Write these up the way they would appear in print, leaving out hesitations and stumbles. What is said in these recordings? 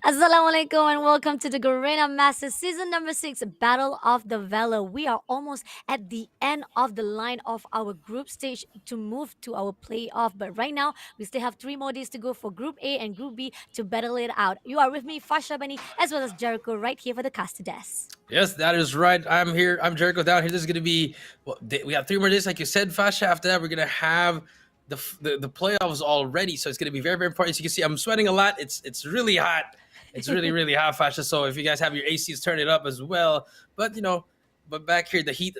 Assalamualaikum and welcome to the Garena Masters Season number 6 Battle of the Valor. We are almost at the end of the line of our group stage to move to our playoff. But right now, we still have 3 more days to go for Group A and Group B to battle it out. You are with me, Fasha Bani, as well as Jericho, right here for the Castades. Yes, that is right. I'm here. I'm Jericho down here. This is going to be, we have 3 more days, like you said, Fasha. After that, we're going to have the playoffs already. So it's going to be very, very important. As you can see, I'm sweating a lot. It's really hot. It's really, really hot, Fasha. So if you guys have your ACs, turn it up as well. But, but back here, the heat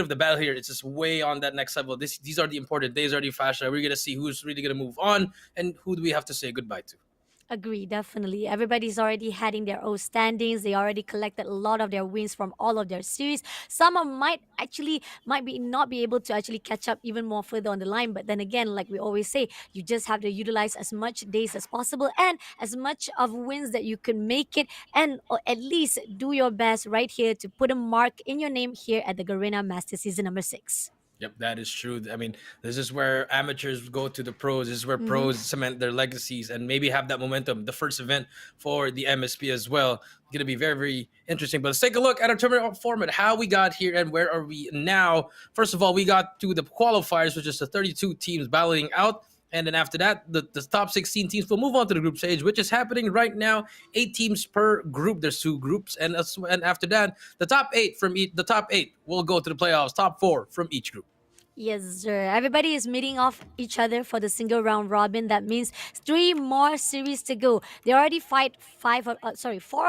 of the battle here, it's just way on that next level. These are the important days already, Fasha. We're going to see who's really going to move on and who do we have to say goodbye to. Agree, definitely. Everybody's already heading their own standings. They already collected a lot of their wins from all of their series. Might be not be able to actually catch up even more further on the line. But then again, like we always say, you just have to utilize as much days as possible and as much of wins that you can make it, and or at least do your best right here to put a mark in your name here at the Garena Master Season number 6. Yep, that is true. I mean, this is where amateurs go to the pros. This is where Mm-hmm. pros cement their legacies and maybe have that momentum. The first event for the MSP as well. It's going to be very, very interesting. But let's take a look at our tournament format, how we got here and where are we now. First of all, we got to the qualifiers, which is the 32 teams battling out. And then after that, the top 16 teams will move on to the group stage, which is happening right now. 8 teams per group. There's 2 groups, and after that, the top eight will go to the playoffs. Top 4 from each group. Yes, sir. Everybody is meeting off each other for the single round robin. That means 3 more series to go. They already fight 4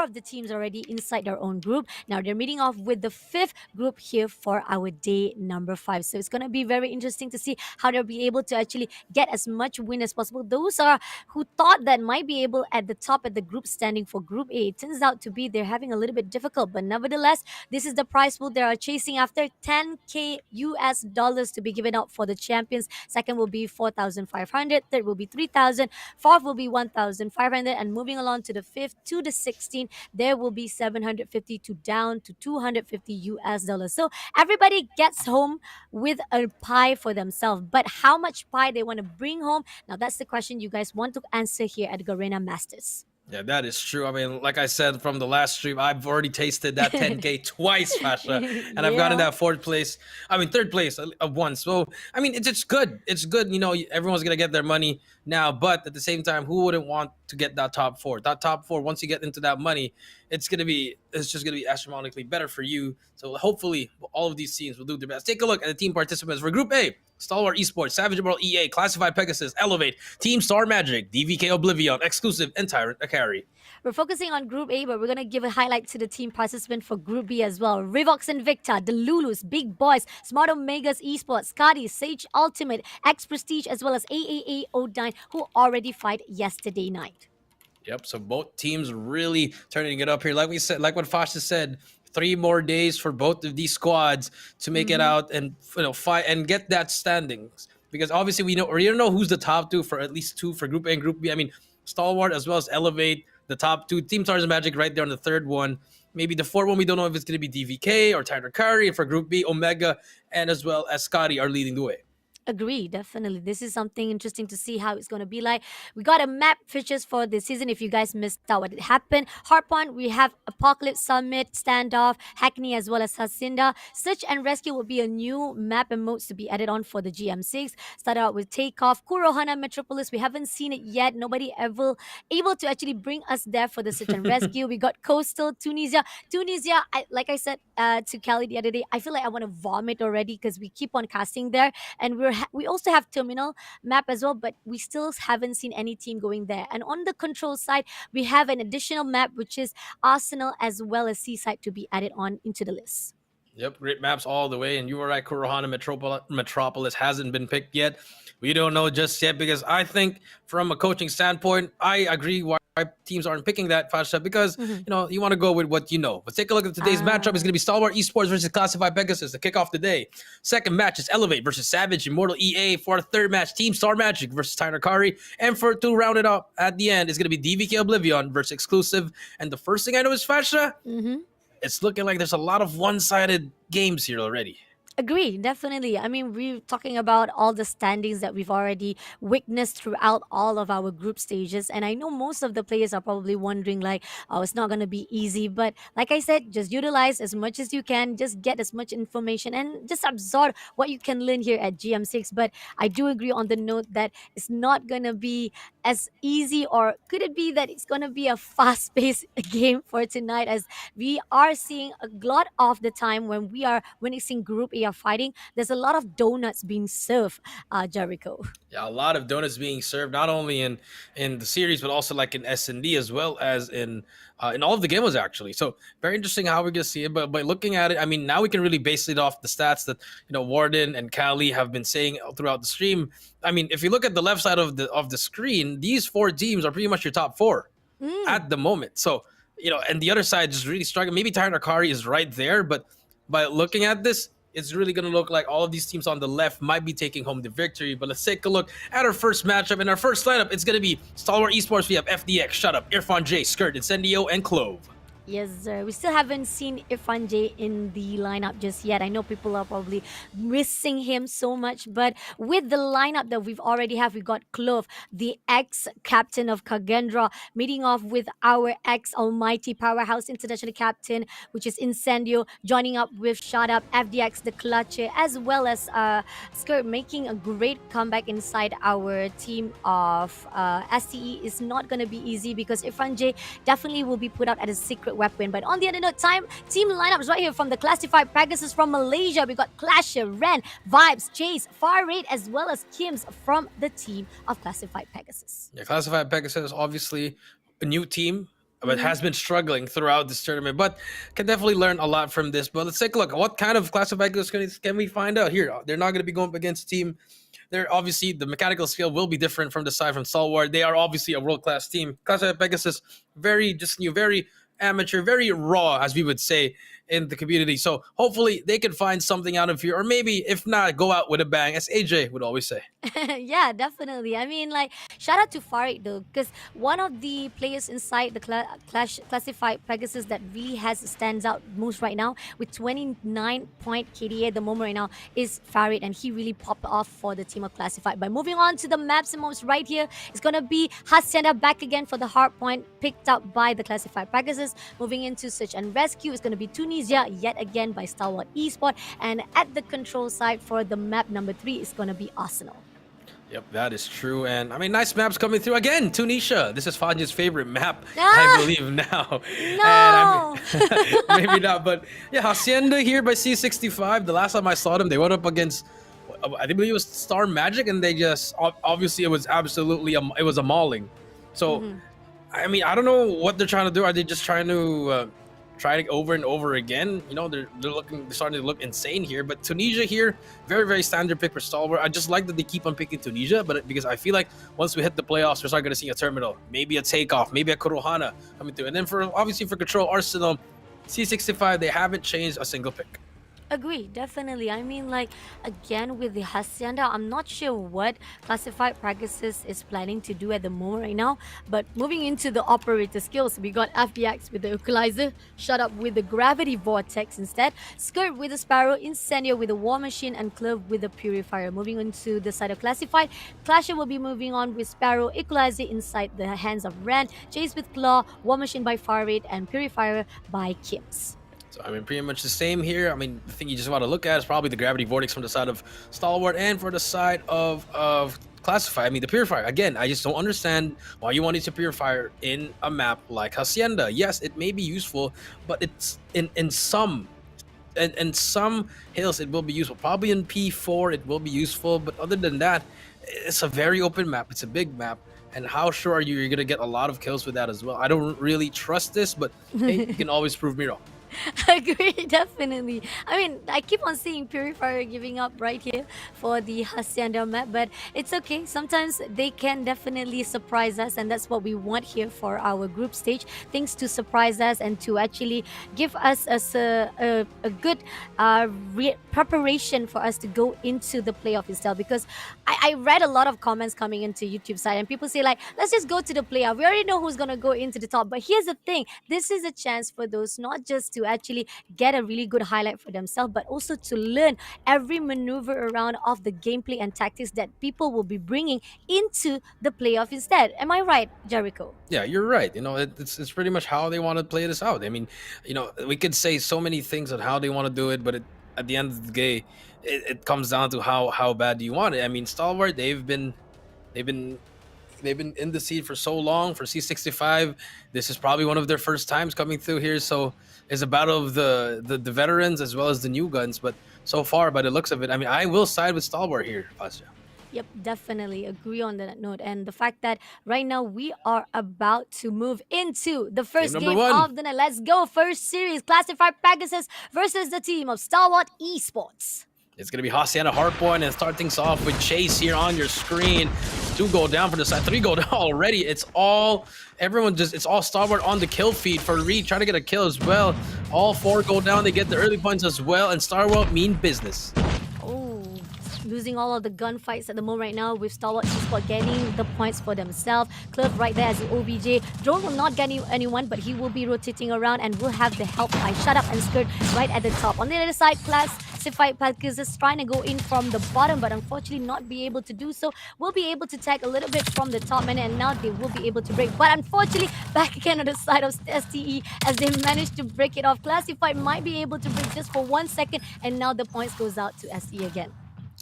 of the teams already inside their own group. Now they're meeting off with the 5th group here for our day number 5. So it's gonna be very interesting to see how they'll be able to actually get as much win as possible. Those are who thought that might be able at the top at the group standing for Group A. It turns out to be they're having a little bit difficult, but nevertheless, this is the prize pool they are chasing after 10K US dollars to be given out for the champions. Second will be 4,500. Third will be 3,000. Fourth will be 1,500. And moving along to the fifth to the 16th, there will be 750 to down to 250 US dollars. So everybody gets home with a pie for themselves. But how much pie they want to bring home? Now that's the question you guys want to answer here at Garena Masters. Yeah, that is true. I mean, like I said from the last stream, I've already tasted that 10K twice, Pasha, and I've gotten Yeah. that third place of once. So, I mean, it's good. It's good. Everyone's gonna get their money now, but at the same time, who wouldn't want to get that top 4? That top 4, once you get into that money, it's just gonna be astronomically better for you. So hopefully, all of these teams will do their best. Take a look at the team participants for Group A. Stalwart eSports, Savage Immortal EA, Classified Pegasus, Elevate, Team Star Magic, DVK Oblivion, Exclusive, and Tyrant Akari. We're focusing on Group A, but we're going to give a highlight to the team participant for Group B as well. Rivox and Victor, the Lulus, Big Boys, Smart Omegas Esports, Scotty, Sage Ultimate, X Prestige, as well as AAA O9, who already fight yesterday night. Yep. So both teams really turning it up here. Like we said, like what Fasha said, 3 more days for both of these squads to make it out and fight and get that standings. Because obviously we don't know who's the top 2 for at least 2 for Group A and Group B. I mean, Stalwart as well as Elevate, the top 2. Team Stars and Magic right there on the third one. Maybe the fourth one, we don't know if it's going to be DVK or Tyler Curry. And for Group B, Omega and as well as Scotty are leading the way. Agree, definitely. This is something interesting to see how it's going to be like. We got a map features for this season. If you guys missed out what happened, Harpon, we have Apocalypse Summit, Standoff, Hackney, as well as Hacinda. Search and Rescue will be a new map and modes to be added on for the GM6. Started out with Takeoff, Kurohana Metropolis. We haven't seen it yet. Nobody ever able to actually bring us there for the search and rescue. We got Coastal, Tunisia. Tunisia, like I said to Kelly the other day, I feel like I want to vomit already because we keep on casting there, and we also have terminal map as well, but we still haven't seen any team going there. And on the control side, we have an additional map which is Arsenal as well as Seaside to be added on into the list. Yep, great maps all the way. And you were right, Kurohana Metropolis hasn't been picked yet. We don't know just yet because I think from a coaching standpoint, I agree why teams aren't picking that Fasha because you want to go with what you know. But take a look at today's matchup. It's going to be Stalwart Esports versus Classified Pegasus to kick off the day. Second match is Elevate versus Savage Immortal EA. For our third match, Team Star Magic versus Tyler Kari. And for to round it up at the end, it's going to be DVK Oblivion versus Exclusive. And the first thing I know is Fasha. Mm-hmm. It's looking like there's a lot of one-sided games here already. Agree, definitely. I mean, we're talking about all the standings that we've already witnessed throughout all of our group stages. And I know most of the players are probably wondering, like, oh, it's not going to be easy. But like I said, just utilize as much as you can, just get as much information and just absorb what you can learn here at GM6. But I do agree on the note that it's not going to be as easy, or could it be that it's going to be a fast paced game for tonight, as we are seeing a lot of the time when it's in group A are fighting, there's a lot of donuts being served, Jericho. Yeah, a lot of donuts being served not only in the series but also like in S&D as well as in all of the games actually. So very interesting how we're gonna see it. But by looking at it, I mean now we can really base it off the stats that Warden and Cali have been saying throughout the stream. I mean, if you look at the left side of the screen, these four teams are pretty much your top four Mm. at the moment. So, and the other side is really struggling. Maybe Tyrant Akari is right there, but by looking at this, it's really going to look like all of these teams on the left might be taking home the victory. But let's take a look at our first matchup. In our first lineup, it's going to be Stalwart eSports. We have FDX, Shut Up, Irfan J, Skirt, Incendio, and Clove. Yes, sir. We still haven't seen Irfan J in the lineup just yet. I know people are probably missing him so much, but with the lineup that we've already have, we got Clove, the ex-captain of Kagendra, meeting off with our ex-almighty powerhouse international captain, which is Incendio, joining up with Shut Up, FDX, the Clutcher, as well as Skirt, making a great comeback inside our team of STE. Is not going to be easy because Irfan J definitely will be put out as a secret weapon. But on the other note, team lineups right here from the classified Pegasus from Malaysia. We got Clasher, Ren, Vibes, Chase, Far Rate, as well as Kim's from the team of classified Pegasus. Yeah, Classified Pegasus is obviously a new team, but has been struggling throughout this tournament. But can definitely learn a lot from this. But let's take a look. What kind of Classified Pegasus can we find out here? They're not going to be going up against a team. They're obviously the mechanical skill will be different from the side from Stalwart. They are obviously a world class team. Classified Pegasus, very just new, very amateur, very raw, as we would say in the community. So hopefully they can find something out of here, or maybe if not, go out with a bang, as AJ would always say. Yeah, definitely. I mean, like, shout out to Farid though, because one of the players inside the classified Pegasus that really has stands out most right now with 29 point KDA at the moment right now is Farid, and he really popped off for the team of classified. But moving on to the maps and most right here, it's gonna be Hacienda back again for the hard point picked up by the classified Pegasus. Moving into search and rescue, it's gonna be Tunisia yet again by Stalwart Esport, and at the control side for the map number 3 is gonna be Arsenal. Yep, that is true. And I mean, nice maps coming through again. Tunisia. This is Fanya's favorite map, I Ah, believe now. And no. maybe not, but yeah, Hacienda here by C65. The last time I saw them, they went up against, I believe it was Star Magic, and they just obviously it was absolutely it was a mauling. So Mhm. I mean, I don't know what they're trying to do. Are they just trying to try it over and over again? They're starting to look insane here. But Tunisia here, very very standard pick for Stalwart. I just like that they keep on picking Tunisia, but because I feel like once we hit the playoffs, we're starting going to see a terminal, maybe a takeoff, maybe a Kurohana coming through, and then for obviously for control Arsenal, C65 they haven't changed a single pick. Agree, definitely. I mean, like, again, with the Hacienda, I'm not sure what classified Pegasus is planning to do at the moment right now. But moving into the operator skills, we got FBX with the Equalizer, Shut Up with the Gravity Vortex instead, Skirt with the Sparrow, Incendio with the War Machine, and Clove with the Purifier. Moving into the side of classified, Clasher will be moving on with Sparrow, Equalizer inside the hands of Ren, Chase with Claw, War Machine by Far Rate, and Purifier by Kims. So I mean, pretty much the same here. I mean, the thing you just want to look at is probably the gravity vortex from the side of Stalwart, and for the side of Classify. I mean, the purifier. Again, I just don't understand why you wanted to purifier in a map like Hacienda. Yes, it may be useful, but it's in some and some hills it will be useful. Probably in P4 it will be useful, but other than that, it's a very open map. It's a big map. And how sure are you're gonna get a lot of kills with that as well? I don't really trust this, but hey, you can always prove me wrong. Agree, definitely. I mean, I keep on seeing Purifier giving up right here for the Hacienda map, but it's okay. Sometimes they can definitely surprise us, and that's what we want here for our group stage. Things to surprise us and to actually give us a good preparation for us to go into the playoff itself. Because I read a lot of comments coming into YouTube side, and people say, like, let's just go to the playoff. We already know who's going to go into the top. But here's the thing, this is a chance for those not just to actually get a really good highlight for themselves, but also to learn every maneuver around of the gameplay and tactics that people will be bringing into the playoff instead. Am I right, Jericho? Yeah, you're right. It's pretty much how they want to play this out. I mean, we could say so many things on how they want to do it, but at the end of the day, it comes down to how bad do you want it. I mean, Stalwart, they've been they've been in the seed for so long for C65. This is probably one of their first times coming through here, so it's a battle of the veterans as well as the new guns. But so far, by the looks of it, I mean, I will side with Stalwart here, Fasha. Yep, definitely agree on that note. And the fact that right now we are about to move into the Game first number game one. of the night. Let's go. First series, classified Pegasus versus the team of Stalwart eSports. It's going to be Hacienda Hardpoint and start things off with Chase here on your screen. 2 go down for the side, 3 go down already. It's all Stalwart on the kill feed for Reed, trying to get a kill as well. All 4 go down, they get the early points as well, and Stalwart mean business. Oh, losing all of the gunfights at the moment right now with Stalwart eSport getting the points for themselves. Cliff right there as the OBJ. Drone will not get anyone, but he will be rotating around and will have the help by Shut Up and Skirt right at the top. On the other side, classified Pegasus trying to go in from the bottom, but unfortunately not be able to do so. Will be able to tag a little bit from the top man, and now they will be able to break. But unfortunately, back again on the side of STE as they managed to break it off. Classified might be able to break just for 1 second, and now the points goes out to STE again.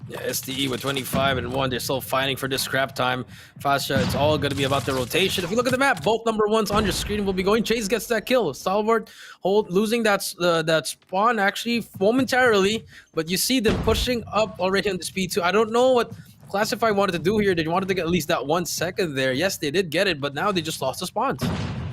Yeah, STE with 25 and 1. They're still fighting for this scrap time. Fasha, it's all going to be about the rotation. If you look at the map, both number 1s on your screen will be going. Chase gets that kill. Stalwart losing that spawn actually momentarily, but you see them pushing up already on the speed 2. I don't know what Classify wanted to do here. They wanted to get at least that 1 second there. Yes, they did get it, but now they just lost the spawns.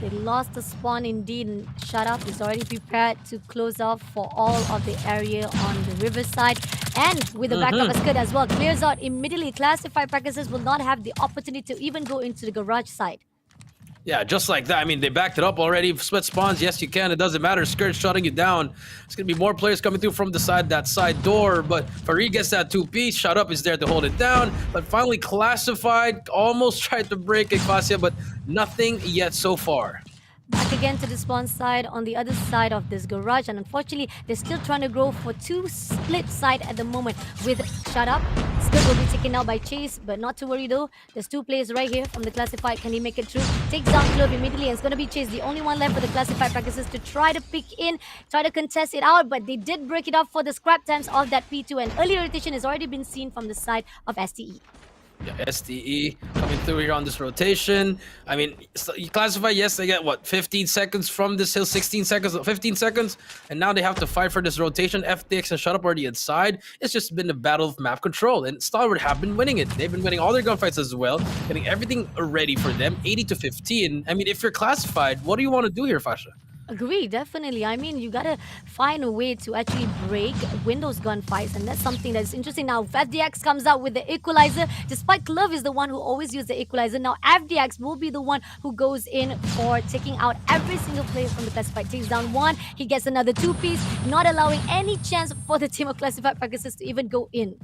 They lost the spawn indeed, and Shut Up is already prepared to close off for all of the area on the riverside. And with the backup of Scud as well, clears out immediately. Classified Pegasus will not have the opportunity to even go into the garage side. Yeah, just like that. I mean, they backed it up already. Split spawns, yes, you can. It doesn't matter. Skirt shutting you down. It's going to be more players coming through from that side door. But Farid gets that 2-piece. Shut Up is there to hold it down. But finally, Classified almost tried to break Ekvasia, but nothing yet so far. Back again to the spawn side on the other side of this garage, and unfortunately they're still trying to go for 2 split side at the moment with Shut Up. Skid will be taken out by Chase, but not to worry though. There's 2 players right here from the classified. Can he make it through? Takes down Clove immediately, and it's gonna be Chase, the only one left for the classified practices to try to pick in, try to contest it out, but they did break it off for the scrap times of that P2, and early rotation has already been seen from the side of STE. Yeah, STE coming through here on this rotation. I mean, you classify, yes, they get what, 15 seconds from this hill, 16 seconds, 15 seconds, and now they have to fight for this rotation. FTX and Shut Up already inside. It's just been a battle of map control, and Stalwart have been winning it. They've been winning all their gunfights as well, getting everything ready for them, 80 to 15. I mean, if you're classified, what do you want to do here, Fasha? Agree, definitely. I mean, you gotta find a way to actually break Windows gunfights, and that's something that's interesting. Now, FDX comes out with the equalizer, despite Clove is the one who always uses the equalizer. Now, FDX will be the one who goes in for taking out every single player from the classified. Takes down 1, he gets another 2-piece, not allowing any chance for the team of classified Pegasus to even go in.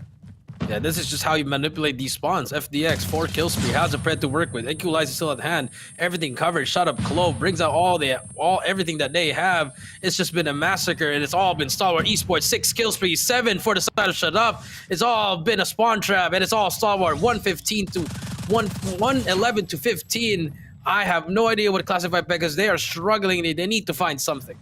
Yeah, this is just how you manipulate these spawns. FDX, 4 kill spree, has a pred to work with. Equalizer still at hand. Everything covered. Shut Up, Clove, brings out everything that they have. It's just been a massacre, and it's all been Stalwart eSports. 6 kill spree, 7 for the side of Shut Up. It's all been a spawn trap, and it's all Stalwart. 115 to 111 to 15. I have no idea what classified because they are struggling. They need to find something.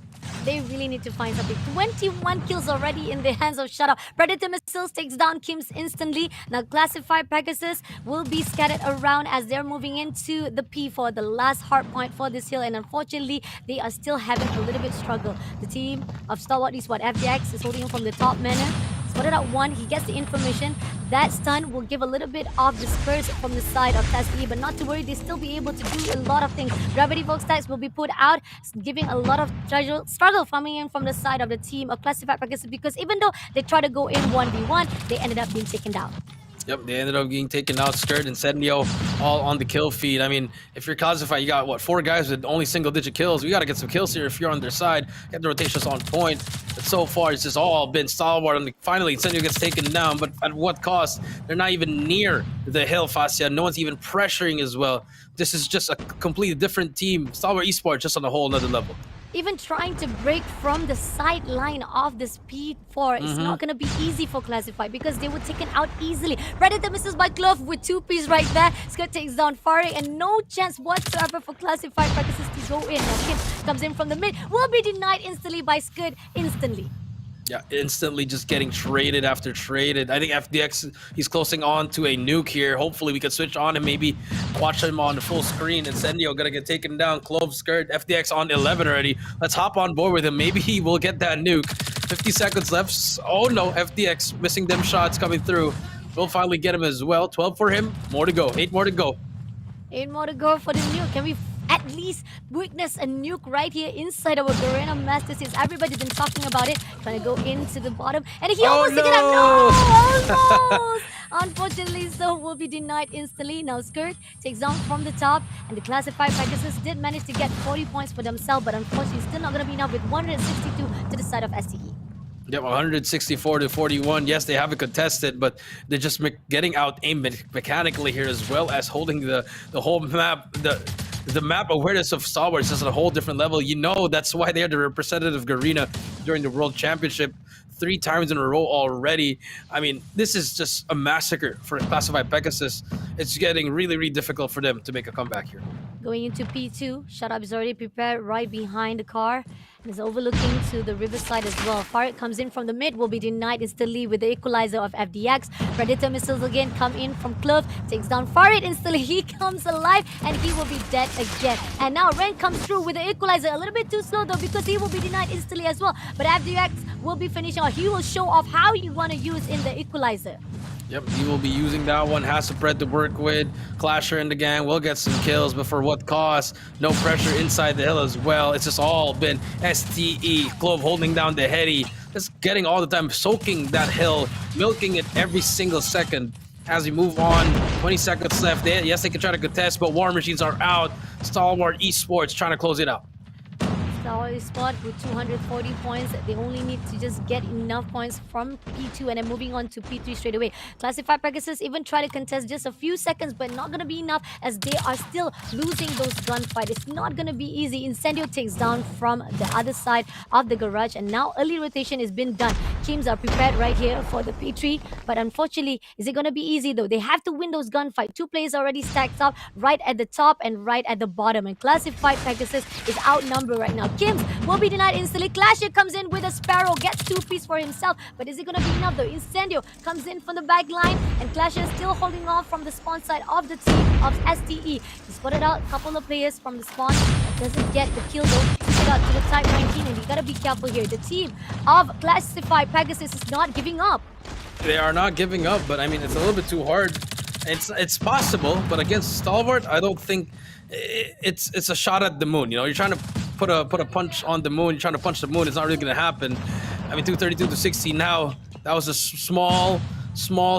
They really need to find something. 21 kills already in the hands of Shut Up. Predator Missiles takes down Kim's instantly. Now, classified Pegasus will be scattered around as they're moving into the P for the last hard point for this hill. And unfortunately, they are still having a little bit struggle. The team of Stalwart eSport FDX is holding him from the top manner. Spotted out 1, he gets the information. That stun will give a little bit of disperse from the side of SE, but not to worry, they still be able to do a lot of things. Gravity Vogue stacks will be put out, giving a lot of struggle coming in from the side of the team of classified Pegasus, because even though they try to go in 1v1, they ended up being taken down. Yep, they ended up getting taken out. Skirt and Incendio all on the kill feed. I mean, if you're classified, you got, what, 4 guys with only single-digit kills. We got to get some kills here if you're on their side. Get the rotations on point. But so far, it's just all been Stalwart. And finally, Incendio gets taken down. But at what cost? They're not even near the hill, Fascia. No one's even pressuring as well. This is just a completely different team. Stalwart eSports just on a whole nother level. even trying to break from the sideline of the speed 4. It's Mm-hmm. not going to be easy for Classified because they were taken out easily. Predator misses by Clove with 2 piece right there. Scott takes down Farik and no chance whatsoever for Classified Pegasus to go in. Now Kim comes in from the mid, will be denied instantly by Scud instantly. Yeah, instantly just getting traded after traded. I think FDX, he's closing on to a nuke here. Hopefully we can switch on and maybe watch him on the full screen. Incendio gonna get taken down. Clove skirt. FDX on 11 already. Let's hop on board with him. Maybe he will get that nuke. 50 seconds left. Oh no, FDX missing them shots coming through. We'll finally get him as well. 12 for him. More to go. 8 more to go. 8 more to go for the nuke. Can we at least witness a nuke right here inside our Garena Masters VI? Everybody's been talking about it. Trying to go into the bottom. And he almost took it out. No! Almost! Unfortunately, so will be denied instantly. Now Skirt takes down from the top. And the Classified Pegasus did manage to get 40 points for themselves. But unfortunately, still not going to be enough with 162 to the side of STE. Yep, 164 to 41. Yes, they have it contested, but they're just getting out aimed mechanically here, as well as holding the whole map. The map awareness of Stalwart is just at a whole different level. You know, that's why they're the representative Garena during the World Championship 3 times in a row already. I mean, this is just a massacre for Classified Pegasus. It's getting really, really difficult for them to make a comeback here. Going into P2, Shut Up is already prepared right behind the car. And is overlooking to the riverside as well. Farid comes in from the mid, will be denied instantly with the equalizer of FDX. Predator missiles again come in from Clove, takes down Farid instantly. He comes alive and he will be dead again. And now Ren comes through with the equalizer. A little bit too slow though because he will be denied instantly as well. But FDX will be finishing off. He will show off how you want to use in the equalizer. Yep, he will be using that one. Has a Pred to work with. Clasher in the gang will get some kills, but for what cost? No pressure inside the hill as well. It's just all been STE. Clove holding down the heady. Just getting all the time, soaking that hill, milking it every single second. As we move on, 20 seconds left. Yes, they can try to contest, but War Machines are out. Stalwart eSports trying to close it out. Stalwart spot with 240 points. They only need to just get enough points from P2 and then moving on to P3 straight away. Classified Pegasus even try to contest just a few seconds, but not going to be enough as they are still losing those gunfights. It's not going to be easy. Incendio takes down from the other side of the garage, and now early rotation has been done. Teams are prepared right here for the P3, but unfortunately, is it going to be easy though? They have to win those gunfights. 2 players already stacked up right at the top and right at the bottom, and Classified Pegasus is outnumbered right now. Kims will be denied instantly. Clasher comes in with a Sparrow, gets 2 pieces for himself, but is it going to be enough though? Incendio comes in from the back line, and Clasher is still holding off from the spawn side of the team of STE. He spotted out a couple of players from the spawn, but doesn't get the kill though. He got to the Type 19, and you gotta be careful here. The team of Classified Pegasus is not giving up. They are not giving up, but I mean, it's a little bit too hard. It's possible, but against Stalwart, I don't think it's a shot at the moon. You know, you're trying to put a punch on the moon. You're trying to punch the moon. It's not really gonna happen. I mean, 232 to 60 now. That was a small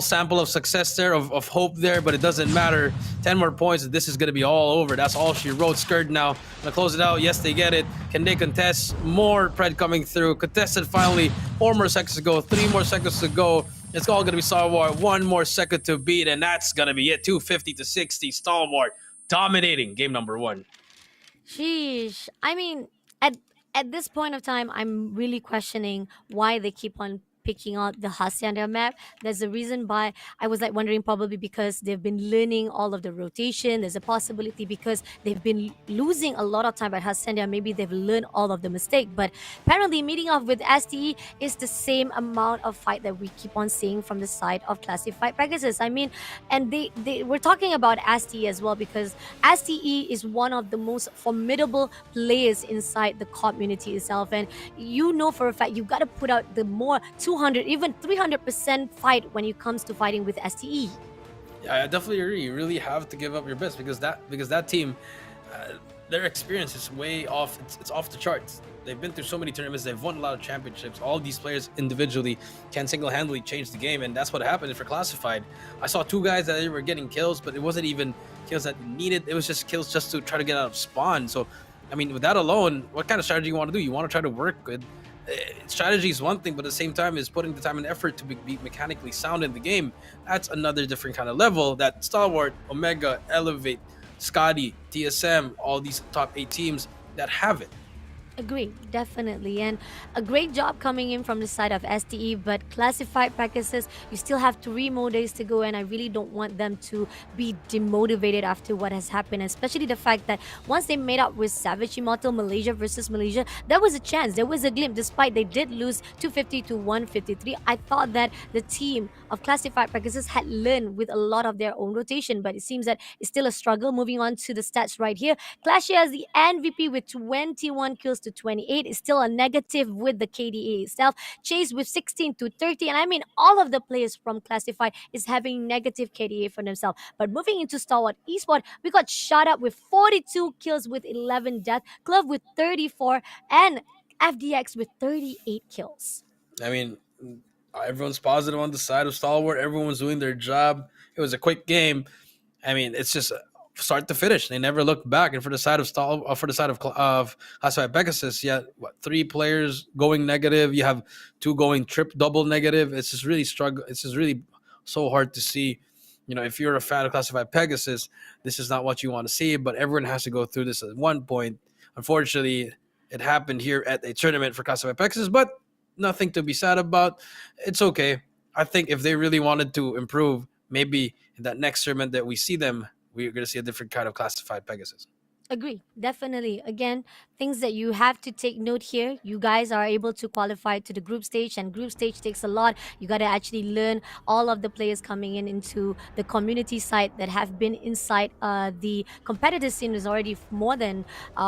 sample of success there, of hope there, but it doesn't matter. 10 more points, and this is gonna be all over. That's all she wrote. Skirt now. Gonna close it out. Yes, they get it. Can they contest? More Pred coming through. Contested finally. 4 more seconds to go. 3 more seconds to go. It's all gonna be Stalwart. 1 more second to beat, and that's gonna be it. 250 to 60. Stalwart dominating game number 1. Sheesh. I mean, at this point of time, I'm really questioning why they keep on picking out the Hacienda map. There's a reason why. I was like wondering, probably because they've been learning all of the rotation. There's a possibility because they've been losing a lot of time at Hacienda. Maybe they've learned all of the mistake. But apparently meeting off with STE is the same amount of fight that we keep on seeing from the side of Classified Pegasus. I mean, and they we're talking about STE as well, because STE is one of the most formidable players inside the community itself. And you know for a fact you've got to put out the more 200, even 300% fight when it comes to fighting with STE. Yeah, I definitely agree. You really have to give up your best because that team, their experience is way off. It's off the charts. They've been through so many tournaments. They've won a lot of championships. All these players individually can single-handedly change the game, and that's what happened for Classified. I saw 2 guys that they were getting kills, but it wasn't even kills that needed. It was just kills just to try to get out of spawn. So, I mean, with that alone, what kind of strategy you want to do? You want to try to work with. Strategy is one thing, but at the same time is putting the time and effort to be mechanically sound in the game. That's another different kind of level that Stalwart, Omega, Elevate, Scotty, TSM, all these top 8 teams that have it. Agree, definitely. And a great job coming in from the side of STE, but classified practices, you still have 3 more days to go. And I really don't want them to be demotivated after what has happened, especially the fact that once they made up with Savage Immortal Malaysia versus Malaysia, there was a chance, there was a glimpse, despite they did lose 250 to 153. I thought that the team of classified practices had learned with a lot of their own rotation, but it seems that it's still a struggle. Moving on to the stats right here. Clashia as the MVP with 21 kills to 28 is still a negative with the KDA itself. Chase with 16 to 30. And I mean, all of the players from Classified is having negative KDA for themselves. But moving into Stalwart Esport, we got shot up with 42 kills with 11 death, Glove with 34, and FDX with 38 kills. I mean, everyone's positive on the side of Stalwart. Everyone's doing their job. It was a quick game. I mean, it's just start to finish. They never looked back. And for the side of for the side of classified Pegasus, yeah, what, 3 players going negative. You have 2 going double negative. It's just really struggle. It's just really so hard to see. You know, if you're a fan of classified Pegasus, this is not what you want to see. But everyone has to go through this at one point. Unfortunately, it happened here at a tournament for classified Pegasus, but nothing to be sad about. It's okay. I think if they really wanted to improve, maybe in that next tournament that we see them, we're going to see a different kind of classified Pegasus. Agree, definitely. Again, things that you have to take note here. You guys are able to qualify to the group stage, and group stage takes a lot. You got to actually learn all of the players coming in into the community side that have been inside the competitive scene is already more than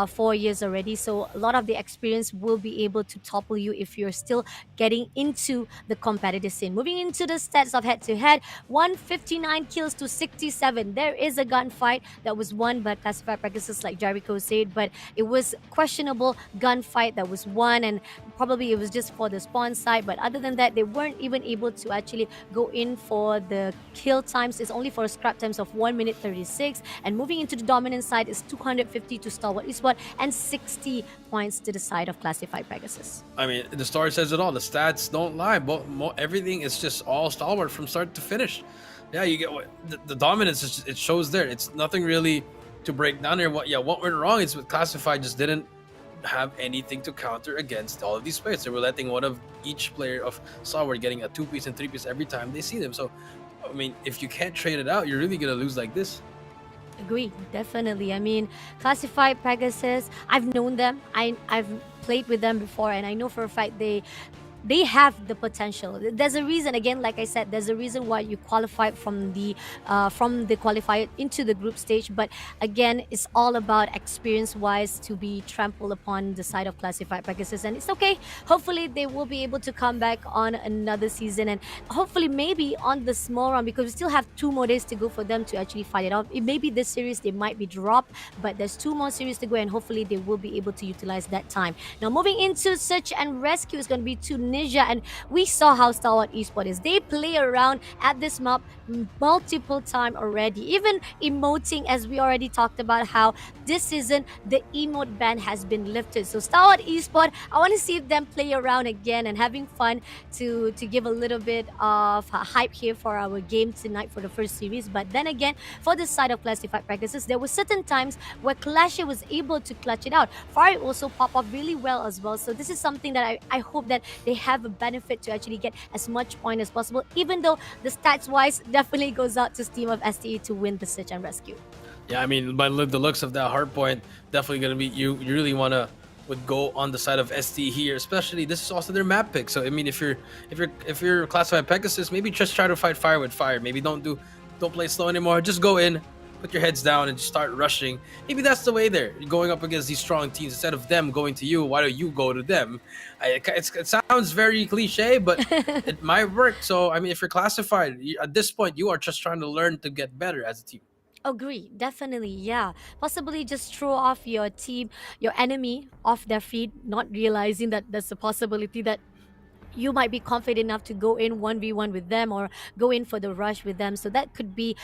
4 years already. So a lot of the experience will be able to topple you if you're still getting into the competitive scene. Moving into the stats of head to head, 159 kills to 67. There is a gunfight that was won by classified practices like Jericho said, but it was questionable gunfight that was won, and probably it was just for the spawn side. But other than that, they weren't even able to actually go in for the kill times. It's only for scrap times of 1 minute 36. And moving into the dominant side is 250 to Stalwart Esports and 60 points to the side of classified Pegasus. I mean, the story says it all. The stats don't lie. But everything is just all Stalwart from start to finish. Yeah, you get the dominance. It shows there. It's nothing really to break down here. What went wrong is with classified just didn't have anything to counter against all of these players. They were letting one of each player of Stalwart getting a 2-piece and 3-piece every time they see them. So, I mean, if you can't trade it out, you're really gonna lose like this. Agree, definitely. I mean, classified Pegasus, I've known them. I've played with them before, and I know for a fact they have the potential. There's a reason, again, like I said, there's a reason why you qualified from the qualifier into the group stage. But again, it's all about experience wise to be trampled upon the side of classified practices, and it's okay. Hopefully they will be able to come back on another season, and hopefully maybe on the small round, because we still have 2 more days to go for them to actually fight it off. It may be this series they might be dropped, but there's 2 more series to go, and hopefully they will be able to utilize that time. Now moving into search and rescue is going to be two Ninja, and we saw how Stalwart Esport is. They play around at this map multiple time already, even emoting, as we already talked about how this season the emote ban has been lifted. So Stalwart Esport, I want to see them play around again and having fun to give a little bit of hype here for our game tonight for the first series. But then again, for the side of classified practices, there were certain times where Clashia was able to clutch it out. Fire also pop up really well as well. So this is something that I hope that they have a benefit to actually get as much point as possible, even though the stats wise definitely goes out to Steam of STE to win the search and rescue. Yeah, I mean, by the looks of that hard point, definitely gonna be you really wanna would go on the side of ST here, especially this is also their map pick. So I mean, if you're classified Pegasus, maybe just try to fight fire with fire. Maybe don't play slow anymore. Just go in, put your heads down, and just start rushing. Maybe that's the way there. You're going up against these strong teams instead of them going to you. Why don't you go to them? It sounds very cliche, but it might work. So I mean, if you're classified at this point, you are just trying to learn to get better as a team. Agree, definitely, yeah. Possibly just throw off your team, your enemy off their feet, not realizing that there's a possibility that you might be confident enough to go in 1v1 with them or go in for the rush with them. So that could be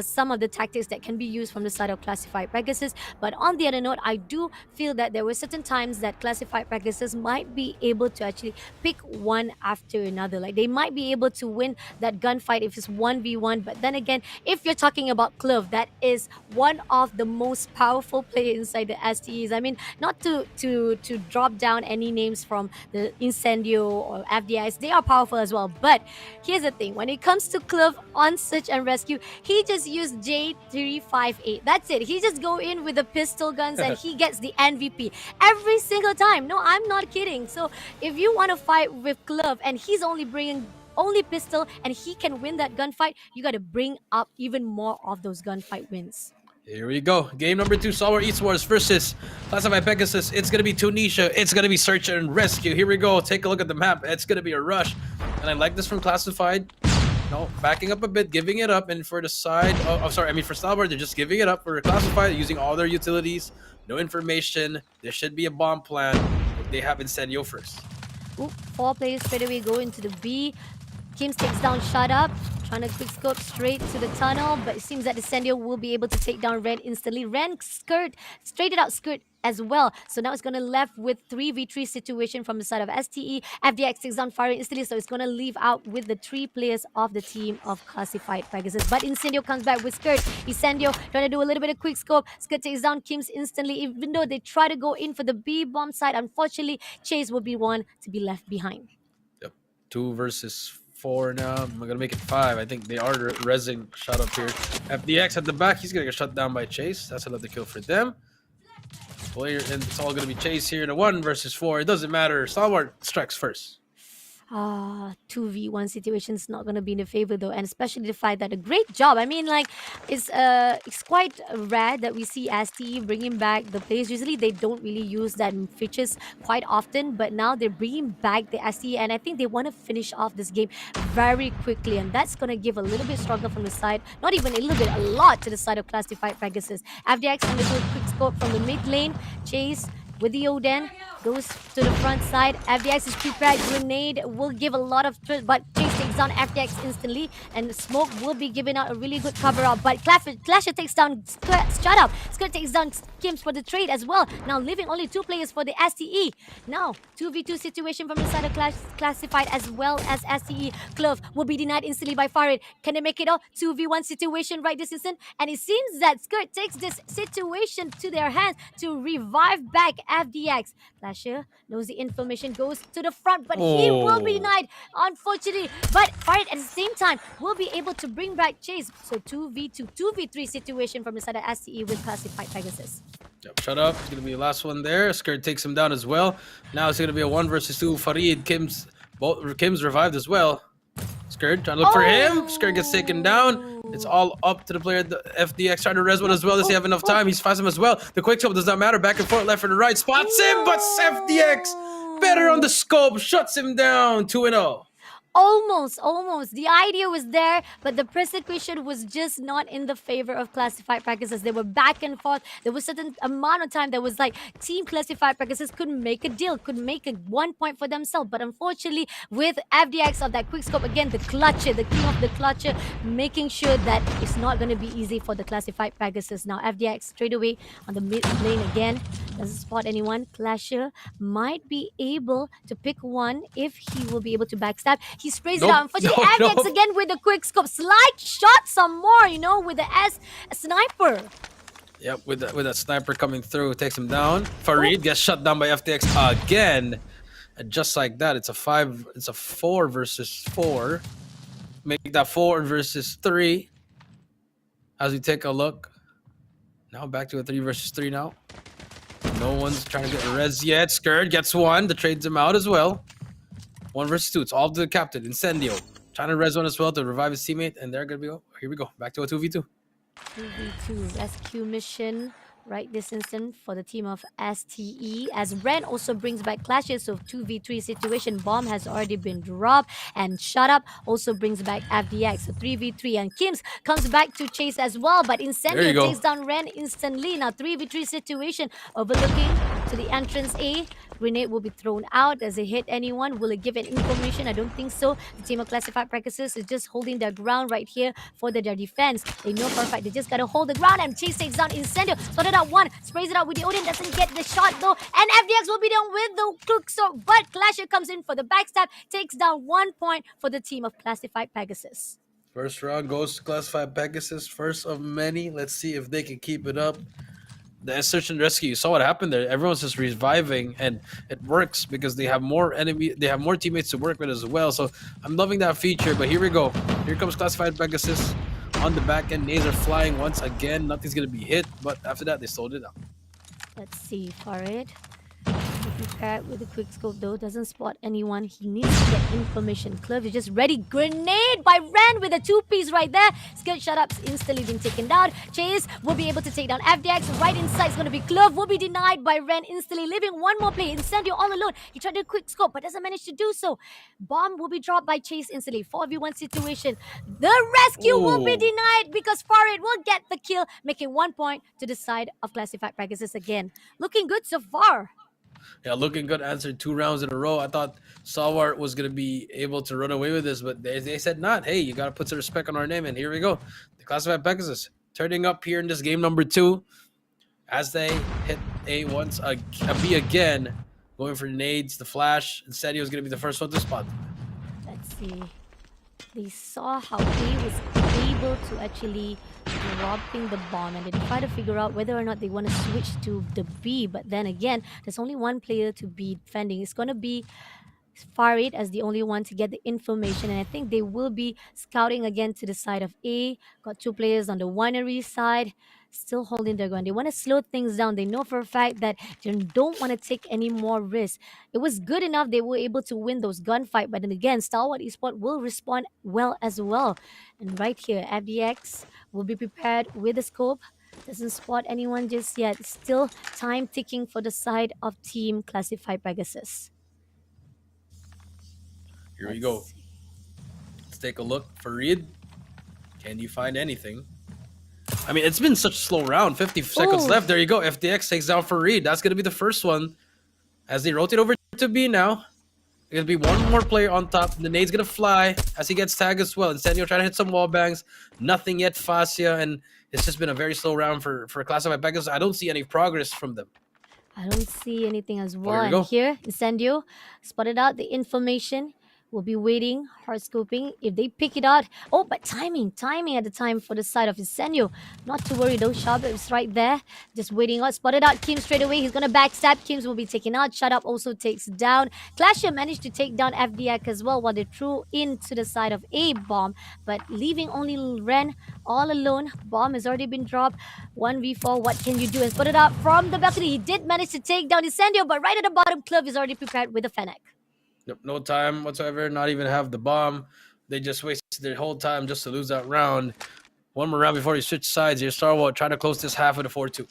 some of the tactics that can be used from the side of classified Pegasus. But on the other note, I do feel that there were certain times that classified Pegasus might be able to actually pick one after another. Like they might be able to win that gunfight if it's 1v1. But then again, if you're talking about Clove, that is one of the most powerful players inside the STEs. I mean, not to drop down any names from the Incendio or FDIs, they are powerful as well. But here's the thing, when it comes to Clove on search and rescue, he just used J358. That's it. He just go in with the pistol guns and he gets the MVP every single time. No, I'm not kidding. So if you want to fight with Clove and he's only bringing only pistol and he can win that gunfight, you got to bring up even more of those gunfight wins. Here we go. Game number 2, Stalwart eSports versus Classified Pegasus. It's going to be Tunisia. It's going to be search and rescue. Here we go. Take a look at the map. It's going to be a rush. And I like this from Classified. No, backing up a bit, giving it up. And for the side, for Stalwart, they're just giving it up. For Classified, using all their utilities. No information. There should be a bomb plan. They have Incendio first. Ooh, 4 players straight away go into the B. Kims takes down Shut Up, trying to quick scope straight to the tunnel, but it seems that Incendio will be able to take down Ren instantly. Ren straighted out skirt as well. So now it's going to left with 3v3 situation from the side of STE. FDX takes down Fire instantly, so it's going to leave out with the 3 players of the team of Classified Pegasus. But Incendio comes back with Skirt. Incendio trying to do a little bit of quick scope. Skirt takes down Kims instantly, even though they try to go in for the B bomb side. Unfortunately, Chase will be one to be left behind. Yep, 2 versus 4 now. I'm gonna make it 5. I think they are rezzing shot up here. FDX at the back. He's gonna get shut down by Chase. That's another kill for them. Player, and it's all gonna be Chase here in a 1 versus 4. It doesn't matter. Stalwart strikes first. 2v1 situation is not going to be in the favor though, and especially the fact that a great job. I mean, like, it's quite rare that we see STE bringing back the players. Usually they don't really use that features quite often, but now they're bringing back the STE, and I think they want to finish off this game very quickly, and that's going to give a little bit stronger from the side, not even a little bit, a lot to the side of Classified Pegasus. FDX on the quick scope from the mid lane. Chase with the Oden goes to the front side. FDX is prepared. Grenade will give a lot of thrill, but Chase takes down FDX instantly, and Smoke will be giving out a really good cover up. But Clasher takes down Shut Up. Skirt takes down Kims for the trade as well. Now leaving only 2 players for the STE. Now 2v2 situation from the side of Classified as well as STE. Clove will be denied instantly by Farid. Can they make it up? 2v1 situation right this instant, and it seems that Skirt takes this situation to their hands to revive back FDX. Clasher knows the information, goes to the front, but he will be denied, unfortunately. But Farid at the same time will be able to bring back Chase. So 2v2, 2v3 situation from the side of STE with Classified Pegasus. Yep, Shut Up. It's gonna be the last one there. Skirt takes him down as well. Now it's gonna be a 1 versus 2. Farid, Kim's revived as well. Skirt trying to look for him. Skirt gets taken down. It's all up to the player. The FDX trying to res one as well. Does he have enough time? He's fast him as well. The quick scope does not matter. Back and forth, left and right. Spots him, but FDX better on the scope. Shuts him down. 2-0. Almost. The idea was there, but the persecution was just not in the favor of Classified Pegasus. They were back and forth. There was a certain amount of time that was like Team Classified Pegasus couldn't make a deal, couldn't make a 1 point for themselves. But unfortunately, with FDX of that quick scope, again, the clutcher, the king of the clutcher, making sure that it's not going to be easy for the Classified Pegasus. Now FDX straight away on the mid lane again. Doesn't spot anyone. Clasher might be able to pick one if he will be able to backstab. He sprays it out. Unfortunately, FDX again with the quick scope. Slide shot some more, with the sniper. Yep, with that sniper coming through, takes him down. Farid gets shut down by FDX again. And just like that, it's a 4 versus 4. Make that 4 versus 3. As we take a look. Now back to a 3 versus 3 now. No one's trying to get a res yet. Skirt gets 1. The trades him out as well. 1 versus 2. It's all to the captain. Incendio. Trying to res 1 as well to revive his teammate. And they're going to be... Here we go. Back to a 2v2. 2v2 rescue mission right this instant for the team of STE, as Ren also brings back clashes. So 2v3 situation. Bomb has already been dropped, and Shut Up also brings back FDX. So 3v3, and Kims comes back to chase as well, but Incendio takes down Ren instantly. Now 3v3 situation, overlooking to the entrance A. Grenade will be thrown out. Does it hit anyone? Will it give an information? I don't think so. The team of classified Pegasus is just holding their ground right here for their defense. They know for a fact they just gotta hold the ground, and Chase takes down Incendio. Spotted out one, sprays it out with the Odin, doesn't get the shot though, and FDX will be down with the quick sword, but Clasher comes in for the backstab, takes down 1 point for the team of classified Pegasus. First round goes to classified Pegasus, first of many. Let's see if they can keep it up. The search and rescue, you saw what happened there. Everyone's just reviving, and it works because they have more teammates to work with as well. So I'm loving that feature. But here we go. Here comes classified Pegasus on the back end. Nades are flying once again. Nothing's gonna be hit, but after that they sold it out. Let's see, Farid. Prepared with a quick scope though, doesn't spot anyone. He needs to get information. Clove is just ready. Grenade by Ren with a 2-piece right there. Skill shut-ups instantly being taken down. Chase will be able to take down FDX. Right inside is going to be Clove. Will be denied by Ren instantly, leaving one more play. Incendio all alone. He tried to quick scope but doesn't manage to do so. Bomb will be dropped by Chase instantly. 4v1 situation. The rescue will be denied because Farid will get the kill, making 1 point to the side of classified Pegasus again. Looking good so far. Yeah, looking good. Answered 2 rounds in a row. I thought Stalwart was going to be able to run away with this, but they said not. Hey, you got to put some respect on our name, and here we go. The classified Pegasus turning up here in this game number 2 as they hit a B again, going for nades, the flash. Instead, he was going to be the first one to spot. Let's see. They saw how A was able to actually dropping the bomb, and they try to figure out whether or not they want to switch to the B. But then again, there's only one player to be defending. It's going to be Farid as the only one to get the information, and I think they will be scouting again to the side of A. Got 2 players on the winery side, still holding their ground. They want to slow things down. They know for a fact that they don't want to take any more risks. It was good enough they were able to win those gunfight, but then again, Stalwart eSports will respond well as well. And right here, FDX will be prepared with the scope. Doesn't spot anyone just yet. Still time ticking for the side of team classified Pegasus. Here we go. Let's take a look. Farid, can you find anything? I mean, it's been such a slow round. 50 seconds left. There you go. FDX takes down Farid. That's going to be the first one. As they rotate over to B now. There's going to be one more player on top. The nade's going to fly as he gets tagged as well. Incendio trying to hit some wall bangs. Nothing yet, Fascia. And it's just been a very slow round for classified Pegasus. I don't see any progress from them. I don't see anything as well. Here we go. And here, Incendio spotted out the information. We'll be waiting, hard scoping. If they pick it out. Oh, but timing at the time for the side of Incendio. Not to worry though, Sharp is right there. Just waiting out. Spotted out Kim straight away. He's gonna backstab. Kim's will be taken out. Shut Up also takes down. Clasher managed to take down FDX as well while they threw into the side of A bomb. But leaving only Ren all alone. Bomb has already been dropped. 1v4. What can you do? And spotted out from the balcony. He did manage to take down Incendio, but right at the bottom, Clove is already prepared with a Fennec. Nope, no time whatsoever, not even have the bomb. They just wasted their whole time just to lose that round. One more round before you switch sides here. Stalwart trying to close this half of the 4-2.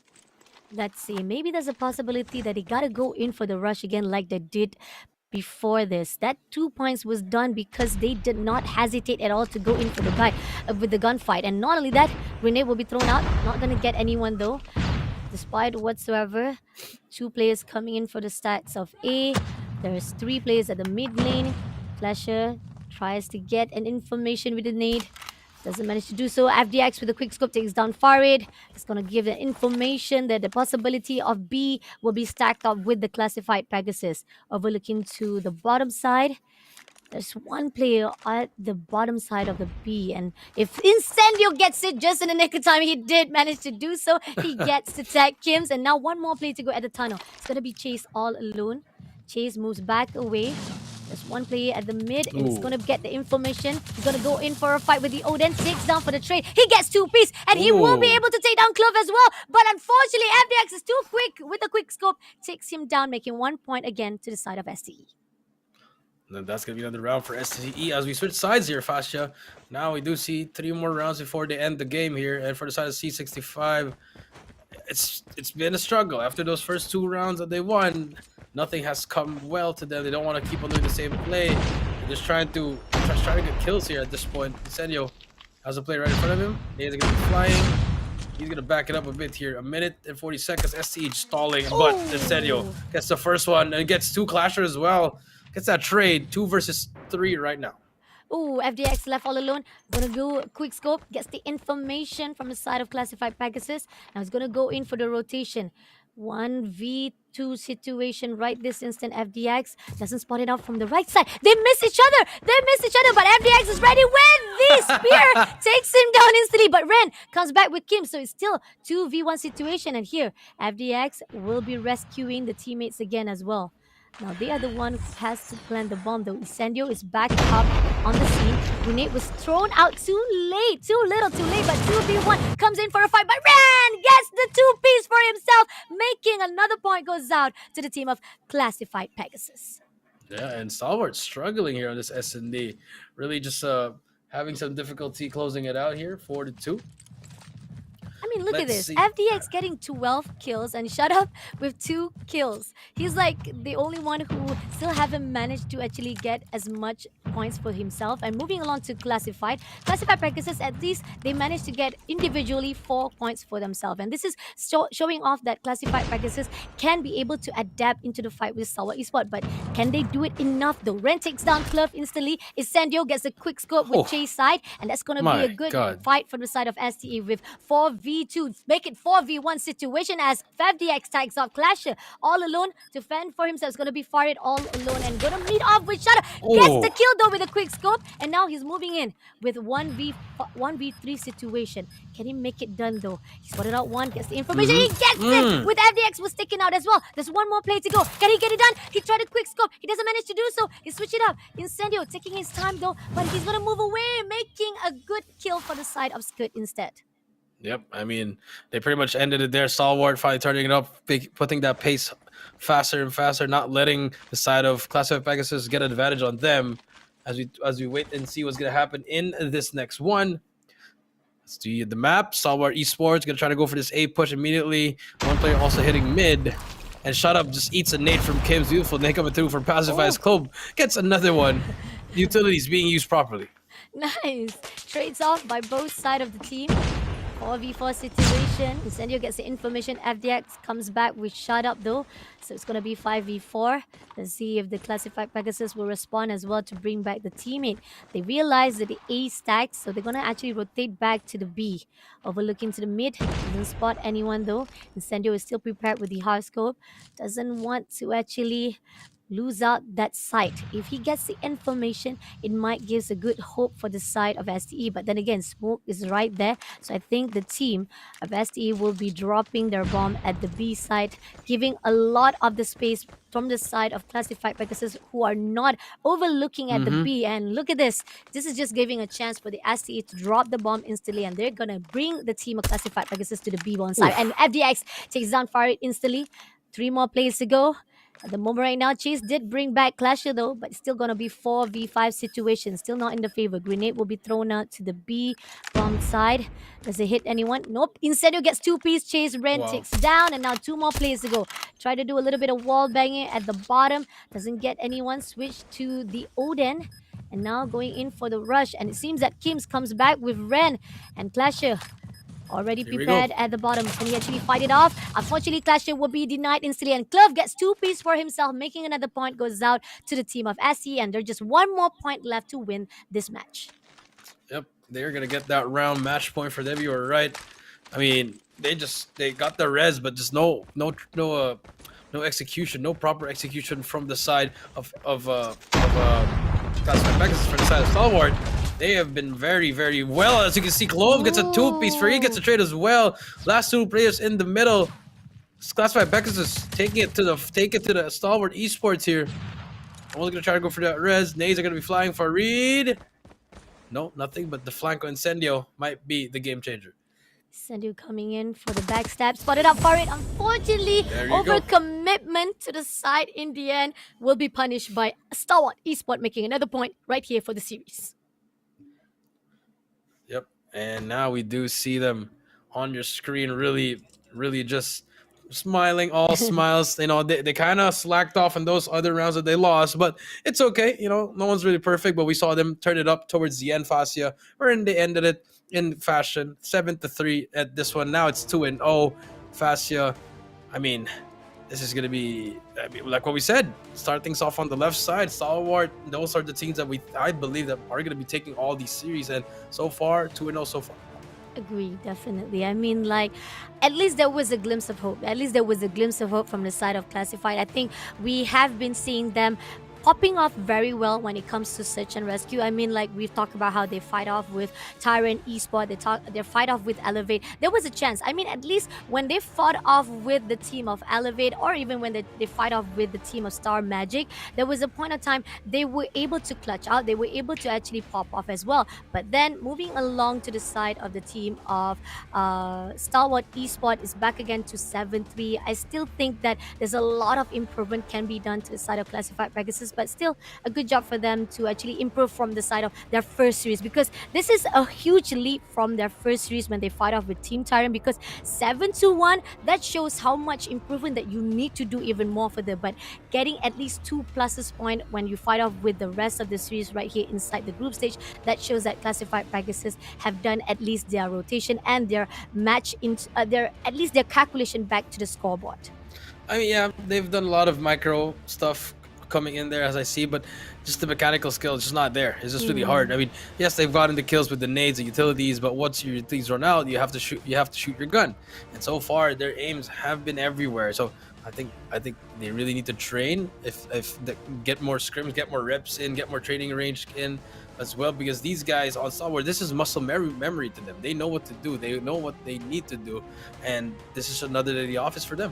Let's see. Maybe there's a possibility that they gotta go in for the rush again like they did before this. That 2 points was done because they did not hesitate at all to go in for the with the gunfight. And not only that, grenade will be thrown out. Not gonna get anyone though. Despite whatsoever, 2 players coming in for the stats of A. There's 3 players at the mid lane. Flasher tries to get an information with the nade. Doesn't manage to do so. FDX with a quick scope takes down Farid. It's going to give the information that the possibility of B will be stacked up with the classified Pegasus. Overlooking to the bottom side. There's 1 player at the bottom side of the B. And if Incendio gets it just in the nick of time, he did manage to do so. He gets to tag Kims. And now 1 more player to go at the tunnel. It's going to be Chase all alone. Chase moves back away. There's 1 player at the mid, and he's going to get the information. He's going to go in for a fight with the Odin. Takes down for the trade. He gets 2 pieces, and he will be able to take down Clove as well. But unfortunately, FDX is too quick with a quick scope. Takes him down, making 1 point again to the side of STE. And that's going to be another round for STE as we switch sides here, Fascia. Now we do see 3 more rounds before they end the game here. And for the side of C65, it's been a struggle. After those first 2 rounds that they won, nothing has come well to them. They don't want to keep on doing the same play. They're just trying to get kills here at this point. Incendio has a play right in front of him. He's going to be flying. He's gonna back it up a bit here. A minute and 40 seconds. STH stalling, but Incendio Oh, gets the first one and gets two clasher as well. Gets that trade. 2 versus 3 right now. oh, FDX left all alone. Gonna go quick scope, gets the information from the side of classified Pegasus. Now it's gonna go in for the rotation. 1v2 situation right this instant. FDX doesn't spot it out from the right side. They miss each other. They miss each other, but FDX is ready with the spear. Takes him down instantly, but Ren comes back with Kim. So it's still 2v1 situation. And here, FDX will be rescuing the teammates again as well. Now they are the one who has to plant the bomb though. Incendio is back up on the scene. Grenade was thrown out too late. Too little, too late. But 2v1 comes in for a fight. But Ren gets the 2-piece for himself, making another point goes out to the team of classified Pegasus. Yeah, and Stalwart struggling here on this S&D. Really just having some difficulty closing it out here. 4-2. I mean, look at Let's this. see. FDX getting 12 kills and shut up with 2 kills. He's like the only one who still haven't managed to actually get as much points for himself. And moving along to classified. Classified Pegasus, at least they managed to get individually 4 points for themselves. And this is showing off that classified Pegasus can be able to adapt into the fight with Stalwart eSports. But can they do it enough though? Ren takes down Club instantly. Incendio gets a quick scope with Oh, Chase side. And that's going to be my a good God. fight from the side of STE with 4v2. Make it 4v1 situation as FDX tags off Clasher all alone to fend for himself. It's going to be Farid all alone and going to meet off with Shadow. Gets Oh, the kill though with a quick scope. And now he's moving in with 1v3 situation. Can he make it done though? He spotted out one, gets the information. He gets it with FDX was taken out as well. There's one more play to go. Can he get it done? He tried a quick scope. He doesn't manage to do so. He switched it up. Incendio taking his time though, but he's going to move away, making a good kill for the side of Scud instead. Yep, I mean, they pretty much ended it there. Stalwart finally turning it up, putting that pace faster and faster, not letting the side of Classified Pegasus get an advantage on them as we wait and see what's going to happen in this next one. Let's see the map. Stalwart eSports going to try to go for this A push immediately. One player also hitting mid. And Shut Up just eats a nade from Kim's beautiful nade coming through for Pacify's Club. Gets another one. Utilities being used properly. Nice. Trades off by both sides of the team. 4v4 situation. Incendio gets the information. FDX comes back with Shut Up though. So it's going to be 5v4. Let's see if the classified Pegasus will respond as well to bring back the teammate. They realize that the A stacks, so they're going to actually rotate back to the B. Overlooking to the mid. Doesn't spot anyone though. Incendio is still prepared with the hard scope. Doesn't want to actually lose out that site. If he gets the information, it might give a good hope for the side of STE. But then again, smoke is right there. So I think the team of STE will be dropping their bomb at the B side, giving a lot of the space from the side of classified Pegasus who are not overlooking at the B. And look at this. This is just giving a chance for the STE to drop the bomb instantly. And they're going to bring the team of classified Pegasus to the B bomb side. And FDX takes down Farid instantly. 3 more plays to go. At the moment right now, Chase did bring back Clasher though, but it's still going to be 4v5 situation. Still not in the favor. Grenade will be thrown out to the B bomb side. Does it hit anyone? Nope. Incendio gets 2-piece. Chase Ren takes down, and now 2 more plays to go. Try to do a little bit of wall banging at the bottom. Doesn't get anyone. Switch to the Odin. And now going in for the rush. And it seems that Kims comes back with Ren and Clasher already prepared at the bottom. Can he actually fight it off? Unfortunately, Clasher will be denied instantly. And Clove gets 2-piece for himself, making another point. Goes out to the team of SE. And there's just 1 more point left to win this match. Yep, they're going to get that round match point for them. You were right. I mean, they got the res, but just no execution, no proper execution from the side of Classified Pegasus, from the side of Stalwart. They have been very, very well. As you can see, Clove gets a 2-piece. Free gets a trade as well. Last 2 players in the middle. Classified Pegasus taking it to the Stalwart eSports here. Only gonna try to go for that res. Nades are gonna be flying for Reed. No, nothing. But the Flanco Incendio might be the game changer. Incendio coming in for the backstab. Spotted up for it. Unfortunately, overcommitment to the side in the end will be punished by Stalwart eSport, making another point right here for the series. Yep, and now we do see them on your screen, really just smiling, all smiles. You know, they kind of slacked off in those other rounds that they lost, but it's okay. You know, no one's really perfect, but we saw them turn it up towards the end, Fascia, wherein they ended it in fashion. 7-3 at this one. Now it's 2-0. Fascia. I mean, this is gonna be, I mean, like what we said. Start things off on the left side. Stalwart. Those are the teams that I believe that are gonna be taking all these series. And so far, 2-0 so far. Agree, definitely. I mean, like, at least there was a glimpse of hope. At least there was a glimpse of hope from the side of Classified. I think we have been seeing them popping off very well when it comes to search and rescue. I mean, like we've talked about how they fight off with Tyrant eSport, they fight off with Elevate. There was a chance. I mean, at least when they fought off with the team of Elevate, or even when they fight off with the team of Star Magic, there was a point of time they were able to clutch out. They were able to actually pop off as well. But then moving along to the side of the team of Stalwart eSport is back again to 7-3. I still think that there's a lot of improvement can be done to the side of Classified Pegasus, but still a good job for them to actually improve from the side of their first series, because this is a huge leap from their first series when they fight off with Team Tyrant, because 7-1, that shows how much improvement that you need to do even more for them. But getting at least 2 pluses point when you fight off with the rest of the series right here inside the group stage, that shows that Classified Pegasus have done at least their rotation and their match in their, at least their calculation back to the scoreboard. I mean, yeah, they've done a lot of micro stuff coming in there as I see, but just the mechanical skill is just not there. It's just really hard. I mean, yes, they've gotten the kills with the nades, the utilities, but once your things run out, you have to shoot. You have to shoot your gun, and so far their aims have been everywhere. So I think they really need to train. If they get more scrims, get more reps in, get more training range in as well, because these guys on Stalwart, this is muscle memory to them. They know what to do. They know what they need to do, and this is another day of the office for them.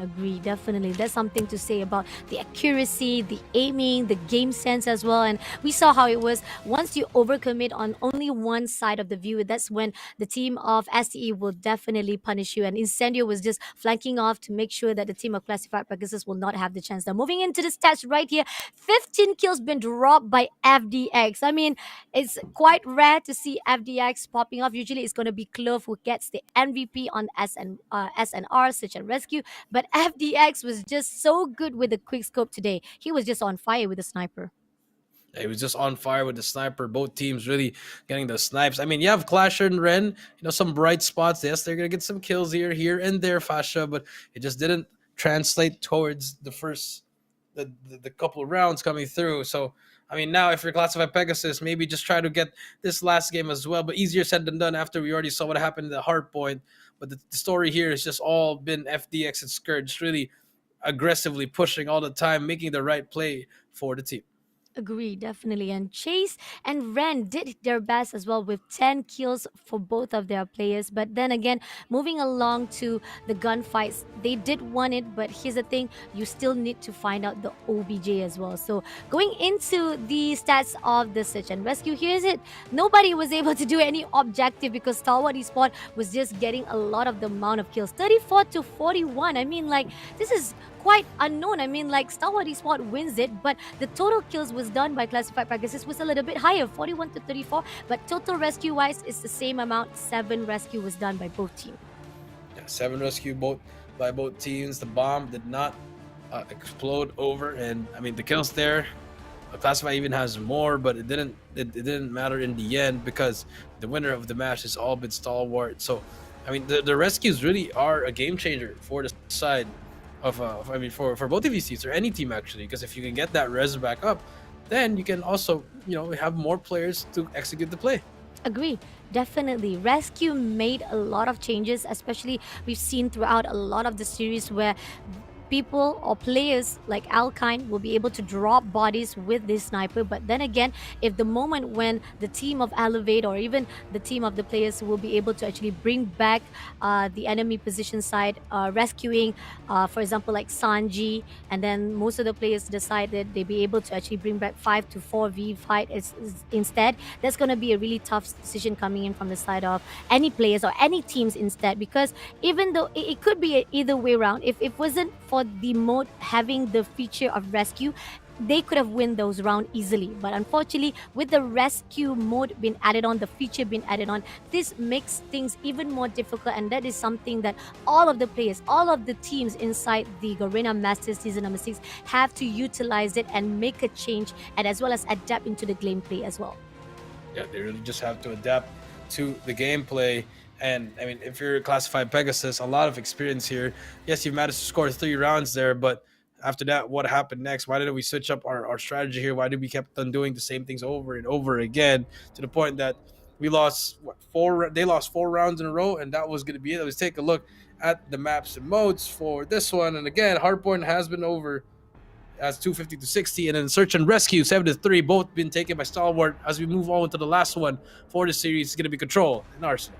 Agree, definitely. There's something to say about the accuracy, the aiming, the game sense as well. And we saw how it was once you overcommit on only one side of the view, that's when the team of STE will definitely punish you. And Incendio was just flanking off to make sure that the team of Classified Pegasus will not have the chance. Now, moving into the stats right here, 15 kills been dropped by FDX. I mean, it's quite rare to see FDX popping off. Usually it's going to be Clove who gets the MVP on SNR, Search and Rescue. But FDX was just so good with the quick scope today. He was just on fire with the sniper. He was just on fire with the sniper. Both teams really getting the snipes. I mean, you have Clasher and Ren, some bright spots. Yes, they're gonna get some kills here and there, Fasha, but it just didn't translate towards the first the couple of rounds coming through. So I mean, now if you're Classified Pegasus, maybe just try to get this last game as well. But easier said than done after we already saw what happened in the hard point. But the story here has just all been FDX and Scourge really aggressively pushing all the time, making the right play for the team. Agree, definitely. And Chase and Ren did their best as well with 10 kills for both of their players. But then again, moving along to the gunfights, they did won it. But here's the thing, you still need to find out the OBJ as well. So going into the stats of the search and rescue, here's it. Nobody was able to do any objective because Stalwart Esport was just getting a lot of the amount of kills. 34-41. I mean, like, this is quite unknown. I mean, like, Stalwart Esport wins it, but the total kills was done by Classified Pegasus was a little bit higher, 41-34. But total rescue wise, it's the same amount. 7 rescue was done by both teams. Yeah, 7 rescue by both teams. The bomb did not explode over, and I mean the kills there. Classified even has more, but it didn't matter in the end because the winner of the match has all been Stalwart. So, I mean, the rescues really are a game changer for the side of for both of these teams or any team actually, because if you can get that res back up, then you can also have more players to execute the play. Agree. Definitely. Rescue made a lot of changes, especially we've seen throughout a lot of the series where people or players like Alkine will be able to drop bodies with this sniper. But then again, if the moment when the team of Elevate or even the team of the players will be able to actually bring back the enemy position side, rescuing, for example, like Sanji, and then most of the players decided they be able to actually bring back 5 to 4v fight instead, that's going to be a really tough decision coming in from the side of any players or any teams instead, because even though it could be either way around, if it wasn't for the mode having the feature of rescue, they could have won those rounds easily. But unfortunately, with the rescue mode being added on, the feature being added on, this makes things even more difficult. And that is something that all of the players, all of the teams inside the Garena Masters season number 6 have to utilize it and make a change, and as well as adapt into the gameplay as well. Yeah, they really just have to adapt to the gameplay. And I mean, if you're classified Pegasus, a lot of experience here. Yes, you've managed to score 3 rounds there, but after that, what happened next? Why didn't we switch up our strategy here? Why did we kept on doing the same things over and over again to the point that we lost what, four? They lost 4 rounds in a row, and that was going to be it. Let's take a look at the maps and modes for this one. And again, Hardpoint has been over as 250 to 60, and then Search and Rescue 7 to 3, both been taken by Stalwart. As we move on to the last one for the series, it's going to be Control and Arsenal.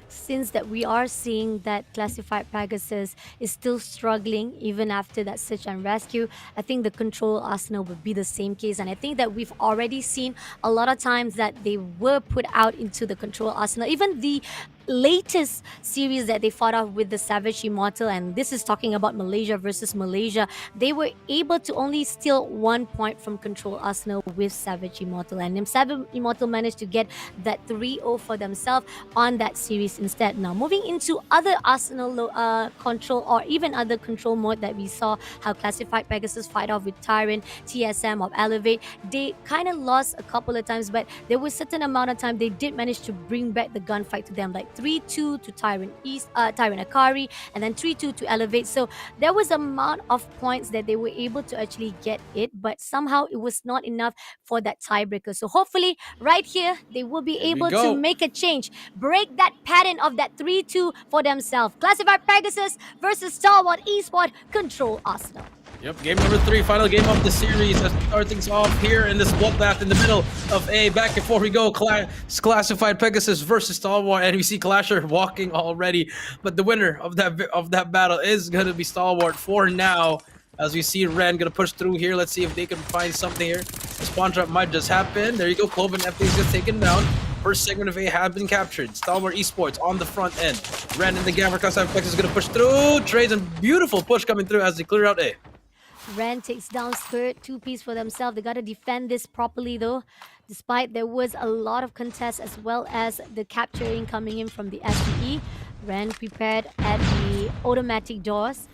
Since that we are seeing that classified Pegasus is still struggling even after that search and rescue, I think the Control Arsenal would be the same case. And I think that we've already seen a lot of times that they were put out into the Control Arsenal. Even the latest series that they fought off with the Savage Immortal, and this is talking about Malaysia versus Malaysia, they were able to only steal 1 point from Control Arsenal with Savage Immortal, and Savage Immortal managed to get that 3-0 for themselves on that series instead. Now moving into other Arsenal control or even other control mode that we saw how classified Pegasus fight off with Tyrant, TSM of Elevate, they kind of lost a couple of times, but there was certain amount of time they did manage to bring back the gunfight to them, like 3-2 to Tyrant Akari, and then 3-2 to Elevate. So there was amount of points that they were able to actually get it, but somehow it was not enough for that tiebreaker. So hopefully right here they will be Here we able to go. make a change, break that pattern of that 3-2 for themselves. Classified Pegasus versus Stalwart eSports, Control Arsenal. Yep, game number 3, final game of the series as we start things off here in this bloodbath in the middle of A. Back before we go, classified Pegasus versus Stalwart, and we see Clasher walking already. But the winner of that battle is gonna be Stalwart for now. As we see Ren gonna push through here. Let's see if they can find something here. The spawn trap might just happen. There you go, Cloven FP gets taken down. First segment of A has been captured. Stalwart eSports on the front end. Ren in the gap for classified Pegasus is gonna push through. Trades and beautiful push coming through as they clear out A. Ren takes down Skirt, 2-piece for themselves. They got to defend this properly though. Despite there was a lot of contests as well as the capturing coming in from the SDE. Ren prepared at the automatic doors.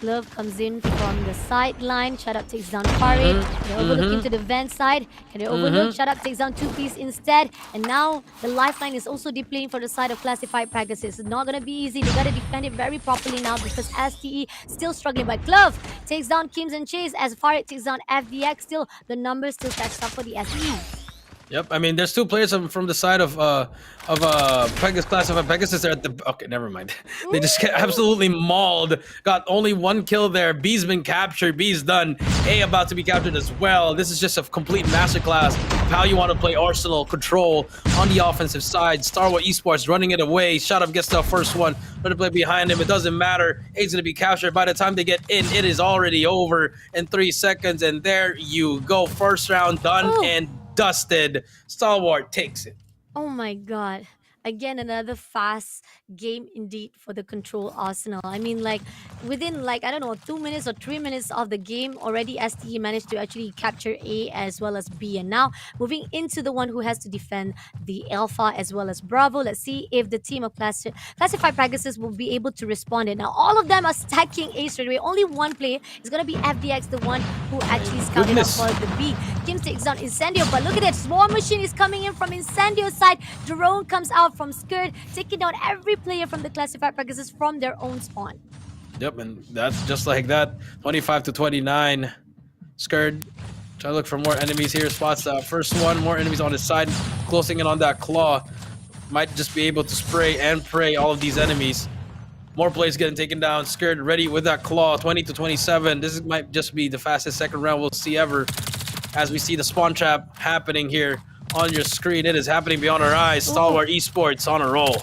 Glove comes in from the sideline. Shut Up takes down Farid. They're overlooking to the vent side. Can they overlook? Shut Up takes down 2-piece instead. And now the lifeline is also depleting for the side of classified Pegasus. It's not going to be easy. They got to defend it very properly now because STE still struggling. But Glove takes down Kims and Chase as Farid takes down FDX. Still, the numbers still catch up for the STE. Yep, I mean, there's 2 players from the side of Pegasus, classified Pegasus. They're at the okay, never mind. They just get absolutely mauled. Got only 1 kill there. B's been captured. B's done. A about to be captured as well. This is just a complete masterclass of how you want to play Arsenal Control on the offensive side. Stalwart eSports running it away. Shut Up gets the first one. Let it play behind him. It doesn't matter. A's gonna be captured. By the time they get in, it is already over in 3 seconds. And there you go. First round done and dusted. Stalwart takes it. Oh my god. Again, another fast game indeed for the Control Arsenal. I mean, like, within, like, I don't know, 2 minutes or 3 minutes of the game, already STE managed to actually capture A as well as B. And now, moving into the one who has to defend the Alpha as well as Bravo. Let's see if the team of Classified Pegasus will be able to respond. And now, all of them are stacking A straight away. Only one player is going to be FDX, the one who actually scouted up for the B. Kim takes down Incendio, but look at that. War Machine is coming in from Incendio's side. Drone comes out from Skirt, taking down every player from the classified Pegasus from their own spawn. Yep, and that's just like that. 25 to 29. Skirt try to look for more enemies here. Spots that first one. More enemies on his side, closing in on that claw. Might just be able to spray and pray all of these enemies. More players getting taken down. Skirt ready with that claw. 20 to 27. This might just be the fastest second round we'll see ever. As we see the spawn trap happening here on your screen. It is happening beyond our eyes. Stalwart eSports on a roll.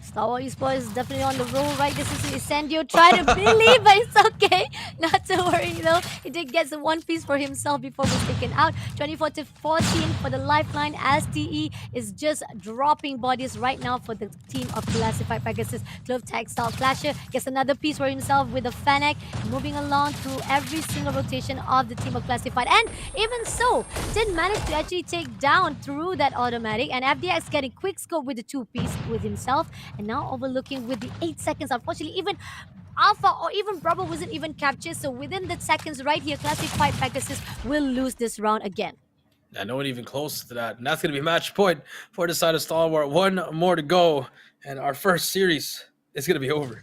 Stalwart eSports is definitely on the roll, right? This is Incendio trying to believe, but it's okay. Not to worry, though. He did get the 1-piece for himself before he was taken out. 24 to 14 for the lifeline as TE is just dropping bodies right now for the team of Classified Pegasus. Glove Textile Clasher gets another piece for himself with the Fennec, moving along through every single rotation of the team of Classified. And even so, did manage to actually take down through that automatic, and FDX getting quick scope with the 2-piece with himself. And now overlooking with the 8 seconds. Unfortunately, even Alpha or even Bravo wasn't even captured. So within the seconds right here, Classified Pegasus will lose this round again. Yeah, no one even close to that. And that's going to be match point for the side of Stalwart. One more to go, and our first series is going to be over.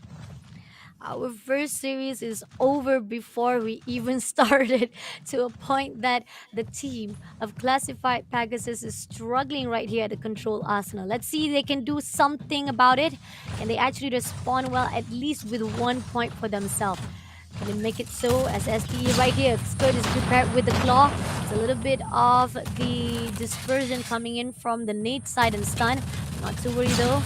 Our first series is over before we even started, to a point that the team of classified Pegasus is struggling right here to control Arsenal. Let's see if they can do something about it. Can they actually respond well, at least with 1 point for themselves? Can they make it so as STE right here? Skirt is prepared with the claw. It's a little bit of the dispersion coming in from the Nate side and stun. Not to worry though.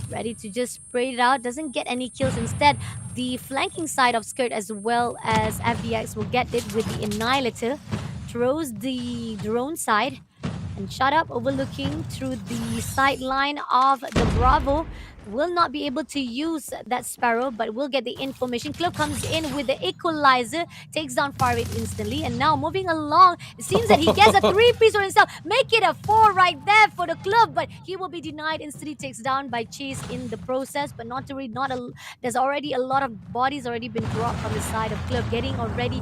Ready to just spray it out. Doesn't get any kills. Instead, the flanking side of Skirt as well as FDX will get it with the Annihilator. Throws the drone side and shut up, overlooking through the sideline of the Bravo. Will not be able to use that Sparrow, but will get the information. Club comes in with the equalizer, takes down Farid instantly, and now moving along, it seems that he gets a three-piece for himself. Make it a four right there for the club, but he will be denied. Instantly takes down by Chase in the process, but not to read. There's already a lot of bodies already been dropped from the side of club, getting already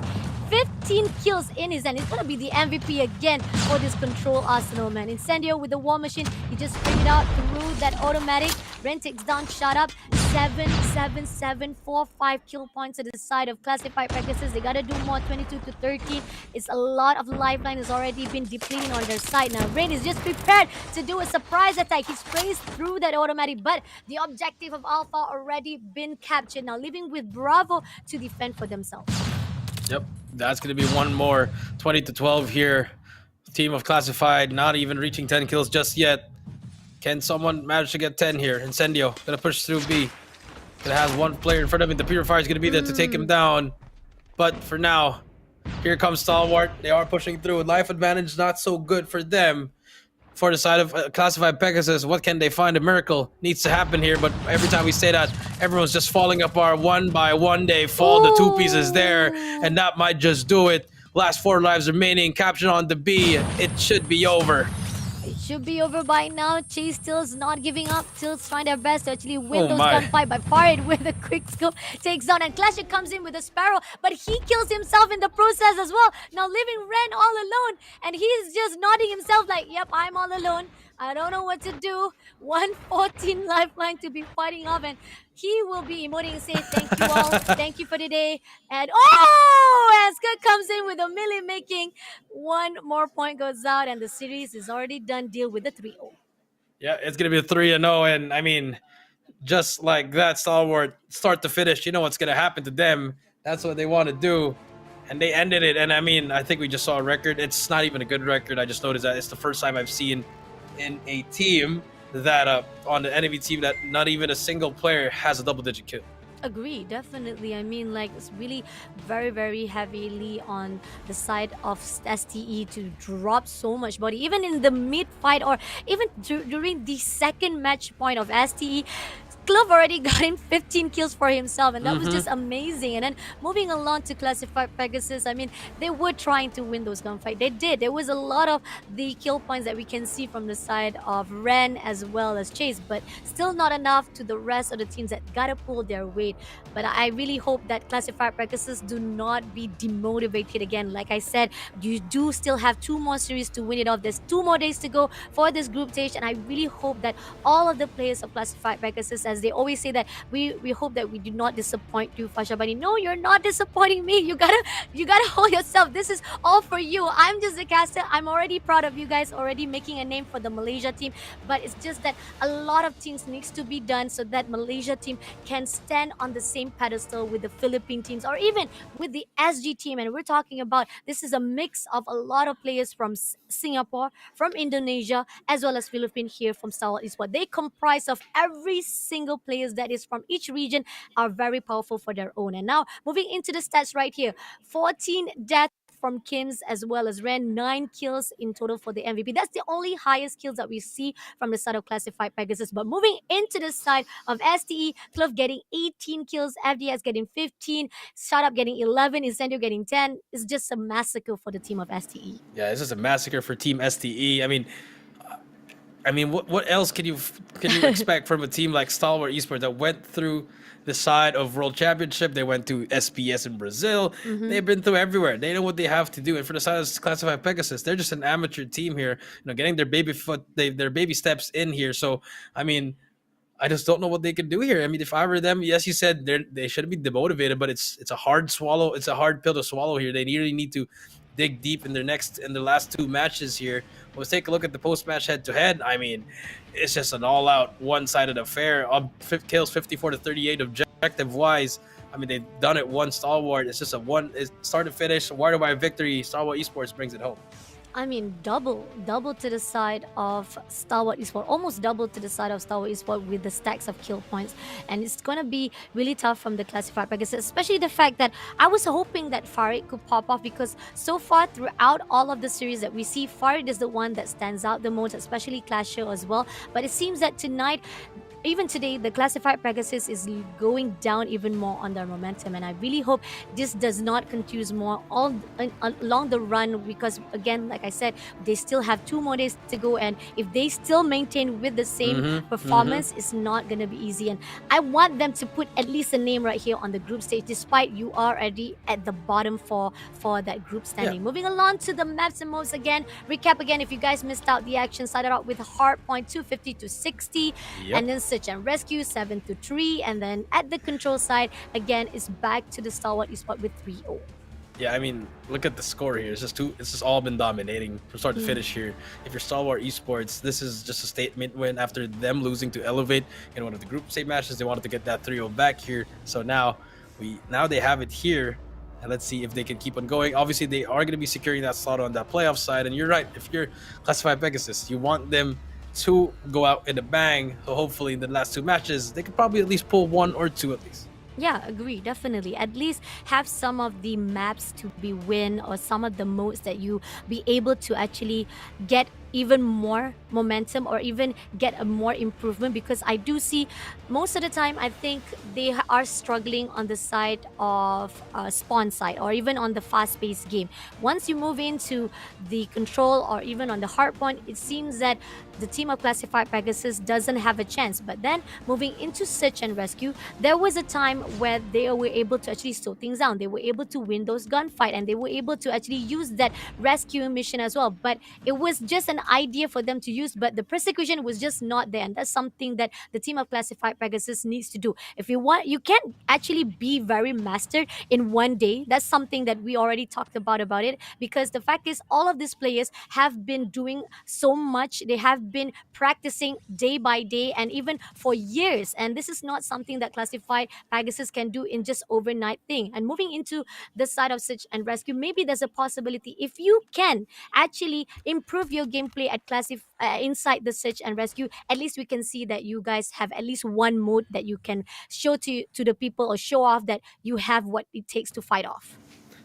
15 kills in his hand. He's gonna be the MVP again for this control Arsenal, man. Incendio with the war machine. He just sprayed it out through that automatic. Ren takes down, shut up. 7, 7, 7, 4, 5 kill points to the side of classified Pegasus. They gotta do more, 22 to 13. It's a lot of lifeline has already been depleting on their side. Now, Rain is just prepared to do a surprise attack. He sprays through that automatic, but the objective of Alpha already been captured. Now, leaving with Bravo to defend for themselves. Yep, that's going to be one more. 20 to 12 here. Team of Classified not even reaching 10 kills just yet. Can someone manage to get 10 here? Incendio going to push through B. Going to have one player in front of him. The Purifier is going to be there to take him down. But for now, here comes Stalwart. They are pushing through. Life advantage not so good for them. For the side of classified Pegasus, what can they find? A miracle needs to happen here, but every time we say that, everyone's just falling apart one by one. They fall, the two pieces there, and that might just do it. Last 4 lives remaining, captured on the B. It should be over. It should be over by now. Chase Still's not giving up. Still's trying their best to actually win Oh those my. gunfight, but Farid with a quick scope takes down, and Clash comes in with a Sparrow, but he kills himself in the process as well. Now leaving Ren all alone, and he's just nodding himself like, yep, I'm all alone. I don't know what to do. 114 lifeline to be fighting off, and he will be emoting and say, thank you all. Thank you for the day. And oh, Aska comes in with a melee, making one more point goes out, and the series is already done deal with the 3-0. Yeah, it's going to be a 3-0, and I mean, just like that, Stalwart, start to finish, you know what's going to happen to them. That's what they want to do. And they ended it. And I mean, I think we just saw a record. It's not even a good record. I just noticed that it's the first time I've seen in a team that on the enemy team that not even a single player has a double-digit kill. Agree, definitely. I mean, like, it's really very, very heavily on the side of STE to drop so much body, even in the mid fight or even during the second match point of STE. Club already got in 15 kills for himself, and that was just amazing. And then moving along to classified Pegasus, I mean, they were trying to win those gunfights. They did. There was a lot of the kill points that we can see from the side of Ren as well as Chase, but still not enough to the rest of the teams that gotta pull their weight. But I really hope that classified Pegasus do not be demotivated again. Like I said, you do still have 2 more series to win it off. There's 2 more days to go for this group stage, and I really hope that all of the players of classified Pegasus, as they always say, that we hope that we do not disappoint you, Fashabani. No, you're not disappointing me. You gotta hold yourself. This is all for you. I'm just a caster. I'm already proud of you guys already making a name for the Malaysia team, but it's just that a lot of things needs to be done so that Malaysia team can stand on the same pedestal with the Philippine teams or even with the SG team. And we're talking about, this is a mix of a lot of players from Singapore, from Indonesia, as well as Philippines here from Stalwart Esports. They comprise of every single players that is from each region, are very powerful for their own. And now moving into the stats right here, 14 deaths from Kim's as well as Ren, 9 kills in total for the MVP. That's the only highest kills that we see from the side of classified Pegasus. But moving into the side of STE, Cliff getting 18 kills, FDS getting 15, Startup getting 11, Incendio getting 10. It's just a massacre for the team of STE. Yeah, this is a massacre for Team STE. I mean, I mean, what else can you expect from a team like Stalwart Esports that went through the side of World Championship? They went to SPS in Brazil. Mm-hmm. They've been through everywhere. They know what they have to do. And for the side of classified Pegasus, they're just an amateur team here. Getting their their baby steps in here. So I mean, I just don't know what they can do here. I mean, if I were them, yes, you said they shouldn't be demotivated, but it's a hard swallow. It's a hard pill to swallow here. They really need to dig deep in their last two matches here. Let's take a look at the post match head to head. I mean, it's just an all out one sided affair. Kills 54-38 objective wise. I mean, they've done it one Stalwart. It's just it's start to finish, wire to wire victory. Stalwart Esports brings it home. I mean, double to the side of Stalwart Esport, almost double to the side of Stalwart Esport with the stacks of kill points. And it's going to be really tough from the classified Pegasus, especially the fact that I was hoping that Farid could pop off, because so far throughout all of the series that we see, Farid is the one that stands out the most, especially Clasher as well. But it seems that tonight, even today, the classified Pegasus is going down even more on their momentum, and I really hope this does not confuse more along the run, because again, like I said, they still have 2 more days to go, and if they still maintain with the same performance, it's not going to be easy. And I want them to put at least a name right here on the group stage, despite you are already at the bottom for that group standing. Yeah. Moving along to the maps and modes again. Recap again, if you guys missed out the action, started out with Hardpoint 250-60, and then Search and Rescue 7-3, and then at the control side again is back to the Stalwart Esport with 3-0. Yeah, I mean, look at the score here. It's just all been dominating from start to finish here. If you're Stalwart Esports, this is just a statement win after them losing to Elevate in one of the group stage matches. They wanted to get that 3-0 back here. So now they have it here. And let's see if they can keep on going. Obviously, they are going to be securing that slot on that playoff side. And you're right, if you're classified Pegasus, you want them to go out in a bang. So hopefully in the last 2 matches, they could probably at least pull 1 or 2 at least. Yeah, agree, definitely. At least have some of the maps to be win, or some of the modes that you be able to actually get even more momentum, or even get a more improvement, because I do see most of the time I think they are struggling on the side of spawn side, or even on the fast-paced game. Once you move into the control, or even on the hardpoint, it seems that the team of classified Pegasus doesn't have a chance. But then moving into Search and Rescue, there was a time where they were able to actually slow things down. They were able to win those gunfight, and they were able to actually use that rescue mission as well. But it was just an idea for them to use, but the persecution was just not there, and that's something that the team of classified Pegasus needs to do. If you want, you can't actually be very mastered in one day. That's something that we already talked about it, because the fact is all of these players have been doing so much. They have been practicing day by day and even for years, and this is not something that classified Pegasus can do in just overnight thing. And moving into the side of Search and Rescue, maybe there's a possibility if you can actually improve your gameplay at inside the Search and Rescue. At least we can see that you guys have at least one mode that you can show to the people, or show off that you have what it takes to fight off.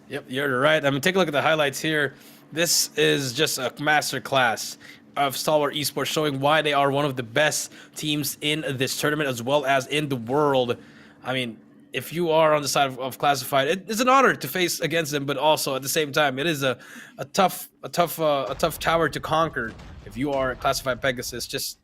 Yep, you're right. I mean, take a look at the highlights here. This is just a master class of Stalwart Esports, showing why they are one of the best teams in this tournament as well as in the world. I mean, if you are on the side of classified, it's an honor to face against them, but also at the same time, it is a tough tower to conquer. If you are classified Pegasus, just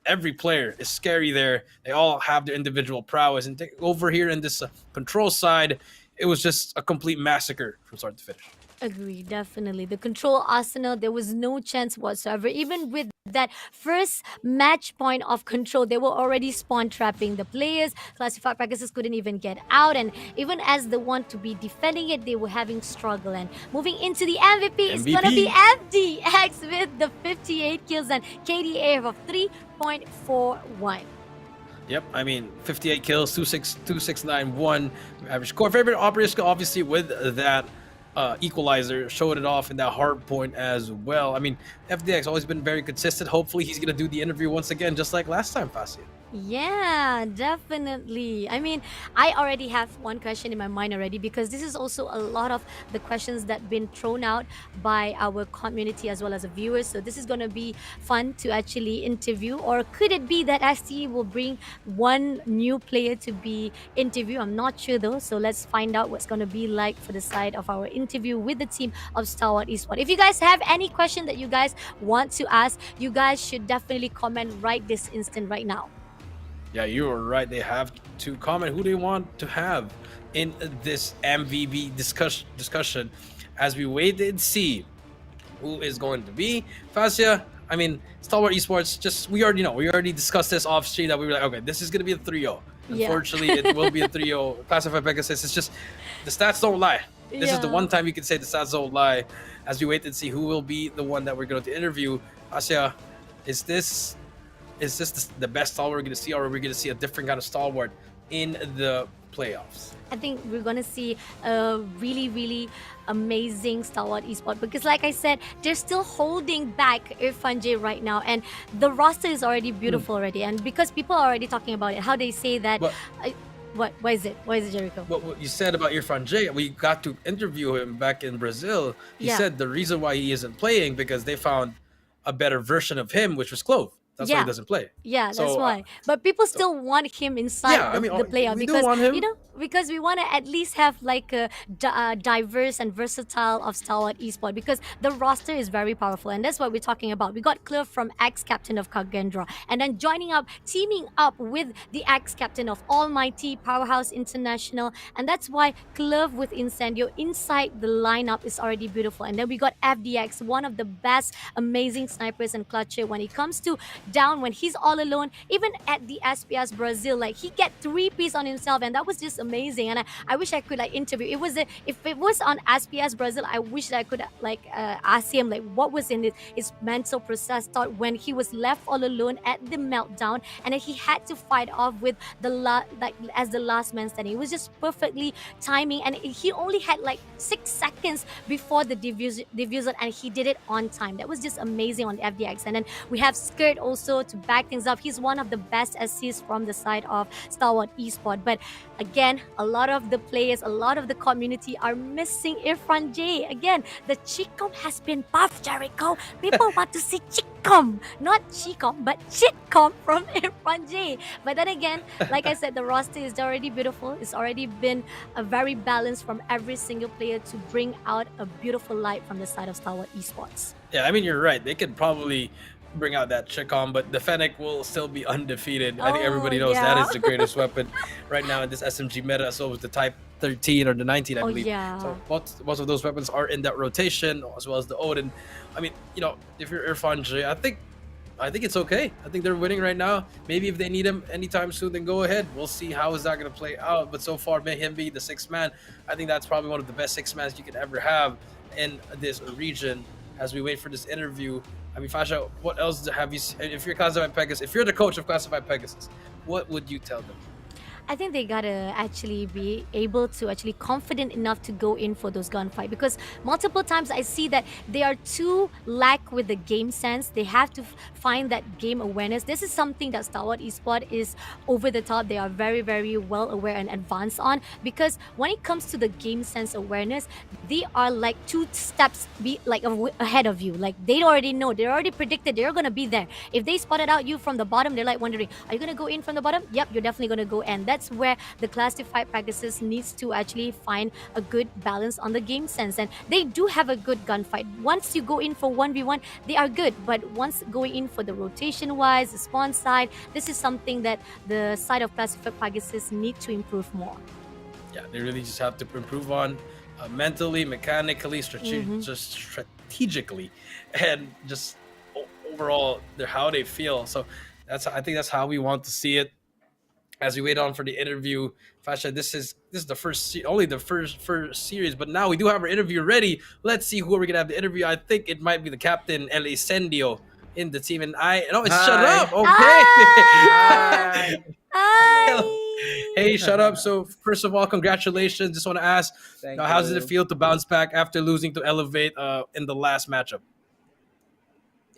every player is scary there. They all have their individual prowess, and over here in this control side, it was just a complete massacre from start to finish. Agree, definitely. The control arsenal, there was no chance whatsoever. Even with that first match point of control, they were already spawn trapping the players. Classified Pegasus couldn't even get out, and even as the one to be defending it, they were having struggle. And moving into the MVP, it's gonna be FDX with the 58 kills and KDA of 3.41. Yep, I mean, 58 kills, 2.691 average score. Favorite operator, obviously, with that equalizer, showed it off in that hard point as well. I mean, FDX always been very consistent. Hopefully, he's gonna do the interview once again, just like last time, Facia. Yeah, definitely. I mean, I already have one question in my mind already because this is also a lot of the questions that been thrown out by our community as well as the viewers. So this is going to be fun to actually interview. Or could it be that STE will bring one new player to be interviewed? I'm not sure though. So let's find out what's going to be like for the side of our interview with the team of Stalwart Esports. If you guys have any question that you guys want to ask, you guys should definitely comment right this instant right now. Yeah, you are right. They have to comment who they want to have in this MVB discussion as we wait and see who is going to be. Fascia, I mean, Stalwart Esports, just we already discussed this off stream that we were like, okay, this is going to be a 3-0. Yeah. Unfortunately, it will be a 3-0. Classified Pegasus, it's just the stats don't lie. This is the Yeah. one time you can say the stats don't lie as we wait and see who will be the one that we're going to interview. Fascia, is this the best stalwart we're going to see, or are we going to see a different kind of stalwart in the playoffs? I think we're gonna see a really, really amazing Stalwart Esport because, like I said, they're still holding back Irfan J right now, and the roster is already Hmm. beautiful already. And because people are already talking about it, how they say that, But I, what? Why is it? Why is it, Jericho? what you said about Irfan J, we got to interview him back in Brazil. He Yeah, said the reason why he isn't playing because they found a better version of him, which was Clove. That's why he yeah. doesn't play. Yeah, that's So, why. But people so still want him yeah, inside I mean, the playoff we do because want him. because we want to at least have like a diverse and versatile of Stalwart Esport because the roster is very powerful and that's what we're talking about. We got Cliff from ex-captain of Kagendra and then joining up, teaming up with the ex-captain of Almighty Powerhouse International, and that's why Cliff with Incendio inside the lineup is already beautiful. And then we got FDX, one of the best amazing snipers and clutcher when it comes to down when he's all alone. Even at the SPS Brazil, like he get 3 piece on himself, and that was just amazing. And I wish I could like interview. It was if it was on SPS Brazil, I wish that I could like ask him like what was in his mental process thought when he was left all alone at the meltdown, and then he had to fight off with like as the last man standing. It was just perfectly timing, and he only had like 6 seconds before the diffuser, and he did it on time. That was just amazing on the FDX. And then we have Skirt also to back things up. He's one of the best assists from the side of Stalwart Esport. But again, a lot of the players, a lot of the community are missing Irfan J. Again, the Chicom has been buffed, Jericho. People want to see Chicom, not Chicom, but Chitcom from Irfan J. But then again, like I said, the roster is already beautiful. It's already been a very balanced from every single player to bring out a beautiful light from the side of Stalwart Esports. Yeah, I mean, you're right. They could probably bring out that Chicom, but the Fennec will still be undefeated. I think Oh everybody knows that yeah. is the greatest weapon right now in this SMG meta. So was the Type 13 or the 19, I Oh believe. yeah. So most of those weapons are in that rotation, as well as the Odin. I mean, if you're Irfan J, I think it's okay. I think they're winning right now. Maybe if they need him anytime soon, then go ahead. We'll see how is that going to play out. But so far, may him be the sixth man. I think that's probably one of the best six mans you can ever have in this region. As we wait for this interview, I mean, Fasha, what else have you? If you're Classified Pegasus, if you're the coach of Classified Pegasus, what would you tell them? I think they gotta actually be able to actually confident enough to go in for those gunfight because multiple times I see that they are too lack with the game sense. They have to find that game awareness. This is something that Stalwart Esport is over the top. They are very, very well aware and advanced on because when it comes to the game sense awareness, they are like 2 steps ahead of you. Like they already know, they already predicted they're gonna be there. If they spotted out you from the bottom, they're like wondering, are you gonna go in from the bottom? Yep, you're definitely gonna go in. That's where the classified Pegasus needs to actually find a good balance on the game sense. And they do have a good gunfight. Once you go in for 1v1, they are good. But once going in for the rotation wise, the spawn side, this is something that the side of classified Pegasus need to improve more. Yeah, they really just have to improve on mentally, mechanically, Mm-hmm. just strategically, and just overall how they feel. So I think that's how we want to see it as we wait on for the interview. Fasha, this is the only the first series, but now we do have our interview ready. Let's see who we're gonna have the interview. I think it might be the captain El Incendio in the team, and I no, it's shut Hi. up. Okay. Ah! Hi. Hello. Hey, Hi! shut up. So first of all, congratulations. Just want to ask, Thank how does it you. feel to bounce back after losing to Elevate in the last matchup?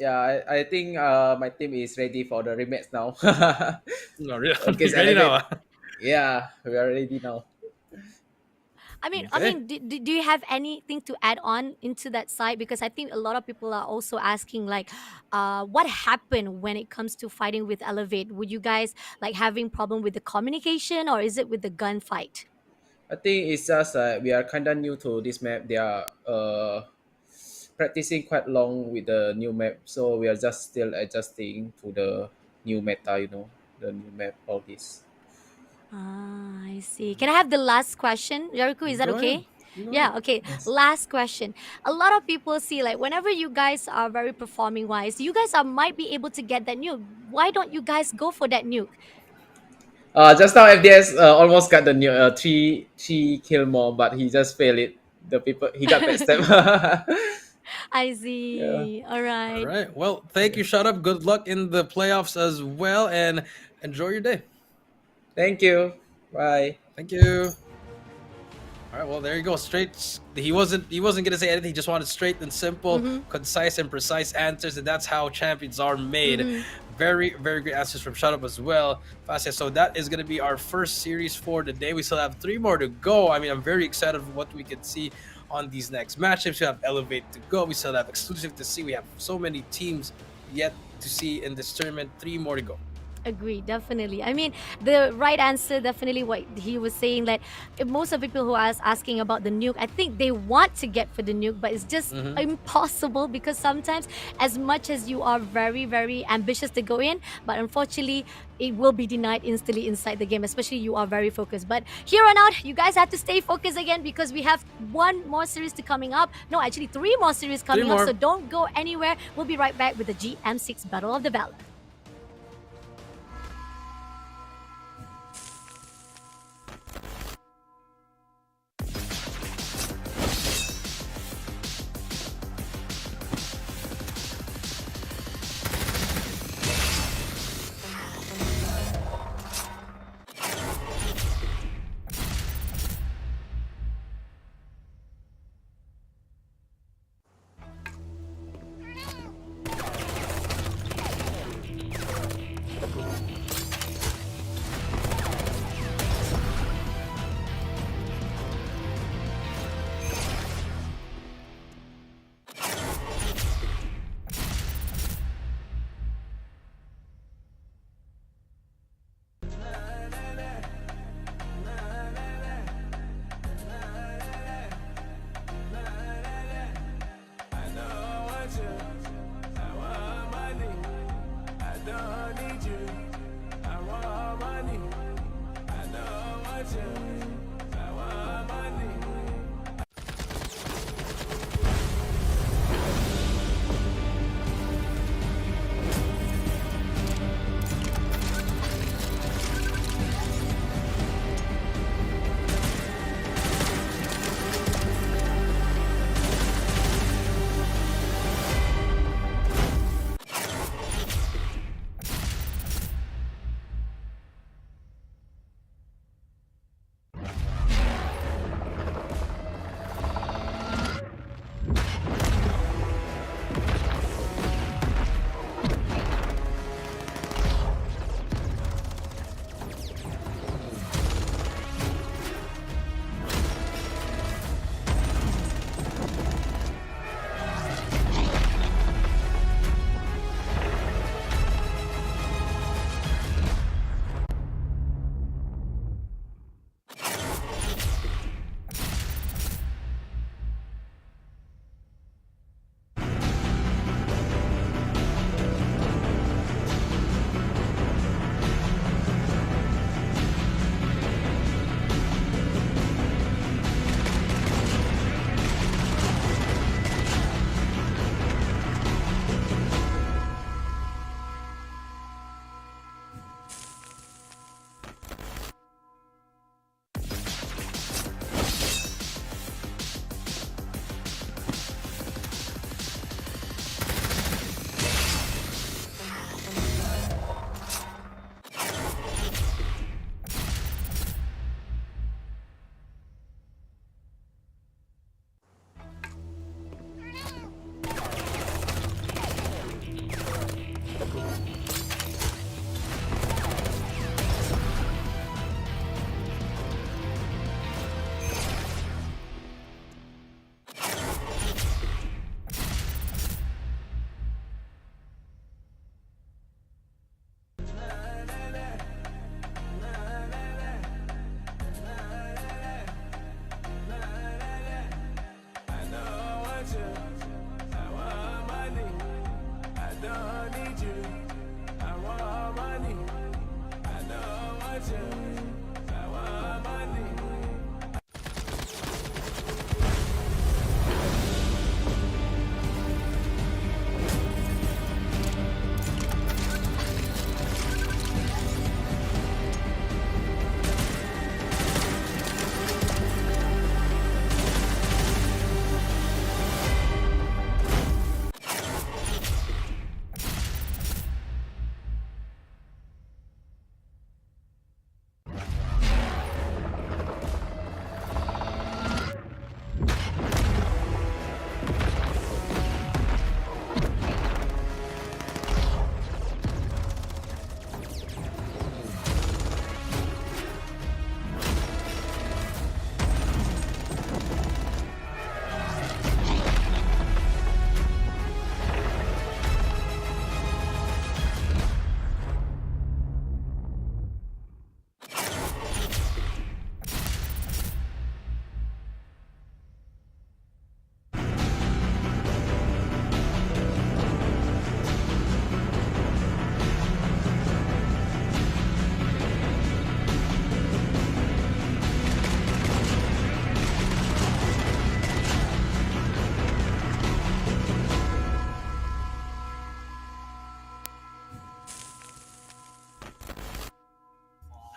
yeah, I think my team is ready for the rematch now. No, really, Against ready Elevate. now. Yeah, we are ready now. I Okay. mean, do you have anything to add on into that side? Because I think a lot of people are also asking, like, what happened when it comes to fighting with Elevate? Would you guys like having problem with the communication, or is it with the gunfight? I think it's just we are kind of new to this map. They are practicing quite long with the new map, so we are just still adjusting to the new meta. The new map, all this. Ah, I see. Can I have the last question, Jericho? Is that Go ahead. okay? Go ahead. Yeah, okay. Yes. Last question. A lot of people see, like, whenever you guys are very performing wise, you guys are might be able to get that nuke. Why don't you guys go for that nuke? Just now FDS almost got the new three kill more, but he just failed it. The people he got backstab. I Yeah. see. All All right. right. Well, thank Yeah. you. Shut up. Good luck in the playoffs as well, and enjoy your day. Thank you. Bye. Thank you. All right, well, there you go. Straight. He wasn't gonna say anything. He just wanted straight and simple, Mm-hmm. concise and precise answers, and that's how champions are made. Mm-hmm. Very, very great answers from Shut Up as well. Fascia. So that is gonna be our first series for the day. We still have 3 more to go. I mean, I'm very excited for what we can see on these next matchups. We have Elevate to go. We still have Exclusive to see. We have so many teams yet to see in this tournament. 3 more to go. Agree, definitely. I mean, the right answer, definitely what he was saying. Like, if most of people who are asking about the nuke, I think they want to get for the nuke, but it's just Mm-hmm. impossible because sometimes, as much as you are very, very ambitious to go in, but unfortunately, it will be denied instantly inside the game, especially you are very focused. But here on out, you guys have to stay focused again because we have 1 more series to coming up. No, actually, 3 more series Three coming up. So more. don't go anywhere. We'll be right back with the GM6 Battle of the Valor.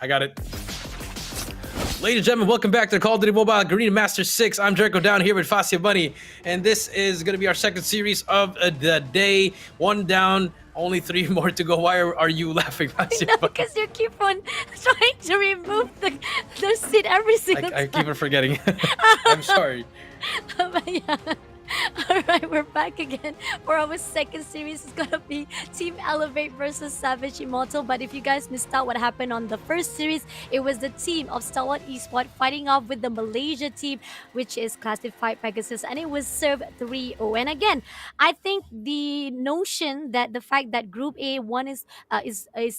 I got it. Ladies and gentlemen, welcome back to the Call of Duty Mobile Garena Masters VI. I'm Jericho down here with Fascia Bunny, and this is going to be our second series of the day. One down, only 3 more to go. Why are you laughing, Fascia No, Bunny? because you keep on trying to remove the seat every single I time. keep on forgetting. I'm sorry. But yeah. Alright, we're back again for our second series. It's gonna be Team Elevate versus Savage Immortal. But if you guys missed out what happened on the first series, it was the team of Stalwart eSports fighting off with the Malaysia team, which is classified Pegasus, and it was served 3-0. And again, I think the notion that the fact that Group A one is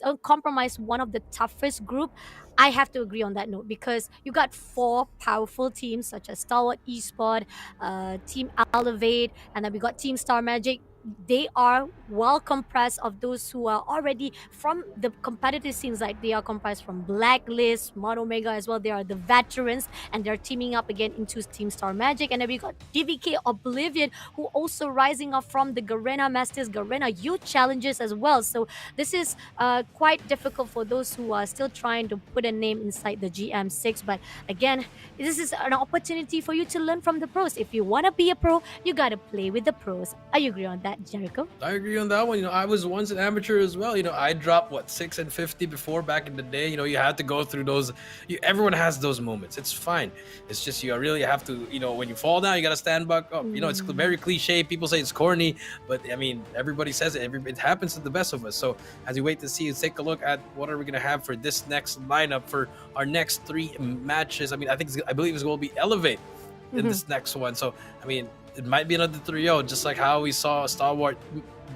uncompromised one of the toughest group, I have to agree on that note, because you got 4 powerful teams such as Stalwart eSport, Team Elevate, and then we got Team Star Magic. They are well compressed of those who are already from the competitive scenes. Like they are comprised from Blacklist, Mod Omega as well. They are the veterans, and they're teaming up again into Team Star Magic. And then we got DVK Oblivion, who also rising up from the Garena Masters, Garena Youth Challenges as well. So this is quite difficult for those who are still trying to put a name inside the GM6. But again, this is an opportunity for you to learn from the pros. If you want to be a pro, you got to play with the pros. I agree on that, Jericho. I agree on that one. I was once an amateur as well. I dropped 6 and 50 before back in the day. You have to go through those. Everyone has those moments. It's fine. It's just you really have to. When you fall down, you gotta stand back up. It's very cliche. People say it's corny, but I mean, everybody says it. It happens to the best of us. So as we wait to see, take a look at what are we gonna have for this next lineup for our next 3 matches. I mean, I believe it's going to be Elevate in this next one. So I mean, it might be another 3-0, just like how we saw Stalwart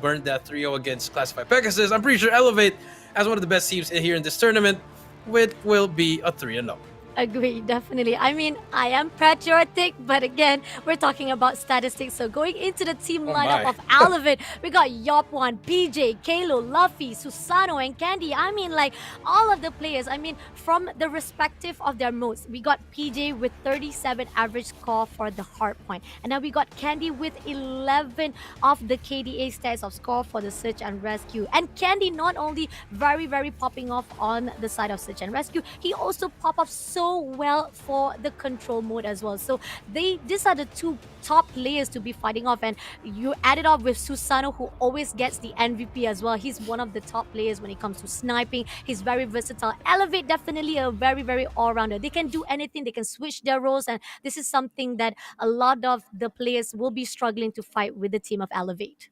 burn that 3-0 against Classified Pegasus. I'm pretty sure Elevate, as one of the best teams here in this tournament, will be a 3-0. Agree, definitely. I mean, I am patriotic, but again, we're talking about statistics. So going into the team lineup of Elevate, we got Yopwan, PJ, Kalo, Luffy, Susano, and Candy. I mean, like all of the players. I mean, from the respective of their modes, we got PJ with 37 average score for the hard point, and then we got Candy with 11 of the KDA stats of score for the search and rescue. And Candy not only very popping off on the side of search and rescue, he also pop off so well for the control mode as well. So these are the 2 top players to be fighting off, and you add it up with Susano, who always gets the MVP as well. He's one of the top players when it comes to sniping. He's very versatile. Elevate definitely a very all-rounder. They can do anything. They can switch their roles, and this is something that a lot of the players will be struggling to fight with the team of Elevate.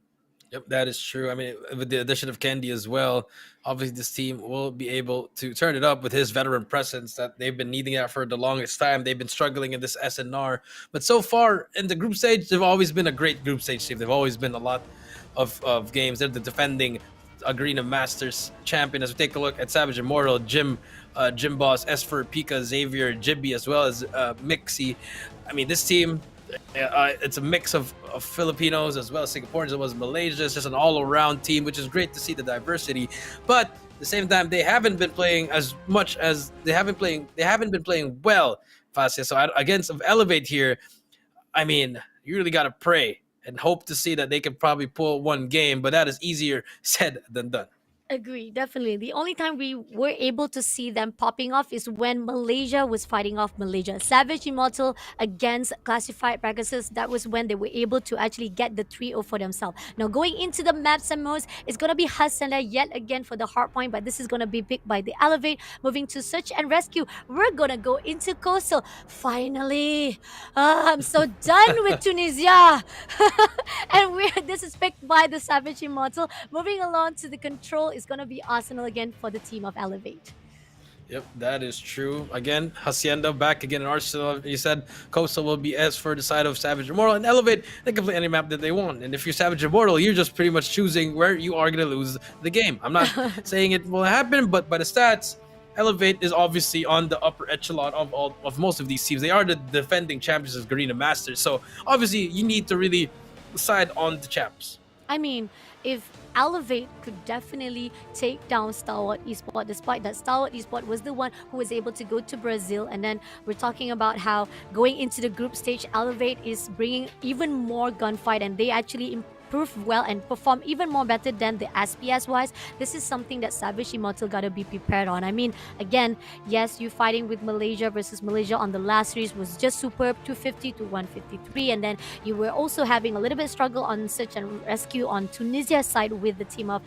Yep, that is true. I mean, with the addition of Candy as well, obviously this team will be able to turn it up with his veteran presence that they've been needing that for the longest time. They've been struggling in this SNR, but so far in the group stage, they've always been a great group stage team. They've always been a lot of games. They're the defending Garena Masters champion. As we take a look at Savage Immortal, Jim Boss, Esfer, Pika, Xavier, Jibby, as well as Mixie. I mean, this team, it's a mix of Filipinos as well as Singaporeans as well as Malaysia. It's just an all-around team, which is great to see the diversity. But at the same time, they haven't been playing as much as they haven't been playing well, Fascia. So against Elevate here, I mean, you really gotta pray and hope to see that they can probably pull one game, but that is easier said than done. Agree, definitely. The only time we were able to see them popping off is when Malaysia was fighting off Malaysia. Savage Immortal against Classified Pegasus, that was when they were able to actually get the 3-0 for themselves. Now, going into the maps and modes, it's going to be Hasana yet again for the hard point, but this is going to be picked by the Elevate. Moving to Search and Rescue, we're going to go into Coastal. Finally! I'm so done with Tunisia! And this is picked by the Savage Immortal. Moving along to the control, is going to be Arsenal again for the team of Elevate. Yep, that is true. Again, Hacienda back again in Arsenal. You said Coastal will be S for the side of Savage Immortal, and Elevate, they can play any map that they want. And if you're Savage Immortal, you're just pretty much choosing where you are going to lose the game. I'm not saying it will happen, but by the stats, Elevate is obviously on the upper echelon of most of these teams. They are the defending champions of Garena Masters, so obviously you need to really side on the champs. I mean, if Elevate could definitely take down Stalwart eSport, despite that Stalwart eSport was the one who was able to go to Brazil. And then we're talking about how going into the group stage, Elevate is bringing even more gunfight, and they actually prove well and perform even more better than the SPS wise, this is something that Savage Immortal gotta be prepared on. I mean, again, yes, you fighting with Malaysia versus Malaysia on the last series was just superb, 250 to 153, and then you were also having a little bit of struggle on search and rescue on Tunisia's side with the team of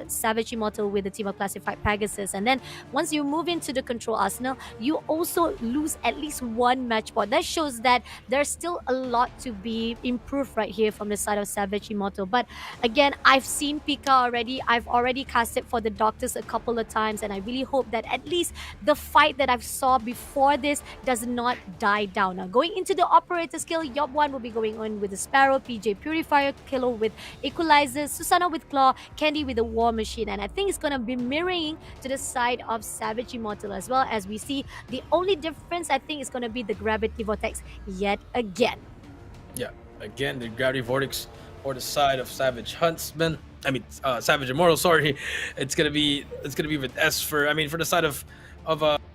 Savage Immortal with the team of classified Pegasus, and then once you move into the control arsenal, you also lose at least one match point. That shows that there's still a lot to be improved right here from the side of Savage Immortal. But again, I've seen Pika already. I've already casted for the doctors a couple of times, and I really hope that at least the fight that I've saw before this does not die down. Now, going into the operator skill, Yob1 will be going on with the Sparrow, PJ Purifier, Kilo with Equalizer, Susano with Claw, Candy with the War Machine, and I think it's gonna be mirroring to the side of Savage Immortal as well. As we see, the only difference I think is gonna be the Gravity Vortex yet again. Yeah, again, the Gravity Vortex for the side of Savage Huntsman. I mean, Savage Immortal. Sorry, it's gonna be with S for. I mean, for the side of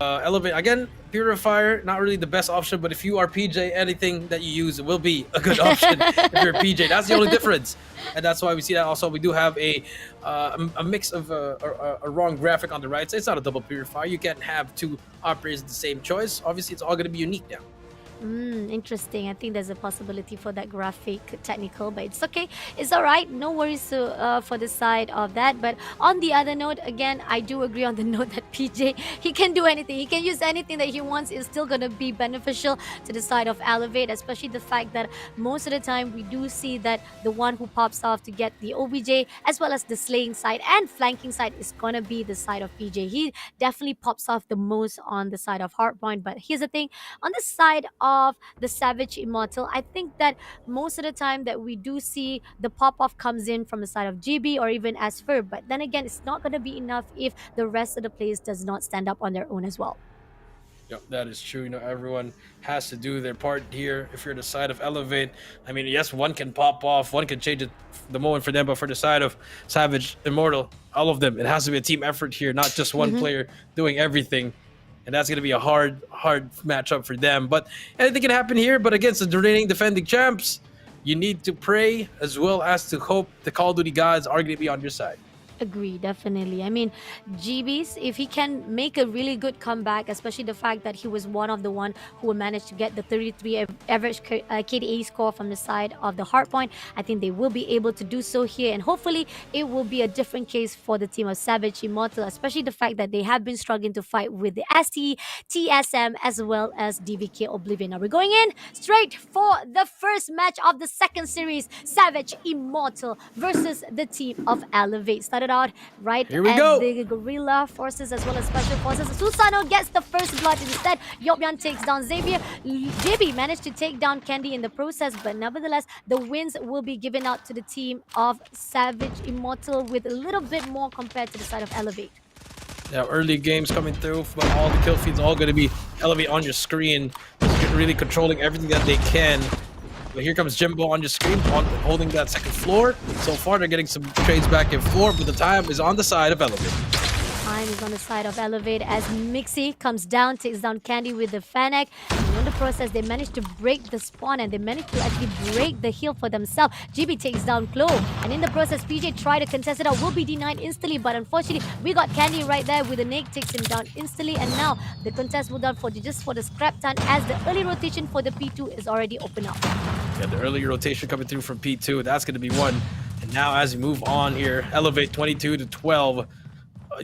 Elevate again. Purifier, not really the best option, but if you are PJ, anything that you use will be a good option if you're PJ. That's the only difference, and that's why we see that. Also, we do have a mix of a wrong graphic on the right side. It's not a double Purifier. You can't have two operators the same choice. Obviously, it's all going to be unique now. Interesting. I think there's a possibility for that graphic technical, but it's okay. It's all right. No worries for the side of that. But on the other note, again, I do agree on the note that PJ, he can do anything. He can use anything that he wants. It's still going to be beneficial to the side of Elevate, especially the fact that most of the time we do see that the one who pops off to get the OBJ as well as the slaying side and flanking side is going to be the side of PJ. He definitely pops off the most on the side of Hardpoint. But here's the thing, on the side of the Savage Immortal, I think that most of the time that we do see the pop-off comes in from the side of GB or even Asfer, but then again, it's not going to be enough if the rest of the players does not stand up on their own as well. Yep, that is true. You know, everyone has to do their part here. If you're the side of Elevate, I mean, yes, one can pop off, one can change it the moment for them, but for the side of Savage Immortal, all of them, it has to be a team effort here, not just one player doing everything. And that's going to be a hard matchup for them. But anything can happen here. But against the reigning defending champs, you need to pray as well as to hope the Call of Duty gods are going to be on your side. Agree, definitely. I mean, GB's, if he can make a really good comeback, especially the fact that he was one of the one who managed to get the 33 average KDA score from the side of the Hardpoint, I think they will be able to do so here, and hopefully it will be a different case for the team of Savage Immortal, especially the fact that they have been struggling to fight with the ST, TSM, as well as DVK Oblivion. Now we're going in straight for the first match of the second series, Savage Immortal versus the team of Elevate. Started out right Here we at go. the guerrilla forces as well as special forces. Susano gets the first blood instead. Yobyan takes down Xavier. JB managed to take down Candy in the process, but nevertheless, the wins will be given out to the team of Savage Immortal with a little bit more compared to the side of Elevate. Yeah, early games coming through, but all the kill feeds all going to be Elevate on your screen, just really controlling everything that they can. But here comes Jimbo on your screen, holding that second floor. So far, they're getting some trades back and forth, but the time is on the side of Elevate. Time is on the side of Elevate as Mixie comes down, takes down Candy with the Fennec. And in the process, they managed to break the spawn and they managed to actually break the heal for themselves. GB takes down Chloe. And in the process, PJ tried to contest it out, will be denied instantly. But unfortunately, we got Candy right there with a nade, takes him down instantly. And now the contest will done for just for the scrap time as the early rotation for the P2 is already open up. Yeah, the early rotation coming through from P2. That's going to be one. And now as we move on here, Elevate 22 to 12.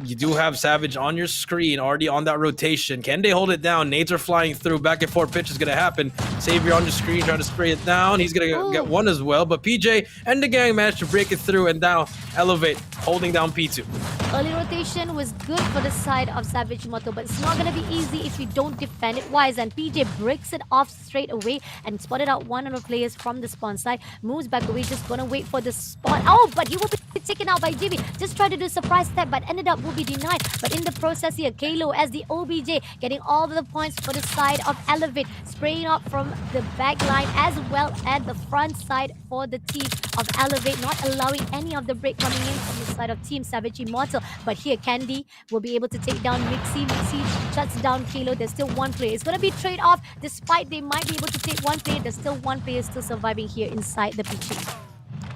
You do have Savage on your screen, already on that rotation. Can they hold it down? Nades are flying through. Back and forth pitch is going to happen. Savior on the screen trying to spray it down. He's going to get one as well. But PJ and the gang managed to break it through. And now Elevate holding down P2. Early rotation was good for the side of Savage Immortal, but it's not going to be easy if you don't defend it wise. And PJ breaks it off straight away and spotted out one of the players from the spawn side. Moves back away, just going to wait for the spawn. Oh, but he will be taken out by GB. Just tried to do a surprise step, but ended up will be denied. But in the process here, Kalo as the OBJ getting all the points for the side of Elevate, spraying up from the back line as well as the front side for the team of Elevate, not allowing any of the break coming in from the side of Team Savage Immortal. But here, Candy will be able to take down Mixie. Mixie shuts down Kalo. There's still one player. It's going to be trade-off. Despite they might be able to take one player, there's still one player still surviving here inside the pitch.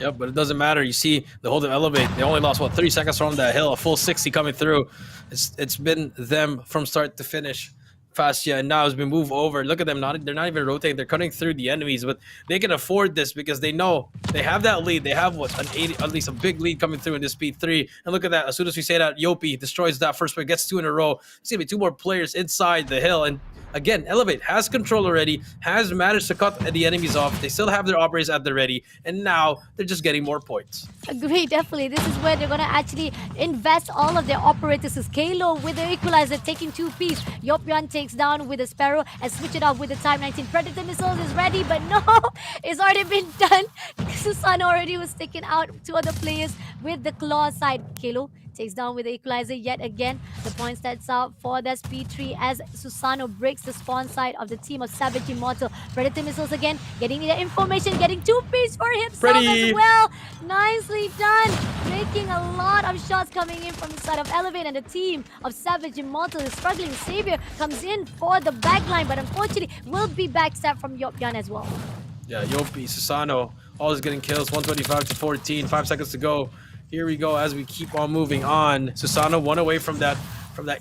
Yep, but it doesn't matter. You see the hold of Elevate. They only lost, what, 30 seconds from that hill, a full 60 coming through. It's been them from start to finish. Fascia, and now as we move over, look at them. They're not even rotating. They're cutting through the enemies, but they can afford this because they know they have that lead. They have what, an 80, at least a big lead coming through in this P3. And look at that. As soon as we say that, Yopi destroys that first pick, gets 2 in a row. It's gonna be 2 more players inside the hill. And again, Elevate has control already, has managed to cut the enemies off. They still have their operators at the ready, and now they're just getting more points. Agree, definitely. This is where they're gonna actually invest all of their operators. Is Kalo with the equalizer taking 2 piece. Yopyan takes down with a Sparrow and switch it off with the Type 19. Predator missiles is ready, but no, it's already been done. Susano already was taking out 2 other players with the claw side. Kalo takes down with the equalizer yet again. The point stats out for that P3 as Susano breaks the spawn side of the team of Savage Immortal. Predator missiles again, getting the information, getting 2 piece for himself as well. Nicely done, making a lot of shots coming in from the side of Elevate, and the team of Savage Immortal is struggling. Savior comes in for the backline, but unfortunately will be backstabbed from Yopyan as well. Yeah, Yopi, Susano, always getting kills, 125 to 14, 5 seconds to go. Here we go as we keep on moving on. Susano 1 away from that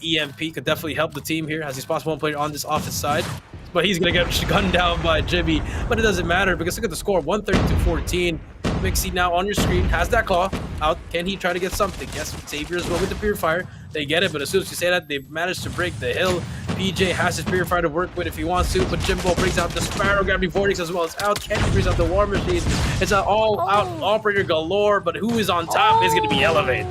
EMP, could definitely help the team here as he spots 1 player on this offense side. But he's gonna get gunned down by Jibby. But it doesn't matter because look at the score, 130 to 14. Mixie now on your screen, has that claw out. Can he try to get something? Yes, Xavier as well with the Purifier. They get it, but as soon as you say that, they managed to break the hill. PJ has his Purifier to work with if he wants to, but Jimbo brings out the Sparrow, Gravity Vortex as well as out. Kenny brings out the War Machine. It's an all-out operator galore, but who is on top is going to be Elevate.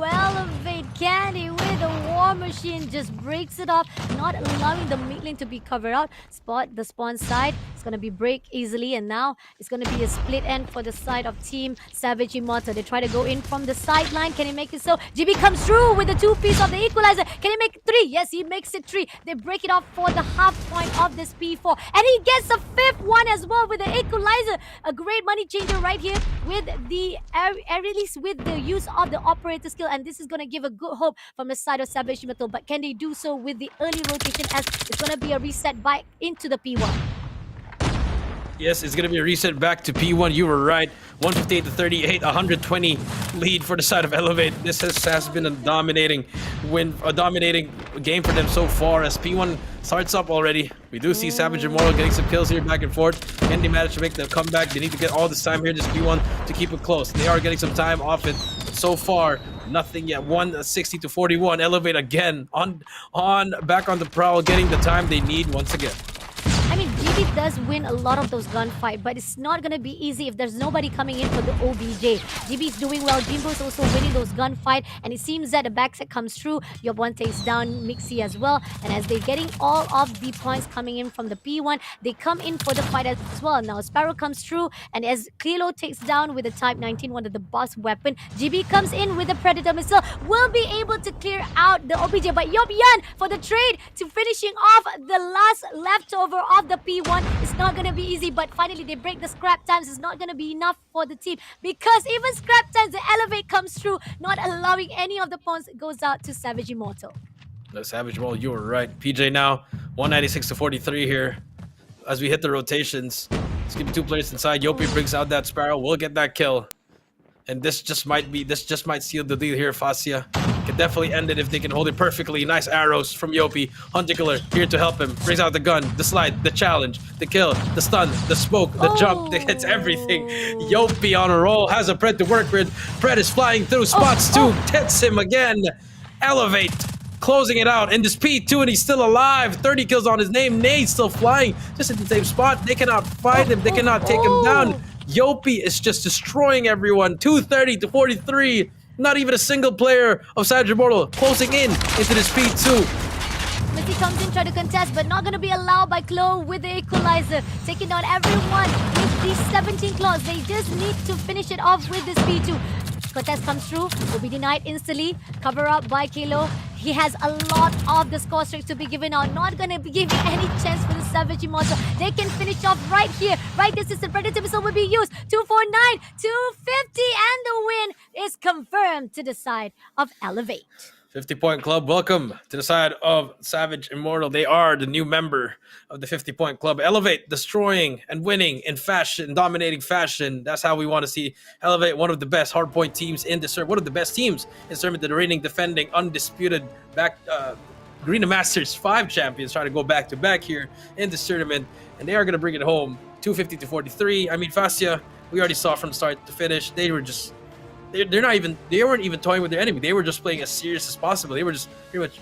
Elevate Candy with a War Machine just breaks it off, not allowing the mid lane to be covered out. Spot the spawn side. It's going to be break easily, and now it's going to be a split end for the side of Team Savage Immortal. They try to go in from the sideline. Can he make it so? GB comes through with the 2 piece of the equalizer. Can he make it 3? Yes, he makes it 3. They break it off for the half point of this P4, and he gets a 5th one as well with the equalizer. A great money changer right here with the air release with the use of the operator skill, and this is going to give a good hope from the side of Savage Immortal. But can they do so with the early rotation, as it's going to be a reset back into the P1? Yes, it's going to be a reset back to P1. You were right. 158 to 38, 120 lead for the side of Elevate. This has been a dominating game for them so far as P1 starts up already. We do see Savage Immortal getting some kills here back and forth. And they managed to make the comeback. They need to get all this time here, just P1, to keep it close. They are getting some time off it, but so far, nothing yet. 160 to 41. Elevate again on back on the prowl, getting the time they need once again. I mean, GB does win a lot of those gunfights, but it's not going to be easy if there's nobody coming in for the OBJ. GB's doing well. Jimbo's also winning those gunfights, and it seems that the backset comes through. Yob1 takes down Mixie as well, and as they're getting all of the points coming in from the P1, they come in for the fight as well. Now, Sparrow comes through, and as Kilo takes down with the Type 19, one of the boss weapon, GB comes in with the Predator missile, will be able to clear out the OBJ, but Yob1 for the trade to finishing off the last leftover of the P1. It's not going to be easy, but finally they break the scrap times. It's not going to be enough for the team because even scrap times, the Elevate comes through, not allowing any of the points goes out to Savage Immortal. The Savage Immortal, you were right. PJ now 196 to 43 here as we hit the rotations. Let's keep 2 players inside. Yopi brings out that Sparrow. We'll get that kill. And this just might seal the deal here. Fascia can definitely end it if they can hold it perfectly. Nice arrows from Yopi. Hunter Killer here to help him. Brings out the gun, the slide, the challenge, the kill, the stun, the smoke, the jump. It's everything. Yopi on a roll, has a Pred to work with. Pred is flying through, spots 2, hits him again. Elevate, closing it out in this P2, and he's still alive. 30 kills on his name. Nade's still flying, just in the same spot. They cannot fight him. They cannot take him down. Yopi is just destroying everyone. 230 to 43. Not even a single player of Savage Immortal closing in into this P2. Missy comes in, try to contest, but not going to be allowed by Chloe with the equalizer. Taking down everyone with these 17 claws. They just need to finish it off with this P2. Contest comes through, will be denied instantly. Cover up by Kilo. He has a lot of the score streaks to be given out. Not going to be giving any chance for the Savage Immortal. They can finish off right here. Right distance, the Predator missile will be used. 249, 250, and the win is confirmed to the side of Elevate. 50-point club, welcome to the side of Savage Immortal. They are the new member of the 50-point club. Elevate, destroying and winning in fashion, dominating fashion. That's how we want to see Elevate, one of the best hardpoint teams in this tournament, one of the best teams in this tournament, the reigning, defending, undisputed Garena Masters VI champions, trying to go back to back here in this tournament, and they are going to bring it home 250 to 43. I mean, Fascia, we already saw from start to finish, they were just they weren't even toying with their enemy. They were just playing as serious as possible. They were just pretty much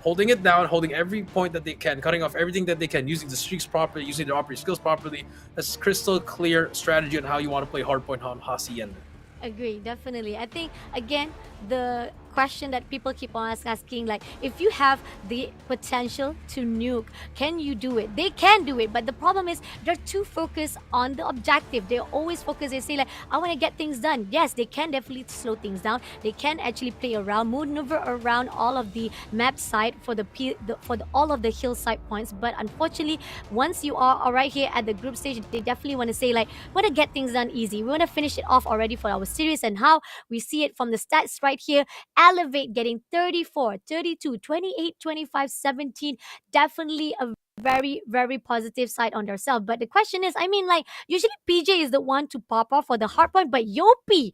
holding it down, holding every point that they can, cutting off everything that they can, using the streaks properly, using their operating skills properly. That's crystal clear strategy on how you want to play hardpoint on Hacienda. Agree, definitely. I think again the question that people keep on asking, like, if you have the potential to nuke, can you do it? They can do it, but the problem is they're too focused on the objective. They're always focused. They say like, I want to get things done. Yes, they can definitely slow things down. They can actually play around, maneuver around all of the map side for all of the hillside points. But unfortunately, once you are right here at the group stage, they definitely want to say like, we want to get things done easy. We want to finish it off already for our series, and how we see it from the stats right here. Elevate getting 34, 32, 28, 25, 17. Definitely a very, very positive side on themselves. But the question is, I mean, like, usually PJ is the one to pop off for the hard point, but Yopi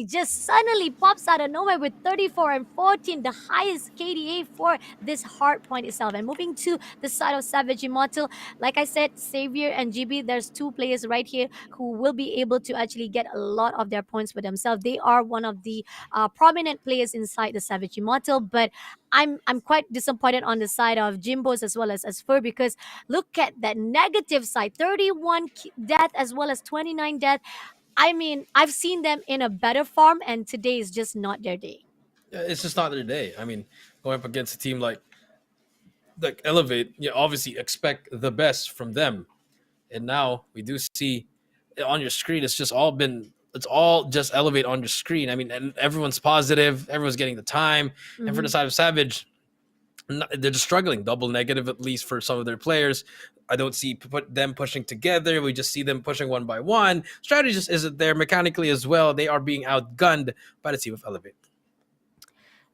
just suddenly pops out of nowhere with 34 and 14, the highest KDA for this hard point itself. And moving to the side of Savage Immortal, like I said, Xavier and GB, there's two players right here who will be able to actually get a lot of their points for themselves. They are one of the prominent players inside the Savage Immortal, but I'm quite disappointed on the side of Jimbo's as well as Fur, because look at that negative side, 31 death as well as 29 death. I mean, I've seen them in a better form, and today is just not their day. It's just not their day. I mean, going up against a team like Elevate, you obviously expect the best from them. And now we do see on your screen, it's all just Elevate on your screen. I mean, and everyone's positive, everyone's getting the time. And for the side of Savage, they're just struggling, double negative at least for some of their players. I don't see them pushing together. We just see them pushing one by one. Strategy just isn't there mechanically as well. They are being outgunned by the team of Elevate.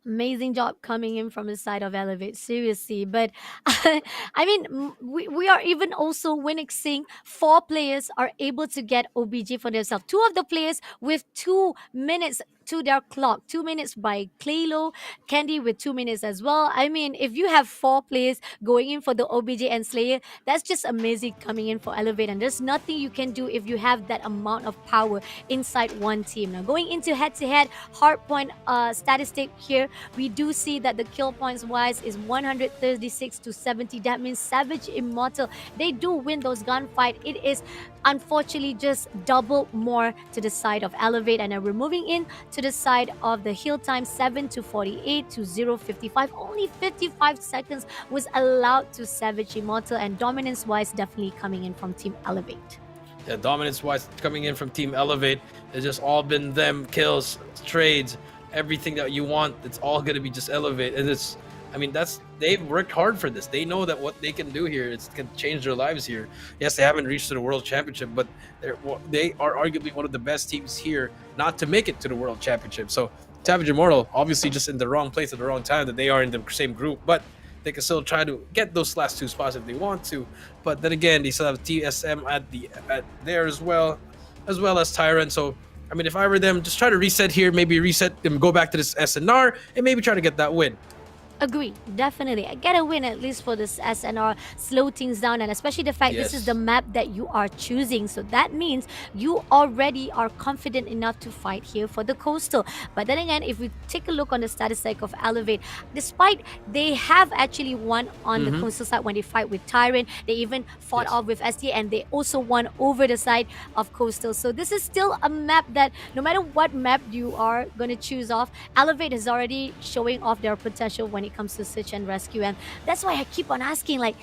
Amazing job coming in from the side of Elevate, seriously. But I mean, we are even also witnessing 4 players are able to get OBG for themselves. 2 of the players with 2 minutes to their clock, 2 minutes by Claylo, Candy with 2 minutes as well. I mean, if you have 4 players going in for the OBG and Slayer, that's just amazing coming in for Elevate. And there's nothing you can do if you have that amount of power inside one team. Now, going into head-to-head hardpoint statistic here, we do see that the kill points wise is 136 to 70. That means Savage Immortal, they do win those gunfight. It is unfortunately just double more to the side of Elevate. And then we're moving in to the side of the hill time, 7 to 48 to 0.55. Only 55 seconds was allowed to Savage Immortal, and dominance wise definitely coming in from Team Elevate. Yeah, dominance wise coming in from Team Elevate. It's just all been them, kills, trades, everything that you want. It's all going to be just Elevate. And it's, I mean, they've worked hard for this. They know that what they can do here, it can change their lives here. Yes, they haven't reached to the World Championship, but they are arguably one of the best teams here not to make it to the World Championship. So Savage Immortal, obviously just in the wrong place at the wrong time, that they are in the same group, but they can still try to get those last 2 spots if they want to. But then again, they still have TSM at there as well as Tyrant. So I mean, if I were them, just try to reset here, maybe reset them, go back to this SNR, and maybe try to get that win. Agree, definitely. I get a win at least for this SNR, slow things down, and especially the fact this is the map that you are choosing. So that means you already are confident enough to fight here for the Coastal. But then again, if we take a look on the statistic of Elevate, despite they have actually won on the Coastal side when they fight with Tyrant, they even fought off with ST, and they also won over the side of Coastal. So this is still a map that no matter what map you are going to choose off, Elevate is already showing off their potential when it comes to search and rescue. And that's why I keep on asking, like,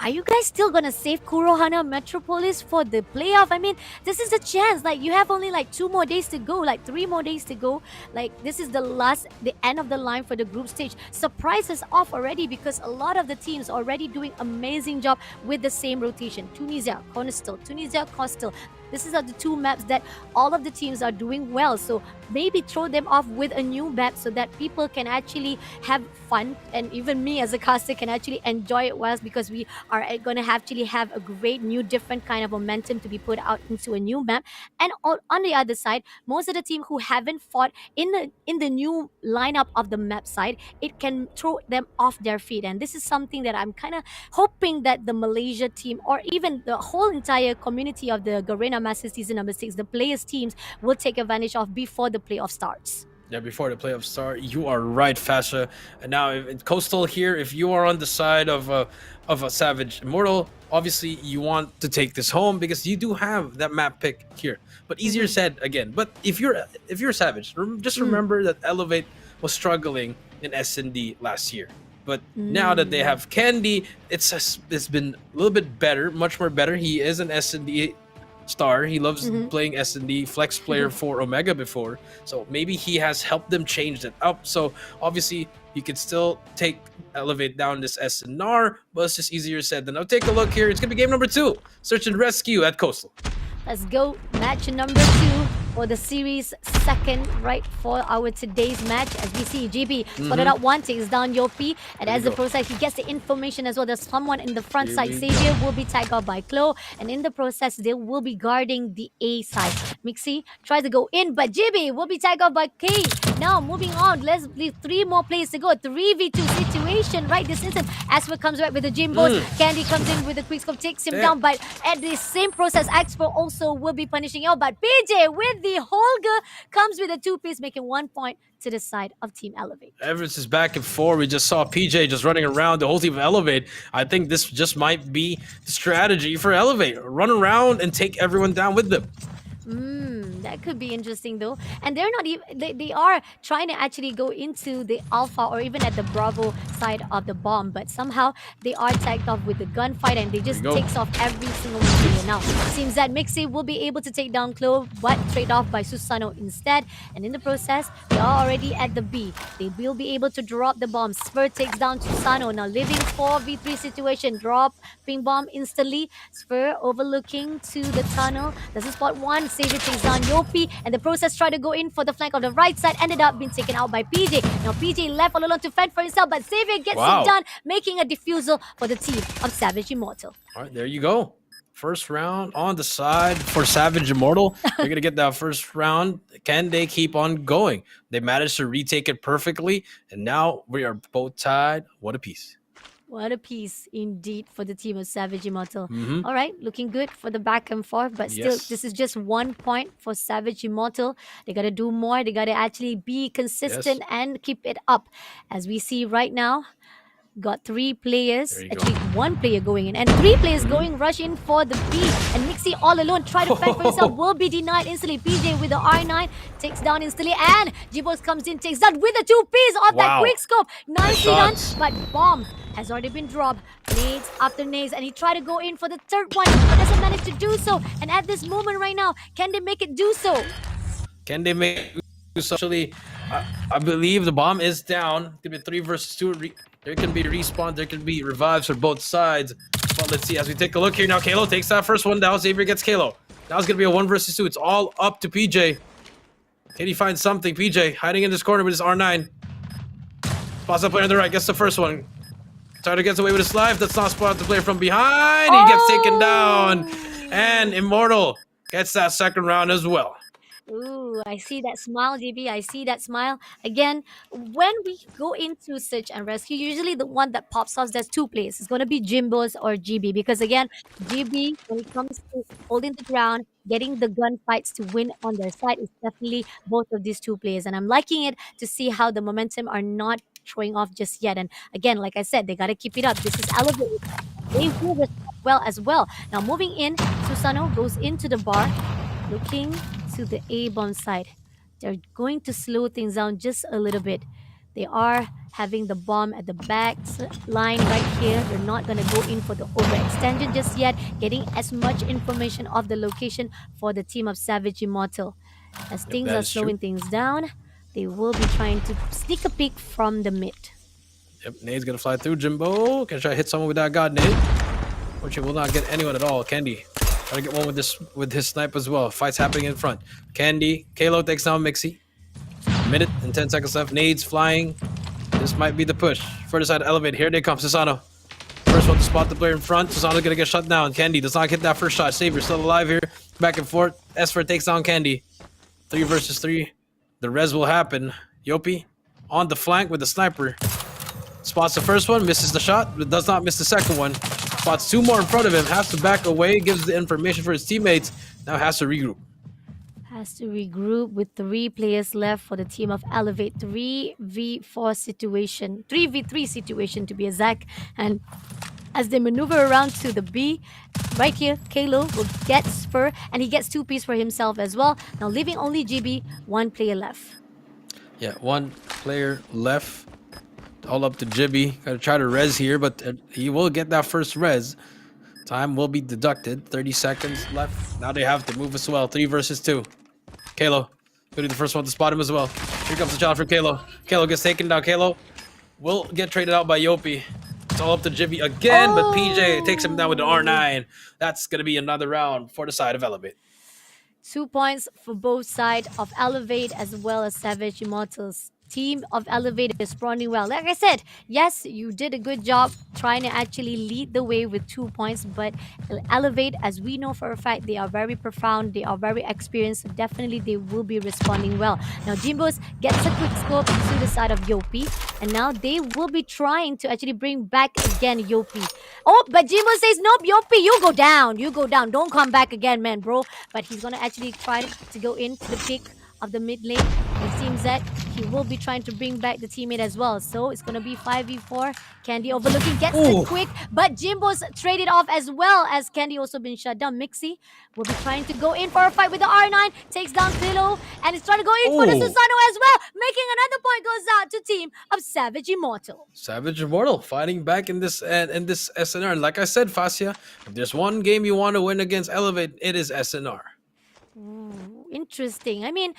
are you guys still gonna save Kurohana Metropolis for the playoff? I mean, this is a chance. Like, you have only like 2 more days to go, like 3 more days to go. Like, this is the end of the line for the group stage. Surprise is off already, because a lot of the teams already doing amazing job with the same rotation. Tunisia, Coastal, Tunisia, Coastal. This is the two maps that all of the teams are doing well. So maybe throw them off with a new map so that people can actually have fun, and even me as a caster can actually enjoy it well, because we are going to actually have a great new different kind of momentum to be put out into a new map. And on the other side, most of the team who haven't fought in the new lineup of the map side, it can throw them off their feet. And this is something that I'm kind of hoping that the Malaysia team, or even the whole entire community of the Garena Masters season number 6, the players teams, will take advantage of before the playoff starts. Yeah, before the playoffs start, you are right, Fasha. And now, in Coastal here, if you are on the side of a Savage Immortal, obviously you want to take this home because you do have that map pick here. But easier said again. But if you're Savage, just remember that Elevate was struggling in S&D last year. But now that they have Candy, it's been a little bit better, much more better. He is an S&D star. He loves playing S&D, flex player for Omega before. So maybe he has helped them change that up. So obviously you can still elevate down this SNR, but it's just easier said than done. Now take a look here. It's gonna be game number 2. Search and rescue at Coastal. Let's go. Match number 2 for the series second, right, for our today's match. As we see, GB spotted out one, takes down Yopi, and as the process, he gets the information as well. There's someone in the front side. Xavier will be tagged out by Chloe, and in the process, they will be guarding the A side. Mixi tries to go in, but GB will be tagged out by K. Now, moving on, let's leave 3 more players to go. 3v2 situation right this instant. Asper comes back with the Jimbos. Candy comes in with the quickscope, takes him down, but at the same process, Expo also will be punishing out. But PJ with the Holger comes with a 2-piece, making 1 point to the side of Team Elevate. Everest is back and forth. We just saw PJ just running around the whole team of Elevate. I think this just might be the strategy for Elevate. Run around and take everyone down with them. That could be interesting though. And they're not even, they are trying to actually go into the Alpha or even at the Bravo side of the bomb, but somehow they are tagged off with the gunfight and they just takes off every single one. Now, seems that Mixi will be able to take down Chloe, but trade off by Susano instead. And in the process, they are already at the B. They will be able to drop the bomb. Spur takes down Susano. Now, living 4v3 situation. Drop ping bomb instantly. Spur overlooking to the tunnel. Doesn't spot one. Xavier takes down Yopi, and the process tried to go in for the flank of the right side, ended up being taken out by PJ. Now PJ left all alone to fend for himself, but Xavier gets it done, making a defusal for the team of Savage Immortal. All right, there you go. First round on the side for Savage Immortal. They're going to get that first round. Can they keep on going? They managed to retake it perfectly, and now we are both tied. What a piece. What a piece indeed for the team of Savage Immortal. All right, looking good for the back and forth, but still, this is just 1 point for Savage Immortal. They got to do more. They got to actually be consistent and keep it up. As we see right now, got 3 players, actually 1 player going in, and 3 players going rush in for the B. And Mixi all alone, try to fend for himself, will be denied instantly. PJ with the R9 takes down instantly, and Jibos comes in, takes down with the 2-piece of that quick scope. Nicely done, but bomb has already been dropped. Nades after nades, and he tried to go in for the 3rd one, but doesn't manage to do so. And at this moment right now, can they make it do so? Can they make it do so? Actually, I believe the bomb is down. It's going to be 3 versus 2. There can be respawn, there can be revives for both sides. But let's see as we take a look here now. Kalo takes that first one down. Xavier gets Kalo. Now it's going to be a 1 versus 2. It's all up to PJ. Can he find something? PJ hiding in this corner with his R9. Spots the player on the right, gets the first one. Tyler gets away with his life. That's not spot the player from behind. He gets taken down. And Immortal gets that 2nd round as well. Ooh, I see that smile, GB. I see that smile. Again, when we go into search and rescue, usually the one that pops off, there's 2 players. It's going to be Jimbos or GB. Because again, GB, when it comes to holding the ground, getting the gunfights to win on their side, is definitely both of these 2 players. And I'm liking it to see how the momentum are not showing off just yet. And again, like I said, they got to keep it up. This is elevated. They will respond well as well. Now moving in, Susano goes into the bar, looking to the A-bomb side. They're going to slow things down just a little bit. They are having the bomb at the back line right here. They're not going to go in for the overextension just yet, getting as much information of the location for the team of Savage Immortal. As things are slowing things down, they will be trying to sneak a peek from the mid. Yep, Nade's going to fly through. Jimbo can try to hit someone with that god Nade, which he will not get anyone at all. Candy Trying to get one with his snipe as well. Fights happening in front. Candy, Kalo takes down Mixie. Minute and 10 seconds left. Nades flying. This might be the push. Further side elevate. Here they come. Susano. First one to spot the player in front. Susano's gonna get shut down. Candy does not hit that first shot. Savior still alive here. Back and forth. Esper takes down Candy. 3 versus 3. The res will happen. Yopi on the flank with the sniper. Spots the first one, misses the shot, but does not miss the second one. Spots 2 more in front of him, has to back away, gives the information for his teammates. Now has to regroup. Has to regroup with 3 players left for the team of Elevate. 3v4 situation, 3v3 situation to be exact. And as they maneuver around to the B, right here, Kalo will get Spur, and he gets 2 pieces for himself as well. Now leaving only GB, 1 player left. Yeah, 1 player left. All up to Jibby. Gotta try to res here, but he will get that first res. Time will be deducted. 30 seconds left. Now they have to move as well. 3 versus 2. Kalo. Gonna be the first one to spot him as well. Here comes the challenge for Kalo. Kalo gets taken down. Kalo will get traded out by Yopi. It's all up to Jibby again, but PJ takes him down with the R9. That's gonna be another round for the side of Elevate. 2 points for both sides of Elevate as well as Savage Immortals. Team of Elevate is responding well. Like I said, yes, you did a good job trying to actually lead the way with 2 points, but Elevate, as we know for a fact, they are very profound, they are very experienced, so definitely they will be responding well. Now, Jimbos gets a quick scope to the side of Yopi, and now they will be trying to actually bring back again Yopi. Oh, but Jimbo says, nope, Yopi, you go down, don't come back again, man, bro. But he's gonna actually try to go into the pick of the mid lane. It seems that he will be trying to bring back the teammate as well. So it's going to be 5v4. Candy overlooking, gets it quick, but Jimbo's traded off as well as Candy also been shut down. Mixie will be trying to go in for a fight with the R9, takes down Pillow, and is trying to go in for the Susano as well. Making another point goes out to team of Savage Immortal. Savage Immortal fighting back in this SNR. And like I said, Fascia, if there's one game you want to win against Elevate, it is SNR. Ooh, interesting. I mean,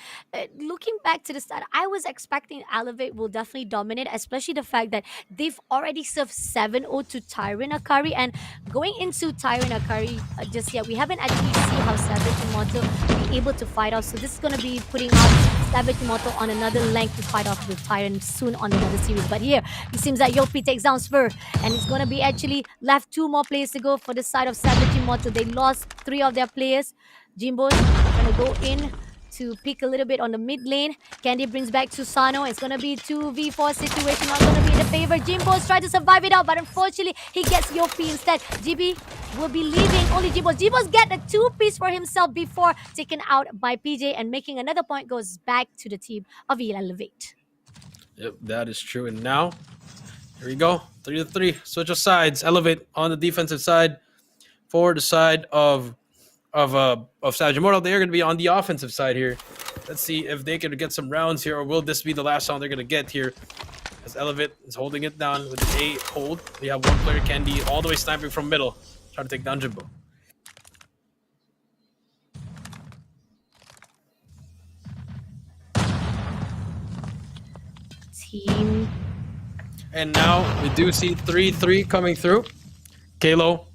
looking back to the start, I was expecting Elevate will definitely dominate, especially the fact that they've already served 7-0 to Tyrant Akari. And going into Tyrant Akari just yet, we haven't actually seen how Savage Immortal be able to fight off. So this is going to be putting out Savage Immortal on another length to fight off with Tyrant soon on another series. But here, it seems that Yopi takes down Spur, and it's going to be actually left 2 more players to go for the side of Savage Immortal. They lost 3 of their players. Jimbo's gonna go in to pick a little bit on the mid lane. Candy brings back Susano. It's gonna be 2v4 situation, not gonna be in the favor. Jimbo's trying to survive it out, but unfortunately he gets Yopi instead. GB will be leaving only Jimbo. Jimbo's get a 2-piece for himself before taken out by PJ, and making another point goes back to the team of Elevate. Yep, that is true. And now, here we go. 3-3. Switch of sides. Elevate on the defensive side. For the side of Savage Immortal, they are going to be on the offensive side here. Let's see if they can get some rounds here, or will this be the last round they're going to get here? As Elevate is holding it down with an A hold. We have 1 player, Candy, all the way sniping from middle, trying to take down Jimbo. Team. And now we do see 3-3 coming through. Kalo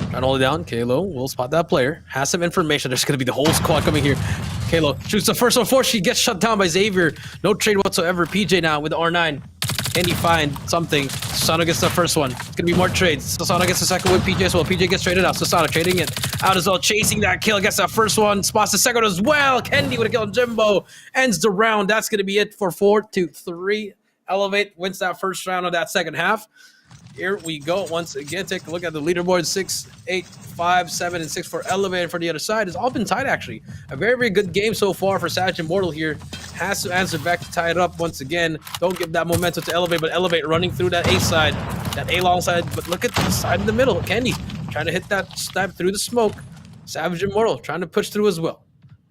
trying to hold it down. Kalo will spot that player. Has some information. There's going to be the whole squad coming here. Kalo shoots the first one. She gets shut down by Xavier. No trade whatsoever. PJ now with the R9. Can he find something? Susano gets the first one. It's going to be more trades. Susano gets the second with PJ as well. PJ gets traded out. Susano trading it out as well. Chasing that kill. Gets that first one. Spots the second as well. Kendi with a kill on Jimbo. Ends the round. That's going to be it for 4-3. Elevate wins that first round of that second half. Here we go. Once again, take a look at the leaderboard. 6, 8, 5, 7, and 6 for Elevate. For the other side, it's all been tied, actually. A very, very good game so far for Savage Immortal here. Has to answer back to tie it up once again. Don't give that momentum to Elevate, but Elevate running through that A side, that A long side. But look at the side in the middle. Candy trying to hit that snipe through the smoke. Savage Immortal trying to push through as well.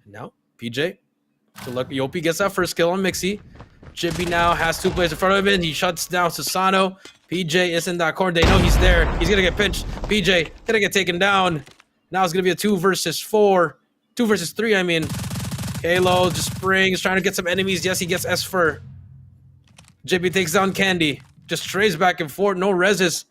And now, PJ. So look, Yopi gets that first kill on Mixie. Jibby now has 2 players in front of him. He shuts down Susano. PJ is in that corner. They know he's there. He's going to get pinched. PJ going to get taken down. Now it's going to be a 2 versus 4. 2 versus 3, I mean. Halo just springs, trying to get some enemies. Yes, he gets S4. Jibby takes down Candy. Just trades back and forth. No reses.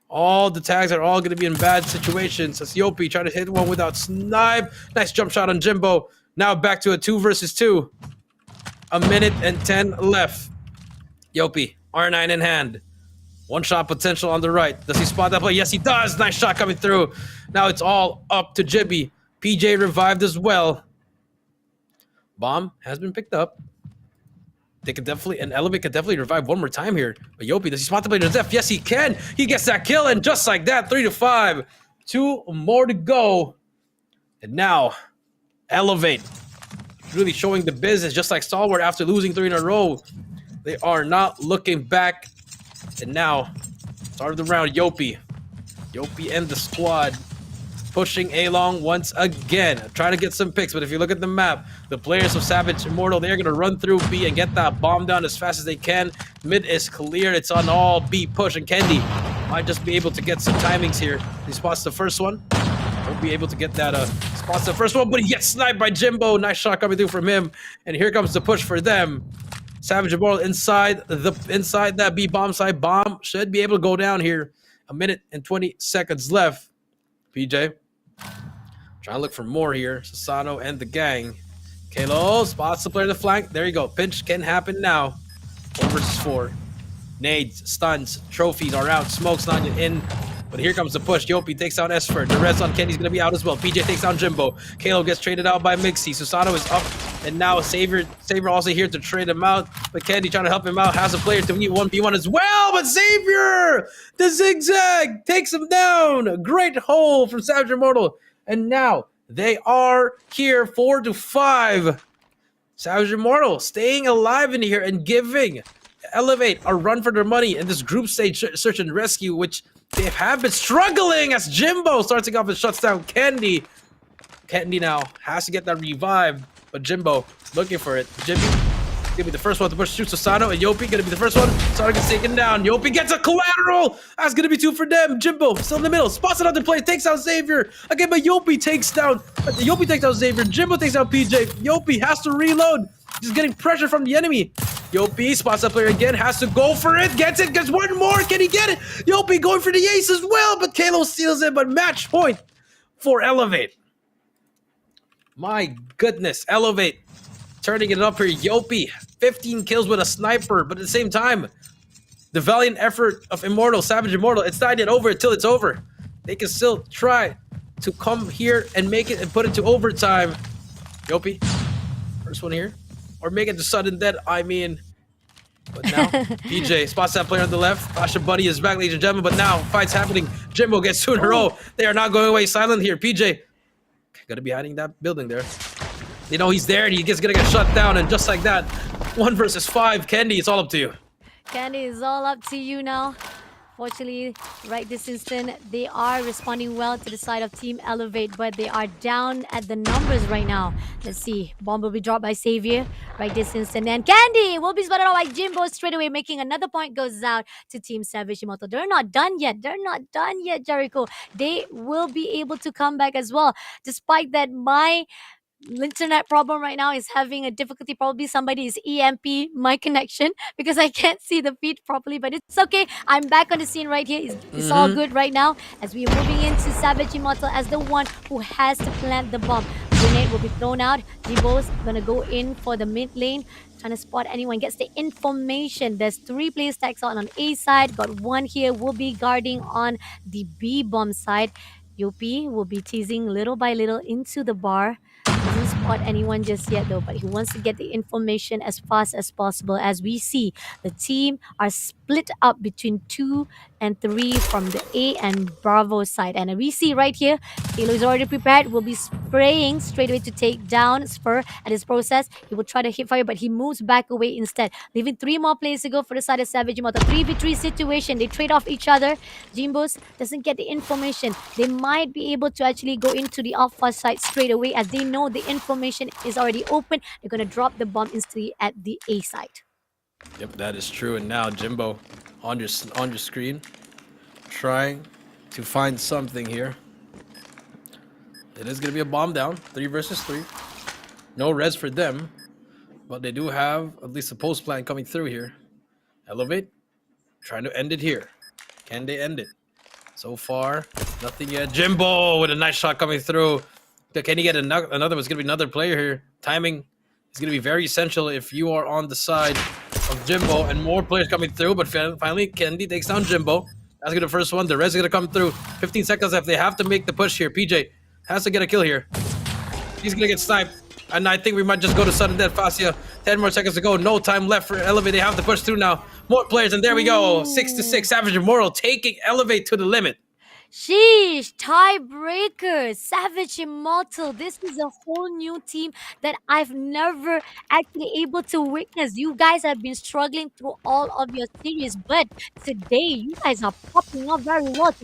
All the tags are all going to be in bad situations. As Yopi trying to hit one without snipe. Nice jump shot on Jimbo. Now back to a 2 versus 2. A minute and 10 left. Yopi, R9 in hand. One shot potential on the right. Does he spot that play? Yes, he does. Nice shot coming through. Now it's all up to Jibby. PJ revived as well. Bomb has been picked up. They can definitely, and Elevate can definitely revive one more time here. But Yopi, does he spot the play to Zeph? Yes, he can. He gets that kill, and just like that, 3-5. 2 more to go. And now, Elevate really showing the business, just like Stalwart after losing 3 in a row. They are not looking back. And now, start of the round, Yopi. Yopi and the squad pushing A-Long once again. Trying to get some picks, but if you look at the map, the players of Savage Immortal, they're going to run through B and get that bomb down as fast as they can. Mid is clear. It's on all B push, and Kendi might just be able to get some timings here. He spots the first one. Won't be able to get that spots the first one, but he gets sniped by Jimbo. Nice shot coming through from him. And here comes the push for them. Savage Immortal inside that B bomb side. Bomb should be able to go down here. A minute and 20 seconds left. PJ trying to look for more here. Sasano and the gang. Kalo spots the player to the flank. There you go. Pinch can happen now. 4 versus 4. Nades, stuns, trophies are out. Smoke's not in. But here comes the push. Yopi takes down Esfer. The res on Kenny's going to be out as well. PJ takes down Jimbo. Kalo gets traded out by Mixie. Susano is up. And now Savior also here to trade him out. But Kenny trying to help him out. Has a player to meet 1v1 as well. But Savior, the zigzag, takes him down. Great hole from Savage Immortal. And now they are here 4-5. Savage Immortal staying alive in here and giving Elevate a run for their money in this group stage search and rescue, which they have been struggling as Jimbo starting off and shuts down Candy. Candy now has to get that revived, but Jimbo looking for it. Jimmy gonna be the first one to push through Susano, and Yopi gonna be the first one. Susano gets taken down. Yopi gets a collateral. That's gonna be 2 for them. Jimbo still in the middle, spots another play, takes out Xavier. Again, but Yopi takes down Xavier. Jimbo takes out PJ. Yopi has to reload. Just getting pressure from the enemy. Yopi spots that player again, has to go for it, gets it, gets one more, can he get it? Yopi going for the ace as well, but Kalo steals it, but match point for Elevate. My goodness, Elevate turning it up here. Yopi, 15 kills with a sniper, but at the same time, the valiant effort of Immortal, Savage Immortal, it's not yet over until it's over. They can still try to come here and make it and put it to overtime. Yopi, first one here. Or make it to sudden death, I mean. But now, PJ spots that player on the left. Fasha Buddy is back, ladies and gentlemen. But now, fight's happening. Jimbo gets 2 in a row. They are not going away silent here. PJ, gonna be hiding that building there. You know he's there, and he's gonna get shut down. And just like that, 1 versus 5. Candy, it's all up to you. Candy, it's all up to you now. Fortunately, right this instant, they are responding well to the side of Team Elevate, but they are down at the numbers right now. Let's see. Bomb will be dropped by Xavier right this instant. And Candy will be spotted out by Jimbo straight away, making another point goes out to Team Savage Immortal. They're not done yet. They're not done yet, Jericho. They will be able to come back as well. Despite that, my internet problem right now is having a difficulty. Probably somebody is EMP my connection because I can't see the feed properly, but it's okay. I'm back on the scene right here. It's all good right now as we are moving into Savage Immortal as the one who has to plant the bomb. Grenade will be thrown out. Jimbo's gonna go in for the mid lane, trying to spot anyone. Gets the information. There's 3 players stacks out on A side. Got 1 here. Will be guarding on the B bomb side. Yopi will be teasing little by little into the bar. Doesn't spot anyone just yet though, but he wants to get the information as fast as possible. As we see, the team are split up between 2 and 3 from the A and Bravo side. And we see right here, Kalo is already prepared. Will be spraying straight away to take down Spur. At his process, he will try to hit fire, but he moves back away instead, leaving 3 more players to go for the side of Savage Immortal. 3v3 situation. They trade off each other. Jimbos doesn't get the information. They might be able to actually go into the Alpha side straight away as they know the information is already open. They're going to drop the bomb instantly at the A side. Yep, that is true. And now Jimbo on your screen, trying to find something here. It is going to be a bomb down, 3 versus 3. No res for them, but they do have at least a post plan coming through here. Elevate, trying to end it here. Can they end it? So far, nothing yet. Jimbo with a nice shot coming through. Can he get another? It's gonna be another player here. Timing is gonna be very essential if you are on the side of Jimbo and more players coming through. But finally, Candy takes down Jimbo. That's gonna be the first one. The rest is gonna come through. 15 seconds left. They have to make the push here. PJ has to get a kill here. He's gonna get sniped. And I think we might just go to sudden death, Fascia. 10 more seconds to go. No time left for Elevate. They have to push through now. More players, and there we go. 6-6. Savage Immortal taking Elevate to the limit. Sheesh, tiebreaker, Savage Immortal. This is a whole new team that I've never actually able to witness. You guys have been struggling through all of your series, but today you guys are popping up very well.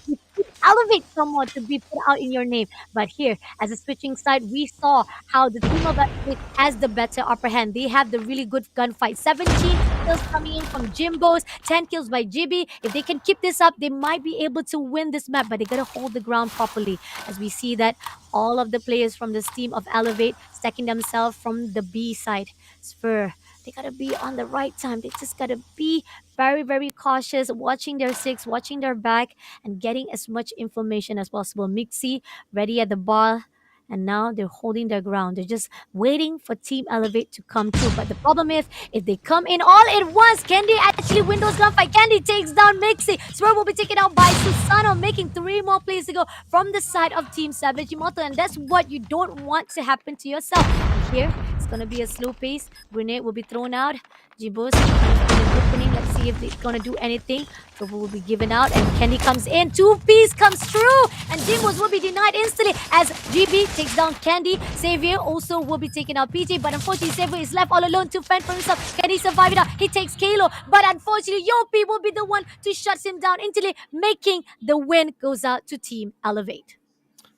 You could elevate someone to be put out in your name. But here, as a switching side, we saw how the team of Elevate has the better upper hand. They have the really good gunfight. 17 kills coming in from Jimbo's, 10 kills by GB. If they can keep this up, they might be able to win this map, but they gotta hold the ground properly. As we see that all of the players from this team of Elevate stacking themselves from the B side. Spur, they gotta be on the right time. They just gotta be very, very cautious, watching their six, watching their back, and getting as much information as possible. Mixi ready at the ball. And now they're holding their ground. They're just waiting for Team Elevate to come through. But the problem is, if they come in all at once, Candy actually win those gunfight. Candy takes down Mixi. Spur will be taken out by Susano, making 3 more plays to go from the side of Team Savage Immortal. And that's what you don't want to happen to yourself. And here, it's going to be a slow pace. Grenade will be thrown out. Jibos opening. Let's see if they're going to do anything. Trouble will be given out. And Candy comes in. 2-piece comes through. And Jimbo's will be denied instantly as GB takes down Candy. Xavier also will be taking out PJ. But unfortunately, Xavier is left all alone to fend for himself. Can he survive it out? He takes Kalo. But unfortunately, Yopi will be the one to shut him down instantly, making the win goes out to Team Elevate.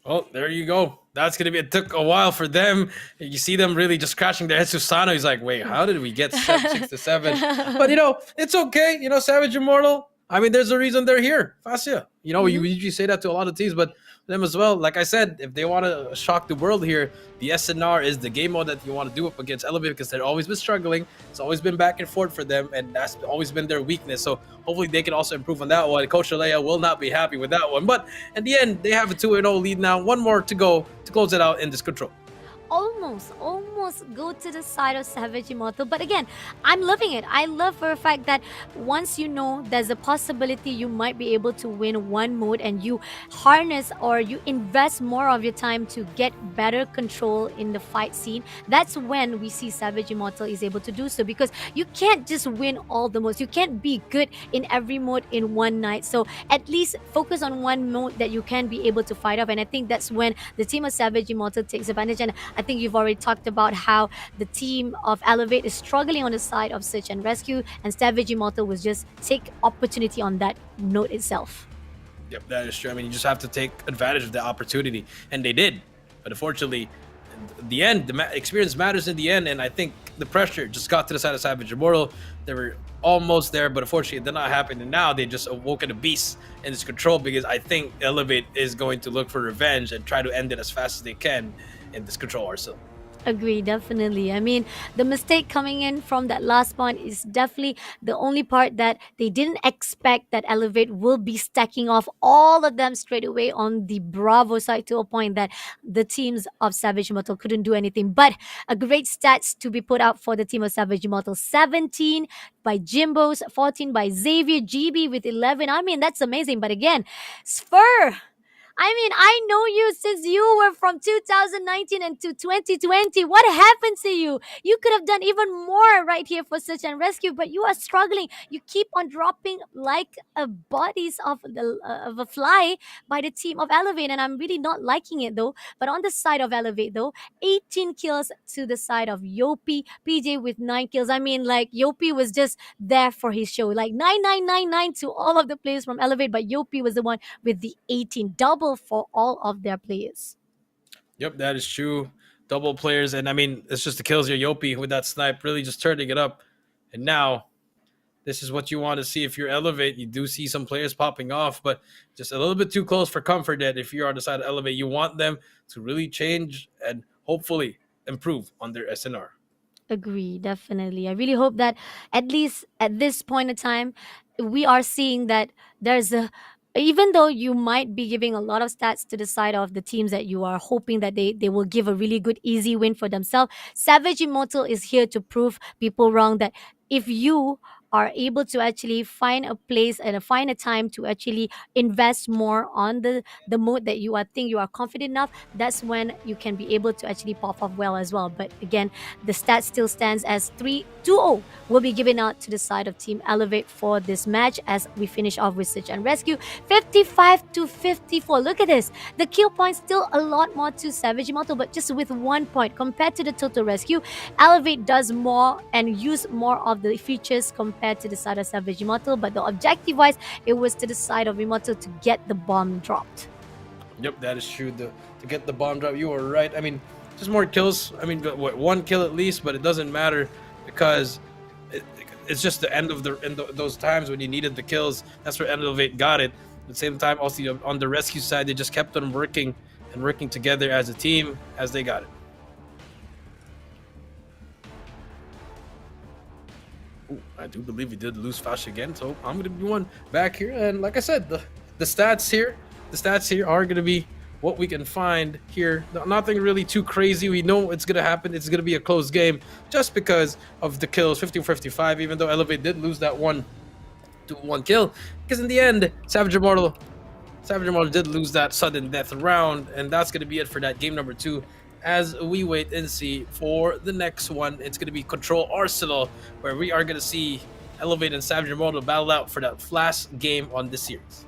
Oh, there you go. That's gonna be. It took a while for them. You see them really just crashing their heads. Susano, he's like, "Wait, how did we get 6-7?" But it's okay. Savage Immortal. I mean, there's a reason they're here. Fascia. We usually say that to a lot of teams, but them as well. Like I said, if they want to shock the world here, the SNR is the game mode that you want to do up against Elevate because they've always been struggling. It's always been back and forth for them, and that's always been their weakness. So hopefully they can also improve on that one. Coach Alea will not be happy with that one. But at the end, they have a 2-0 lead now. One more to go to close it out in this control. Almost go to the side of Savage Immortal. But again, I'm loving it. I love for a fact that once there's a possibility you might be able to win one mode and you harness or you invest more of your time to get better control in the fight scene, that's when we see Savage Immortal is able to do so, because you can't just win all the modes. You can't be good in every mode in one night. So at least focus on one mode that you can be able to fight off. And I think that's when the team of Savage Immortal takes advantage. And I think you've already talked about how the team of Elevate is struggling on the side of search and rescue, and Savage Immortal was just take opportunity on that note itself. Yep, that is true. I mean, you just have to take advantage of the opportunity, and they did. But unfortunately, the end, experience matters in the end, and I think the pressure just got to the side of Savage Immortal. They were almost there, but unfortunately, it did not happen. And now they just awoken a beast in this control, because I think Elevate is going to look for revenge and try to end it as fast as they can in this control arsenal. Agree, definitely. I mean, the mistake coming in from that last one is definitely the only part that they didn't expect that Elevate will be stacking off all of them straight away on the Bravo side, to a point that the teams of Savage Immortal couldn't do anything. But a great stats to be put out for the team of Savage Immortal. 17 by Jimbo's, 14 by Xavier, GB with 11. I mean, that's amazing. But again, Spur, I mean, I know you since you were from 2019 and to 2020. What happened to you? You could have done even more right here for search and rescue, but you are struggling. You keep on dropping like bodies of a fly by the team of Elevate, and I'm really not liking it though. But on the side of Elevate though, 18 kills to the side of Yopi, PJ with 9 kills. I mean, like Yopi was just there for his show, like 9999 to all of the players from Elevate, but Yopi was the one with the 18, double for all of their players. Yep, that is true. Double players, and I mean, it's just the kills here. Yopi with that snipe, really just turning it up. And now, this is what you want to see if you're Elevate. You do see some players popping off, but just a little bit too close for comfort. That if you're on the side of Elevate, you want them to really change and hopefully improve on their SNR. Agree, definitely. I really hope that at least at this point in time, we are seeing that there's even though you might be giving a lot of stats to the side of the teams that you are hoping that they will give a really good easy win for themselves, Savage Immortal is here to prove people wrong that if you are able to actually find a place and find a time to actually invest more on the mode that you are think you are confident enough, that's when you can be able to actually pop off well as well. But again, the stat still stands as 3-2-0 will be given out to the side of Team Elevate for this match as we finish off with Search and Rescue 55-54. Look at this. The kill points still a lot more to Savage Immortal, but just with 1 point compared to the total rescue. Elevate does more and use more of the features compared to the side of Savage Immortal, but the objective wise, it was to the side of Immortal to get the bomb dropped. Yep, that is true. To get the bomb drop, you were right. I mean, just more kills. I mean, what, 1 kill at least, but it doesn't matter because it's just the end of those times when you needed the kills. That's where Elevate got it. At the same time, also on the rescue side, they just kept on working and working together as a team as they got it. Ooh, I do believe he did lose Fash again, so I'm gonna be one back here. And like I said, the stats here are gonna be what we can find here. Nothing really too crazy. We know it's gonna happen. It's gonna be a close game just because of the kills, 50-55. Even though Elevate did lose that 1 kill, because in the end, Savage Immortal did lose that sudden death round, and that's gonna be it for that game number 2. As we wait and see for the next one, it's going to be Control Arsenal, where we are going to see Elevate and Savage Immortal battle out for that last game on this series.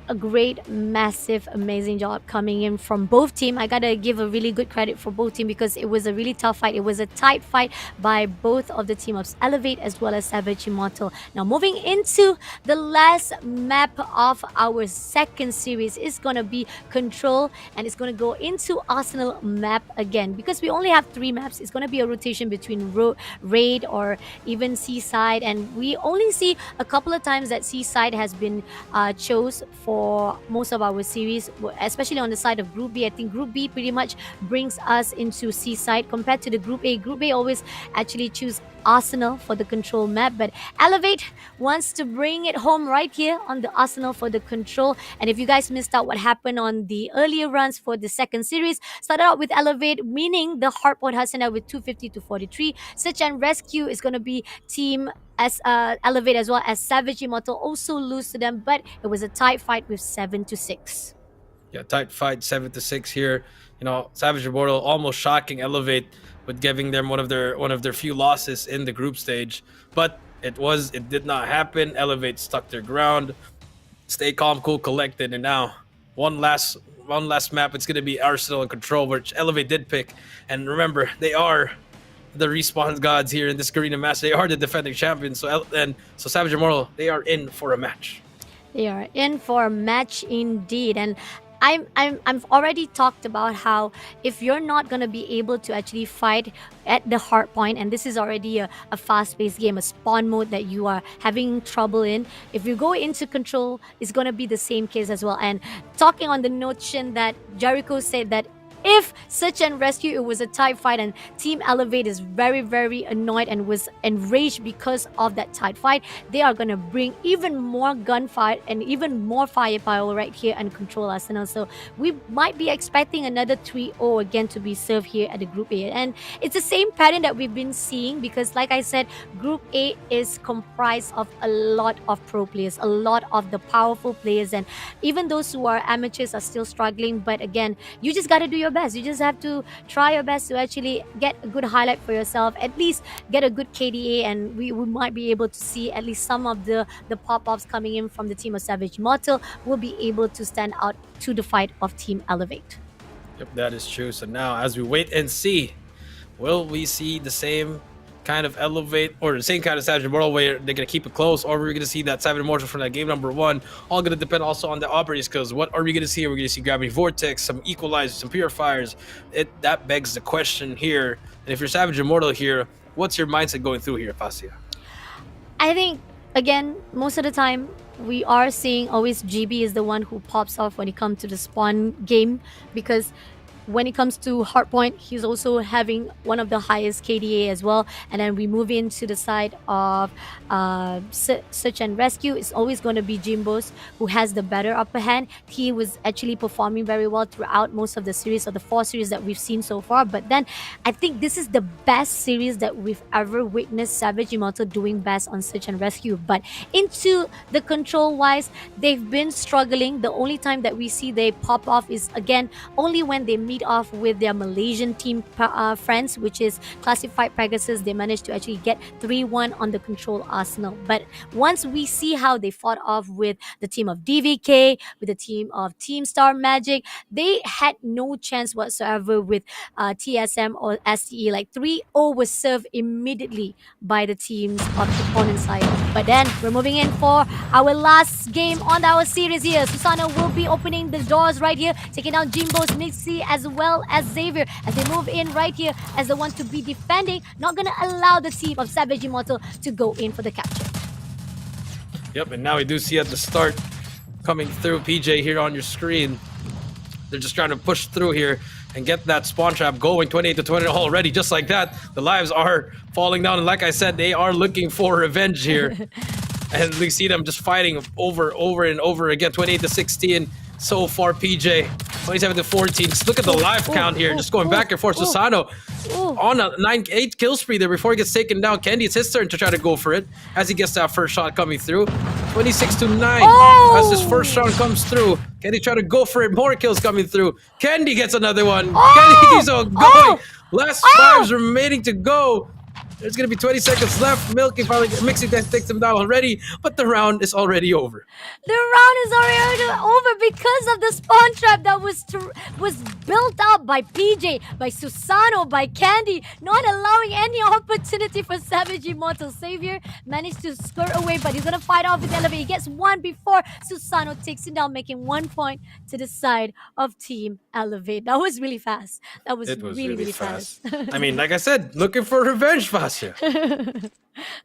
A great, massive, amazing job coming in from both teams. I gotta give a really good credit for both teams because it was a really tough fight. It was a tight fight by both of the team of Elevate as well as Savage Immortal. Now moving into the last map of our second series is gonna be Control, and it's gonna go into Arsenal map again because we only have 3 maps. It's gonna be a rotation between Raid or even Seaside, and we only see a couple of times that Seaside has been chose for most of our series, especially on the side of Group B. I think Group B pretty much brings us into Seaside compared to the Group A. Group A always actually choose Arsenal for the Control map, but Elevate wants to bring it home right here on the Arsenal for the Control. And if you guys missed out what happened on the earlier runs for the second series, started out with Elevate winning the Hardpoint Hasana with 250-43. Search and Rescue is going to be team as Elevate as well as Savage Immortal also lose to them, but it was a tight fight with 7-6. Yeah, tight fight, 7-6 here. You know, Savage Immortal almost shocking Elevate with giving them one of their few losses in the group stage, but it did not happen. Elevate stuck their ground, stay calm, cool, collected, and now one last map. It's gonna be Arsenal and Control, which Elevate did pick. And remember, they are the respawn gods here in this Garena Masters. They are the defending champions. So Savage Immortal, they are in for a match. They are in for a match indeed, and I've already talked about how if you're not gonna be able to actually fight at the hard point, and this is already a fast-paced game, a spawn mode that you are having trouble in, if you go into Control, it's gonna be the same case as well. And talking on the notion that Jericho said that if Search and Rescue, it was a tight fight, and Team Elevate is very, very annoyed and was enraged because of that tight fight, they are going to bring even more gunfight and even more firepower right here and Control Arsenal. So we might be expecting another 3-0 again to be served here at the Group A. And it's the same pattern that we've been seeing because, like I said, Group A is comprised of a lot of pro players, a lot of the powerful players, and even those who are amateurs are still struggling. But again, you just got to do your best. You just have to try your best to actually get a good highlight for yourself, at least get a good KDA, and we might be able to see at least some of the pop-ups coming in from the team of Savage Immortal will be able to stand out to the fight of Team Elevate. Yep, that is true. So now as we wait and see, will we see the same kind of Elevate or the same kind of Savage Immortal where they're going to keep it close, or we're going to see that Savage Immortal from that game number 1? All going to depend also on the operating skills. What are we going to see? We're going to see Gravity Vortex, some Equalizers, some Purifiers. That begs the question here. And if you're Savage Immortal here, what's your mindset going through here, Fasia? I think, again, most of the time, we are seeing always GB is the one who pops off when it comes to the spawn game because when it comes to hardpoint, he's also having one of the highest KDA as well. And then we move into the side of search and rescue. It's always going to be Jimbos who has the better upper hand. He was actually performing very well throughout most of the series, or the 4 series that we've seen so far. But then I think this is the best series that we've ever witnessed Savage Immortal doing best on search and rescue. But into the control wise, they've been struggling. The only time that we see they pop off is again only when they meet off with their Malaysian team friends, which is Classified Pegasus. They managed to actually get 3-1 on the control arsenal. But once we see how they fought off with the team of DVK, with the team of Team Star Magic, they had no chance whatsoever with TSM or STE. Like 3-0 was served immediately by the teams of the opponent side. But then we're moving in for our last game on our series here. Susano will be opening the doors right here, taking down Jimbo's Mixi as well as Xavier as they move in right here as the one to be defending, not gonna allow the team of Savage Immortal to go in for the capture. Yep, and now we do see at the start coming through PJ here on your screen. They're just trying to push through here and get that spawn trap going. 28-20 already, just like that. The lives are falling down, and like I said, they are looking for revenge here. And we see them just fighting over and over again. 28-16 so far, PJ. 27-14. Just look at the life count here. Just going back and forth. Susano on a 9-8 kill spree there before he gets taken down. Candy, it's his turn to try to go for it as he gets that first shot coming through. 26-9 as this first shot comes through. Candy try to go for it. More kills coming through. Candy gets another one. Candy keeps on going. Last 5s remaining to go. There's going to be 20 seconds left. Milky finally, Mixi then takes him down already, but the round is already over. The round is already over because of the spawn trap that was built up by PJ, by Susano, by Candy, not allowing any opportunity for Savage Immortal. Xavier managed to skirt away, but he's going to fight off with Elevate. He gets one before Susano takes him down, making 1 point to the side of Team Elevate. That was really fast. That was, really fast. I mean, like I said, looking for revenge, Fasya.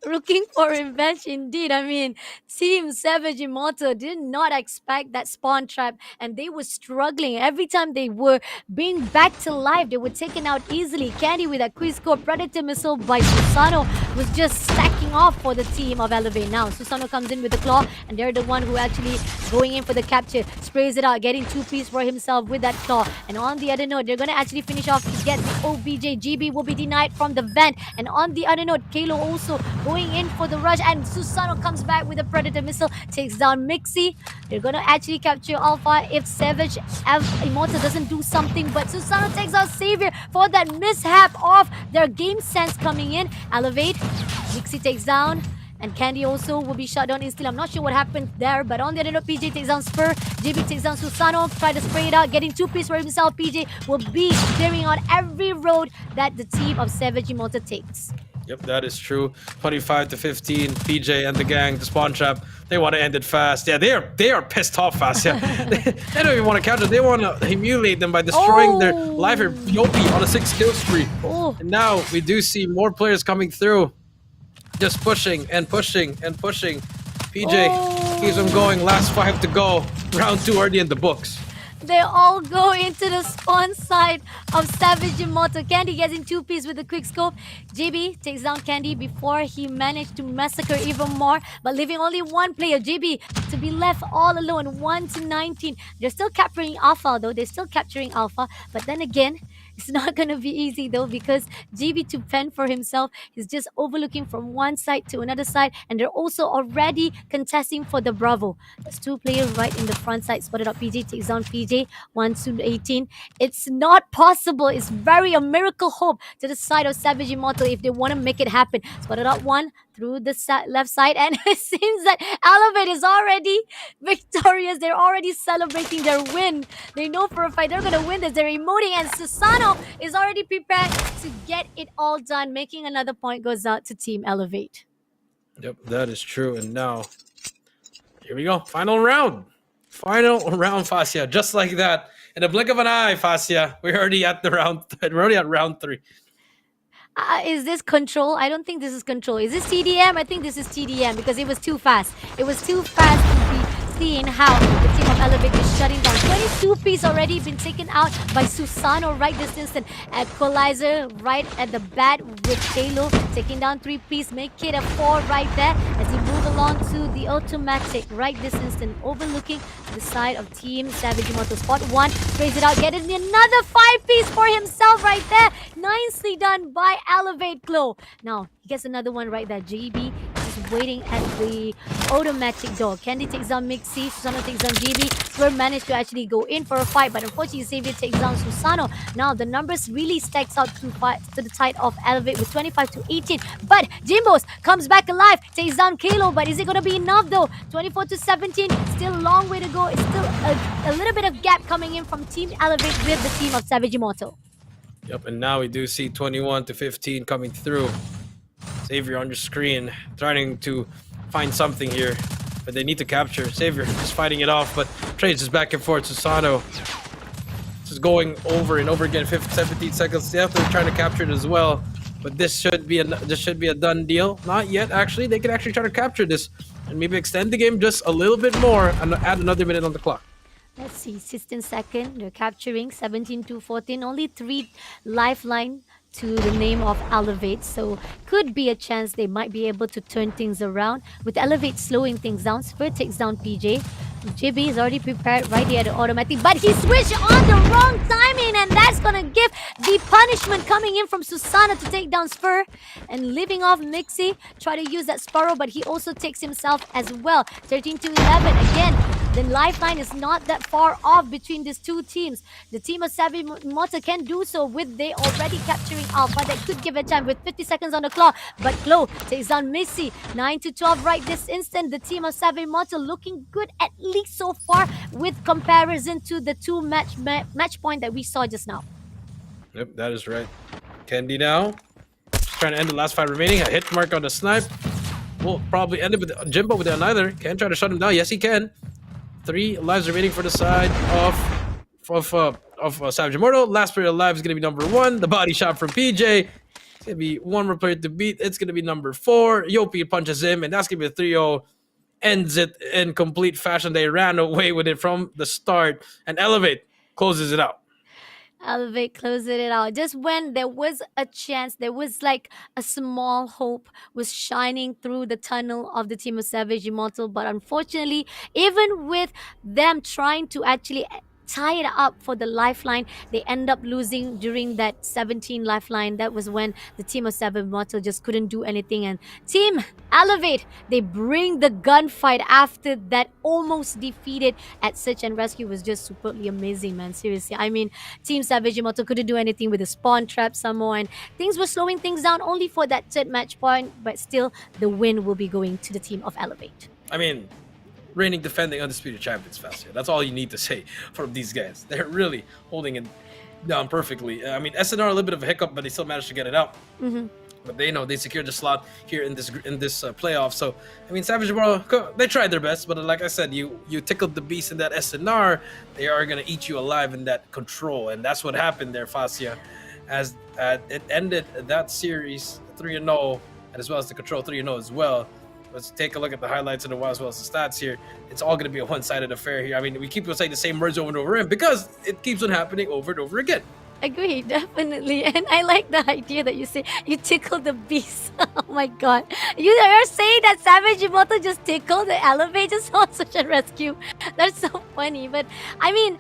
Looking for revenge indeed. I mean, Team Savage Immortal did not expect that spawn trap, and they were struggling. Every time they were being back to life, they were taken out easily. Candy with that quick score Predator missile by Susano was just stacking off for the team of Elevate. Now Susano comes in with the claw, and they're the one who actually going in for the capture. Sprays it out, getting 2-piece for himself with that claw. And on the other note, they're gonna actually finish off to get the OBJ. GB will be denied from the vent, and on the other note, Kalo also going in for the rush, and Susano comes back with a Predator missile, takes down Mixi. They're gonna actually capture Alpha if Savage Immortal doesn't do something, but Susano takes out Xavier for that mishap of their game sense coming in. Elevate, Mixi takes down, and Candy also will be shut down instantly. I'm not sure what happened there, but on the other note, PJ takes down Spur, JB takes down Susano, try to spray it out, getting 2-piece for himself. PJ will be clearing out every road that the team of Savage Immortal takes. Yep, that is true. 25-15, PJ and the gang, the spawn trap, they want to end it fast. Yeah, they are pissed off fast. Yeah, they don't even want to capture. They want to humiliate them by destroying their life here. Yopi on a 6-kill spree. And now we do see more players coming through, just pushing and pushing and pushing. PJ keeps them going. Last 5 to go. Round 2 already in the books. They all go into the spawn side of Savage Immortal. Candy gets in 2-piece with a quick scope. JB takes down Candy before he managed to massacre even more, but leaving only one player, JB, to be left all alone, 1-19. They're still capturing Alpha though. They're still capturing Alpha, but then again, it's not going to be easy though, because GB to fend for himself, he's just overlooking from one side to another side, and they're also already contesting for the Bravo. There's 2 players right in the front side. Spotted up PJ, takes down PJ, 1-18. It's not possible. It's very a miracle hope to the side of Savage Immortal if they want to make it happen. Spotted up 1 through the left side, and it seems that Elevate is already victorious. They're already celebrating their win. They know for a fact they're gonna win this. They're emoting, and Susano is already prepared to get it all done. Making another point goes out to Team Elevate. Yep, that is true. And now, here we go. Final round. Final round, Fasya. Just like that. In a blink of an eye, Fasya. We're already at the round. We're already at round 3. Is this control? I don't think this is control. Is this TDM? I think this is TDM because it was too fast. It was too fast to be seeing how the team of Elevate is shutting down. 22 piece already been taken out by Susano right this instant. Equalizer right at the bat with Halo taking down 3 piece, make it a 4 right there as he move along to the automatic right this instant, overlooking the side of Team Savage Immortal. Spot 1, sprays it out, getting another 5 piece for himself right there. Nicely done by Elevate Glow. Now, he gets another one right there. JB is waiting at the automatic door. Candy takes down Mixi, Susano takes down JB. Swerve managed to actually go in for a fight, but unfortunately Xavier takes down Susano. Now the numbers really stacks out to the side of Elevate with 25 to 18. But Jimbos comes back alive, takes down Kalo, but is it gonna be enough though? 24 to 17, still a long way to go. It's still a little bit of gap coming in from Team Elevate with the team of Savage Immortal. Yep, and now we do see 21 to 15 coming through. Xavier on your screen, trying to find something here, but they need to capture. Xavier just fighting it off, but trades is back and forth. Susano just going over and over again. 17 seconds left. They're trying to capture it as well, but this should be a done deal. Not yet, actually. They could actually try to capture this and maybe extend the game just a little bit more and add another minute on the clock. Let's see, 16 seconds. They're capturing 17 to 14. Only 3 lifeline to the name of Elevate. So could be a chance they might be able to turn things around. With Elevate slowing things down, Spur takes down PJ. JB is already prepared right here at the automatic, but he switched on the wrong timing, and that's gonna give the punishment coming in from Susana to take down Spur. And leaving off Mixi, try to use that Sparrow, but he also takes himself as well. 13 to 11 again. The lifeline is not that far off between these two teams. The team of Savage Immortal can do so with they already capturing Alpha. That could give a time with 50 seconds on the clock. But Glow takes down Missy. 9 to 12 right this instant. The team of Savage Immortal looking good at least so far with comparison to the two match point that we saw just now. Yep, that is right. Candy now. Just trying to end the last 5 remaining. A hit mark on the snipe. We'll probably end it with Jimbo with the neither. Can try to shut him down. Yes, he can. 3 lives remaining for the side of Savage Immortal. Last player alive is going to be number 1. The body shot from PJ. It's going to be one more player to beat. It's going to be number 4. Yopi punches him, and that's going to be a 3-0. Ends it in complete fashion. They ran away with it from the start, and Elevate closes it out. Elevate closing it out. Just when there was a chance, there was like a small hope was shining through the tunnel of the team of Savage Immortal. But unfortunately, even with them trying to actually tie it up for the lifeline, they end up losing during that 17 lifeline. That was when the team of Savage Immortal just couldn't do anything. And Team Elevate, they bring the gunfight after that almost defeated at Search and Rescue was just superbly amazing, man. Seriously. I mean, Team Savage Immortal couldn't do anything with the spawn trap some more, and things were slowing things down only for that third match point, but still the win will be going to the team of Elevate. I mean, reigning, defending, undisputed champions, Fastia. That's all you need to say from these guys. They're really holding it down perfectly. I mean, SNR a little bit of a hiccup, but they still managed to get it out. Mm-hmm. But they secured the slot here in this playoff. So I mean, Savage Immortal, they tried their best, but like I said, you tickled the beast in that SNR. They are gonna eat you alive in that control, and that's what happened there, Fastia. As it ended that series 3-0, and as well as the control 3-0 as well. Let's take a look at the highlights as well as the stats here. It's all going to be a one-sided affair here. I mean, we keep saying the same words over and over again because it keeps on happening over and over again. Agree, definitely. And I like the idea that you say you tickle the beast. Oh my god. You are saying that Savage Immortal just tickled the elevators on Search and Rescue. That's so funny. But I mean,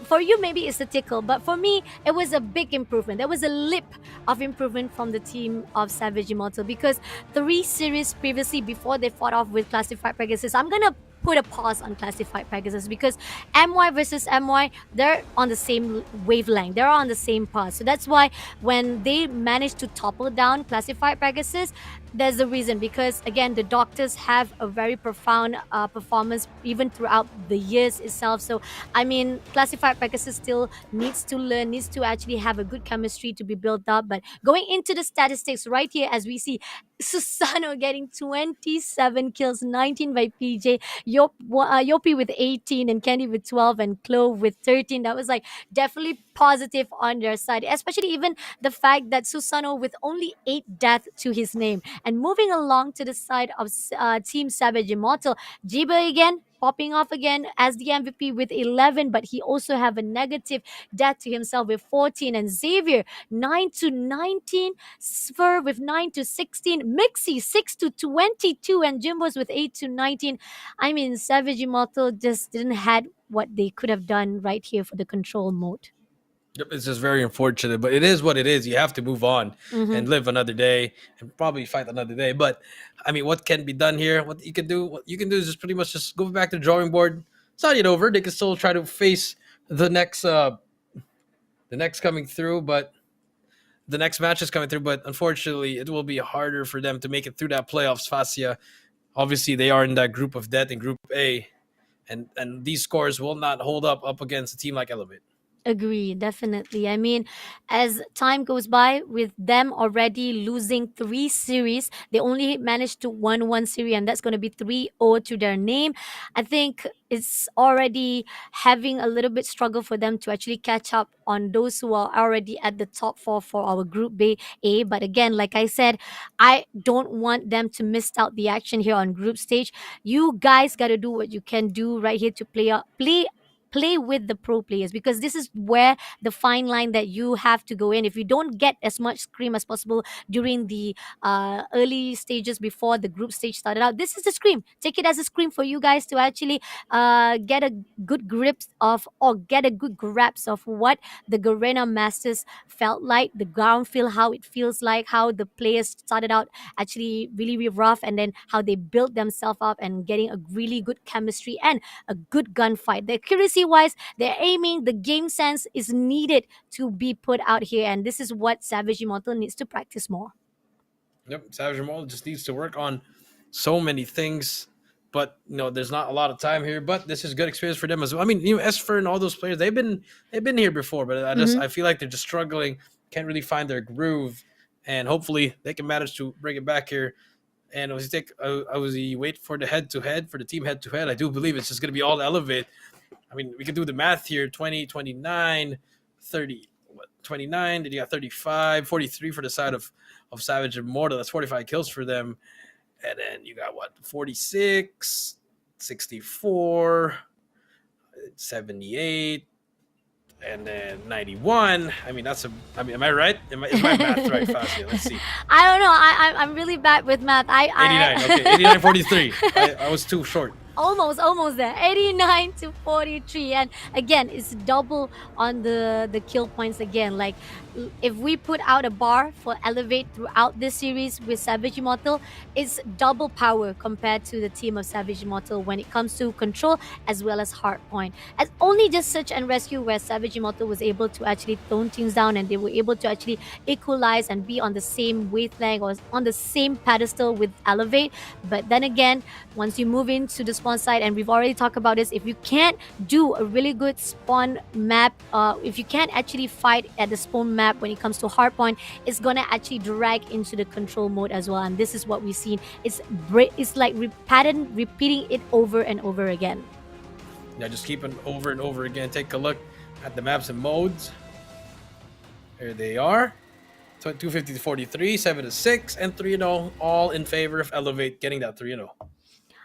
for you maybe it's a tickle, but for me it was a big improvement. There was a leap of improvement from the team of Savage Immortal because 3 series previously before they fought off with Classified Pegasus, I'm gonna put a pause on Classified Pegasus because MY versus MY, they're on the same wavelength. They're on the same path. So that's why when they managed to topple down Classified Pegasus, there's a reason because again the doctors have a very profound performance even throughout the years itself. So I mean, Classified Pegasus still needs to learn, needs to actually have a good chemistry to be built up. But going into the statistics right here, as we see Susano getting 27 kills, 19 by PJ, Yopi with 18, and Kenny with 12, and Clove with 13. That was like definitely positive on their side, especially even the fact that Susano with only 8 deaths to his name. And moving along to the side of Team Savage Immortal, Jiba again popping off again as the MVP with 11, but he also have a negative death to himself with 14, and Xavier 9 to 19, Sver with 9 to 16, Mixie 6 to 22, and Jimbo's with 8 to 19. I mean, Savage Immortal just didn't had what they could have done right here for the control mode. Yep, it's just very unfortunate, but it is what it is. You have to move on Mm-hmm. and live another day and probably fight another day. But I mean, what can be done here? What you can do is just pretty much just go back to the drawing board. It's not yet over. They can still try to face the next coming through, but the next match is coming through. But unfortunately, it will be harder for them to make it through that playoffs. Fascia, obviously, they are in that group of death in Group A, and these scores will not hold up against a team like Elevate. Agree, definitely. I mean, as time goes by, with them already losing 3 series, they only managed to win 1 series, and that's going to be 3-0 to their name. I think it's already having a little bit struggle for them to actually catch up on those who are already at the top four for our Group B A. But again, like I said, I don't want them to miss out the action here on group stage. You guys got to do what you can do right here to play with the pro players, because this is where the fine line that you have to go in. If you don't get as much scream as possible during the early stages before the group stage started out, this is the scream. Take it as a scream for you guys to actually get a good grips of, or get a good grasp of what the Garena Masters felt like, the ground feel, how it feels like, how the players started out actually really, really rough, and then how they built themselves up and getting a really good chemistry and a good gunfight. The accuracy wise, their aiming, the game sense is needed to be put out here, and this is what Savage Immortal needs to practice more. Yep, Savage Ramal just needs to work on so many things, but there's not a lot of time here. But this is good experience for them as well. I mean, Esfer and all those players, they've been here before, but I feel like they're just struggling, can't really find their groove, and hopefully they can manage to bring it back here. And as you wait for the head to head, for the team head to head, I do believe it's just going to be all Elevate. I mean, we can do the math here: 20, 29, 30, 29, then you got 35, 43 for the side of Savage Immortal. That's 45 kills for them. And then you got 46, 64, 78, and then 91. I mean, am I right? Is my math right, Fascia? Let's see. I don't know. I'm really bad with math. 89. Okay, 89, 43. I was too short. Almost there. 89 to 43, and again, it's double on the kill points again. Like, if we put out a bar for Elevate throughout this series with Savage Immortal, it's double power compared to the team of Savage Immortal when it comes to control as well as hardpoint. As only just search and rescue where Savage Immortal was able to actually tone things down, and they were able to actually equalize and be on the same wavelength or on the same pedestal with Elevate. But then again, once you move into the spawn side, and we've already talked about this, if you can't do a really good spawn map, if you can't actually fight at the spawn map when it comes to hardpoint, it's gonna actually drag into the control mode as well. And this is what we've seen. It's like repeating it over and over again. Yeah, just keep it over and over again. Take a look at the maps and modes. Here they are. 250 to 43, 7 to 6, and 3-0, all in favor of Elevate getting that 3-0.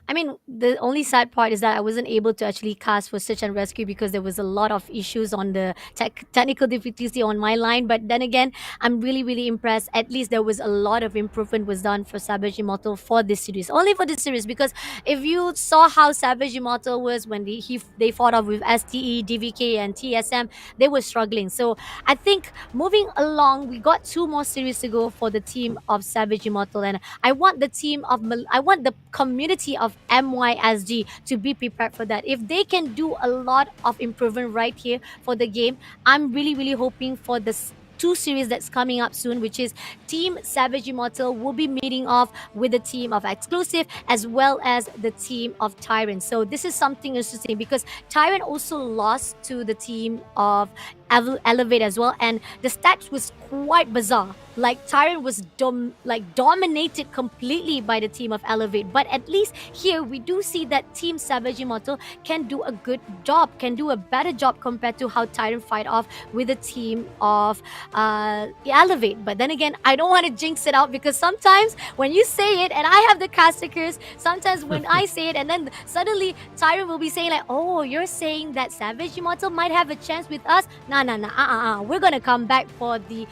I mean, the only sad part is that I wasn't able to actually cast for search and rescue because there was a lot of issues on the technical difficulty on my line. But then again, I'm really, really impressed. At least there was a lot of improvement was done for Savage Immortal for this series. Only for this series, because if you saw how Savage Immortal was when they fought off with STE, DVK, and TSM, they were struggling. So I think moving along, we got 2 more series to go for the team of Savage Immortal, and I want the community of MYSG to be prepared for that. If they can do a lot of improvement right here for the game, I'm really, really hoping for this 2 series that's coming up soon, which is Team Savage Immortal will be meeting off with the team of Exclusive as well as the team of Tyrant. So this is something interesting because Tyrant also lost to the team of Elevate as well, and the stats was quite bizarre. Like Tyrant was dominated completely by the team of Elevate, but at least here we do see that Team Savage Immortal can do a good job, can do a better job compared to how Tyrant fight off with the team of Elevate. But then again, I don't want to jinx it out, because sometimes when you say it and I have the cast stickers, sometimes when I say it and then suddenly Tyrant will be saying like, oh, you're saying that Savage Immortal might have a chance with us. Nah, we're gonna come back for the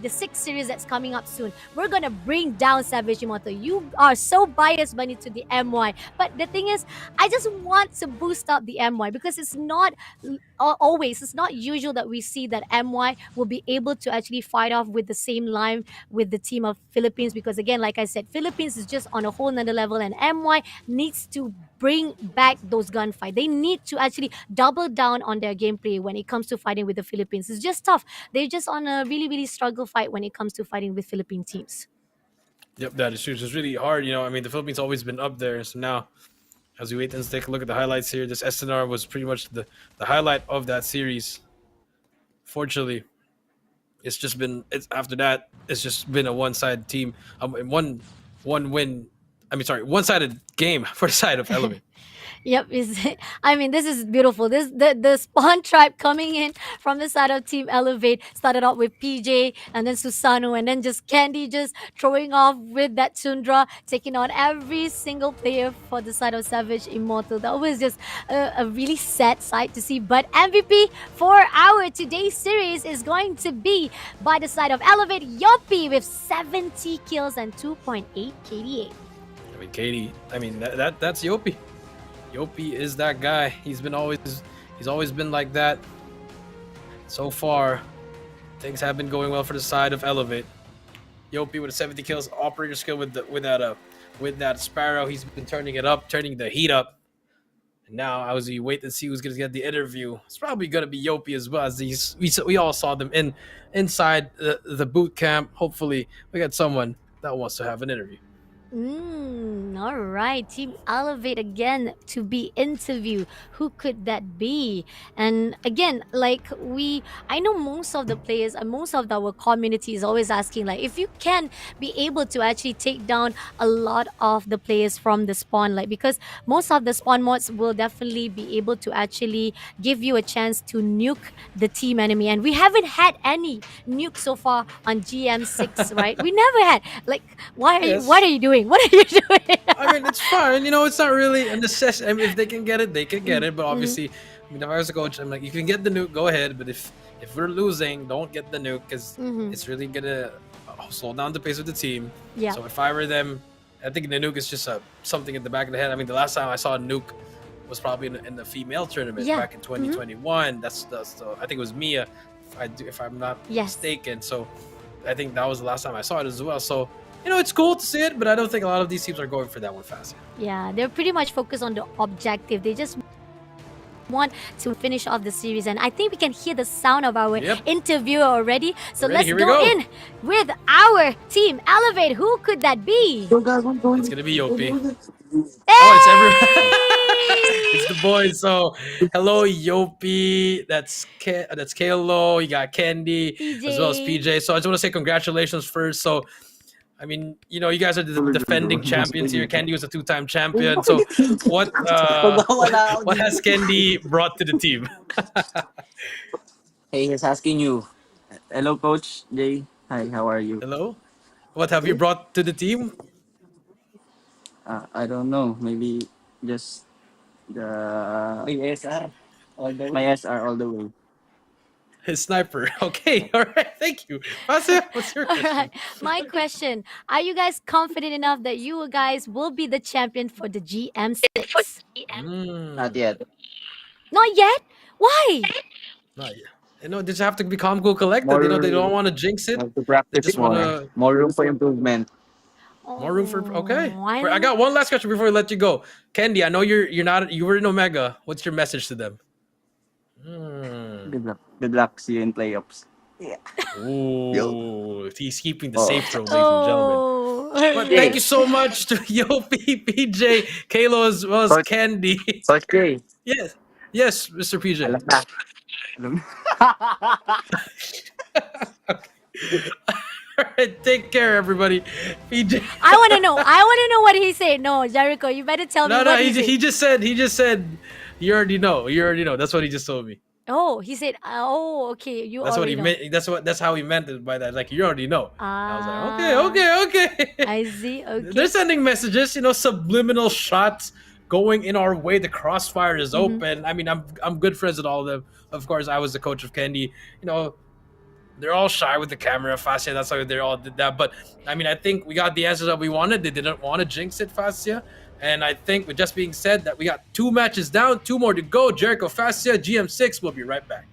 sixth series that's coming up soon. We're gonna bring down Savage Immortal. You are so biased, Bunny, to the MY. But the thing is, I just want to boost up the MY, because it's not it's not usual that we see that MY will be able to actually fight off with the same line with the team of Philippines, because again, like I said, Philippines is just on a whole nother level, and MY needs to bring back those gunfight. They need to actually double down on their gameplay when it comes to fighting with the Philippines. It's just tough. They're just on a really, really struggle fight when it comes to fighting with Philippine teams. Yep, that is true. It's really hard. I mean, the Philippines always been up there. So now, as we wait and take a look at the highlights here, this SNR was pretty much the highlight of that series. Fortunately, it's just been after that. It's just been a one-sided team. One win. I mean, sorry, one-sided game for the side of Elevate. Yep, I mean, this is beautiful. The Spawn tribe coming in from the side of Team Elevate started out with PJ and then Susano, and then just Candy just throwing off with that Tundra, taking on every single player for the side of Savage Immortal. That was just a really sad sight to see. But MVP for our today's series is going to be by the side of Elevate, Yoppie with 70 kills and 2.8 KDA. I mean, Katie. I mean, that's Yoppie. Yoppie is that guy. He's always been like that. So far, things have been going well for the side of Elevate. Yoppie with 70 kills, operator skill with that Sparrow. He's been turning it up, turning the heat up. And now, as we wait and see who's gonna get the interview, it's probably gonna be Yoppie as well. As we all saw them inside the boot camp. Hopefully, we got someone that wants to have an interview. All right. Team Elevate again to be interviewed. Who could that be? And again, I know most of the players and most of our community is always asking, like, if you can be able to actually take down a lot of the players from the spawn, because most of the spawn mods will definitely be able to actually give you a chance to nuke the team enemy. And we haven't had any nuke so far on GM6, right? We never had. What are you doing? What are you doing? I mean, it's fine. It's not really a necessity. I mean, if they can get it, they can get it. But obviously, I mean, if I was a coach, I'm like, you can get the nuke, go ahead. But if we're losing, don't get the nuke, because it's really gonna slow down the pace of the team. Yeah. So if I were them, I think the nuke is just something in the back of the head. I mean, the last time I saw a nuke was probably in the female tournament back in 2021. That's I think it was Mia, if I'm not mistaken. So I think that was the last time I saw it as well. So. It's cool to see it, but I don't think a lot of these teams are going for that one fast. Yeah, they're pretty much focused on the objective. They just want to finish off the series, and I think we can hear the sound of our interviewer already. So let's go in with our team Elevate. Who could that be? It's gonna be Yoppie. Hey! Oh, it's everyone. It's the boys. So hello, Yoppie. That's Kalo. You got Candy PJ. as well as PJ. So I just want to say congratulations first. So. I mean, you guys are the defending champions here. Candy was a two-time champion. So, what has Candy brought to the team? Hey, he's asking you. Hello, Coach Jay. Hi, how are you? Hello. What have you brought to the team? I don't know. Maybe just my SR all the way. His sniper. Okay. All right. Thank you. What's your question? All right. My question: are you guys confident enough that you guys will be the champion for the GM6? Not yet. Not yet. Why? Not yet. They just have to be calm, cool, collected. They don't want to jinx it. Have to They practice just more. want to More room for improvement. more room for. Okay. Oh, I got one last question before we let you go. Candy, I know you were in Omega. What's your message to them? Good luck. Good luck. See you in playoffs. Ooh, he's keeping the safe throw, ladies and gentlemen. Oh. But thank you so much to Yoppie, PJ, Kalo, as well as Coach- Candy. Coach Jay. Yes, Mr. PJ. Alam na. All right, take care, everybody. PJ. I want to know. I want to know what he said. No, Jericho, you better tell me No, no, what he said. he just said you already know. You already know. That's what he just told me. Oh, he said, oh, okay, you That's what already he know. meant. That's how he meant it by that. Like you already know. And I was like, Ah, okay. I see. Okay. They're sending messages, subliminal shots going in our way. The crossfire is Mhm. open. I mean, I'm good friends with all of them. Of course, I was the coach of Candy. They're all shy with the camera. Fascia, that's why they all did that. But I mean, I think we got the answers that we wanted. They didn't want to jinx it, Fascia. And I think with just being said that we got 2 matches down, 2 more to go. Jericho, Fascia, GM6. We'll be right back.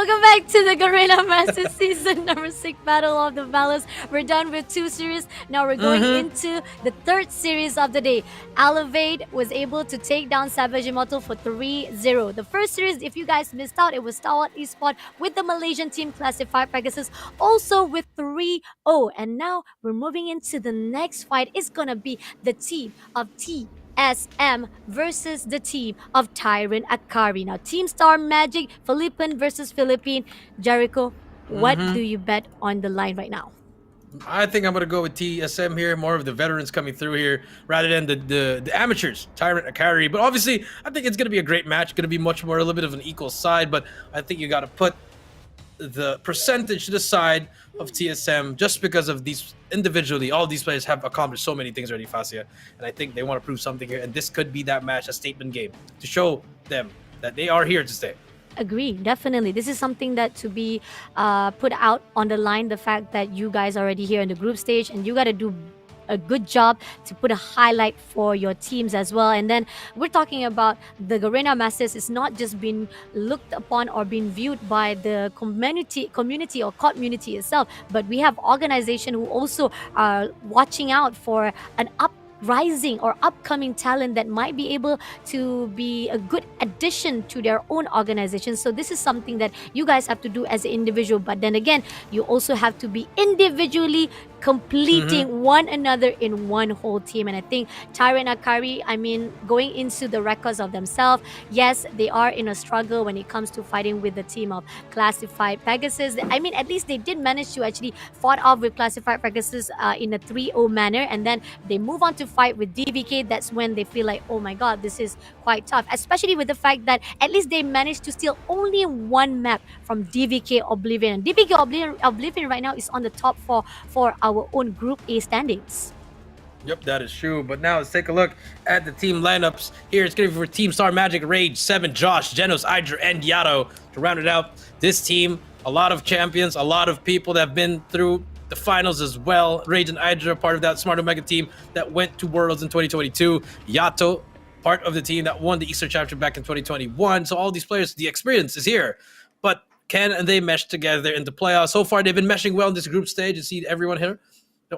Welcome back to the Garena Masters season number 6 Battle of the Valors. We're done with 2 series. Now we're going into the 3rd series of the day. Elevate was able to take down Savage Immortal for 3-0. The first series, if you guys missed out, it was Stalwart eSports with the Malaysian team classified Pegasus, also with 3-0. And now we're moving into the next fight. It's gonna be the team of SM versus the team of Tyrant Akari. Now, Team Star Magic, Philippine versus Philippine. Jericho, what do you bet on the line right now? I think I'm gonna go with TSM here, more of the veterans coming through here rather than the amateurs, Tyrant Akari. But obviously, I think it's gonna be a great match. Gonna be much more a little bit of an equal side, but I think you gotta put the percentage to the side of TSM just because of these individually. All these players have accomplished so many things already, Facia, and I think they want to prove something here. And this could be that match, a statement game to show them that they are here to stay. Agree, definitely. This is something that to be put out on the line. The fact that you guys are already here in the group stage, and you got to do a good job to put a highlight for your teams as well. And then we're talking about the Garena Masters is not just being looked upon or being viewed by the community or community itself, but we have organization who also are watching out for an uprising or upcoming talent that might be able to be a good addition to their own organization. So this is something that you guys have to do as an individual, but then again, you also have to be individually completing one another in one whole team. And I think Tyrant Akari, I mean, going into the records of themselves, yes, they are in a struggle when it comes to fighting with the team of classified Pegasus. I mean, at least they did manage to actually fought off with classified Pegasus in a 3-0 manner, and then they move on to fight with DVK. That's when they feel like, oh my god, this is quite tough, especially with the fact that at least they managed to steal only one map from DVK Oblivion. DVK Oblivion right now is on the top 4 for our own Group A standings. Yep, that is true. But now let's take a look at the team lineups. Here it's going to be for Team Star Magic, Rage, 7, Josh, Genos, Idra, and Yato to round it out. This team, a lot of champions, a lot of people that have been through the finals as well. Rage and Idra, part of that Smart Omega team that went to Worlds in 2022. Yato, part of the team that won the Eastern Championship back in 2021. So all these players, the experience is here. But can they mesh together in the playoffs? So far, they've been meshing well in this group stage. You see everyone here.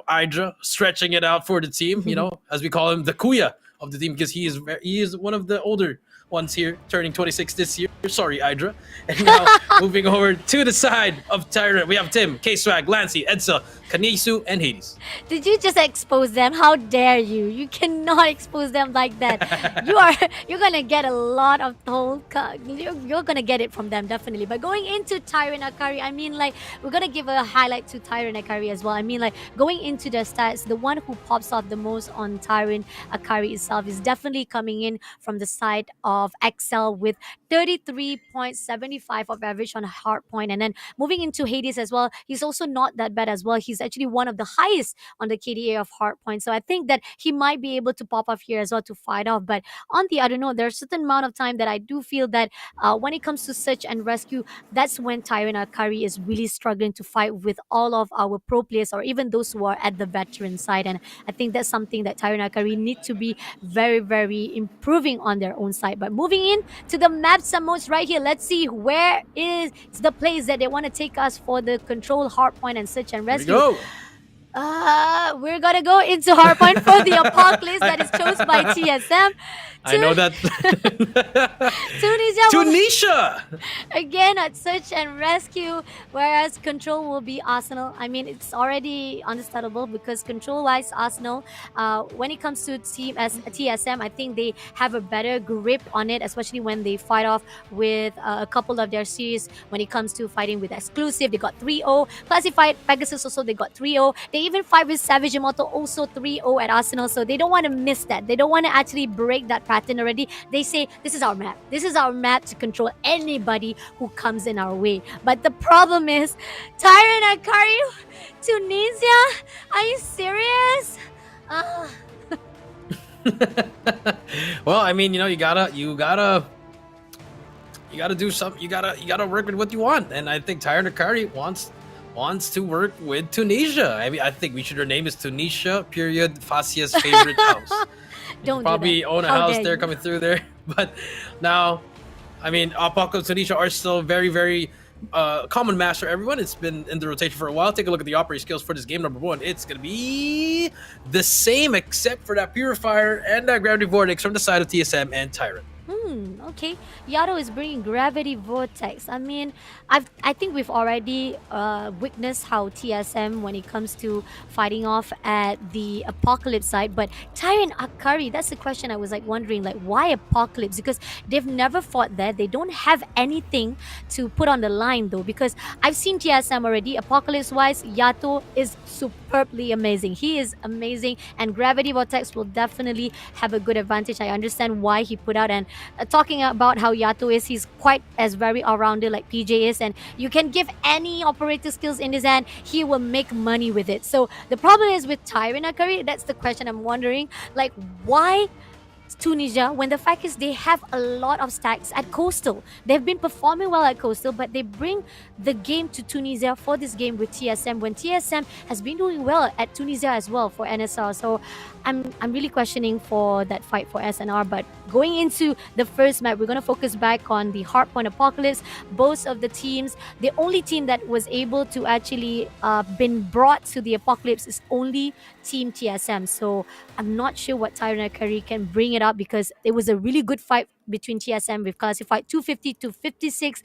Idra stretching it out for the team, as we call him, the Kuya of the team, because he is one of the older ones here, turning 26 this year. Sorry, Idra. And now moving over to the side of Tyrant, we have Tim, K-Swag, Lancy, Edsa, Kanisu, and Hades. Did you just expose them? How dare you? You cannot expose them like that. You're gonna get a lot of you're gonna get it from them, definitely. But going into Tyrant Akari, I mean, like, we're gonna give a highlight to Tyrant Akari as well. I mean, like, going into their stats, the one who pops off the most on Tyrant Akari itself is definitely coming in from the side of Excel with 33.75 of average on hard point. And then moving into Hades as well, he's also not that bad as well. He's actually one of the highest on the KDA of hard points. So I think that he might be able to pop off here as well to fight off. But on the other note, there's a certain amount of time that I do feel that when it comes to search and rescue, that's when Tyrant Akari is really struggling to fight with all of our pro players or even those who are at the veteran side. And I think that's something that Tyrant Akari need to be very, very improving on their own side. But moving in to the maps and modes right here, let's see where is the place that they want to take us for the control, hardpoint, and search and rescue. Here we go. We're gonna go into hardpoint for the apocalypse that is chosen by TSM. I know that. Tunisia again at search and rescue, whereas control will be Arsenal. I mean, it's already understandable because control-wise, Arsenal, when it comes to team as TSM, I think they have a better grip on it, especially when they fight off with a couple of their series. When it comes to fighting with exclusive, they got 3-0. Classified Pegasus also, they got 3-0. They even fight with Savage Immortal, also 3-0 at Arsenal. So they don't want to miss that. They don't want to actually break that pattern already. They say, this is our map. This is our map to control anybody who comes in our way. But the problem is, Tyrant Akari, Tunisia? Are you serious? Well, I mean, you gotta do something. You gotta work with what you want. And I think Tyrant Akari wants to work with Tunisia. I mean, I think we should rename is Tunisia, period, Facia's favorite house. Don't probably do own a house there coming through there. But now, I mean, Apocalypse Tunisia are still very, very common master, everyone. It's been in the rotation for a while. Take a look at the operating skills for this game number 1. It's going to be the same except for that Purifier and that Gravity Vortex from the side of TSM and Tyrant. Okay. Yato is bringing Gravity Vortex. I mean, I think we've already witnessed how TSM, when it comes to fighting off at the Apocalypse side, but Tyrant Akari, that's the question I was like wondering, like why Apocalypse? Because they've never fought there. They don't have anything to put on the line though, because I've seen TSM already. Apocalypse-wise, Yato is superbly amazing. He is amazing, and Gravity Vortex will definitely have a good advantage. I understand why he put out, and talking about how Yato is, he's quite as very all-rounder like PJ is, and you can give any operator skills in his hand, he will make money with it. So the problem is with Tyrant Akari, that's the question I'm wondering, like why Tunisia, when the fact is they have a lot of stacks at Coastal. They've been performing well at Coastal, but they bring the game to Tunisia for this game with TSM, when TSM has been doing well at Tunisia as well for NSR. So I'm really questioning for that fight for SNR. But going into the first map, we're going to focus back on the Hardpoint Apocalypse. Both of the teams, the only team that was able to actually been brought to the Apocalypse is only Team TSM. So I'm not sure what Tyrant Akari can bring it up, because it was a really good fight between TSM. We've classified 250 to 56.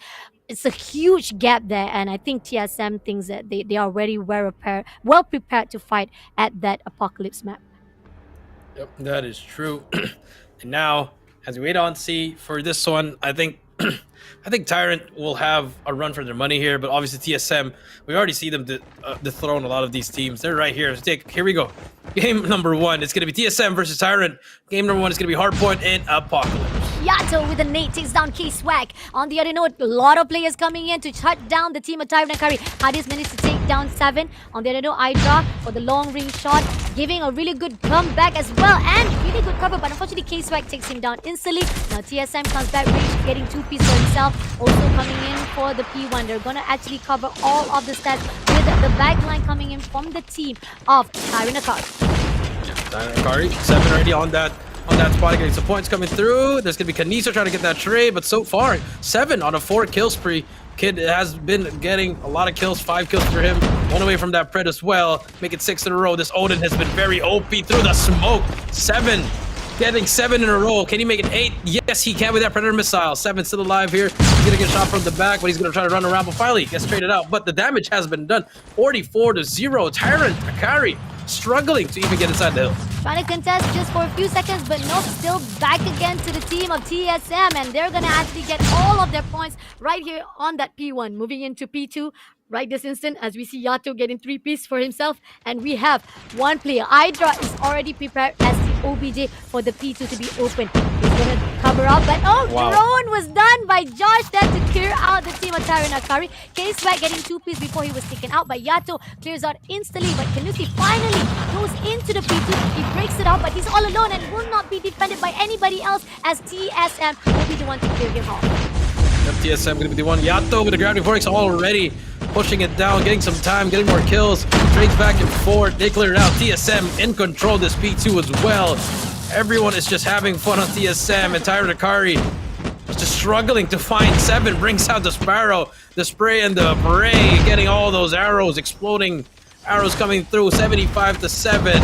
It's a huge gap there, and I think TSM thinks that they are very well prepared to fight at that Apocalypse map. Yep, that is true. And now, as we wait on see for this one, I think I think Tyrant will have a run for their money here, but obviously TSM, we already see them dethrone a lot of these teams. They're right here. Here we go. Game number 1. It's going to be TSM versus Tyrant. Game number 1 is going to be Hardpoint and Apocalypse. Yato with a nade takes down K-Swag. On the other note, a lot of players coming in to shut down the team of Tyrant Akari. Hadis managed to take down 7. On the other note, Hydra for the long range shot, giving a really good comeback as well, and really good cover, but unfortunately K-Swag takes him down instantly. Now TSM comes back range, getting 2 pieces for himself. Also coming in for the P1. They're gonna actually cover all of the stats with the backline coming in from the team of Tyrant Akari. Tyrant Akari, 7 already on that spot, getting some points coming through. There's gonna be Kaniso trying to get that trade, but so far 7 on a 4 kill spree. Kid has been getting a lot of kills, 5 kills for him, 1 away from that Pred as well. Make it 6 in a row. This Odin has been very OP through the smoke. 7, getting 7 in a row. Can he make it 8? Yes, he can with that Predator missile. 7 still alive here. He's gonna get shot from the back, but he's gonna try to run around, but finally gets traded out. But the damage has been done. 44-0. Tyrant Akari struggling to even get inside the hill. Trying to contest just for a few seconds, but nope, still back again to the team of TSM, and they're gonna actually get all of their points right here on that P1. Moving into P2 right this instant, as we see Yato getting 3 pieces for himself, and we have 1 player. Hydra is already prepared as the OBJ for the P2 to be open. He's gonna cover up, but Wow. drone was done by Josh there to clear out the team of Tyrant Akari. K-Swag getting 2 pieces before he was taken out, but Yato clears out instantly, but Kanusi finally goes into the P2. He breaks it out, but he's all alone and will not be defended by anybody else, as TSM will be the one to clear him off. Yep, TSM gonna be the one. Yato with the Gravity Vortex already pushing it down, getting some time, getting more kills. Trades back and forth. They clear it out. TSM in control of this P2 as well. Everyone is just having fun on TSM, and Tyrant Akari is just struggling to find 7. Brings out the Sparrow, the spray and the bray, getting all those arrows, exploding arrows coming through. 75-7.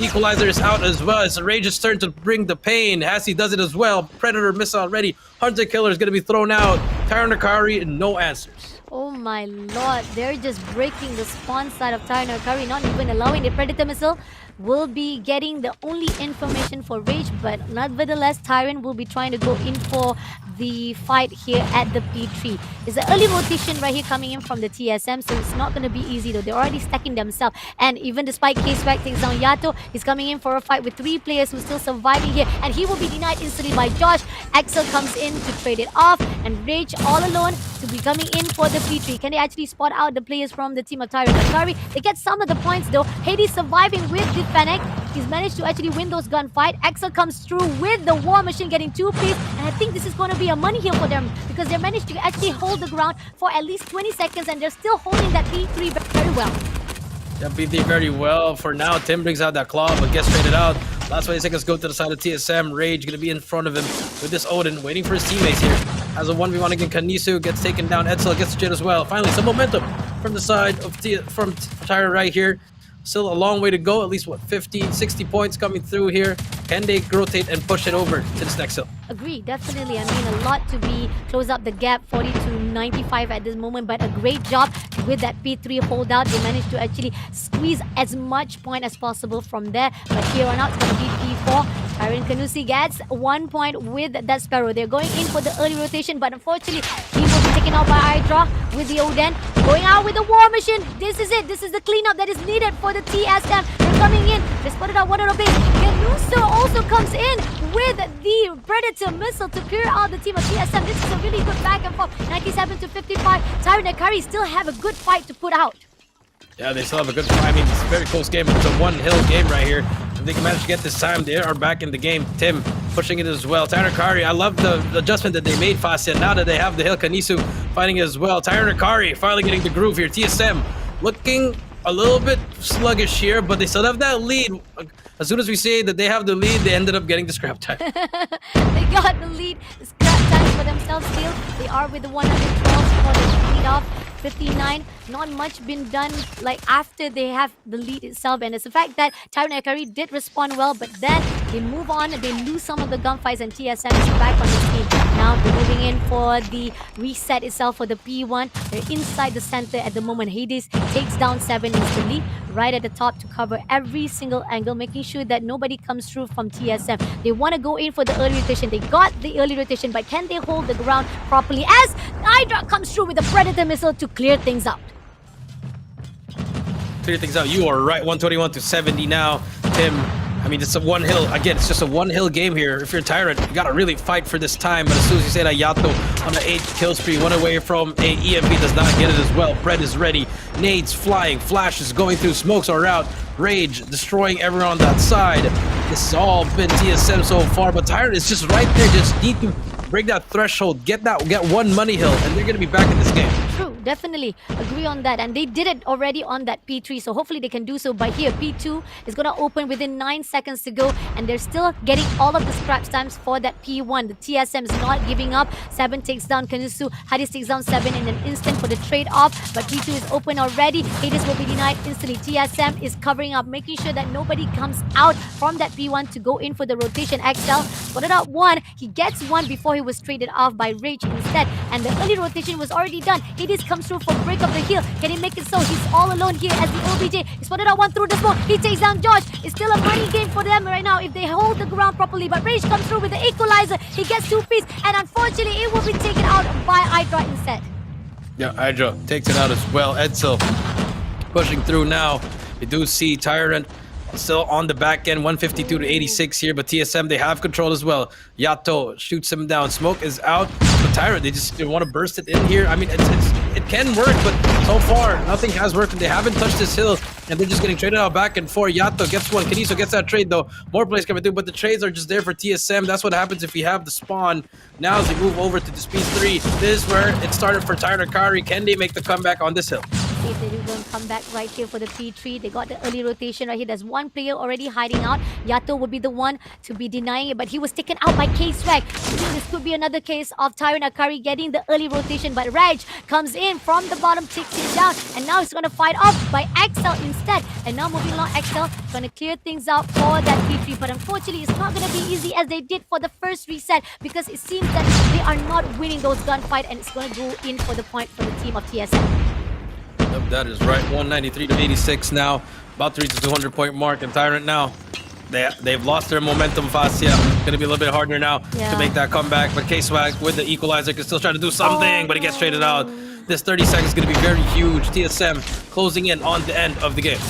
Equalizer is out as well. It's Rage's turn to bring the pain. Hassie does it as well. Predator missile ready. Hunter Killer is going to be thrown out. Tyrant Akari, no answers. Oh my lord, they're just breaking the spawn side of Tyrant Akari, not even allowing the Predator missile. Will be getting the only information for Rage, but nevertheless, Tyrant will be trying to go in for the fight here at the P3. It's an early rotation right here coming in from the TSM, so it's not going to be easy though. They're already stacking themselves, and even despite K-Swag takes down Yato, he's coming in for a fight with 3 players who's still surviving here, and he will be denied instantly by Josh. Axel comes in to trade it off, and Rage all alone to be coming in for the P3. Can they actually spot out the players from the team of Tyrant Akari? They get some of the points though. Hades surviving with the Fennec. He's managed to actually win those gunfight. Axel comes through with the War Machine, getting 2 pieces, and I think this is going to be a money hill for them, because they managed to actually hold the ground for at least 20 seconds, and they're still holding that P3 very well. Yeah, BD very well. For now, Tim brings out that claw, but gets traded out. Last 20 seconds go to the side of TSM. Rage going to be in front of him with this Odin, waiting for his teammates here. Has a 1v1 against Kanisu, gets taken down. Edsel gets the Jit as well. Finally, some momentum from the side of from Tyrant right here. Still a long way to go, at least what, 50, 60 points coming through here. Can they rotate and push it over to this next hill? Agree, definitely. I mean, a lot to be close up the gap, 40 to 95 at this moment, but a great job with that P3 holdout. They managed to actually squeeze as much point as possible from there, but here on out, it's going to be P4. Tyrant Kanusi gets 1 point with that Sparrow. They're going in for the early rotation, but unfortunately, he will be taken out by Hydra with the Oden. Going out with the War Machine. This is it. This is the cleanup that is needed for the TSM. They're coming in. They spotted out one on the base. Kanuso also comes in with the Predator missile to clear out the team of TSM. This is a really good back and forth. 97 to 55. Tyrant and Kari still have a good fight to put out. Yeah, they still have a good fight. I mean, it's a very close game. It's a one-hill game right here. If they can manage to get this time, they are back in the game. Tim pushing it as well. Tyrant Kari, I love the adjustment that they made, Fasya. Now that they have the hill, Kanisu fighting as well. Tyrant Kari finally getting the groove here. TSM looking a little bit sluggish here, but they still have that lead. As soon as we say that they have the lead, they ended up getting the scrap time. They got the lead. The scrap time for themselves still. They are with the 112 for the lead off. 59. Not much been done like after they have the lead itself, and it's the fact that Tyrant and Akari did respond well, but then they move on, they lose some of the gunfights, and TSM is back on the team. Now they're moving in for the reset itself for the P1. They're inside the center at the moment. Hades takes down 7 instantly, right at the top to cover every single angle, making sure that nobody comes through from TSM. They want to go in for the early rotation. They got the early rotation, but can they hold the ground properly as Hydra comes through with a Predator missile to clear things out? Clear things out. You are right. 121 to 70 now. Tim, I mean, it's a one hill. Again, it's just a one hill game here. If you're Tyrant, you gotta really fight for this time. But as soon as you say that, Yato on the 8th kill spree, one away from a EMP, does not get it as well. Pred is ready. Nades flying. Flashes going through. Smokes are out. Rage destroying everyone on that side. This has all been TSM so far, but Tyrant is just right there. Just need to break that threshold, get one money hill, and they're gonna be back in this game. True, definitely agree on that, and they did it already on that P3, so hopefully they can do so. But here P2 is gonna open within 9 seconds to go, and they're still getting all of the scraps times for that P1. The TSM is not giving up. 7 takes down Kanusu, Hades takes down 7 in an instant for the trade-off, but P2 is open already. Hades will be denied instantly. TSM is covering up, making sure that nobody comes out from that P1 to go in for the rotation. XL spotted out 1, he gets 1 before he was traded off by Rage instead, and the early rotation was already done. Hades comes through for break of the heel. Can he make it so? He's all alone here as the OBJ. He spotted out 1 through the smoke. He takes down Josh. It's still a money game for them right now if they hold the ground properly, but Rage comes through with the equalizer. He gets 2 pieces, and unfortunately it will be taken out by Hydra instead. Yeah, Hydra takes it out as well. Edsel pushing through now. We do see Tyrant still on the back end, 152 to 86 here, but TSM, they have control as well. Yato shoots him down. Smoke is out. But Tyrant, they want to burst it in here. I mean, it can work, but so far, nothing has worked, and they haven't touched this hill, and they're just getting traded out back and forth. Yato gets 1. Kaniso gets that trade, though. More plays coming through, but the trades are just there for TSM. That's what happens if you have the spawn. Now as they move over to the Speed 3, this is where it started for Tyrant Kari. Can they make the comeback on this hill? See if they do go and come back right here for the P3. They got the early rotation right here. There's 1 player already hiding out. Yato would be the one to be denying it, but he was taken out by K-Swag. I think this could be another case of Tyrant Akari getting the early rotation, but Raj comes in from the bottom, takes him down, and now he's going to fight off by XL instead. And now moving along, XL going to clear things out for that P3, but unfortunately it's not going to be easy as they did for the first reset, because it seems that they are not winning those gunfight, and it's going to go in for the point for the team of TSM. Yep, that is right. 193 to 86 now. About to reach the 200-point mark. And Tyrant now, they've lost their momentum, Fasya. Going to be a little bit harder now to make that comeback. But K-Swag with the equalizer can still try to do something, but he gets traded out. This 30 seconds is going to be very huge. TSM closing in on the end of the game.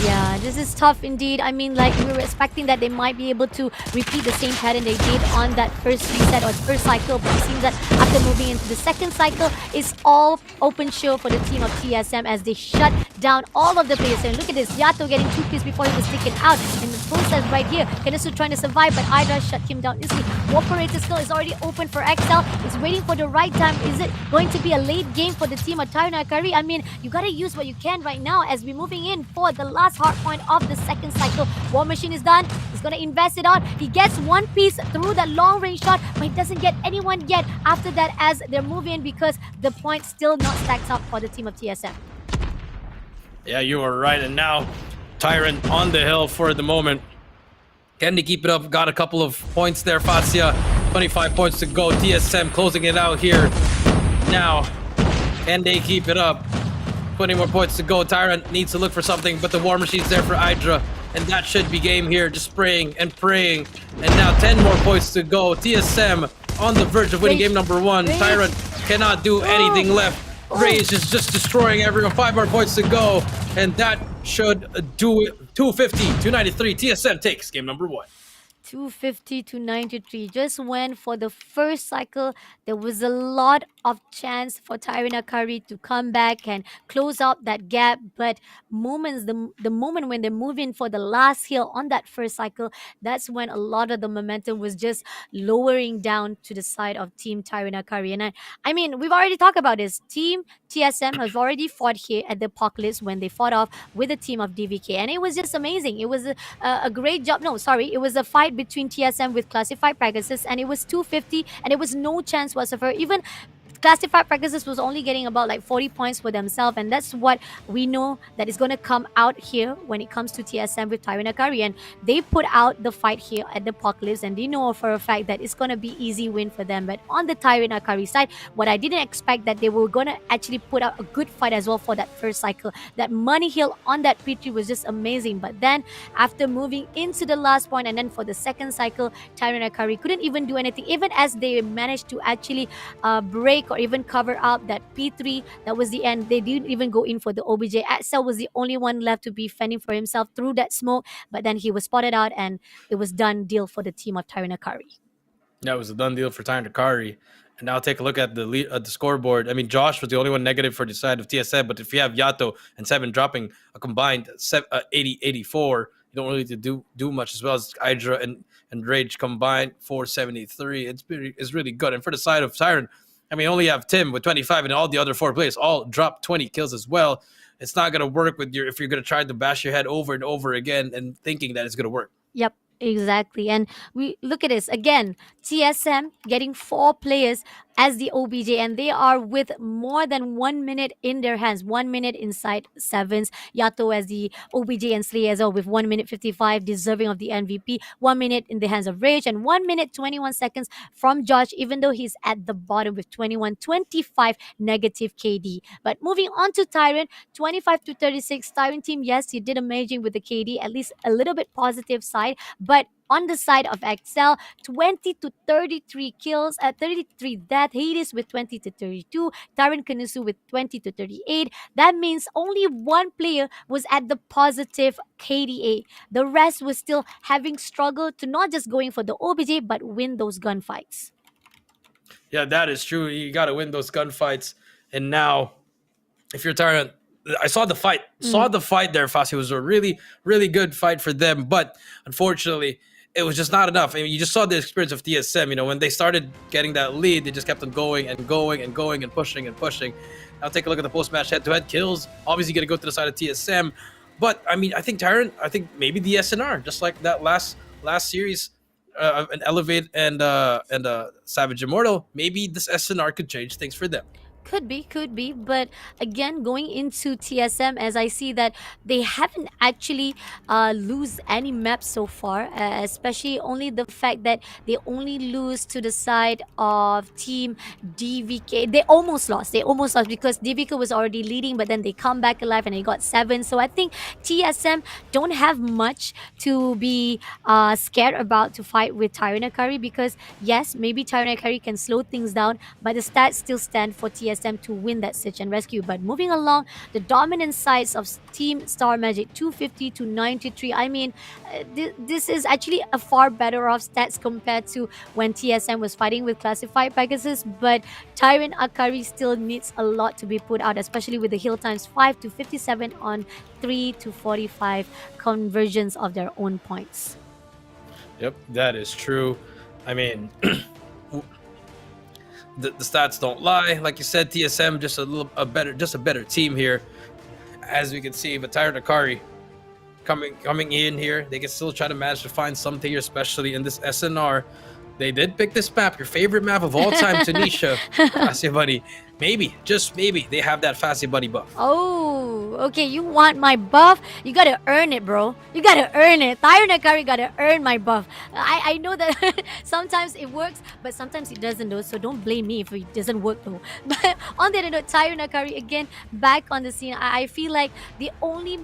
Yeah, this is tough indeed. I mean, like, we were expecting that they might be able to repeat the same pattern they did on that first reset or first cycle, but it seems that after moving into the second cycle, it's all open show for the team of TSM as they shut down all of the players. And look at this, Yato getting 2 kills before he was taken out. And the process right here, Kenesu trying to survive, but Hydra shut him down instantly. Operator skill is already open for XL. It's waiting for the right time. Is it going to be a late game for the team of Tyrant Akari? I mean, you gotta use what you can right now as we're moving in for the last last hard point of the second cycle. War Machine is done. He's going to invest it on. He gets one piece through that long range shot, but he doesn't get anyone yet after that as they're moving because the point still not stacked up for the team of TSM. Yeah, you are right. And now Tyrant on the hill for the moment. Can they keep it up? Got a couple of points there, Fazia. 25 points to go. TSM closing it out here. Now, can they keep it up? 20 more points to go. Tyrant needs to look for something, but the War Machine's there for Hydra. And that should be game here. Just spraying and praying. And now 10 more points to go. TSM on the verge of winning game number 1. Tyrant cannot do anything left. Rage is just destroying everyone. 5 more points to go. And that should do it. 250, 293. TSM takes game number 1. 250 to 93. Just went for the first cycle. There was a lot of chance for Tyrant Akari to come back and close out that gap. But the moment when they move in for the last hill on that first cycle, that's when a lot of the momentum was just lowering down to the side of Team Tyrant Akari. And I mean, we've already talked about this. Team TSM has already fought here at the Apocalypse when they fought off with the team of DVK. And it was just amazing. It was a great job. No, sorry. It was a fight between TSM with Classified Pegasus, and it was 250, and it was no chance whatsoever. Even Classified Pegasus was only getting about like 40 points for themselves, and that's what we know that is going to come out here when it comes to TSM with Tyrant Akari. And they put out the fight here at the Apocalypse, and they know for a fact that it's going to be easy win for them. But on the Tyrant Akari side, what I didn't expect that they were going to actually put out a good fight as well for that first cycle. That money hill on that P3 was just amazing. But then after moving into the last point, and then for the second cycle, Tyrant Akari couldn't even do anything, even as they managed to actually break or even cover up that P3. That was the end. They didn't even go in for the OBJ. Axel was the only one left to be fending for himself through that smoke, but then he was spotted out, and it was done deal for the team of Tyrant Akari. Yeah, it was a done deal for Tyrant Akari. And now take a look at the scoreboard. I mean, Josh was the only one negative for the side of TSM, but if you have Yato and Seven dropping a combined 80-84, you don't really do much, as well as Hydra and Rage combined 473. It's really good. And for the side of Tyrant, I mean, only have Tim with 25, and all the other 4 players all dropped 20 kills as well. It's not going to work if you're going to try to bash your head over and over again and thinking that it's going to work. Yep, exactly. And we look at this again. TSM getting 4 players as the OBJ, and they are with more than 1 minute in their hands. 1 minute inside Sevens. Yato as the OBJ and Slay as well with 1 minute 55, deserving of the MVP. 1 minute in the hands of Rage, and 1 minute 21 seconds from Josh, even though he's at the bottom with 21-25 negative KD. But moving on to Tyrant, 25 to 36. Tyrant team, yes, he did amazing with the KD, at least a little bit positive side, but on the side of Excel, 20 to 33 kills, 33 death. Hades with 20 to 32. Tyrant Kanusu with 20 to 38. That means only one player was at the positive KDA. The rest was still having struggled to not just going for the OBJ, but win those gunfights. Yeah, that is true. You got to win those gunfights. And now, if you're Tyrant, I saw the fight. Saw the fight there, Fassi. It was a really, really good fight for them. But unfortunately, it was just not enough. I mean, you just saw the experience of TSM. You know, when they started getting that lead, they just kept on going and going and going and pushing and pushing. Now take a look at the post-match head-to-head kills. Obviously, going to go to the side of TSM. But, I mean, I think Tyrant, maybe the SNR, just like that last series, an Elevate and Savage Immortal, maybe this SNR could change things for them. Could be. But again, going into TSM, as I see that they haven't actually lose any maps so far, especially only the fact that they only lose to the side of Team DVK. They almost lost because DVK was already leading, but then they come back alive and they got 7. So I think TSM don't have much to be scared about to fight with Tyrant Akari, because yes, maybe Tyrant Akari can slow things down, but the stats still stand for TSM to win that search and rescue. But moving along, the dominant sides of Team Star Magic, 250 to 93. I mean, this is actually a far better off stats compared to when TSM was fighting with Classified Pegasus. But Tyrant Akari still needs a lot to be put out, especially with the hill times 5 to 57 on 3 to 45 conversions of their own points. Yep, that is true. I mean, the stats don't lie. Like you said, TSM just a better team here, as we can see. But Tyrant Akari, coming in here. They can still try to manage to find something here, especially in this SNR. They did pick this map, your favorite map of all time, Tanisha. Fasty Buddy. Maybe, just maybe, they have that Fasty Buddy buff. Oh, okay. You want my buff? You gotta earn it, bro. You gotta earn it. Tyrant gotta earn my buff. I know that sometimes it works, but sometimes it doesn't though. So don't blame me if it doesn't work though. But on the other note, Tyrant again back on the scene. I feel like the only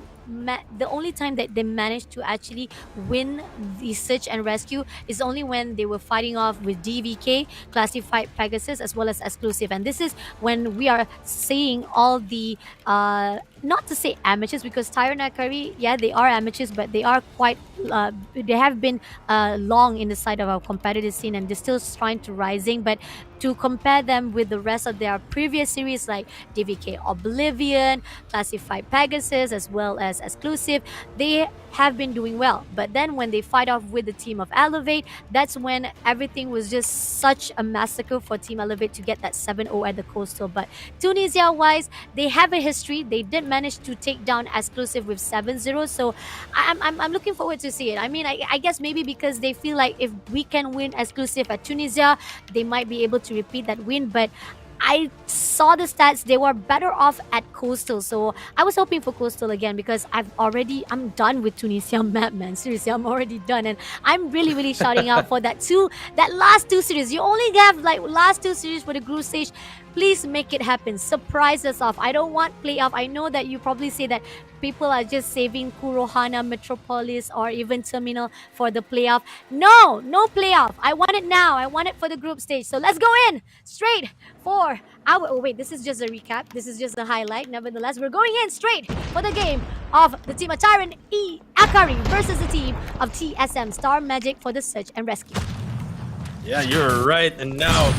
time that they managed to actually win the search and rescue is only when they were fighting off with DVK, classified Pegasus, as well as exclusive. And this is when we are seeing all the not to say amateurs, because Tyrant Curry, yeah, they are amateurs, but they are quite they have been long in the side of our competitive scene, and they're still trying to rising. But to compare them with the rest of their previous series like DVK Oblivion, classified Pegasus, as well as exclusive, they have been doing well. But then when they fight off with the team of Elevate, that's when everything was just such a massacre for Team Elevate to get that 7-0 at the Coastal. But Tunisia wise, they have a history. They did manage to take down exclusive with 7-0. So I'm looking forward to see it. I mean, I guess maybe because they feel like if we can win exclusive at Tunisia, they might be able to repeat that win. But I saw the stats, they were better off at Coastal. So I was hoping for Coastal again, because I'm done with Tunisia map, man. Seriously, I'm already done. And I'm really shouting out for that last two series. You only have like last two series for the group stage. Please make it happen. Surprise us off. I don't want playoff. I know that you probably say that people are just saving Kurohana, Metropolis, or even Terminal for the playoff. No playoff. I want it now. I want it for the group stage. So let's go in straight for our... Oh, wait, this is just a recap. This is just a highlight. Nevertheless, we're going in straight for the game of the team of Tyrant Akari versus the team of TSM Star Magic for the search and rescue. Yeah, you're right. And now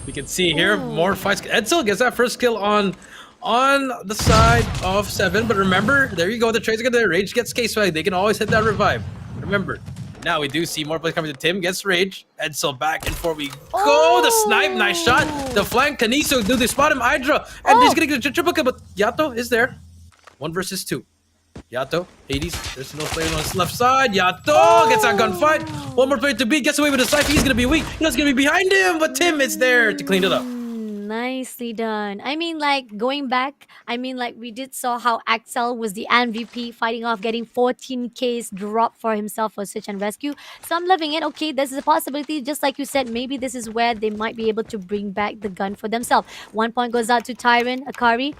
we can see here more fights. Edsel gets that first kill on the side of 7. But remember, there you go. The trades get there. Rage gets K-Swag. They can always hit that revive. Remember, now we do see more plays coming to Tim. Gets Rage. Edsel back and forth we go. The snipe. Nice shot. The flank. Kaniso. Do they spot him? Hydra. And he's going to get a triple kill. But Yato is there. 1 versus 2. Yato, Hades, there's no player on his left side. Yato gets that gunfight. One more player to beat, gets away with a snipe. He's gonna be weak. He's gonna be behind him, but Tim is there to clean it up. Nicely done. I mean, like, going back, I mean, like, we did saw how Axel was the MVP, fighting off, getting 14Ks drop for himself for search and rescue. So I'm loving it. Okay, this is a possibility. Just like you said, maybe this is where they might be able to bring back the gun for themselves. 1 point goes out to Tyrant Akari.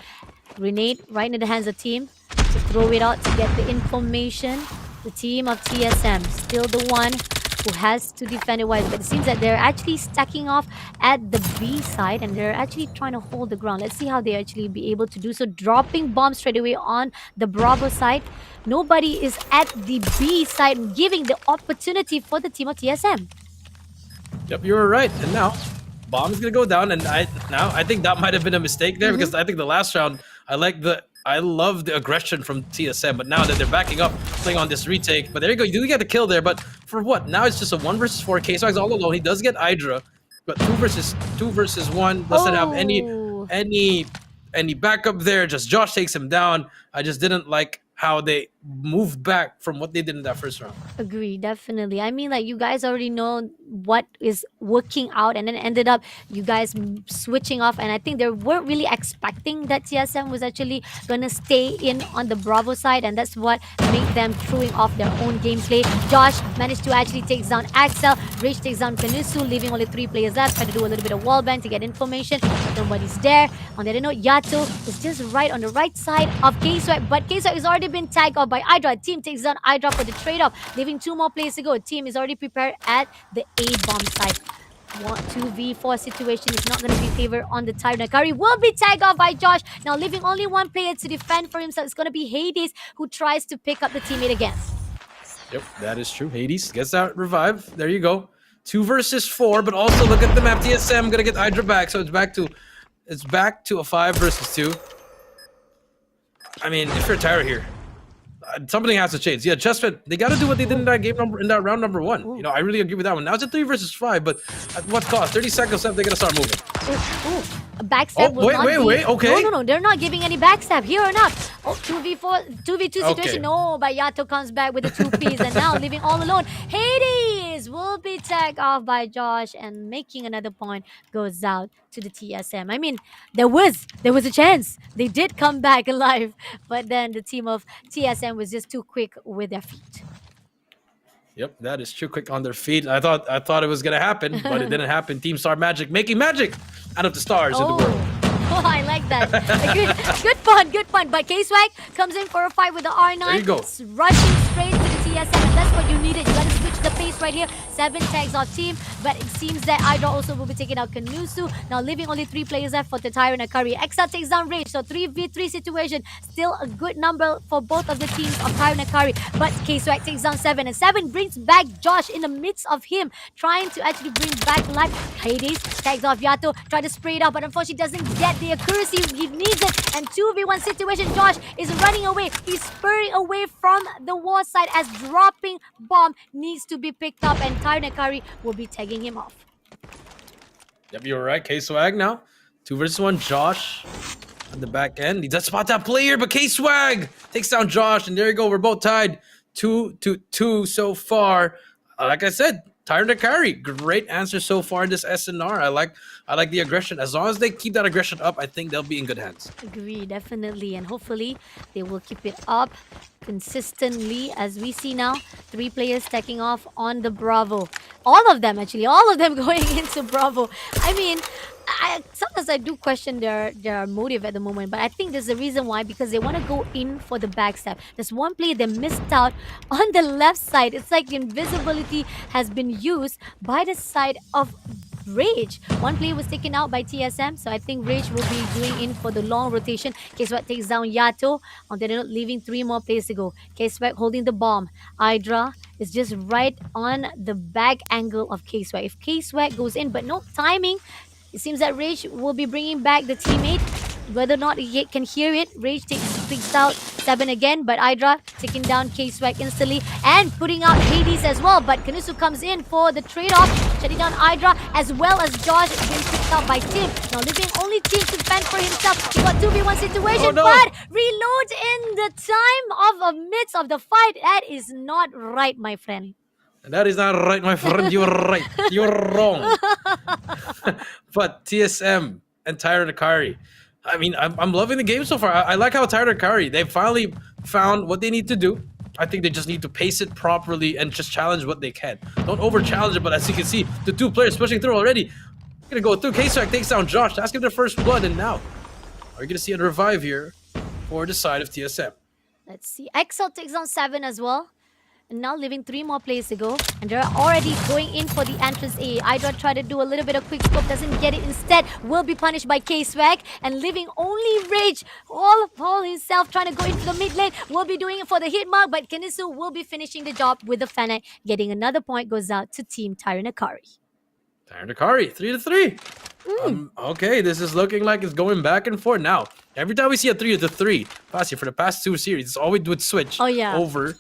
Grenade right in the hands of team to throw it out to get the information. The team of TSM still the one who has to defend it wise, but it seems that they're actually stacking off at the B side and they're actually trying to hold the ground. Let's see how they actually be able to do so. Dropping bombs straight away on the Bravo side. Nobody is at the B side, giving the opportunity for the team of TSM. Yep, you were right. And now bomb's gonna go down, and I think that might have been a mistake there, because I think the last round I love the aggression from TSM, but now that they're backing up, playing on this retake. But there you go, you do get the kill there, but for what? Now it's just a 1 versus 4. K-Swag's all alone. He does get Hydra, but 2 versus 1 doesn't have any backup there. Just Josh takes him down. I just didn't like how they moved back from what they did in that first round. Agree, definitely. I mean, like, you guys already know what is working out, and then ended up you guys switching off. And I think they weren't really expecting that TSM was actually gonna stay in on the Bravo side, and that's what made them throwing off their own gameplay. Josh managed to actually take down Axel. Rage takes down Kanusu, leaving only 3 players left. Try to do a little bit of wallbang to get information, but nobody's there. On the other note, Yato is just right on the right side of K-Swag, but K-Swag has already been tagged off by Hydra. Team takes down Hydra for the trade-off, leaving 2 more players to go. Team is already prepared at the A-bomb side. 2v4 situation is not going to be favored on the Tyrant. Akari will be tagged off by Josh. Now leaving only 1 player to defend for himself. It's going to be Hades, who tries to pick up the teammate again. Yep, that is true. Hades gets that revive. There you go. 2 versus 4, but also look at the map. TSM gonna get Hydra back, so it's back to a 5 versus 2. I mean, if you're Tyra here, something has to change. Yeah, Chessfed, they got to do what they did in that game in that round number 1. You know, I really agree with that one. Now it's a 3 versus 5, but at what cost? 30 seconds left, they got to start moving. A backstab will not be... wait, okay. No, they're not giving any backstab here or not. Oh, 2v4, 2v2 situation. Okay. No, but Yato comes back with the 2Ps and now living all alone. Hades will be tagged off by Josh and making another point goes out to the TSM. I mean, there was a chance. They did come back alive, but then the team of TSM was just too quick with their feet. Yep, that is too quick on their feet. I thought it was gonna happen, but it didn't happen. Team Star Magic making magic out of the stars in the world. Oh, I like that. Good fun. But K-Swag comes in for a fight with the R9. There you go. Rushing straight to the TSM. And that's what you needed. You got to switch the pace right here. 7 tags off team. But it seems that Hydra also will be taking out Kanusu. Now leaving only 3 players left for the Tyrant and Curry. Exile takes down Rage. So 3v3 situation. Still a good number for both of the teams of Tyrant and Curry. But K-Swag takes down 7. And 7 brings back Josh in the midst of him trying to actually bring back life. Hades tags off Yato. Try to spray it out. But unfortunately doesn't get the accuracy he needs it. And 2v1 situation. Josh is running away. He's spurring away from the war side as dropping bomb needs to be picked up. And Tyrant and Curry will be tagging him off. Yep, you're right. K-Swag now. 2 versus 1. Josh on the back end. He does spot that player, but K-Swag takes down Josh. And there you go. We're both tied 2-2 so far. Like I said, Tyrant and Curry. Great answer so far in this SNR. I like the aggression. As long as they keep that aggression up, I think they'll be in good hands. Agree, definitely. And hopefully they will keep it up consistently. As we see now, 3 players stacking off on the Bravo. All of them going into Bravo. I mean, sometimes I do question their motive at the moment, but I think there's a reason why, because they want to go in for the backstab. There's one player they missed out on the left side. It's like invisibility has been used by the side of Rage. One player was taken out by TSM, so I think Rage will be doing in for the long rotation. K-Swag takes down Yato. On the note, leaving 3 more players to go. K-Swag holding the bomb. Hydra is just right on the back angle of K-Swag. If K-Swag goes in, but no timing, it seems that Rage will be bringing back the teammate. Whether or not he can hear it, Rage picks out 7 again, but Hydra taking down K-Swag instantly and putting out Hades as well. But Kanusu comes in for the trade-off, shutting down Hydra as well as Josh being picked out by Tim. Now leaving only Tim to fend for himself. He got 2v1 situation, but reloads in the time of midst of the fight. That is not right, my friend. That is not right, my friend. You're right. You're wrong. But TSM and Tyrant and Curry. I mean, I'm loving the game so far. I like how Tyrant and Curry, they finally found what they need to do. I think they just need to pace it properly and just challenge what they can. Don't over-challenge it, but as you can see, the 2 players pushing through already. Gonna go through. K-Swag takes down Josh. That's give their first blood, and now are we gonna see a revive here for the side of TSM? Let's see. Excel takes down 7 as well. And now leaving 3 more players to go. And they're already going in for the entrance A. Hydra try to do a little bit of quick scope, doesn't get it. Instead, will be punished by K-Swag. And leaving only Rage, all himself, trying to go into the mid lane. Will be doing it for the hit mark, but Kenisu will be finishing the job with the Fennec. Getting another point goes out to Team Tyrant and Curry. Tyrant and Curry, 3-3. Okay, this is looking like it's going back and forth. Now, every time we see a 3-3, Fassi, for the past 2 series, it's always would switch over.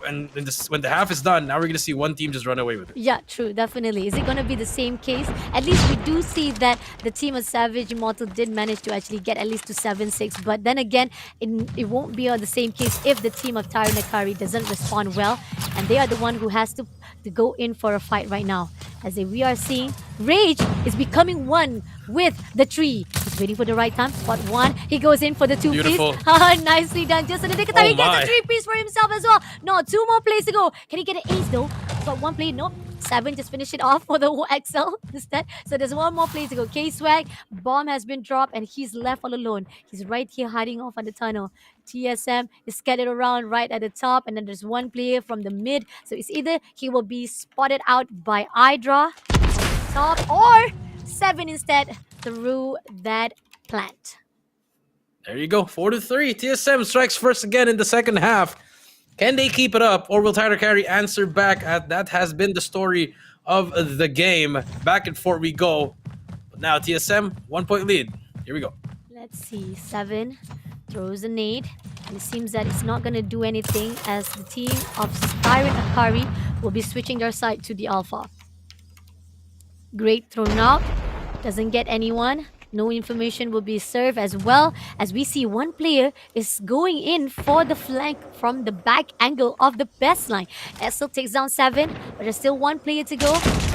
And when the half is done, now we're going to see one team just run away with it. Yeah, true, definitely. Is it going to be the same case? At least we do see that the team of Savage Immortal did manage to actually get at least to 7-6. But then again, it won't be the same case if the team of Tyrant and Curry doesn't respond well. And they are the one who has to go in for a fight right now. As we are seeing, Rage is becoming one with the tree. He's waiting for the right time. Spot 1. He goes in for the 2 piece. Nicely done. Just in the nick of time. He gets a 3 piece for himself as well. No, 2 more plays to go. Can he get an ace though? Got 1 play. Nope. 7 just finish it off for the XL instead. So there's 1 more play to go. K-Swag, bomb has been dropped and he's left all alone. He's right here hiding off on the tunnel. TSM is scattered around right at the top, and then there's 1 player from the mid. So it's either he will be spotted out by Hydra top, or 7 instead through that plant. There you go, 4-3. TSM strikes first again in the second half. Can they keep it up, or will Tyrant Carry answer back? That has been the story of the game. Back and forth we go. But now TSM, 1 point lead. Here we go. Let's see. 7 throws a nade. And it seems that it's not going to do anything as the team of Tyrant Akari will be switching their side to the Alpha. Great thrown out. Doesn't get anyone. No information will be served as well as we see one player is going in for the flank from the back angle of the best line. Essel takes down 7, but there's still one player to go.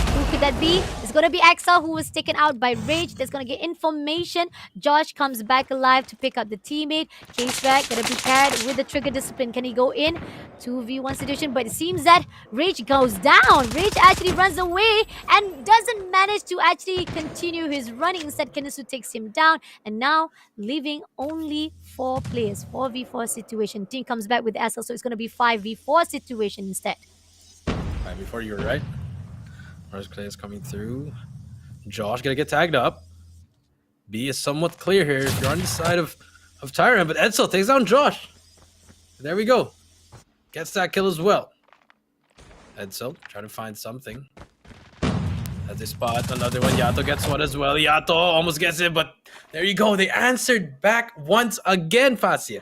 Who could that be? It's going to be Axel who was taken out by Rage. There's going to get information. Josh comes back alive to pick up the teammate. K-Swag going to be paired with the trigger discipline. Can he go in? 2v1 situation, but it seems that Rage goes down. Rage actually runs away and doesn't manage to actually continue his running. Instead, Kenisu takes him down, and now leaving only 4 players. 4v4 situation. Team comes back with SL, so it's going to be 5v4 situation instead. 5v4, you were right. First players coming through. Josh gonna get tagged up. B is somewhat clear here if you're on the side of Tyrant, but Edsel takes down Josh. There we go. Gets that kill as well. Edsel trying to find something. As they spot another one, Yato gets one as well. Yato almost gets it, but there you go. They answered back once again, Fascia.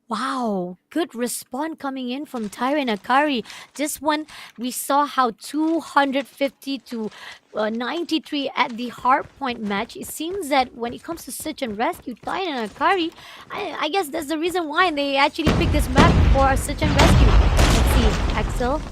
Wow, good response coming in from Tyrant Akari. This one, we saw how 250 to 93 at the hardpoint match. It seems that when it comes to search and rescue, Tyrant Akari, I guess that's the reason why they actually picked this map for search and rescue. Let's see, Axel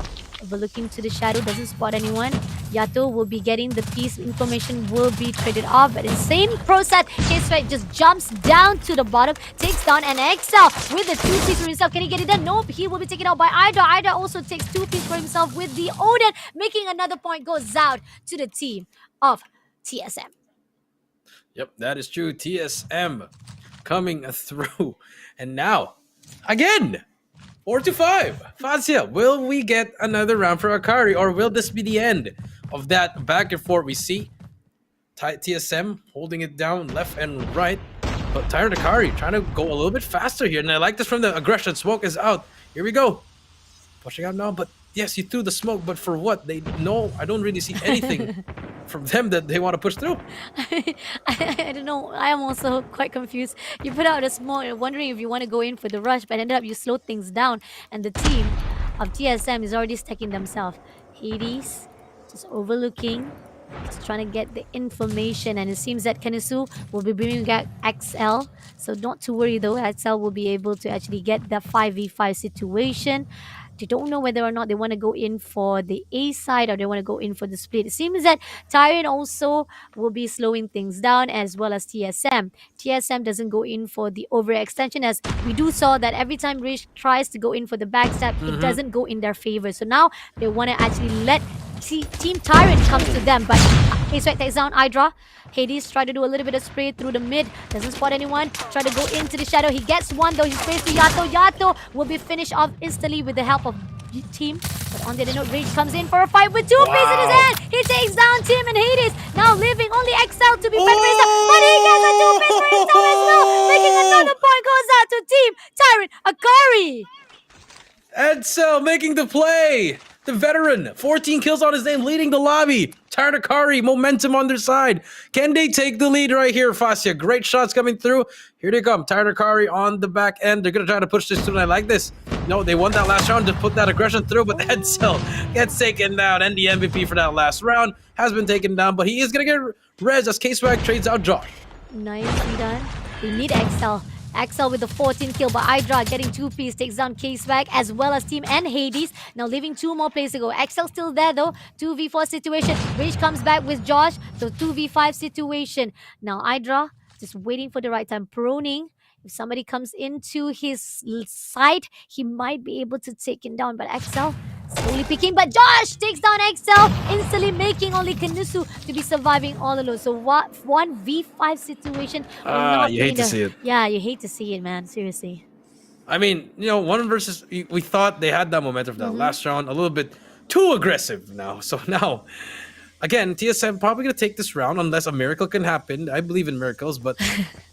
overlooking to the shadow, doesn't spot anyone. Yato will be getting the piece, information will be traded off, but in the same process, K-Swag just jumps down to the bottom, takes down an Excel with the 2-piece for himself. Can he get it done? Nope, he will be taken out by Ida. Ida also takes 2-piece for himself with the Odin, making another point goes out to the team of TSM. Yep, that is true. TSM coming through. And now, again, 4-5. Fazia, will we get another round for Akari, or will this be the end of that back and forth? We see TSM holding it down left and right, but Tyrant Akari trying to go a little bit faster here, and I like this from the aggression. Smoke is out. Here we go. Pushing out now, but yes, he threw the smoke, but for what? They know I don't really see anything from them that they want to push through. I don't know. I am also quite confused. You put out a smoke, wondering if you want to go in for the rush, but ended up you slowed things down, and the team of TSM is already stacking themselves. Hades just overlooking, just trying to get the information, and it seems that Kenisu will be bringing back XL. So not to worry though, XL will be able to actually get the 5v5 situation. They don't know whether or not they want to go in for the A side or they want to go in for the split. It seems that Tyrant also will be slowing things down, as well as TSM. TSM doesn't go in for the overextension, as we do saw that every time Rich tries to go in for the backstab, it doesn't go in their favor. So now they want to actually let Team Tyrant come to them, but K-Swag takes down Hydra. Hades try to do a little bit of spray through the mid, doesn't spot anyone. Try to go into the shadow. He gets one though. He sprays to Yato. Yato will be finished off instantly with the help of team. But on the other note, Rage comes in for a fight with 2 pieces in his hand. He takes down Tim and Hades. Now leaving only XL to be fed for himself. But he gets a 2-piece for himself as well. Making another point goes out to Team Tyrant Akari. Edsel making the play. The veteran, 14 kills on his name, leading the lobby. Tyrant Akari, momentum on their side. Can they take the lead right here, Fascia? Great shots coming through. Here they come. Tyrant Akari on the back end. They're going to try to push this through, and I like this. No, they won that last round to put that aggression through, but Edsel gets taken down, and the MVP for that last round has been taken down, but he is going to get res as K-Swag trades out Josh. Nicely done. They need XL. XL with the 14 kill, but Hydra getting 2-piece takes down K-Swag as well as Team and Hades. Now leaving 2 more players to go. XL still there though. 2v4 situation. Rage comes back with Josh. So 2v5 situation. Now Hydra just waiting for the right time. Proning. If somebody comes into his side, he might be able to take him down. But XL slowly picking, but Josh takes down XL, instantly making only Kenisu to be surviving all alone. So 1v5 situation. You hate to see it. Yeah, you hate to see it, man. Seriously. I mean, you know, one versus, we thought they had that momentum for that last round, a little bit too aggressive now. So now, again, TSM probably going to take this round unless a miracle can happen. I believe in miracles, but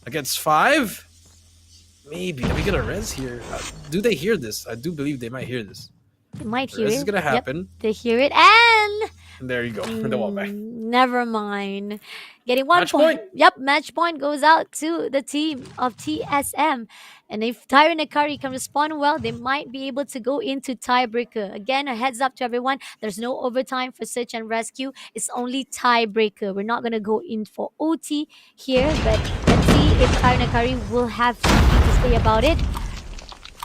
against 5, maybe. Are we going to res here? Do they hear this? I do believe they might hear this. They might hear This it. is going to happen. Yep, they hear it. And There you go. The wall back. Never mind. Getting one Match point. Yep, match point goes out to the team of TSM. And if Tyrant and Akari can respond well, they might be able to go into tiebreaker. Again, a heads up to everyone. There's no overtime for search and rescue. It's only tiebreaker. We're not gonna go in for OT here, but let's see if Tyrant and Akari will have something to say about it.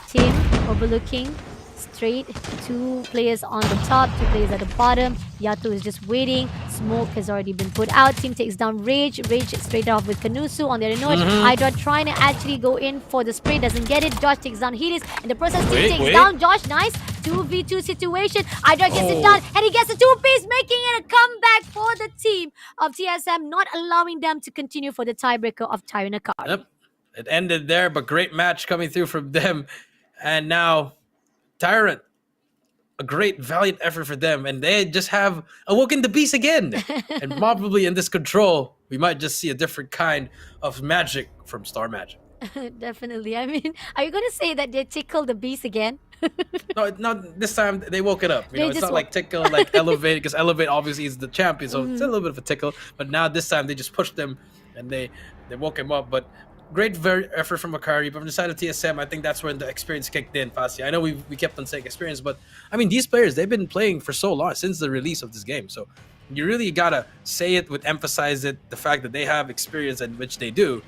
Team overlooking straight, 2 players on the top, 2 players at the bottom. Yato is just waiting. Smoke has already been put out. Team takes down Rage. Rage straight off with Kanusu on the other note. Hydra trying to actually go in for the spray, doesn't get it. Josh takes down Hedis. In the process, Team takes down Josh. Nice. 2v2 situation. Hydra gets it done, and he gets a 2-piece, making it a comeback for the team of TSM, not allowing them to continue for the tiebreaker of Tyrant Akari. Yep. It ended there, but great match coming through from them. And now Tyrant, a great valiant effort for them, and they just have awoken the beast again. And probably in this control, we might just see a different kind of magic from Star Magic. Definitely. I mean, are you going to say that they tickle the beast again? No, not this time. They woke it up. You know, it's just not like tickle, like elevate, because elevate obviously is the champion, so it's a little bit of a tickle. But now this time they just pushed them, and they woke him up. But great effort from Akari. But from the side of TSM, I think that's when the experience kicked in. Fassi, I know we kept on saying experience, but I mean these players, they've been playing for so long since the release of this game. So you really gotta say it, with emphasize it, the fact that they have experience, and which they do.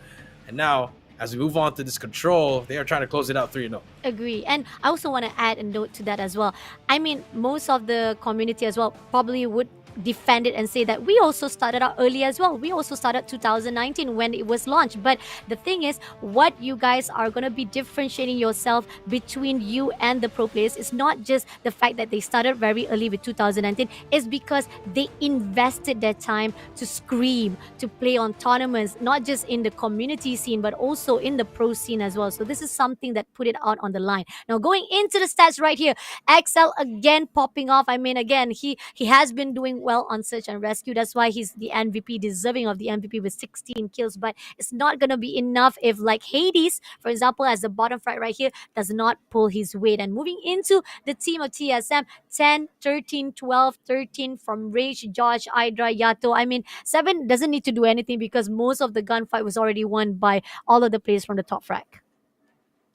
And now, as we move on to this control, they are trying to close it out 3-0. Agree. And I also want to add a note to that as well. I mean, most of the community as well probably would defend it and say that we also started out early as well. We also started 2019 when it was launched. But the thing is, what you guys are going to be differentiating yourself between you and the pro players is not just the fact that they started very early with 2019, is because they invested their time to scream, to play on tournaments, not just in the community scene, but also in the pro scene as well. So this is something that put it out on the line. Now, going into the stats right here, XL again popping off. I mean, again, he has been doing well on search and rescue. That's why he's the MVP, deserving of the MVP with 16 kills. But it's not going to be enough if, like Hades, for example, as the bottom frag right here, does not pull his weight. And moving into the team of TSM, 10, 13, 12, 13 from Rage, Josh, Hydra, Yato. I mean, 7 doesn't need to do anything because most of the gunfight was already won by all of the players from the top frag.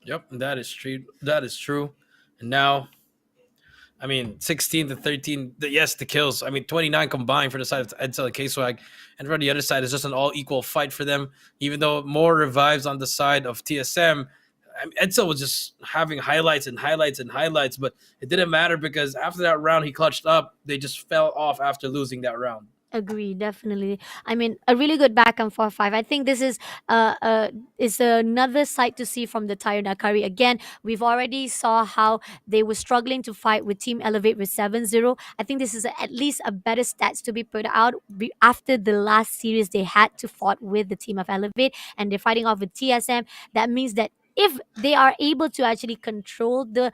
Yep, that is true. That is true. And now, I mean, 16 to 13, yes, the kills. I mean, 29 combined for the side of Edsel and K-Swag. And for the other side, it's just an all-equal fight for them. Even though more revives on the side of TSM, I mean, Edsel was just having highlights and highlights and highlights, but it didn't matter because after that round he clutched up. They just fell off after losing that round. Agree, definitely. I mean, a really good back and forth five. I think this is another side to see from the Tyrant Akari. Again, we've already saw how they were struggling to fight with Team Elevate with 7-0. I think this is at least a better stats to be put out after the last series they had to fought with the team of Elevate, and they're fighting off with TSM. That means that if they are able to actually control the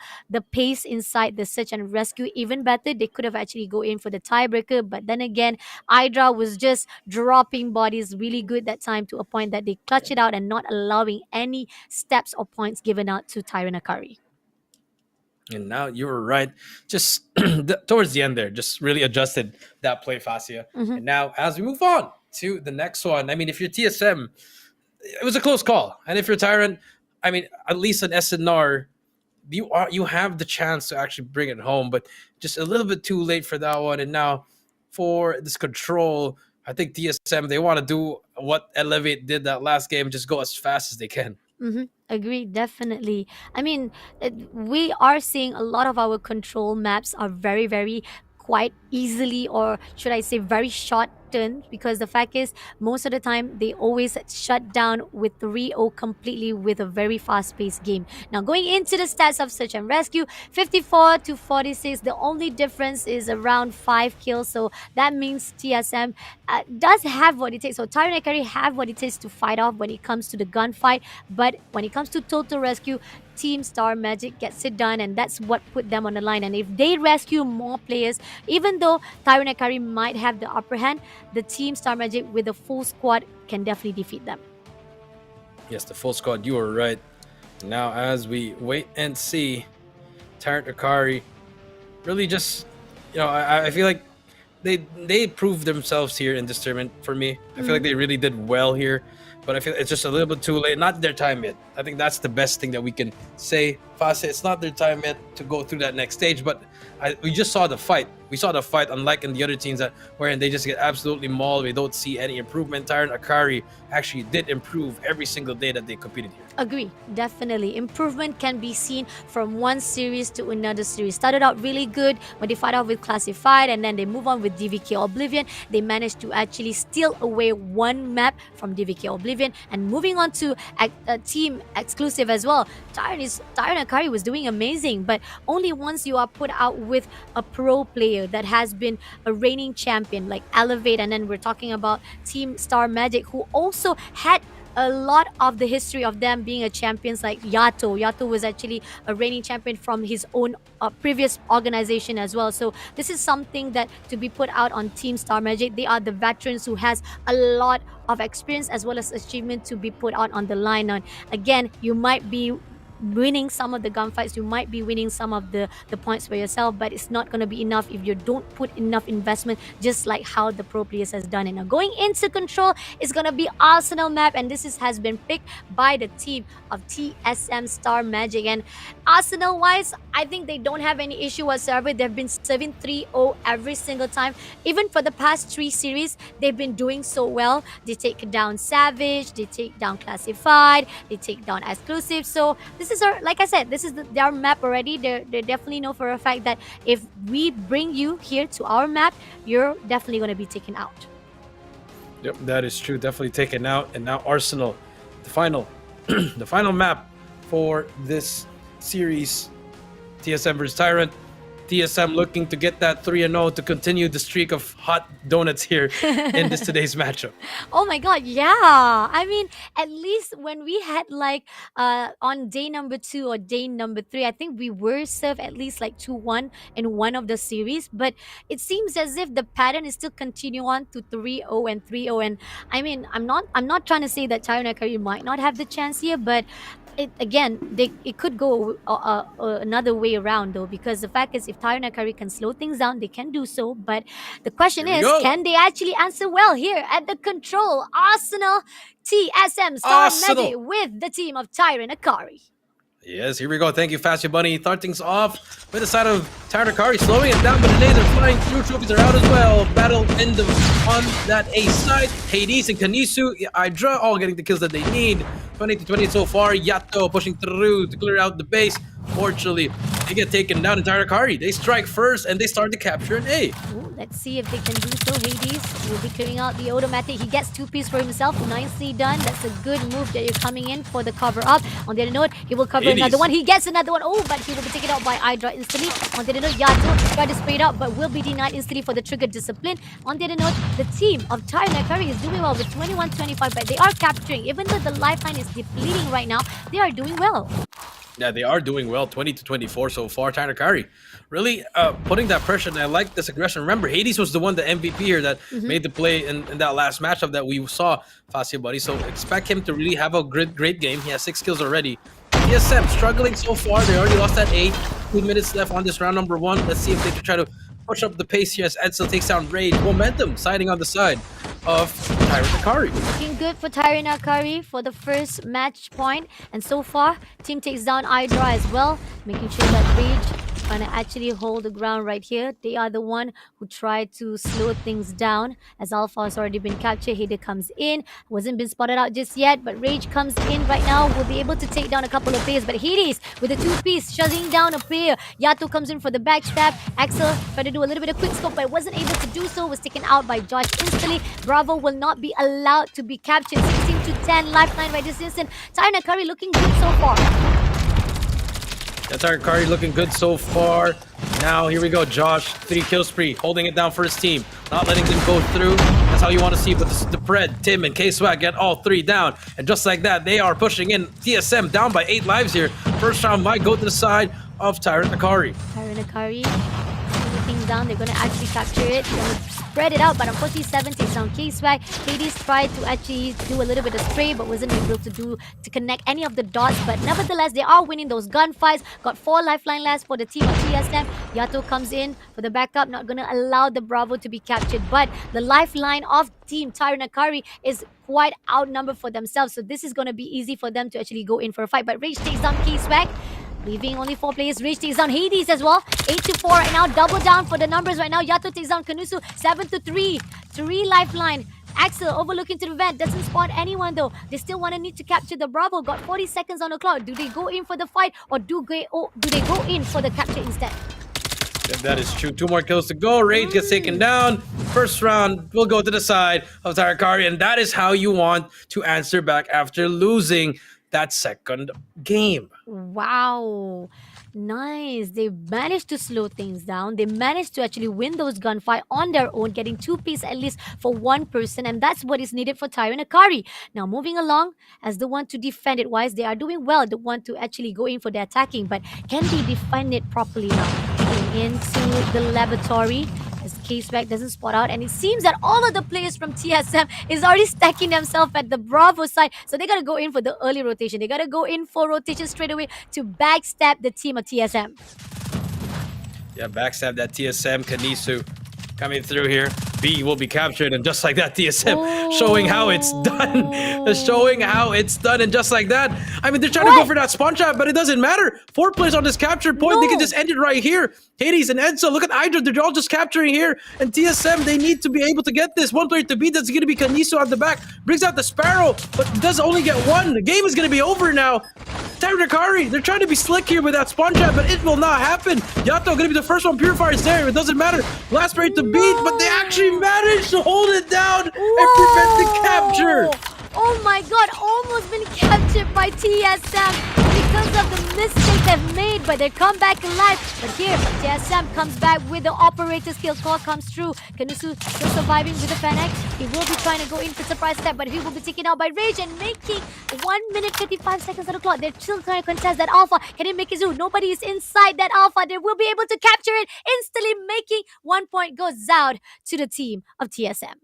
pace inside the search and rescue even better, they could have actually go in for the tiebreaker. But then again, Hydra was just dropping bodies really good that time, to a point that they clutch it out and not allowing any steps or points given out to Tyrant Akari. And now you were right. Just towards the end there, just really adjusted that play, Fascia. And now as we move on to the next one, I mean, if you're TSM, it was a close call. And if you're Tyrant, I mean, at least an SNR, you have the chance to actually bring it home, but just a little bit too late for that one. And now for this control, I think TSM, they want to do what Elevate did that last game, just go as fast as they can. Agree, definitely. I mean, we are seeing a lot of our control maps are very, very quite easily, or should I say very short turn, because the fact is most of the time they always shut down with 3-0 completely with a very fast-paced game. Now going into the stats of search and rescue, 54 to 46, the only difference is around 5 kills, so that means TSM does have what it takes. So Tyrant Akari have what it takes to fight off when it comes to the gunfight, but when it comes to total rescue, Team Star Magic gets it done, and that's what put them on the line. And if they rescue more players, even though Tyrant Akari might have the upper hand, the Team Star Magic with a full squad can definitely defeat them. Yes, the full squad, you were right. Now as we wait and see, Tyrant Akari really just, I feel like they proved themselves here in this tournament for me. I feel like they really did well here, but I feel it's just a little bit too late. Not their time yet. I think that's the best thing that we can say. Fase, it's not their time yet to go through that next stage, but we just saw the fight. We saw the fight, unlike in the other teams that wherein they just get absolutely mauled. We don't see any improvement. Tyrant Akari actually did improve every single day that they competed here. Agree, definitely. Improvement can be seen from one series to another series. Started out really good when they fight off with Classified, and then they move on with DVK Oblivion. They managed to actually steal away one map from DVK Oblivion, and moving on to team exclusive as well. Tyrant Akari was doing amazing, but only once you are put out with a pro player that has been a reigning champion like Elevate, and then we're talking about Team Star Magic, who also had a lot of the history of them being a champions like Yato. Yato was actually a reigning champion from his own previous organization as well. So this is something that to be put out on Team Star Magic. They are the veterans who has a lot of experience as well as achievement to be put out on the line. And again, you might be winning some of the gunfights, you might be winning some of the points for yourself, but it's not going to be enough if you don't put enough investment, just like how the pro players has done it. Now going into control is going to be Arsenal map, and has been picked by the team of TSM Star Magic. And Arsenal wise, I think they don't have any issue whatsoever. They've been serving 3-0 every single time. Even for the past 3 series, they've been doing so well. They take down Savage, they take down Classified, they take down Exclusive. So this is like I said, this is their map already. They definitely know for a fact that if we bring you here to our map, you're definitely going to be taken out. Yep, that is true. Definitely taken out. And now Arsenal, the final, the final map for this series. TSM versus Tyrant. TSM looking to get that 3-0 to continue the streak of hot donuts here in today's matchup. Oh my god, yeah. I mean, at least when we had like on day number 2 or day number 3, I think we were served at least like 2-1 in one of the series, but it seems as if the pattern is still continue on to 3-0 and 3-0. And I mean, I'm not trying to say that Tyrant Akari might not have the chance here, but it could go another way around though, because the fact is if Tyrant Akari can slow things down, they can do so. But the question is, can they actually answer well here at the control? Arsenal, TSM Star Magic with the team of Tyrant Akari. Yes, here we go. Thank you, Fascia Bunny. Start things off with the side of Tyrant Akari, slowing it down, but today they're flying through. Trophies are out as well. Battle on that A side. Hades and Kanisu, Hydra all getting the kills that they need. 20-20 so far. Yato pushing through to clear out the base. Fortunately, they get taken down in Tyrant Akari. They strike first and they start to capture an A. Ooh, let's see if they can do so. Hades will be clearing out the automatic. He gets 2 pieces for himself. Nicely done. That's a good move that you're coming in for the cover up. On the other note, he will cover another one. He gets another one. Oh, but he will be taken out by Hydra instantly. On the other note, Yato tried to spray it out, but will be denied instantly for the trigger discipline. On the other note, the team of Tyrant Akari is doing well with 21-25, but they are capturing. Even though the lifeline is depleting right now, they are doing well. Yeah, they are doing well. 20-24 so far. Tyrant Akari really putting that pressure, and I like this aggression. Remember, Hades was the one, the MVP here, that made the play in that last matchup that we saw, Fascia Buddy. So expect him to really have a great game. He has 6 kills already. TSM struggling so far. They already lost that 8. 2 minutes left on this round number 1. Let's see if they can try to push up the pace here as Edsel takes down Rage. Momentum siding on the side of Tyrant Akari. Looking good for Tyrant Akari for the first match point. And so far, team takes down Hydra as well, making sure that Rage trying to actually hold the ground right here. They are the one who tried to slow things down as Alpha has already been captured. Hader comes in, wasn't been spotted out just yet, but Rage comes in right now, will be able to take down a couple of players. But Hades with a 2-piece, shutting down a player. Yato comes in for the backstab. Axel tried to do a little bit of quick scope, but wasn't able to do so, was taken out by Josh instantly. Bravo will not be allowed to be captured. 16-10 lifeline right this instant. Tyrant Akari looking good so far. That's our Akari looking good so far. Now, here we go. Josh, 3 kill spree, holding it down for his team. Not letting them go through. That's how you want to see. But the Pred, Tim, and K-Swag get all 3 down. And just like that, they are pushing in. TSM down by 8 lives here. First round might go to the side of Tyrant Akari. Tyrant Akari Moving things down, they're gonna actually capture it. They're gonna spread it out, but unfortunately 7 takes down K-Swag. Hades tried to actually do a little bit of spray, but wasn't able to connect any of the dots. But nevertheless, they are winning those gunfights. Got 4 lifeline left for the team of TSM. Yato comes in for the backup, not gonna allow the Bravo to be captured. But the lifeline of Team Tyrant is quite outnumbered for themselves. So this is gonna be easy for them to actually go in for a fight. But Rage takes down K-Swag. Leaving only 4 players. Rage takes down Hades as well. 8-4 right now. Double down for the numbers right now. Yato takes down Kanusu. 7-3. 3 lifeline. Axel overlooking to the vent. Doesn't spot anyone though. They still want to need to capture the Bravo. Got 40 seconds on the clock. Do they go in for the fight or do they go in for the capture instead? Yeah, that is true. 2 more kills to go. Rage gets taken down. First round will go to the side of Tarakari, and that is how you want to answer back after losing that second game. Wow. Nice. They managed to slow things down. They managed to actually win those gunfight on their own, getting 2 pieces at least for one person, and that's what is needed for Tyrant Akari. Now, moving along as the one to defend it wise, they are doing well. The one to actually go in for the attacking, but can they defend it properly now? Going into the laboratory. As K-Swag doesn't spot out, and it seems that all of the players from TSM is already stacking themselves at the Bravo side, so they gotta go in for the early rotation. They gotta go in for rotation straight away to backstab the team of TSM. Yeah, backstab that TSM. Kanisu coming through here. B will be captured, and just like that, TSM showing how it's done. Showing how it's done, and just like that, I mean, they're trying to go for that spawn trap, but it doesn't matter. 4 players on this capture point. They can just end it right here. Hades and Enzo, look at Hydra. They're all just capturing here. And TSM, they need to be able to get this. 1 player to beat. That's going to be Kanisu on the back. Brings out the Sparrow, but does only get 1. The game is going to be over now. Tyrant, they're trying to be slick here with that spawn trap, but it will not happen. Yato going to be the first one. Purifier's there. It doesn't matter. Last player to beat, but they actually managed to hold it down and prevent the capture. Oh my god, almost been captured by TSM because of the mistake they've made, but they come back alive. But here, TSM comes back with the operator skill. Call comes through. Kanusu still surviving with the Fennec. He will be trying to go in for surprise step, but he will be taken out by Rage and making 1 minute 55 seconds on the clock. They're still trying to contest that Alpha. Can he make it zoo? Nobody is inside that Alpha. They will be able to capture it, instantly making 1 point goes out to the team of TSM.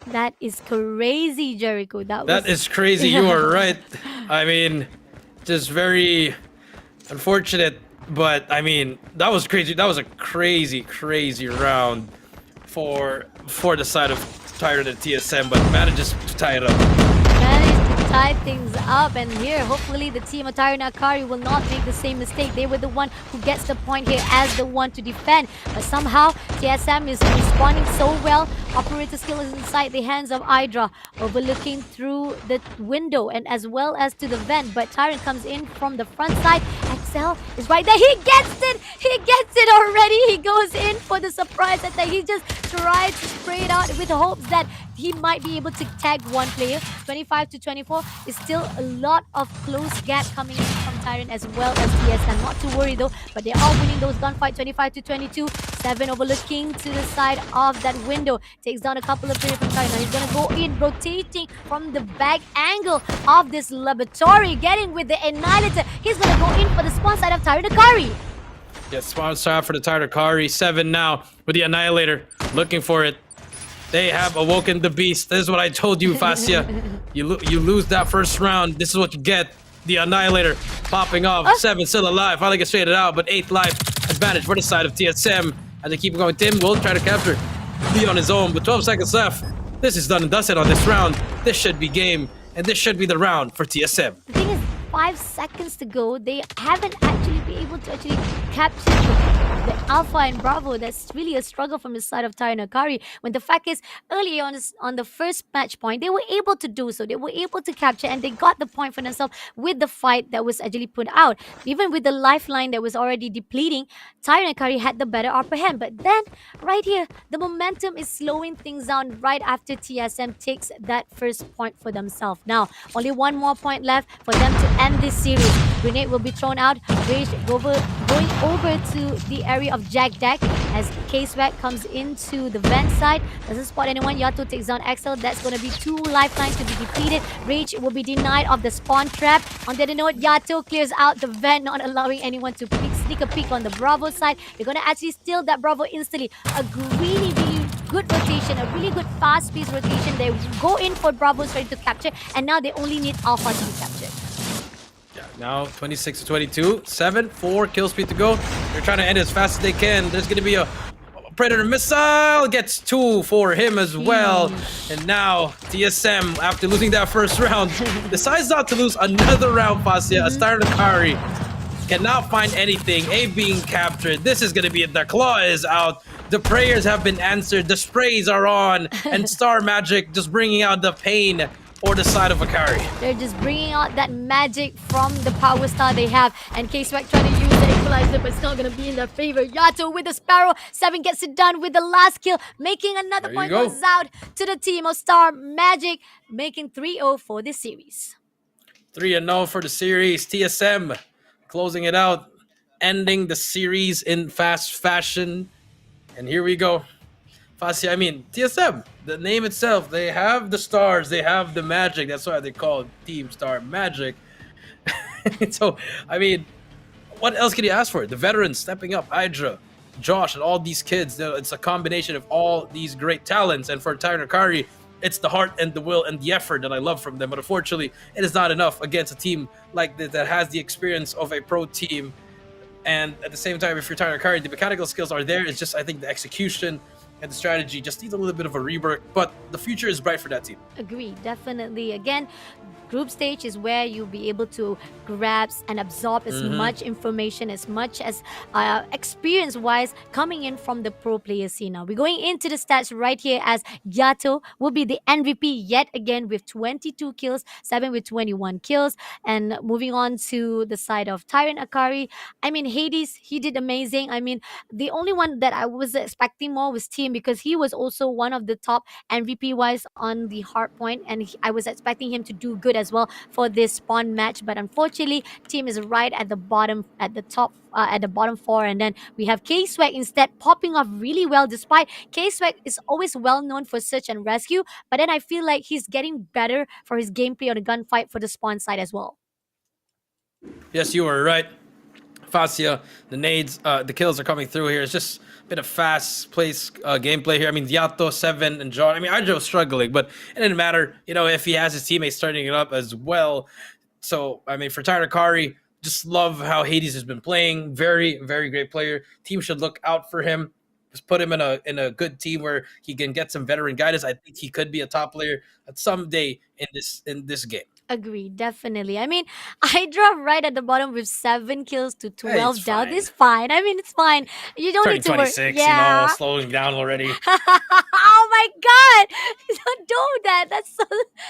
That is crazy, Jericho. That is crazy. You are right. I mean, just very unfortunate, but I mean, that was crazy. That was a crazy round for the side of Tyrant and TSM, but manages to tie it up. Managed to tie things up, and here, hopefully, the team of Tyrant Akari will not make the same mistake. They were the one who gets the point here as the one to defend, but somehow TSM is responding so well. Operator skill is inside the hands of Hydra, overlooking through the window and as well as to the vent, but Tyrant comes in from the front side. Axel is right there. He gets it! He gets it already! He goes in for the surprise attack. He just tried to spray it out with hopes that he might be able to tag 1 player. 25-24 is still a lot of close gap coming in from Tyrant as well as TSM. Not to worry though, but they are winning those gunfight 25-22. 7 overlooking to the side of that window. Takes down a couple of players from Tyrant. Now he's going to go in, rotating from the back angle of this laboratory, getting with the Annihilator. He's going to go in for the spawn side of Tyrant Akari. Yes, spawn side for the Tyrant Akari. 7 now with the Annihilator. Looking for it. They have awoken the beast. This is what I told you, Fascia. You lose that first round. This is what you get. The Annihilator popping off. 7 still alive. Finally gets traded out, but 8th life advantage for the side of TSM. As they keep going, Tim will try to capture B on his own, but 12 seconds left. This is done and dusted on this round. This should be game, and this should be the round for TSM. The thing is, 5 seconds to go. They haven't actually been able to actually capture the Alpha and Bravo. That's really a struggle from the side of Tyrant Akari. When the fact is, early on the first match point, they were able to do so. They were able to capture, and they got the point for themselves with the fight that was actually put out. Even with the lifeline that was already depleting, Tyrant Akari had the better upper hand. But then, right here, the momentum is slowing things down right after TSM takes that first point for themselves. Now, only 1 more point left for them to end this series. Grenade will be thrown out. Rage goes going over to the area of Jack Deck as K-Swag comes into the vent side. Doesn't spot anyone. Yato takes down Axel. That's going to be 2 lifelines to be depleted. Rage will be denied of the spawn trap. On the other note, Yato clears out the vent, not allowing anyone to sneak a peek on the Bravo side. They're going to actually steal that Bravo instantly. A really good rotation, a really good fast-paced rotation. They go in for Bravo's ready to capture, and now they only need Alpha to be captured. Yeah, now 26 to 22, 4 kill speed to go. They're trying to end it as fast as they can. There's going to be a Predator missile, gets 2 for him as well. And now TSM, after losing that first round, decides not to lose another round, Fasya. As Tyrant cannot find anything. A being captured. This is going to be it. The claw is out. The prayers have been answered. The sprays are on. And Star Magic just bringing out the pain or the side of a carry. They're just bringing out that magic from the power star they have. And K-Swag trying to use the equalizer, but it's not going to be in their favor. Yato with the Sparrow. 7 gets it done with the last kill. Making another point goes out to the team of Star Magic. Making 3-0 for this series. 3-0 for the series. TSM closing it out. Ending the series in fast fashion. And here we go. Fasya, I mean, TSM, the name itself, they have the stars, they have the magic. That's why they call it Team Star Magic. So, I mean, what else can you ask for? The veterans stepping up, Hydra, Josh, and all these kids. It's a combination of all these great talents. And for Tyrant, it's the heart and the will and the effort that I love from them. But unfortunately, it is not enough against a team like this that has the experience of a pro team. And at the same time, if you're Tyrant, the mechanical skills are there. It's just, I think, the execution and the strategy just needs a little bit of a rework, but the future is bright for that team. Agree, definitely. Again, group stage is where you'll be able to grasp and absorb as much information, as much as experience-wise coming in from the pro player scene. Now, we're going into the stats right here as Yato will be the MVP yet again with 22 kills, 7 with 21 kills. And moving on to the side of Tyrant Akari, I mean, Hades, he did amazing. I mean, the only one that I was expecting more was Team because he was also one of the top MVP-wise on the hard point, and I was expecting him to do good as well for this spawn match, but unfortunately Team is right at the bottom, at the top, at the bottom 4, and then we have K-Swag instead popping off really well, despite K-Swag is always well known for search and rescue, but then I feel like he's getting better for his gameplay on the gunfight for the spawn side as well. Yes, you were right, Fasya. The nades, the kills are coming through here. It's just a bit of fast-paced gameplay here. I mean, Yato, 7, and John. I mean, Ajo was struggling, but it didn't matter, you know, if he has his teammates starting it up as well. So, I mean, for Tyrant, just love how Hades has been playing. Very, very great player. Team should look out for him. Just put him in a good team where he can get some veteran guidance. I think he could be a top player at some day in this game. Agree, definitely. I mean, Hydra right at the bottom with 7 kills to 12 it's down fine. is fine. I mean, it's fine. You don't Turning need to worry. 26, Yeah. you know, slowing down already. Oh my god! Don't do that. That's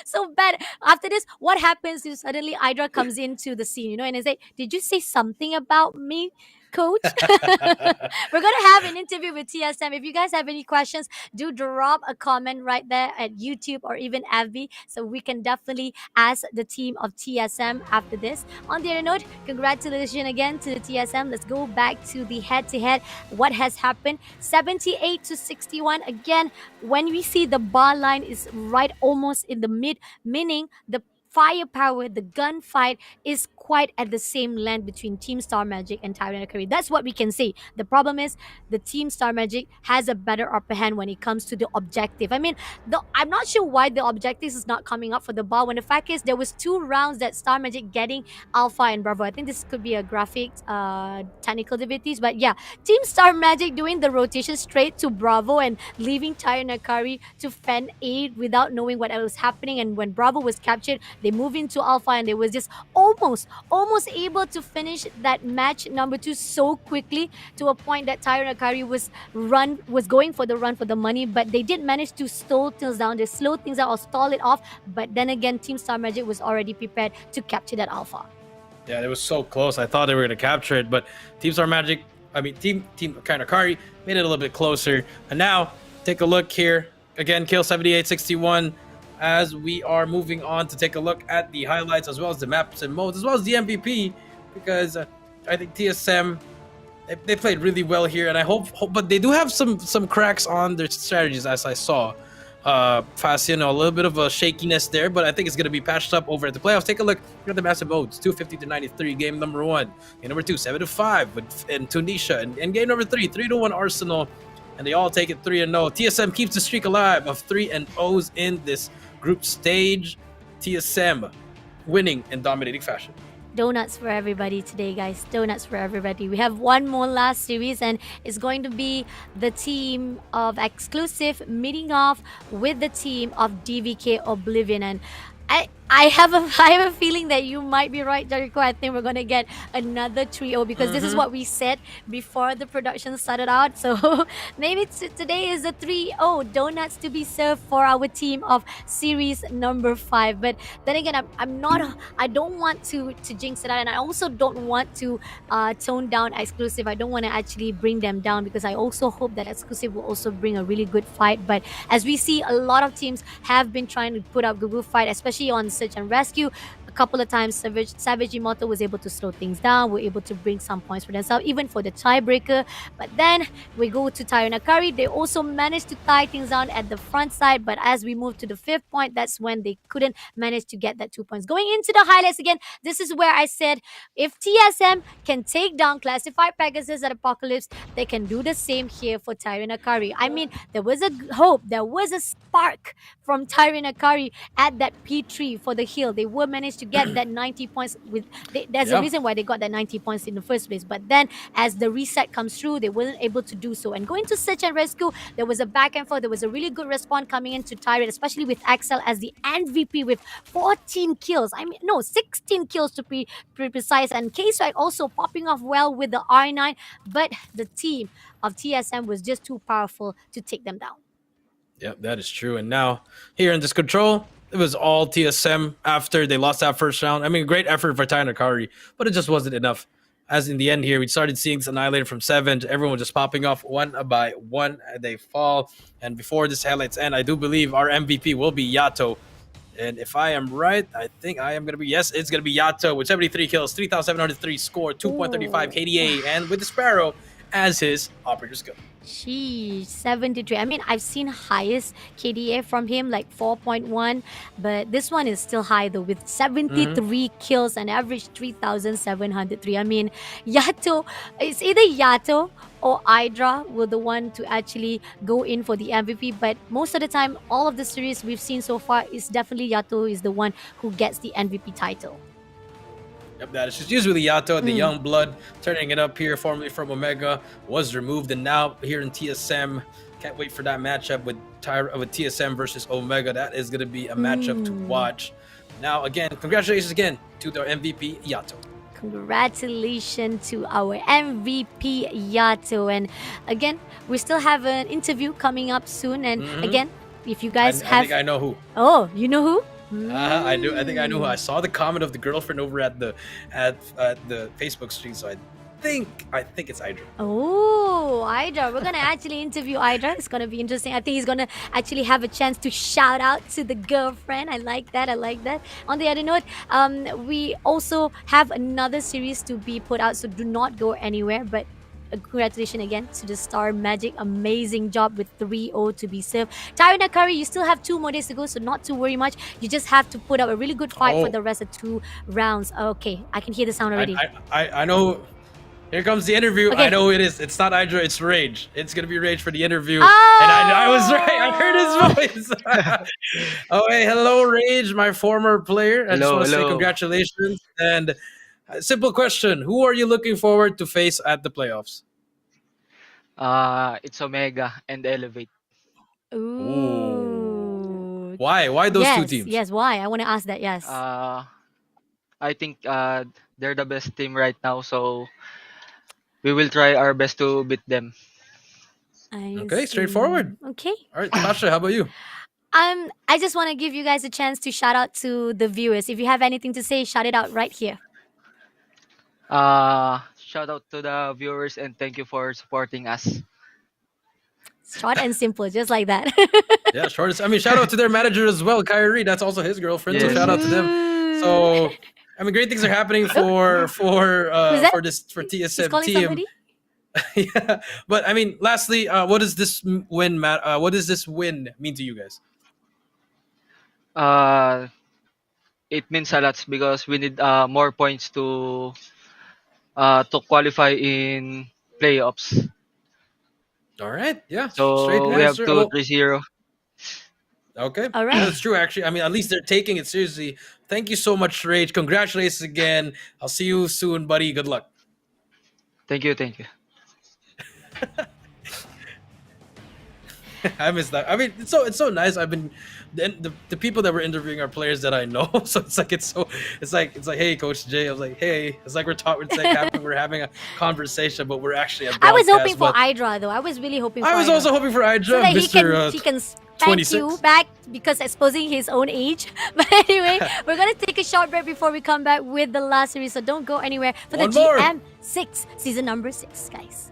so bad. After this, what happens is suddenly Hydra comes into the scene, you know, and they say, "Did you say something about me, coach?" We're gonna have an interview with TSM. If you guys have any questions, do drop a comment right there at YouTube or even FB, so we can definitely ask the team of TSM after this. On the other note, congratulations again to the TSM. Let's go back to the head-to-head. What has happened? 78 to 61. Again, when we see the bar line is right almost in the mid, meaning the firepower, the gunfight is quite at the same length between Team Star Magic and Tyrant Akari. That's what we can see. The problem is the Team Star Magic has a better upper hand when it comes to the objective. I mean, I'm not sure why the objectives is not coming up for the bar when the fact is there was 2 rounds that Star Magic getting Alpha and Bravo. I think this could be a graphics technical difficulties, but yeah, Team Star Magic doing the rotation straight to Bravo and leaving Tyrant Akari to fend aid without knowing what was happening. And when Bravo was captured, they moved into Alpha and they was just almost able to finish that match number 2 so quickly, to a point that Tyrant Akari was going for the run for the money, but they did manage to slow things down. They slowed things down or stall it off, but then again, Team Star Magic was already prepared to capture that Alpha. Yeah, it was so close. I thought they were going to capture it, but Team Star Magic, I mean, Team Akari made it a little bit closer. And now, take a look here. Again, kill 78-61. As we are moving on to take a look at the highlights as well as the maps and modes as well as the MVP, because I think TSM They played really well here, and I hope, but they do have some cracks on their strategies, as I saw. Fast, a little bit of a shakiness there, but I think it's going to be patched up over at the playoffs. Take a look at the massive modes: 250-93, game number 1; game number 2, 7-5 in Tunisia, and game number 3, 3-1 Arsenal, and they all take it 3-0. TSM keeps the streak alive of 3-0s in this group stage. TSM winning in dominating fashion. Donuts for everybody today, guys. Donuts for everybody. We have one more last series, and it's going to be the team of Exclusive meeting off with the team of DVK Oblivion. And I have a feeling that you might be right, Jericho. I think we're gonna get another trio because this is what we said before the production started out. So maybe today is a 3-0 donuts to be served for our team of series number 5. But then again, I'm not. I don't want to jinx it out, and I also don't want to tone down Exclusive. I don't want to actually bring them down because I also hope that Exclusive will also bring a really good fight. But as we see, a lot of teams have been trying to put up good fight, especially on search and rescue. A couple of times Savage Immortal was able to slow things down, were able to bring some points for themselves, even for the tiebreaker. But then we go to Tyrant. They also managed to tie things down at the front side, but as we move to the 5th point, that's when they couldn't manage to get that 2 points. Going into the highlights again, this is where I said if TSM can take down Classified Pegasus at Apocalypse, they can do the same here for Tyrant. I mean, there was a hope, there was a spark from Tyrant at that P3 for the hill. They were managed to get that 90 points. There's a reason why they got that 90 points in the first place. But then as the reset comes through, they weren't able to do so. And going to search and rescue, there was a back and forth. There was a really good response coming into Tyrant, especially with Axel as the MVP with 14 kills. 16 kills to be precise. And K-Strike also popping off well with the R9. But the team of TSM was just too powerful to take them down. Yep, that is true. And now here in this control, it was all TSM after they lost that first round. I mean, great effort for Tainakari, but it just wasn't enough. As in the end here, we started seeing this Annihilator from 7. Everyone just popping off one by one. They fall. And before this highlights end, I do believe our MVP will be Yato. And if I am right, I think I am going to be, yes, it's going to be Yato with 73 kills, 3,703 score, 2.35 KDA, and with the Sparrow as his operator skill. Sheesh, 73. I mean, I've seen highest KDA from him, like 4.1, but this one is still high though, with 73 kills and average 3,703. I mean, Yato, it's either Yato or Hydra were the one to actually go in for the MVP, but most of the time, all of the series we've seen so far is definitely Yato is the one who gets the MVP title. Yep, that is just usually Yato, the young blood, turning it up here, formerly from Omega, was removed, and now here in TSM, can't wait for that matchup with TSM versus Omega. That is going to be a matchup to watch. Now, again, congratulations again to our MVP, Yato. Congratulations to our MVP, Yato. And again, we still have an interview coming up soon. And again, if you guys I think I know who. Oh, you know who? I do. I think I know who. I saw the comment of the girlfriend over at the Facebook stream, so I think it's Hydra. Oh, Hydra. We're gonna actually interview Hydra. It's gonna be interesting. I think he's gonna actually have a chance to shout out to the girlfriend. I like that. On the other note, we also have another series to be put out, so do not go anywhere. But congratulations again to the Star Magic. Amazing job with 3-0 to be served. Tyrant, you still have 2 more days to go, so not to worry much. You just have to put up a really good fight for the rest of 2 rounds. Okay, I can hear the sound already. I know. Here comes the interview. Okay. I know who it is. It's not Hydra, it's Rage. It's going to be Rage for the interview. Oh! And I was right. I heard his voice. Oh, hey, hello, Rage, my former player. I just want to say congratulations. And simple question. Who are you looking forward to face at the playoffs? It's Omega and Elevate. Ooh. Why? Why those 2 teams? Yes, why? I want to ask that, yes. I think they're the best team right now, so we will try our best to beat them. Okay, straightforward. Okay. All right, Tasha, how about you? I just want to give you guys a chance to shout out to the viewers. If you have anything to say, shout it out right here. Shout out to the viewers and thank you for supporting us. Short and simple, just like that. Yeah, short. I mean, shout out to their manager as well, Kyrie. That's also his girlfriend. Yes. So shout out to them. So, I mean, great things are happening for TSM team. Somebody? Yeah, but I mean, lastly, what does this win what does this win mean to you guys? Uh, it means a lot because we need more points to qualify in playoffs. All right, yeah, straight So we have answer. to Well, 3-0. okay, All yeah, right. that's true. Actually, I mean, at least they're taking it seriously. Thank you so much, Rage. Congratulations again. I'll see you soon, buddy. Good luck. Thank you, thank you. I miss that. I mean, it's so nice. I've been the people that we're interviewing are players that I know. So it's like hey, Coach Jay. I was like, hey, it's like we're talking. It's like we're having a conversation, but we're actually a I was hoping broadcast. for But Hydra though. I was really hoping for I was Hydra. also hoping for So Idra, that Mister he can spank 26. you back because exposing his own age. But anyway, we're gonna take a short break before we come back with the last series. So don't go anywhere for the One more. GM6 season number 6, guys.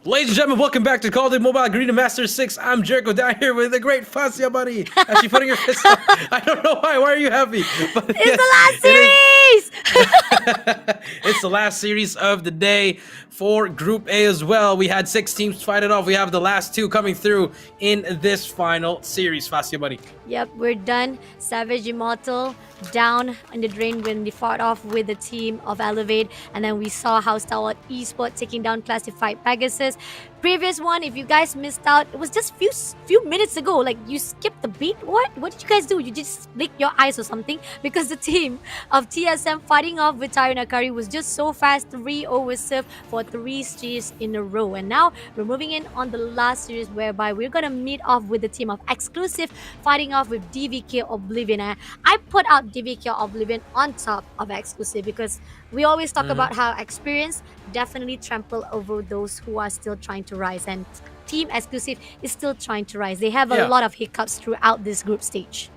Ladies and gentlemen, welcome back to COD Mobile Garena Masters VI. I'm Jericho down here with the great Fascia buddy. Actually putting your fist up. I don't know why. Why are you happy? But It's the last series! it's the last series of the day for Group A as well. We had 6 teams fight it off. We have the last 2 coming through in this final series. Fascia buddy. Yep, we're done. Savage Immortal down in the drain when they fought off with the team of Elevate, and then we saw how Stalwart eSports taking down Classified Pegasus. Previous one, if you guys missed out, it was just few minutes ago. Like, you skipped the beat. What did you guys do? You just blinked your eyes or something? Because the team of TSM fighting off with Tyrant was just so fast. 3-0 was served for 3 series in a row, and now we're moving in on the last series, whereby we're gonna meet off with the team of Exclusive fighting off with DVK Oblivion. I put out DVK Oblivion on top of Exclusive because we always talk about how experience definitely trample over those who are still trying to rise, and Team Exclusive is still trying to rise. They have a lot of hiccups throughout this group stage.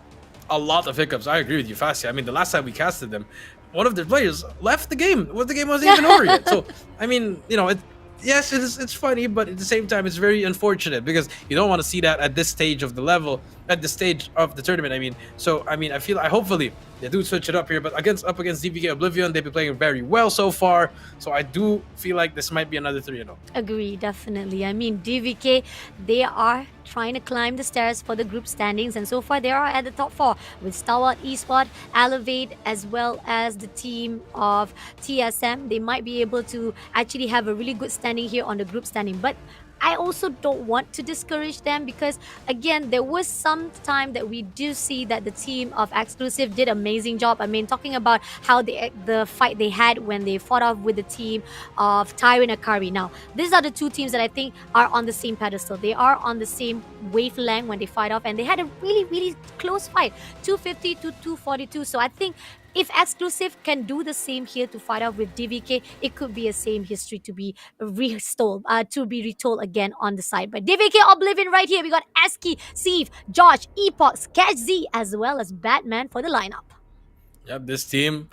A lot of hiccups. I agree with you, Fascia. I mean, the last time we casted them, one of their players left the game. Well, the game wasn't even over yet. So, I mean, you know, yes, it's funny, but at the same time, it's very unfortunate because you don't want to see that at this stage of the level, at this stage of the tournament. I mean, I hopefully they do switch it up here, but up against DVK Oblivion, they've been playing very well so far. So I do feel like this might be another 3-0. Agree, definitely. I mean, DVK, they are trying to climb the stairs for the group standings, and so far they are at the top 4 with Stalwart Esports, Elevate, as well as the team of TSM. They might be able to actually have a really good standing here on the group standing, but I also don't want to discourage them because, again, there was some time that we do see that the team of Exclusive did amazing job. I mean, talking about how the fight they had when they fought off with the team of Tyrant. Now, these are the 2 teams that I think are on the same pedestal. They are on the same wavelength when they fight off, and they had a really, really close fight, 250 to 242. So I think if Exclusive can do the same here to fight off with DVK, it could be a same history to be retold again on the side. But DVK Oblivion right here, we got Eski, Steve, Josh, Epox, Catch Z, as well as Batman for the lineup. Yep, this team,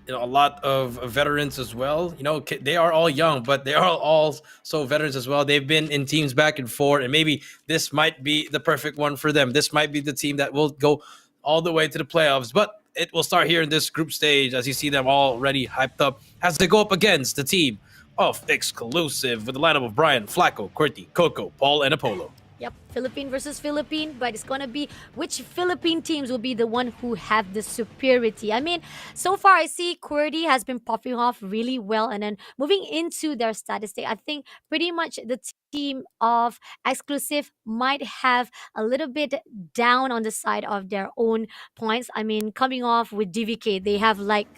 a lot of veterans as well. You know, they are all young, but they are all so veterans as well. They've been in teams back and forth, and maybe this might be the perfect one for them. This might be the team that will go all the way to the playoffs, but it will start here in this group stage as you see them already hyped up as they go up against the team of Exclusive with the lineup of Brian, Flacco, QWERTY, Coco, Paul, and Apollo. Yep, Philippine versus Philippine, but it's gonna be which Philippine teams will be the one who have the superiority. I mean, so far I see QWERTY has been popping off really well, and then moving into their statistic, I think pretty much the team of Exclusive might have a little bit down on the side of their own points. I mean, coming off with DVK, they have like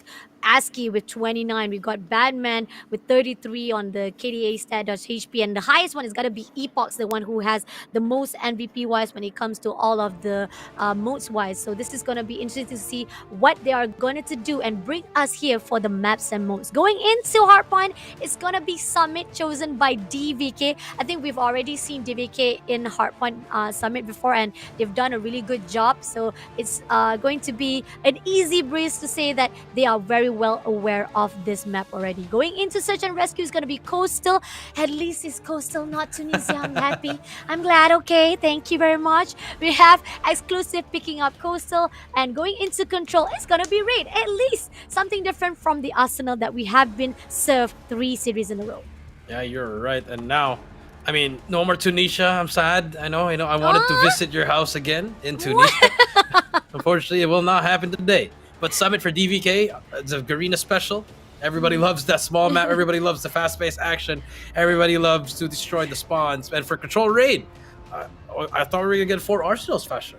ASCII with 29. We got Badman with 33 on the KDA stat.hp, and the highest one is gonna be Epox, the one who has the most MVP wise when it comes to all of the modes wise. So this is gonna be interesting to see what they are going to do and bring us here for the maps and modes. Going into Hardpoint, it's gonna be Summit chosen by DVK. I think we've already seen DVK in Hardpoint Summit before, and they've done a really good job. So it's going to be an easy breeze to say that they are very well aware of this map already. Going into Search and Rescue is going to be Coastal. At least it's Coastal, not Tunisia. I'm happy. I'm glad. Okay, thank you very much. We have Exclusive picking up Coastal, and going into Control, it's going to be Raid. At least something different from the arsenal that we have been served 3 series in a row. Yeah, you're right. And now, I mean, no more Tunisia. I'm sad. I know. I wanted to visit your house again in Tunisia. Unfortunately, it will not happen today. But Summit for DVK, it's a Garena special. Everybody loves that small map. Everybody loves the fast-paced action. Everybody loves to destroy the spawns. And for Control Raid, I thought we were going to get 4 arsenals faster.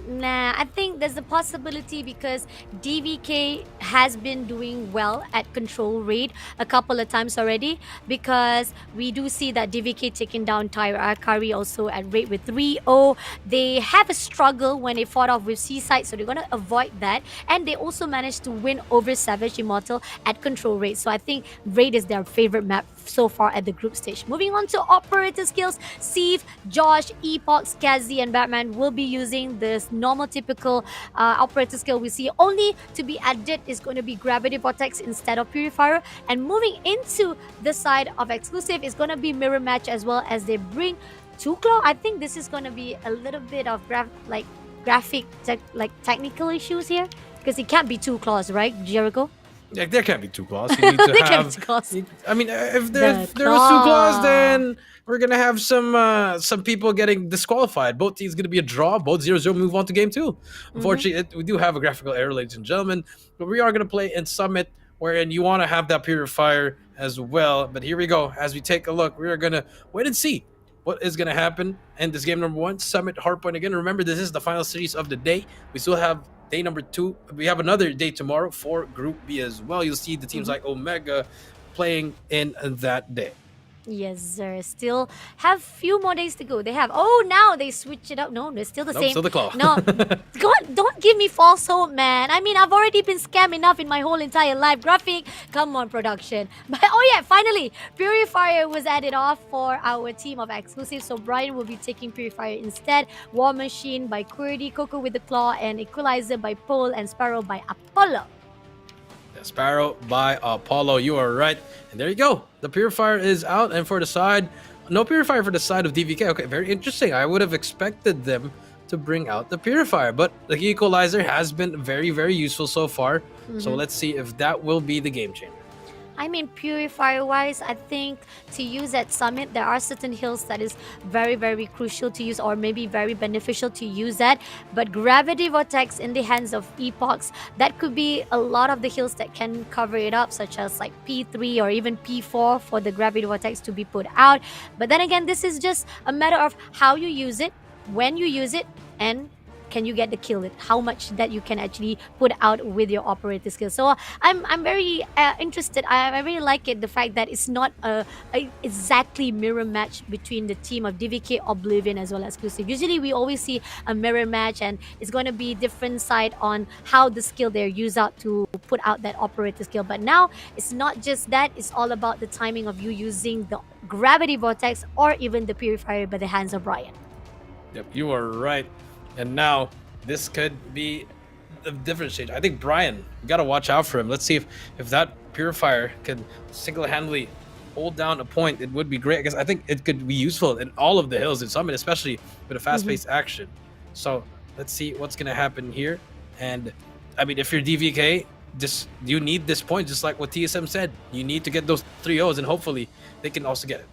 Nah, I think there's a possibility because DVK has been doing well at Control Raid a couple of times already, because we do see that DVK taking down Akari also at Raid with 3-0. They have a struggle when they fought off with Seaside, so they're going to avoid that. And they also managed to win over Savage Immortal at Control Raid. So I think Raid is their favorite map so far at the group stage. Moving on to operator skills, Steve, Josh, Epox, Kazi, and Batman will be using this normal typical operator skill we see. Only to be added is going to be Gravity Vortex instead of Purifier. And moving into the side of exclusive is going to be Mirror Match, as well as they bring Two Claw. I think this is going to be a little bit of graphic technical issues here, because it can't be 2 claws, right, Jericho? Yeah, there can't be 2 claws. You need to There can't be have. 2 claws. I mean, if The there was 2 claws, claw. then we're gonna have some people getting disqualified. Both teams gonna be a draw. Both 0-0 move on to game 2. Unfortunately, we do have a graphical error, ladies and gentlemen. But we are gonna play in Summit, wherein you want to have that Purifier as well. But here we go. As we take a look, we are gonna wait and see what is gonna happen in this game number 1, Summit Hardpoint again. Remember, this is the final series of the day. We still have day number 2. We have another day tomorrow for Group B as well. You'll see the teams like Omega playing in that day. Yes, sir. Still have few more days to go. They have. Oh, now they switch it up. No, it's still the Nope, same. still the claw. No, don't give me false hope, man. I mean, I've already been scammed enough in my whole entire life. Graphic, come on, production. But oh yeah, finally, Purifier was added off for our team of exclusive. So Brian will be taking Purifier instead. War Machine by Qwerty, Coco with the claw, and Equalizer by Pole, and Sparrow by Apollo. Sparrow by Apollo, you are right. And there you go. The Purifier is out. And for the side, no Purifier for the side of DVK. Okay, very interesting. I would have expected them to bring out the Purifier, but the Equalizer has been very, very useful so far. So let's see if that will be the game changer. I mean, Purifier wise, I think to use at Summit, there are certain hills that is very, very crucial to use, or maybe very beneficial to use that. But Gravity Vortex in the hands of Epox, that could be a lot of the hills that can cover it up, such as like P3 or even P4 for the Gravity Vortex to be put out. But then again, this is just a matter of how you use it, when you use it, and can you get the kill it, how much that you can actually put out with your operator skill. So I'm very interested. I really like it, the fact that it's not a exactly mirror match between the team of DVK, Oblivion, as well as exclusive. Usually we always see a mirror match, and it's going to be different side on how the skill they're used out to put out that operator skill. But now it's not just that, it's all about the timing of you using the Gravity Vortex or even the Purifier by the hands of Brian. Yep, you are right. And now this could be a different stage. I think Brian, you gotta watch out for him. Let's see if that Purifier can single-handedly hold down a point. It would be great, because I think it could be useful in all of the hills in Summit, especially with a fast-paced action. So let's see what's gonna happen here. And I mean, if you're DVK, you need this point, just like what TSM said. You need to get those 3-0s, and hopefully they can also get it.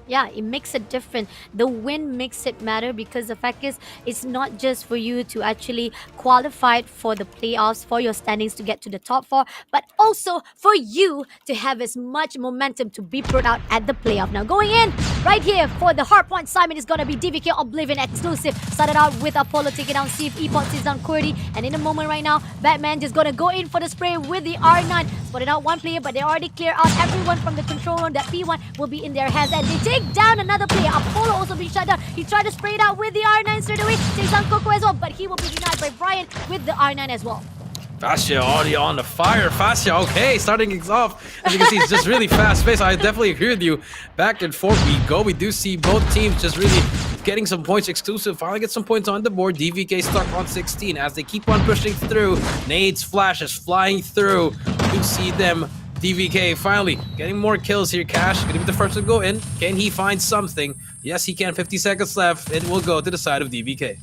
Yeah, it makes it different. The win makes it matter, because the fact is, it's not just for you to actually qualify for the playoffs, for your standings to get to the top 4, but also for you to have as much momentum to be put out at the playoff. Now going in right here for the hardpoint Simon is going to be DVK Oblivion exclusive. Started out with Apollo taking down Steve, Epox is down Qwerty, and in a moment right now, Batman just going to go in for the spray with the R9. Spotted out one player, but they already clear out everyone from the control room. That P1 will be in their hands, and they take down another player. Apollo also being shut down. He tried to spray it out with the R9 straight away. Takes down Coco as well, but he will be denied by Brian with the R9 as well. Fascia already on the fire. Fascia, okay, starting things off. As you can see, it's just really fast paced. I definitely agree with you. Back and forth we go. We do see both teams just really getting some points. Exclusive finally get some points on the board. DVK stuck on 16 as they keep on pushing through. Nades, flashes flying through. We do see them. DVK finally getting more kills here. Cash gonna be the first to go in. Can he find something? Yes, he can. 50 seconds left. It will go to the side of DVK.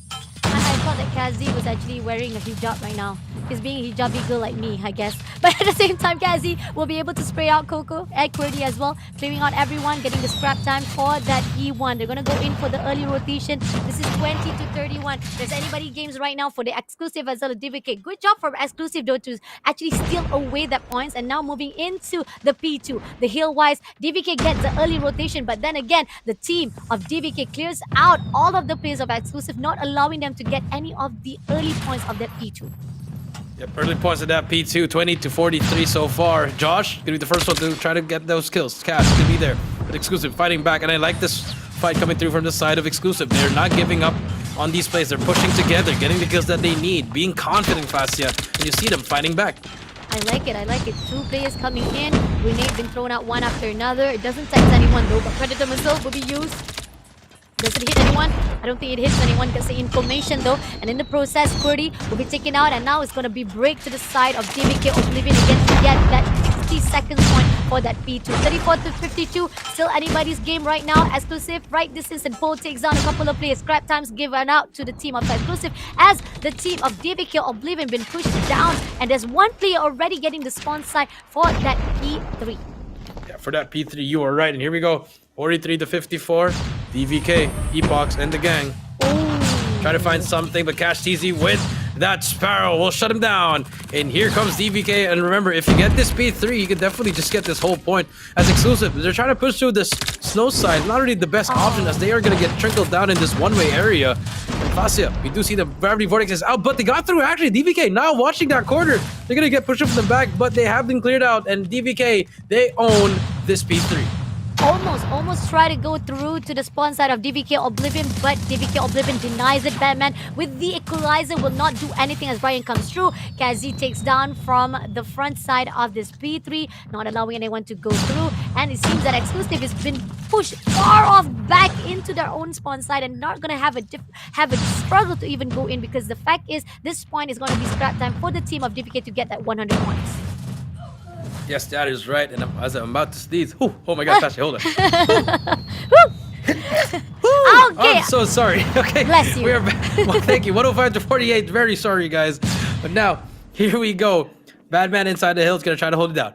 I thought that Kazi was actually wearing a hijab right now. He's being a hijabi girl like me, I guess. But at the same time, Kazi will be able to spray out Coco and Qwerty as well, clearing out everyone, getting the scrap time for that E1. They're going to go in for the early rotation. This is 20 to 31. There's anybody games right now for the exclusive as well as DVK. Good job for exclusive though to actually steal away that points, and now moving into the P2. The hill-wise, DVK gets the early rotation, but then again, the team of DVK clears out all of the players of exclusive, not allowing them to get any of the early points of that P2. Yep, early points of that P2, 20 to 43 so far. Josh gonna be the first one to try to get those kills. Cash gonna be there, but exclusive fighting back, and I like this fight coming through from the side of exclusive. They're not giving up on these plays. They're pushing together, getting the kills that they need, being confident, Fascia, and you see them fighting back. I like it. I like it. Two players coming in. Grenade being thrown out one after another. It doesn't touch anyone though, but Predator missile will be used. Does it hit anyone? I don't think it hits anyone. Gets the information though. And in the process, Qwerty will be taken out. And now it's going to be break to the side of DBK Oblivion again to get that 60 seconds point for that P2. 34 to 52. Still anybody's game right now. Exclusive right distance and Pole takes down a couple of players. Scrap times given out to the team of Exclusive as the team of DBK Oblivion been pushed down. And there's one player already getting the spawn side for that P3. Yeah, for that P3, you are right. And here we go. 43 to 54. DVK, Epox, and the gang. Try to find something, but Cash TZ with that Sparrow will shut him down. And here comes DVK. And remember, if you get this P3, you can definitely just get this whole point as Exclusive. They're trying to push through this snow side. Not really the best option as they are going to get trickled down in this one-way area. And Fascia, we do see the Gravity Vortex is out, but they got through. Actually, DVK now watching that corner. They're going to get pushed from the back, but they have been cleared out. And DVK, they own this P3. Almost try to go through to the spawn side of DVK Oblivion, but DVK Oblivion denies it. Batman with the equalizer will not do anything as Brian comes through. Kazi takes down from the front side of this P3, not allowing anyone to go through. And it seems that Exclusive has been pushed far off back into their own spawn side and not gonna have a struggle to even go in, because the fact is this point is gonna be scrap time for the team of DVK to get that 100 points. Yes, that is right. And as I'm about to sneeze, oh my God, Tasha, hold on. Okay. I'm so sorry. Okay, Bless you. We are back. Well, thank you. 105 to 48. Very sorry, guys. But now, here we go. Badman inside the hill is gonna try to hold it down.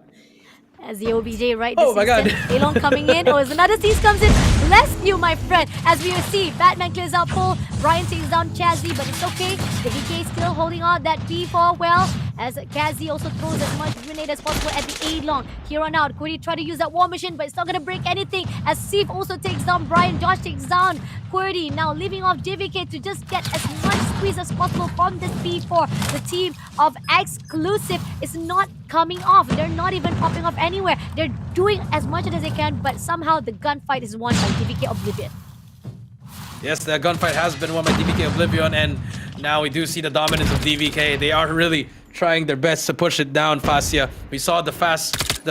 As the OBJ right Oh my God. Elon coming in. As another Seize comes in. Bless you, my friend. As we see, Batman clears out Pole. Brian takes down Chazzy, but it's okay. The DK still holding on that P4 well. As Kazi also throws as much grenade as possible at the A-long. Here on out, Qwerty try to use that war machine, but it's not going to break anything. As Steve also takes down Brian. Josh takes down Qwerty. Now leaving off JVK to just get as much squeeze as possible from this P4. The team of Exclusive is not coming off. They're not even popping off anywhere. They're doing as much as they can, but somehow the gunfight is won by DVK Oblivion. Yes, the gunfight has been won by DVK Oblivion, and now we do see the dominance of DVK. They are really trying their best to push it down, Fascia. We saw the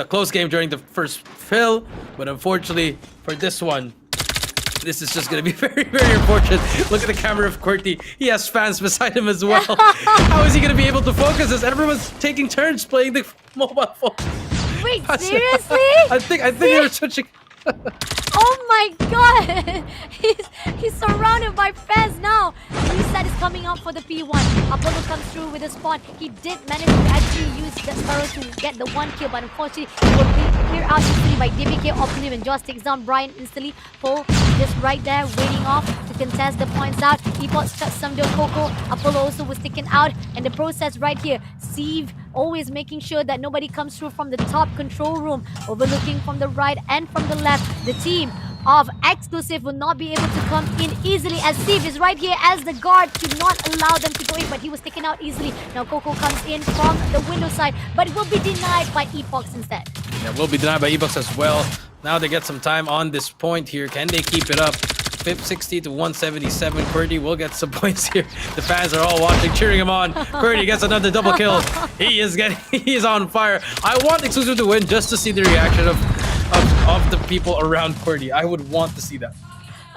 close game during the first fill, but unfortunately for this one, this is just going to be very, very unfortunate. Look at the camera of Qwerty. He has fans beside him as well. How is he going to be able to focus as everyone's taking turns playing the mobile phone? Wait, seriously? I think they're switching. Oh my God! He's surrounded by fans now. Reset is coming out for the P1. Apollo comes through with a spawn. He did manage to actually use the Sparrow to get the one kill, but unfortunately he will be cleared out instantly by DBK Oblivion. Josh takes down Brian instantly. Pole just right there waiting off to contest the points out. Epox cuts some to Coco. Apollo also was taken out, and the process right here. Steve always making sure that nobody comes through from the top control room, overlooking from the right and from the left. The team of Exclusive will not be able to come in easily, as Steve is right here as the guard to not allow them to go in, but he was taken out easily. Now Coco comes in from the window side, but will be denied by Epox instead. Yeah, will be denied by Epox as well. Now they get some time on this point here. Can they keep it up? 60 to 177. Qwerty will get some points here. The fans are all watching, cheering him on. Qwerty gets another double kill. He is on fire. I want Exclusive to win just to see the reaction of the people around Qwerty. I would want to see that.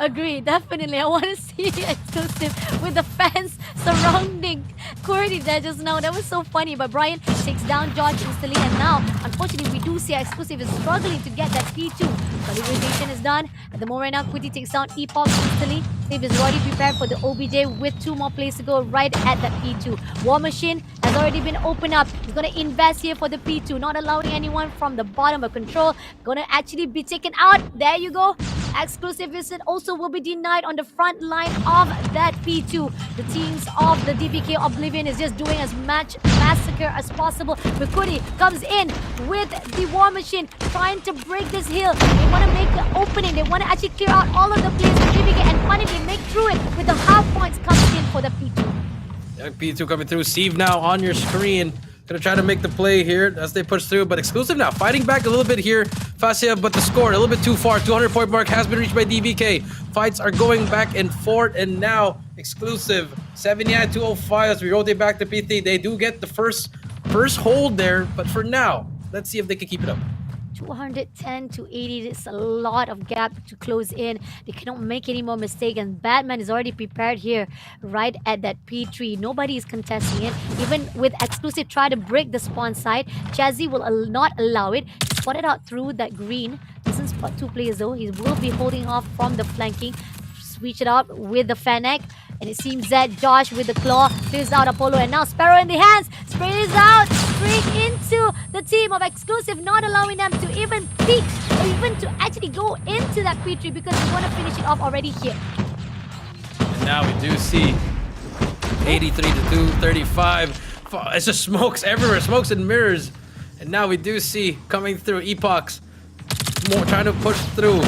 Agree, definitely. I want to see Exclusive with the fans surrounding Qwerty there just now. That was so funny. But Brian takes down George instantly, and now, unfortunately, we do see Exclusive is struggling to get that P2. Calibration is done. At the moment right now, Qwerty takes down Epoch instantly. Steve is already prepared for the OBJ with 2 more plays to go right at that P2. War Machine has already been opened up. He's going to invest here for the P2, not allowing anyone from the bottom of control. Going to actually be taken out. There you go. Exclusive visit also will be denied on the front line of that P2. The teams of the DBK Oblivion is just doing as much massacre as possible. Qwerty comes in with the War Machine, trying to break this hill. They want to make the opening. They want to actually clear out all of the players for DBK and finally make through it with the half points coming in for the P2. P2 coming through. Steve now on your screen. Gonna try to make the play here as they push through, but Exclusive now fighting back a little bit here. Fascia, but the score a little bit too far. 200-point mark has been reached by DBK. Fights are going back and forth, and now Exclusive 79-205 as we rotate back to P3. They do get the first first hold there, but for now, let's see if they can keep it up. 210 to 80. It's a lot of gap to close in. They cannot make any more mistake. And Batman is already prepared here, right at that P3. Nobody is contesting it. Even with exclusive, try to break the spawn side. Chazzy will not allow it. Spotted out through that green. Doesn't spot two players though. He will be holding off from the flanking. Switch it up with the Fennec. And it seems that Josh with the claw clears out Apollo. And now Sparrow in the hands. Sprays out straight into the team of exclusive, not allowing them to even peek or even to actually go into that P3 because they want to finish it off already here. And now we do see 83 to 235. It's just smokes everywhere, smokes and mirrors. And now we do see coming through Epochs. More trying to push through.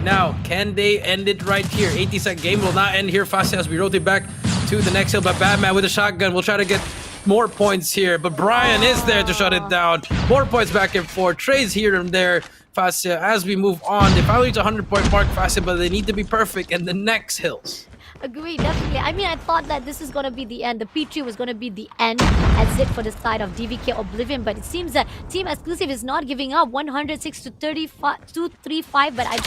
Now, can they end it right here? 80-second game will not end here fast as we rotate back to the next hill. But Batman with a shotgun will try to get more points here. But Brian is there to shut it down. More points back and forth. Trades here and there. Fascia, as we move on, they finally reach 100-point mark, Fascia, but they need to be perfect in the next hills. Agree, definitely. I mean, I thought that this is going to be the end. The P3 was going to be the end as it for the side of DVK Oblivion, but it seems that Team Exclusive is not giving up. 106 to 235, but I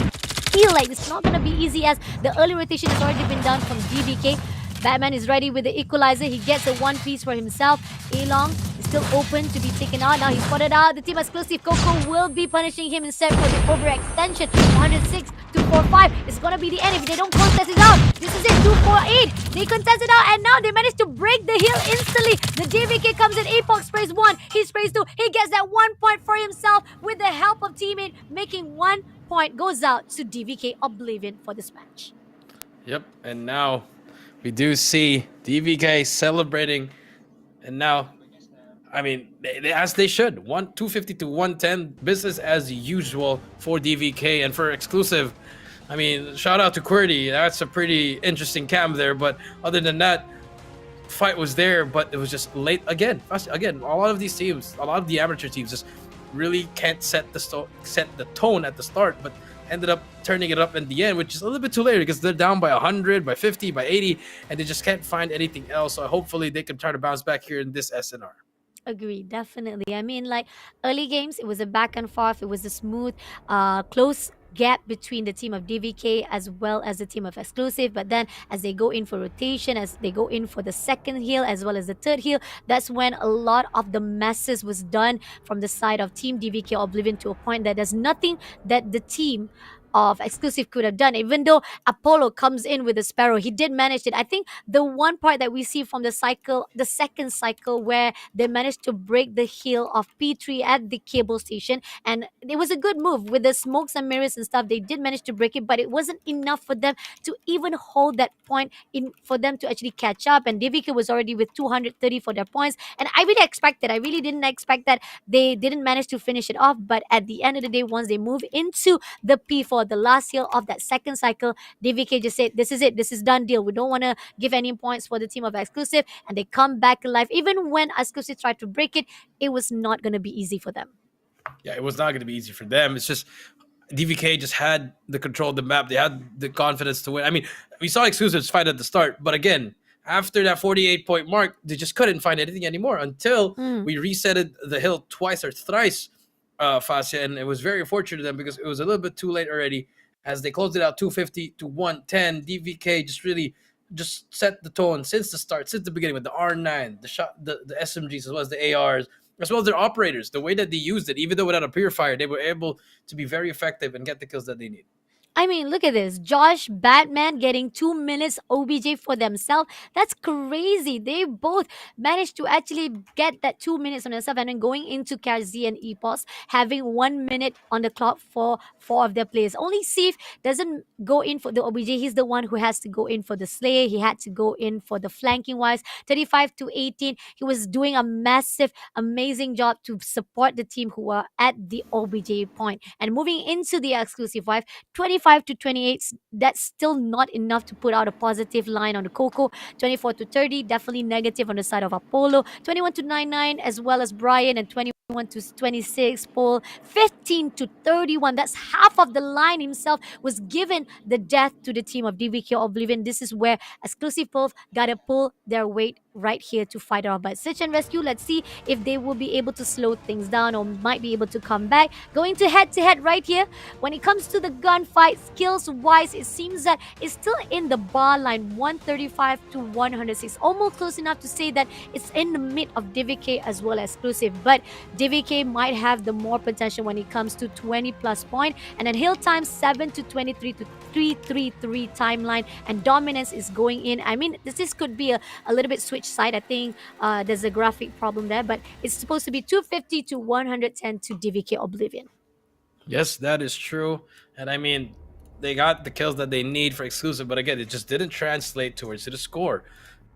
feel like it's not going to be easy as the early rotation has already been done from DVK. Batman is ready with the equalizer. He gets a one piece for himself. Along is still open to be taken out. Now he's spotted out. The Team Exclusive Coco will be punishing him instead for the overextension. 106 to 45. It's going to be the end if they don't contest it out. This is it. 248. They contest it out and now they manage to break the hill instantly. The DVK comes in. Epoch sprays one. He sprays two. He gets that 1 point for himself with the help of teammate, making 1 point goes out to DVK Oblivion for this match. Yep, and now we do see DVK celebrating, and now, I mean, as they should. 250 to 110, business as usual for DVK and for exclusive. I mean, shout out to QWERTY. That's a pretty interesting camp there, but other than that, fight was there, but it was just late again. Again, a lot of these teams, a lot of the amateur teams, just really can't set the tone at the start, but ended up turning it up in the end, which is a little bit too late because they're down by 100, by 50, by 80, and they just can't find anything else. So hopefully they can try to bounce back here in this SNR. Agree, definitely. I mean, like early games, it was a back and forth. It was a smooth, close gap between the team of DVK as well as the team of exclusive. But then as they go in for rotation, as they go in for the second heal as well as the third heal, that's when a lot of the messes was done from the side of team DVK Oblivion to a point that there's nothing that the team of exclusive could have done. Even though Apollo comes in with the Sparrow, he did manage it. I think the one part that we see from the cycle, the second cycle, where they managed to break the heel of P3 at the cable station, and it was a good move with the smokes and mirrors and stuff. They did manage to break it, but it wasn't enough for them to even hold that point in for them to actually catch up. And DVK was already with 230 for their points, and I really didn't expect that they didn't manage to finish it off. But at the end of the day, once they move into the P4, the last hill of that second cycle, DVK just said, this is it, this is done deal. We don't want to give any points for the team of exclusive, and they come back alive. Even when exclusive tried to break it, it was not going to be easy for them. Yeah, it was not going to be easy for them. It's just DVK just had the control of the map. They had the confidence to win. I mean, we saw exclusives fight at the start, but again, after that 48-point mark, they just couldn't find anything anymore until we resetted the hill twice or thrice, Fascia, and it was very unfortunate to them because it was a little bit too late already. As they closed it out 250 to 110, DVK just really just set the tone since the start, since the beginning with the R9, the SMGs, as well as the ARs, as well as their operators. The way that they used it, even though without a purifier, they were able to be very effective and get the kills that they need. I mean, look at this. Josh, Batman getting 2 minutes OBJ for themselves. That's crazy. They both managed to actually get that 2 minutes on themselves, and then going into KZ and Epos, having 1 minute on the clock for 4 of their players. Only Sif doesn't go in for the OBJ. He's the one who has to go in for the Slayer. He had to go in for the flanking wise. 35 to 18. He was doing a massive, amazing job to support the team who were at the OBJ point. And moving into the exclusive wife, 25 to 28, that's still not enough to put out a positive line on the Coco. 24 to 30, definitely negative on the side of Apollo. 21 to 99, as well as Brian, and 21 to 26, pull 15 to 31. That's half of the line himself was given the death to the team of DVK Oblivion. This is where Exclusive Wolf gotta pull their weight right here to fight off. But Search and Rescue, let's see if they will be able to slow things down or might be able to come back. Going to head right here. When it comes to the gunfight, skills wise, it seems that it's still in the bar line 135 to 106. Almost close enough to say that it's in the mid of DVK as well as Exclusive. But DVK might have the more potential when it comes to 20 plus point. And then Hill time 7 to 23 to 333 timeline. And dominance is going in. I mean, this could be a little bit switch side. I think there's a graphic problem there. But it's supposed to be 250 to 110 to DVK Oblivion. Yes, that is true. And I mean, they got the kills that they need for exclusive, but again, it just didn't translate towards the score.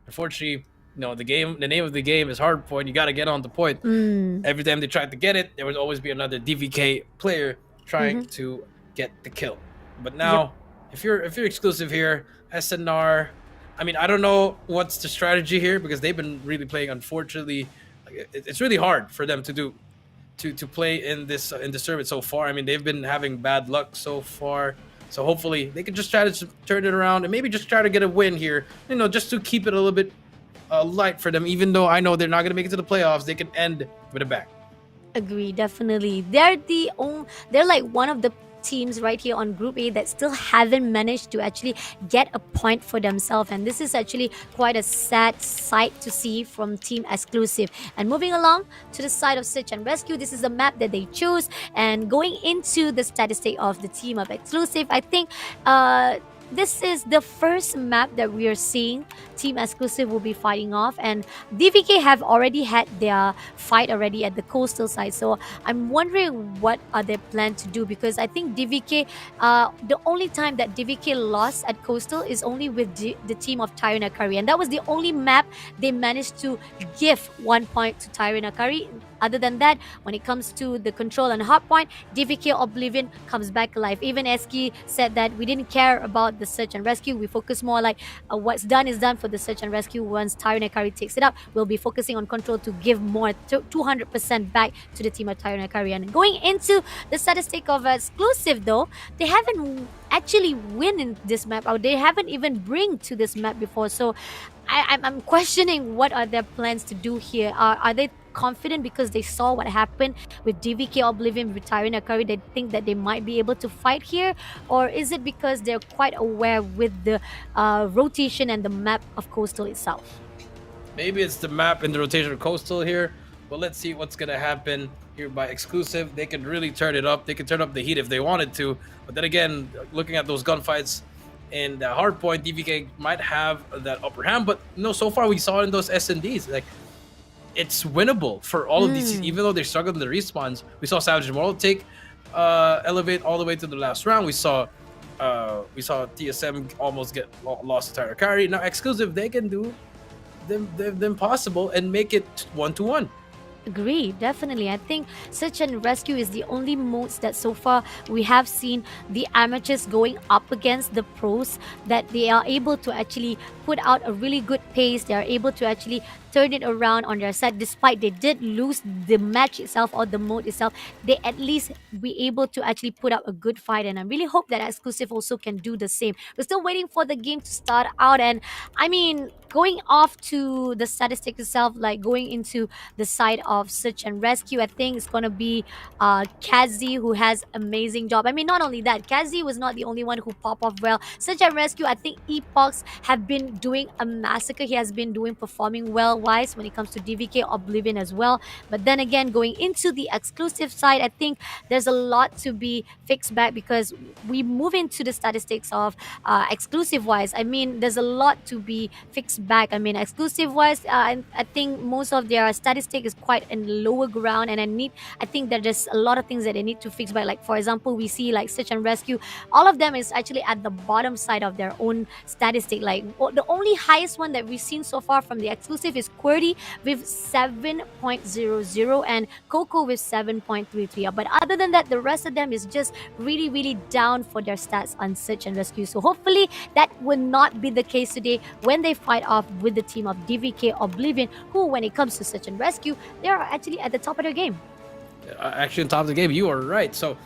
Unfortunately, the name of the game is hard point. You got to get on the point. Every time they tried to get it, there would always be another DVK player trying to get the kill. But now, if you're exclusive here, SNR, I mean, I don't know what's the strategy here because they've been really playing. Unfortunately, it's really hard for them to do to play in this service so far. I mean, they've been having bad luck so far. So hopefully they can just try to turn it around and maybe just try to get a win here. Just to keep it a little bit light for them. Even though I know they're not going to make it to the playoffs, they can end with a bang. Agree, definitely. They're like one of the teams right here on Group A that still haven't managed to actually get a point for themselves, and this is actually quite a sad sight to see from Team Exclusive. And moving along to the side of Search and Rescue, this is the map that they chose, and going into the statistic of the team of Exclusive, I think this is the first map that we are seeing Team Exclusive will be fighting off, and DVK have already had their fight already at the coastal side. So I'm wondering what are they plan to do, because I think DVK, the only time that DVK lost at coastal is only with the team of Tyrant, and that was the only map they managed to give 1 point to Tyrant. Other than that, when it comes to the control and hardpoint, DVK Oblivion comes back alive. Even Eski said that we didn't care about the Search and Rescue. We focus more like what's done is done for the Search and Rescue. Once Tyrant takes it up, we'll be focusing on control to give more 200% back to the team of Tyrant. And going into the statistic of Exclusive though, they haven't actually win in this map, or they haven't even bring to this map before. So I'm questioning what are their plans to do here. Are they confident because they saw what happened with DVK Oblivion retiring Akari? They think that they might be able to fight here, or is it because they're quite aware with the rotation and the map of Coastal itself? Maybe it's the map and the rotation of Coastal here, but let's see what's gonna happen here by Exclusive. They can really turn it up. They can turn up the heat if they wanted to, but then again, looking at those gunfights and the hard point, DVK might have that upper hand. But so far we saw in those S&Ds, like, it's winnable for all of these, even though they struggled in the respawns. We saw Savage Immortal elevate all the way to the last round. We saw TSM almost get lost to Tarakari. Now Exclusive, they can do the impossible and make it 1-1. Agree, definitely. I think Search and Rescue is the only modes that so far we have seen the amateurs going up against the pros, that they are able to actually put out a really good pace. They are able to actually turn it around on their side. Despite they did lose the match itself or the mode itself, they at least be able to actually put up a good fight. And I really hope that Exclusive also can do the same. We're still waiting for the game to start out, and I mean, going off to the statistic itself, like going into the side of Search and Rescue, I think it's gonna be Kazi, who has amazing job. I mean, not only that, Kazi was not the only one who pop off well. Search and Rescue, I think Epox have been doing a massacre. He has been performing well wise when it comes to DVK Oblivion as well. But then again, going into the Exclusive side, I think there's a lot to be fixed back, because we move into the statistics of Exclusive wise. I mean, there's a lot to be fixed back. I mean, Exclusive wise, I think most of their statistic is quite in lower ground, and I think that there's a lot of things that they need to fix back. Like, for example, we see like Search and Rescue, all of them is actually at the bottom side of their own statistic. Like, the only highest one that we've seen so far from the Exclusive is QWERTY with 7.00 and Coco with 7.33. But other than that, the rest of them is just really down for their stats on Search and Rescue. So hopefully that will not be the case today when they fight off with the team of DVK Oblivion, who, when it comes to Search and Rescue, they are actually at the top of their game. Actually, on top of the game, you are right. So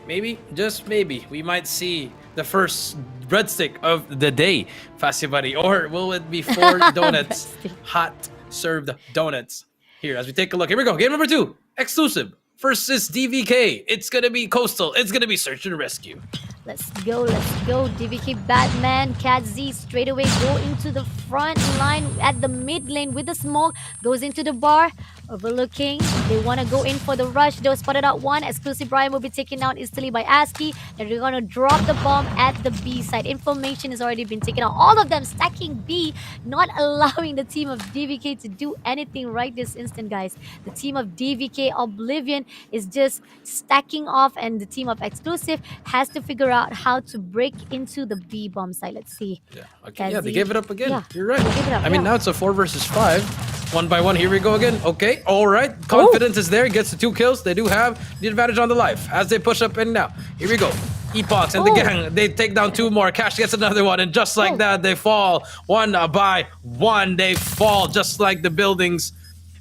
maybe, just maybe, we might see the first breadstick of the day, Fasya buddy. Or will it be 4 donuts, Breadstick. hot served donuts? Here, as we take a look. Here we go. Game number 2, exclusive versus DVK. It's gonna be Coastal. It's gonna be Search and Rescue. Let's go, let's go. DVK Batman, Cat Z straight away go into the front line at the mid lane with the smoke. Goes into the bar, overlooking. They want to go in for the rush. They spotted out one. Exclusive Brian will be taken out instantly by ASCII. Then they're going to drop the bomb at the B side. Information has already been taken out. All of them stacking B, not allowing the team of DVK to do anything right this instant, guys. The team of DVK Oblivion is just stacking off, and the team of Exclusive has to figure out how to break into the B bomb side. Let's see. Yeah, okay. Yeah, they Kazi. gave it up again. Yeah, You're right. they gave it up, I mean, yeah. now it's a 4 versus 5. 1 by 1. Here we go again. Okay, all right. Confidence is there. Gets the 2 kills. They do have the advantage on the life as they push up in now. Here we go. Epox and the Oh. gang, they take down 2 more. Cash gets another one, and just like Oh. that, they fall 1 by 1. They fall just like the buildings.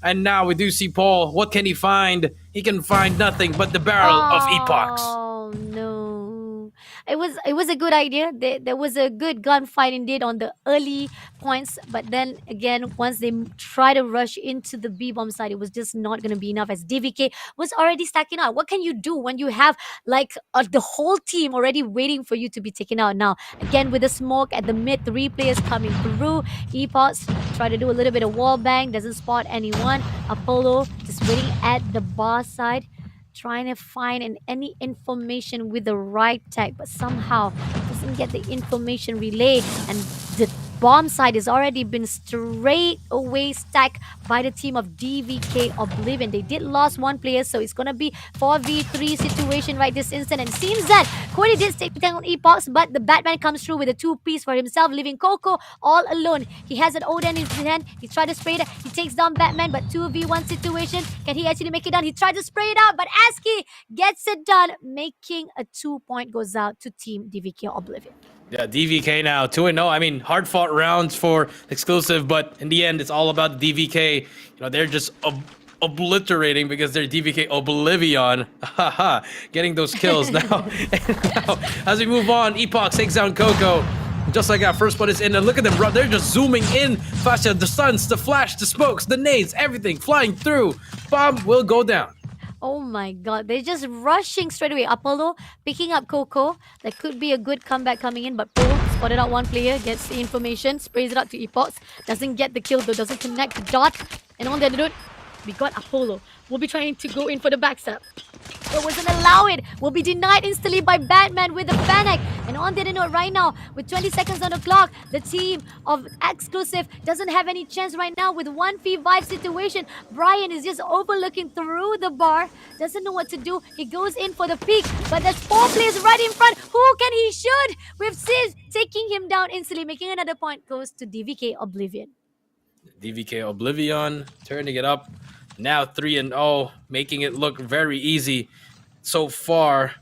And now we do see Paul. What can he find? He can find nothing but the barrel of Epox. Oh no! It was a good idea. There was a good gunfight indeed on the early points, but then again, once they try to rush into the B bomb side, it was just not going to be enough. As DVK was already stacking out. What can you do when you have like the whole team already waiting for you to be taken out? Now again with the smoke at the mid, 3 players coming through. Epox try to do a little bit of wall bang, doesn't spot anyone. Apollo just waiting at the bar side, trying to find any information with the right tag, but somehow doesn't get the information relay, and the bomb side has already been straight away stacked by the team of DVK Oblivion. They did lost 1 player, so it's gonna be 4v3 situation right this instant, and it seems that Cody did take down Epox, but the Batman comes through with a 2-piece for himself, leaving Coco all alone. He has an Oden in his hand. He tried to spray it. He takes down Batman, but 2v1 situation. Can he actually make it down? He tried to spray it out, but ASCII gets it done, making a 2-point goes out to team DVK Oblivion. Yeah, DVK now 2-0. I mean, hard fought rounds for exclusive, but in the end, it's all about the DVK. You know, they're just obliterating because they're DVK Oblivion. Haha, getting those kills now. Now, as we move on, Epox takes down Coco. Just like that, first one is in, and look at them, bro. They're just zooming in. Fascia, the stuns, the flash, the smokes, the nades, everything flying through. Bomb will go down. Oh my god, they're just rushing straight away. Apollo picking up Coco. That could be a good comeback coming in, but Paul spotted out 1 player, gets the information, sprays it out to Epox. Doesn't get the kill though, doesn't connect the dot. And on the other note, we got Apollo. We'll be trying to go in for the backstab, but wasn't allowed. Will be denied instantly by Batman with a panic. And on the other note, right now, with 20 seconds on the clock, the team of Exclusive doesn't have any chance right now with 1v5 situation. Brian is just overlooking through the bar, doesn't know what to do. He goes in for the peek, but there's 4 players right in front. Who can he shoot? With Sis taking him down instantly, making another point goes to DVK Oblivion. DVK Oblivion turning it up. Now 3-0, making it look very easy so far.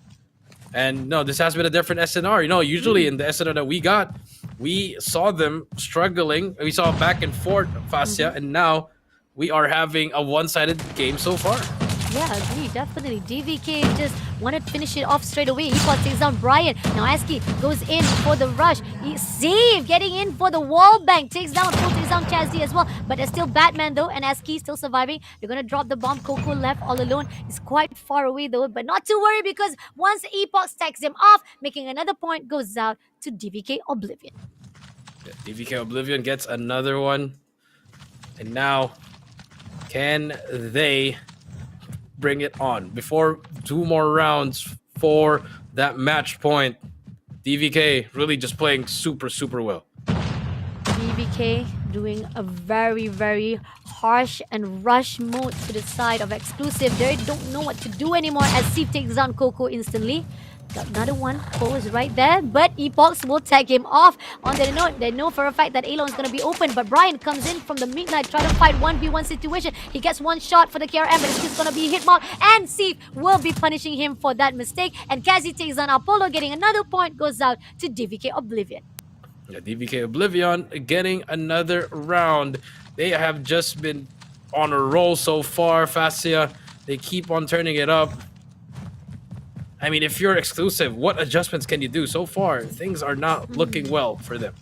And no, this has been a different SNR. You know, usually in the SNR that we got, we saw them struggling. We saw back and forth, Fascia, and now we are having a one-sided game so far. Yeah, agree, definitely. DVK just wanted to finish it off straight away. Epox takes down Brian. Now ASCII goes in for the rush. Save, getting in for the wall bang. Takes down Chazzy as well. But there's still Batman though, and ASCII still surviving. They're gonna drop the bomb. Coco left all alone. He's quite far away though, but not to worry because once Epox takes him off, making another point goes out to DVK Oblivion. Yeah, DVK Oblivion gets another one. And now, can they bring it on before 2 more rounds for that match point? DVK really just playing super well. DVK doing a very harsh and rush mode to the side of Exclusive. They don't know what to do anymore as Steve takes down Coco instantly. Got another one. Cole is right there, but Epox will tag him off. On the note, they know for a fact that Elon's going to be open, but Brian comes in from the midnight, trying to fight 1v1 situation. He gets 1 shot for the KRM, but it's just going to be hit mark, and Steve will be punishing him for that mistake. And Kazi takes on Apollo, getting another point, goes out to DVK Oblivion. Yeah, DVK Oblivion getting another round. They have just been on a roll so far, Fascia. They keep on turning it up. I mean, if you're exclusive, what adjustments can you do? So far, things are not looking well for them.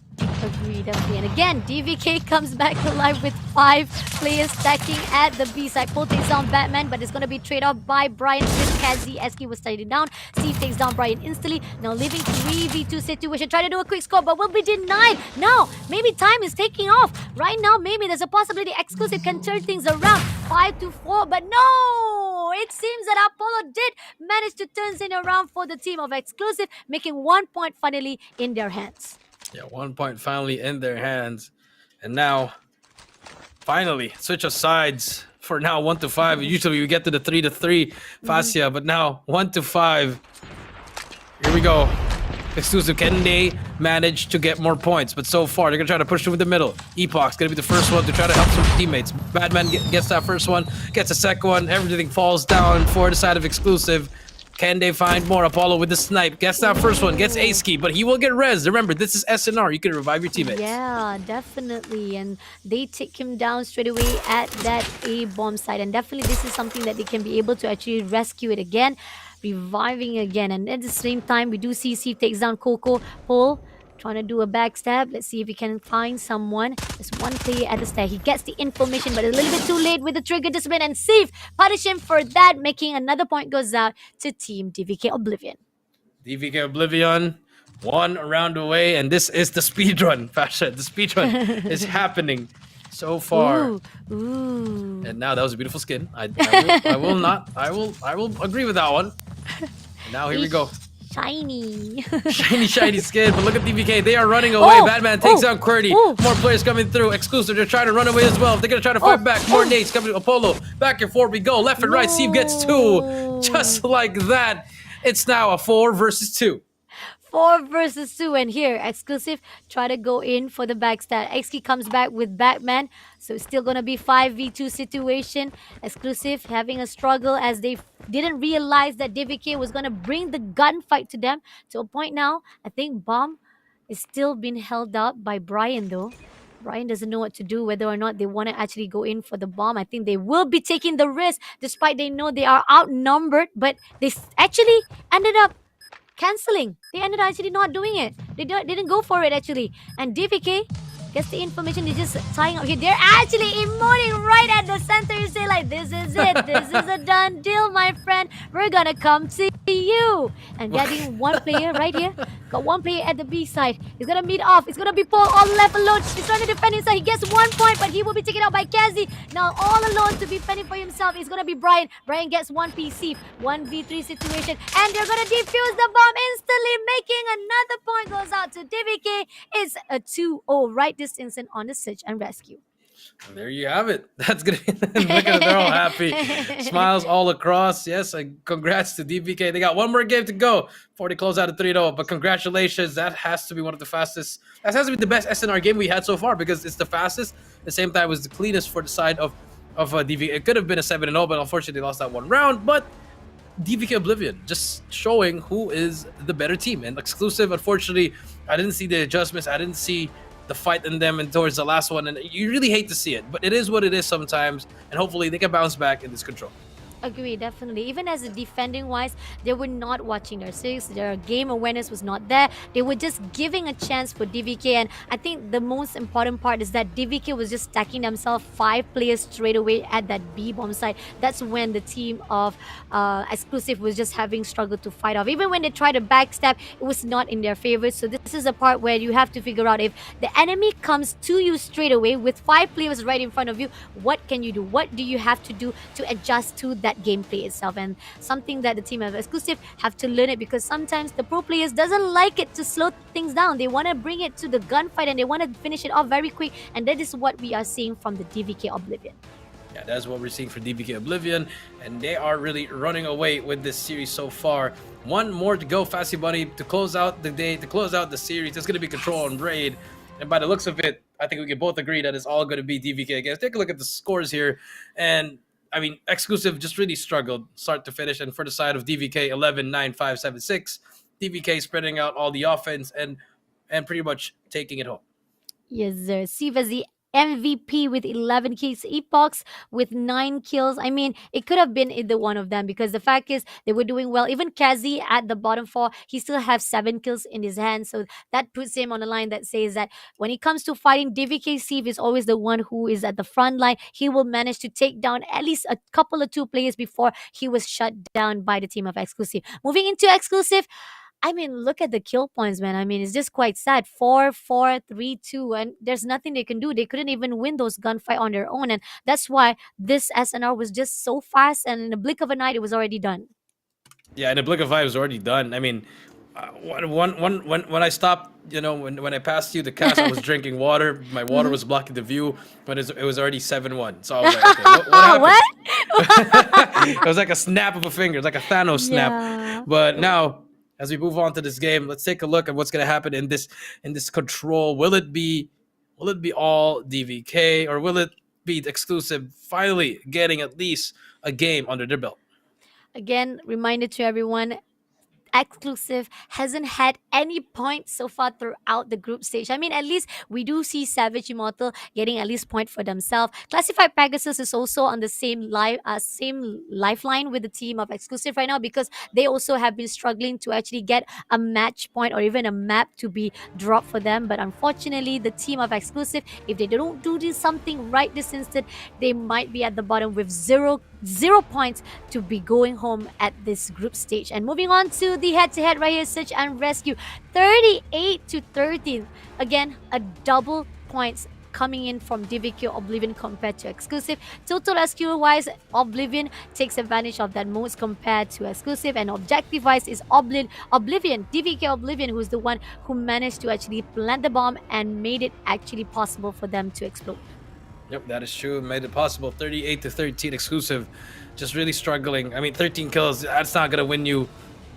Agreed, agree. And again, DVK comes back alive with 5 players stacking at the B side. Pull takes down Batman, but it's going to be trade off by Brian with Kazi. Eski was taken down. Steve takes down Brian instantly. Now living 3v2 situation. Try to do a quick score, but will be denied. Now, maybe time is taking off. Right now, maybe there's a possibility Exclusive can turn things around. 5-4, but no! It seems that Apollo did manage to turn things around for the team of Exclusive, making 1 point finally in their hands. Yeah, 1 point finally in their hands. And now, finally, switch of sides for now 1-5. Usually we get to the 3-3 Fascia, but now 1-5. Here we go. Exclusive, can they manage to get more points? But so far, they're going to try to push through the middle. Epoch's going to be the first one to try to help some teammates. Badman gets that first one, gets a second one. Everything falls down for the side of Exclusive. Can they find more? Apollo with the snipe. Gets that first one. Gets A-Ski, but he will get res. Remember, this is SNR. You can revive your teammates. Yeah, definitely. And they take him down straight away at that A-bomb site. And definitely this is something that they can be able to actually rescue it again. Reviving again. And at the same time, we do see Steve takes down Coco. Paul trying to do a backstab. Let's see if we can find someone. There's one player at the stack. He gets the information, but a little bit too late with the trigger discipline. And Steve punish him for that, making another point goes out to Team DVK Oblivion. DVK Oblivion, 1 round away, and this is the speedrun, Fasha. The speedrun is happening so far. Ooh. And now that was a beautiful skin. I will agree with that one. And now here we go. Shiny. Shiny skin, but look at DVK. They are running away. Batman takes down QWERTY. More players coming through. Exclusive, they're trying to run away as well. They're going to try to fight back. More nades coming to Apollo. Back and forth we go. Left and right. Steve gets 2. Just like that. It's now a 4 versus 2. 4 versus 2, and here Exclusive try to go in for the backstab. XK comes back with Batman, so it's still gonna be 5v2 situation. Exclusive having a struggle as they didn't realize that DVK was gonna bring the gunfight to them to a point now. I think Bomb is still being held up by Brian though. Brian doesn't know what to do, whether or not they want to actually go in for the bomb. I think they will be taking the risk, despite they know they are outnumbered, but they actually ended up canceling. They ended up actually not doing it. They didn't go for it actually. And DVK gets the information. They're just tying up here. They're actually emoting right at the center. You say like, this is it. This is a done deal, my friend. We're gonna come to you. And getting one player right here. Got one player at the B side. He's gonna meet off. It's gonna be Paul all left alone. He's trying to defend inside. He gets 1 point, but he will be taken out by Kazi. Now all alone to be fending for himself is gonna be Brian. Brian gets 1 PC. 1v3 situation. And they're gonna defuse the bomb instantly, making another point goes out to DVK. It's a 2-0 right this instant on the search and rescue. And there you have it. That's good. Look at it. They're all happy. Smiles all across. Yes, and congrats to DVK. They got one more game to go before they close out a 3-0. But congratulations. That has to be one of the fastest. That has to be the best SNR game we had so far because it's the fastest. At the same time, it was the cleanest for the side of DVK. It could have been a 7-0, but unfortunately, they lost that one round. But DVK Oblivion just showing who is the better team. And Exclusive, unfortunately, I didn't see the adjustments. I didn't see the fight in them and towards the last one, and you really hate to see it, but it is what it is sometimes, and hopefully they can bounce back in this control. Agree, definitely. Even as a defending wise, they were not watching their six. Their game awareness was not there. They were just giving a chance for DVK. And I think the most important part is that DVK was just stacking themselves 5 players straight away at that B bomb site. That's when the team of Exclusive was just having struggled to fight off. Even when they tried to backstab, it was not in their favor. So this is a part where you have to figure out if the enemy comes to you straight away with 5 players right in front of you, what can you do? What do you have to do to adjust to that gameplay itself? And something that the team of Exclusive have to learn it, because sometimes the pro players doesn't like it to slow things down. They want to bring it to the gunfight and they want to finish it off very quick, and that is what we are seeing from the DVK Oblivion. Yeah, that's what we're seeing for DVK Oblivion, and they are really running away with this series so far. One more to go, Fasty Bunny, to close out the day, to close out the series. It's going to be Control and Raid, and by the looks of it, I think we can both agree that it's all going to be DVK again. Take a look at the scores here, and I mean, Exclusive just really struggled start to finish. And for the side of DVK, 11, 9, 5, 7, 6. DVK spreading out all the offense and pretty much taking it home. Yes, sir. Steve as the MVP with 11 kills, Epox with 9 kills. I mean, it could have been either one of them because the fact is they were doing well. Even Kazi at the bottom four, he still has 7 kills in his hand. So that puts him on a line that says that when it comes to fighting, DVK Steve is always the one who is at the front line. He will manage to take down at least a couple of 2 players before he was shut down by the team of Exclusive. Moving into Exclusive, I mean, look at the kill points, man. I mean, it's just quite sad. 4-4-3-2, and there's nothing they can do. They couldn't even win those gunfight on their own, and that's why this SNR was just so fast, and in the blink of an eye, it was already done. Yeah, in a blink of eye, it was already done. I mean, when I stopped, when I passed you the cast, I was drinking water. My water was blocking the view, but it was already 7-1. So I was like, okay, what happened? What? It was like a snap of a finger, it's like a Thanos snap. Yeah. But now, as we move on to this game, let's take a look at what's going to happen in this control. Will it be all DVK, or will it be Exclusive finally getting at least a game under their belt? Again, reminder to everyone, Exclusive hasn't had any points so far throughout the group stage. I mean, at least we do see Savage Immortal getting at least point for themselves. Classified Pegasus is also on the same lifeline with the team of Exclusive right now because they also have been struggling to actually get a match point or even a map to be dropped for them. But unfortunately, the team of Exclusive, if they don't do this something right this instant, they might be at the bottom with zero points to be going home at this group stage. And moving on to the head-to-head right here, search and rescue, 38-13. Again, a double points coming in from DVK Oblivion compared to Exclusive. Total SQ wise, Oblivion takes advantage of that most compared to Exclusive, and objective wise is Oblivion, DVK Oblivion, who's the one who managed to actually plant the bomb and made it actually possible for them to explode. Yep, that is true. Made it possible. 38-13 Exclusive. Just really struggling. I mean, 13 kills, that's not going to win you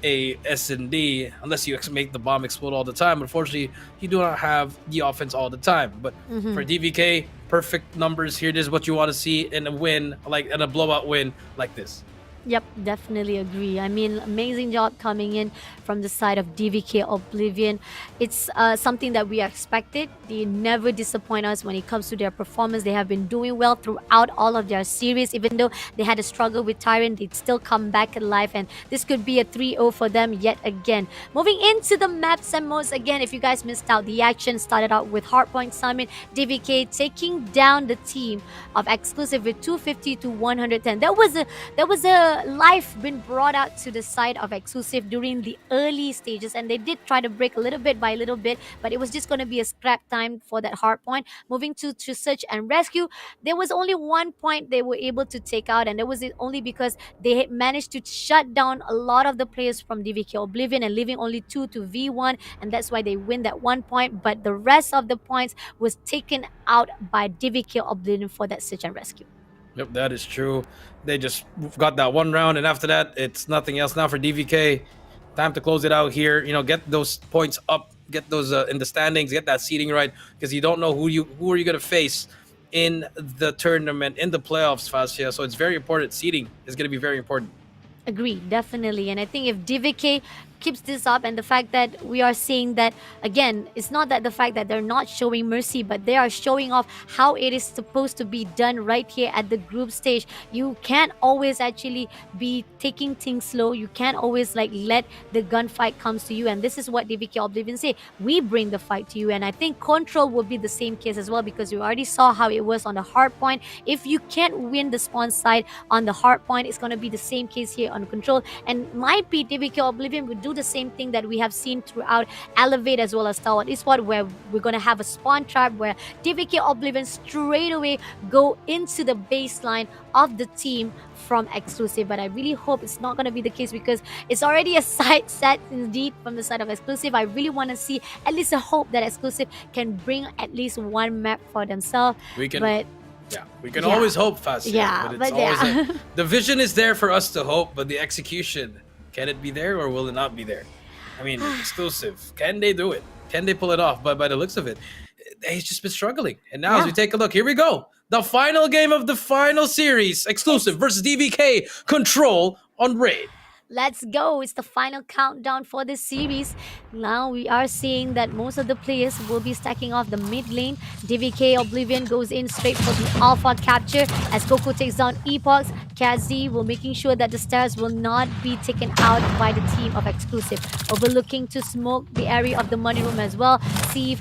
a S&D unless you make the bomb explode all the time. Unfortunately, you do not have the offense all the time. But for DVK, perfect numbers here. This is what you want to see in a win, like in a blowout win like this. Yep, definitely agree. I mean, amazing job coming in from the side of DVK Oblivion. It's something that we expected. They never disappoint us when it comes to their performance. They have been doing well throughout all of their series. Even though they had a struggle with Tyrant, they'd still come back alive, and this could be a 3-0 for them yet again. Moving into the maps and modes, again, if you guys missed out, the action started out with Hardpoint Summit, DVK taking down the team of Exclusive with 250 to 110. There was a life been brought out to the side of Exclusive during the early stages, and they did try to break a little bit by little bit, but it was just going to be a scrap time for that hard point. Moving to search and rescue, there was only 1 point they were able to take out, and that was only because they had managed to shut down a lot of the players from DVK Oblivion and leaving only 2 to V1, and that's why they win that 1 point. But the rest of the points was taken out by DVK Oblivion for that search and rescue. Yep, that is true. They just got that 1 round, and after that, it's nothing else now for DVK. Time to close it out here. Get those points up, get those in the standings, get that seeding right, because you don't know who are you gonna face in the tournament, in the playoffs, Fascia. So it's very important. Seeding is gonna be very important. Agree, definitely. And I think if DVK keeps this up, and the fact that we are seeing that, again, it's not that the fact that they're not showing mercy, but they are showing off how it is supposed to be done right here at the group stage. You can't always actually be taking things slow. You can't always let the gunfight comes to you, and this is what DVK Oblivion say, we bring the fight to you. And I think Control will be the same case as well, because you already saw how it was on the hard point. If you can't win the spawn side on the hard point, it's going to be the same case here on Control, and might be DVK Oblivion would do the same thing that we have seen throughout Elevate as well as Stalwart eSports, where we're going to have a spawn trap where DVK Oblivion straight away go into the baseline of the team from Exclusive. But I really hope it's not going to be the case, because it's already a side set indeed from the side of Exclusive. I really want to see at least a hope that Exclusive can bring at least 1 map for themselves. We can always hope, Fascia. Yeah, but the vision is there for us to hope, but the execution, can it be there or will it not be there? I mean, Exclusive, can they do it? Can they pull it off? But by the looks of it, he's just been struggling. And now as we take a look, here we go. The final game of the final series, Exclusive versus DVK, Control on Raid. Let's go. It's the final countdown for this series. Now we are seeing that most of the players will be stacking off the mid lane. DVK Oblivion goes in straight for the alpha capture as Coco takes down Epochs. Kazi will making sure that the stairs will not be taken out by the team of Exclusive. Overlooking to smoke the area of the money room as well. See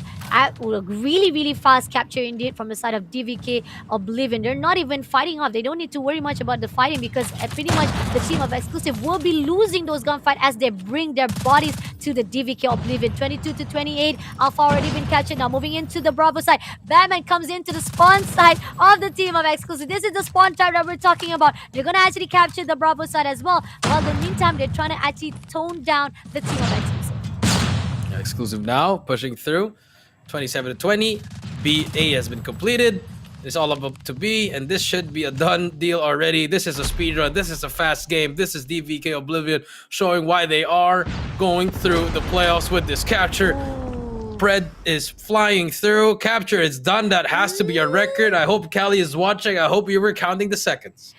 really, really fast capture indeed from the side of DVK Oblivion. They're not even fighting off. They don't need to worry much about the fighting because pretty much the team of Exclusive will be losing those gunfight as they bring their bodies to the DVK Oblivion. 22 to 28. Alpha already been captured. Now moving into the Bravo side. Batman comes into the spawn side of the team of Exclusive. This is the spawn type that we're talking about. They're going to actually capture the Bravo side as well. While in the meantime, they're trying to actually tone down the team of Exclusive. Exclusive now, pushing through. 27 to 20. A has been completed. It's all up to B, and this should be a done deal already. This is a speed run. This is a fast game. This is DVK Oblivion showing why they are going through the playoffs with this capture. Pred is flying through. Capture is done. That has to be a record. I hope Callie is watching. I hope you were counting the seconds.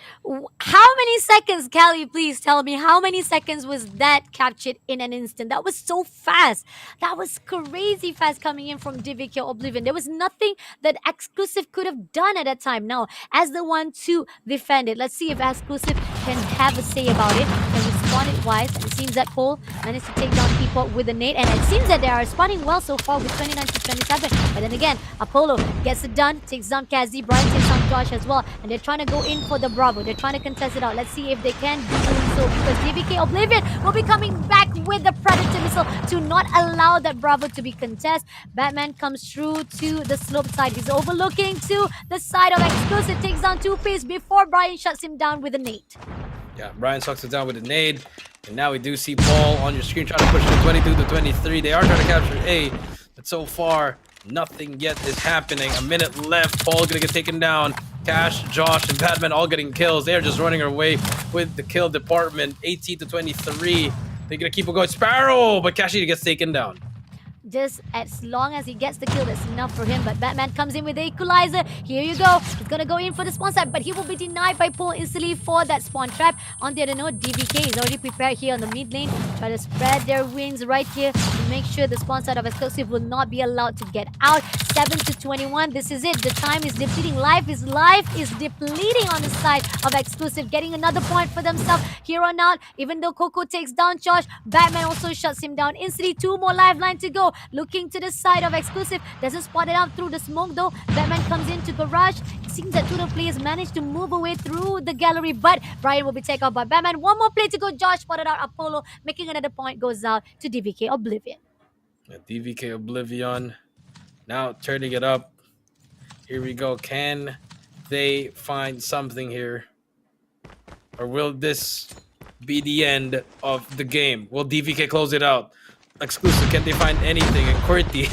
How many seconds, Callie, please tell me, how many seconds was that captured in an instant? That was so fast. That was crazy fast coming in from DVK Oblivion. There was nothing that Exclusive could have done at that time. Now, as the one to defend it, let's see if Exclusive can have a say about it. Can respond it wise. And it seems that Cole managed to take down Epoch with a nade. And it seems that they are responding well so far with 29 to 27. But then again, Apollo gets it done, takes down Kazi, Brian takes down Josh as well. And they're trying to go in for the Bravo. They're trying to contest it out. Let's see if they can do so because DVK Oblivion will be coming back with the Predator missile to not allow that Bravo to be contested. Batman comes through to the slope side. He's overlooking to the side of Exclusive. Takes down 2-piece before Brian shuts him down with a nade. Yeah, Brian sucks it down with a nade. And now we do see Paul on your screen trying to push to 22 to 23. They are trying to capture A, but so far, nothing yet is happening. A minute left. Paul gonna get taken down. Cash, Josh, and Batman all getting kills. They are just running away with the kill department. 18 to 23. They're gonna keep it going. Sparrow, but Kashi gets taken down. Just as long as he gets the kill, that's enough for him. But Batman comes in with the equalizer. Here you go. He's gonna go in for the spawn side, but he will be denied by Paul instantly for that spawn trap. On the other note, DVK is already prepared here on the mid lane. Try to spread their wings right here to make sure the spawn side of Exclusive will not be allowed to get out. 7 to 21. This is it. The time is depleting. Life is depleting on the side of Exclusive. Getting another point for themselves here on out. Even though Coco takes down Josh, Batman also shuts him down instantly. 2 more lifeline to go. Looking to the side of Exclusive. Doesn't spot it out through the smoke though. Batman comes into Garage. It seems that 2 of the players managed to move away through the gallery, but Brian will be taken out by Batman. 1 more play to go. Josh spotted out Apollo. Making another point goes out to DVK Oblivion. DVK Oblivion now turning it up. Here we go. Can they find something here? Or will this be the end of the game? Will DVK close it out? Exclusive, can they find anything? And QWERTY,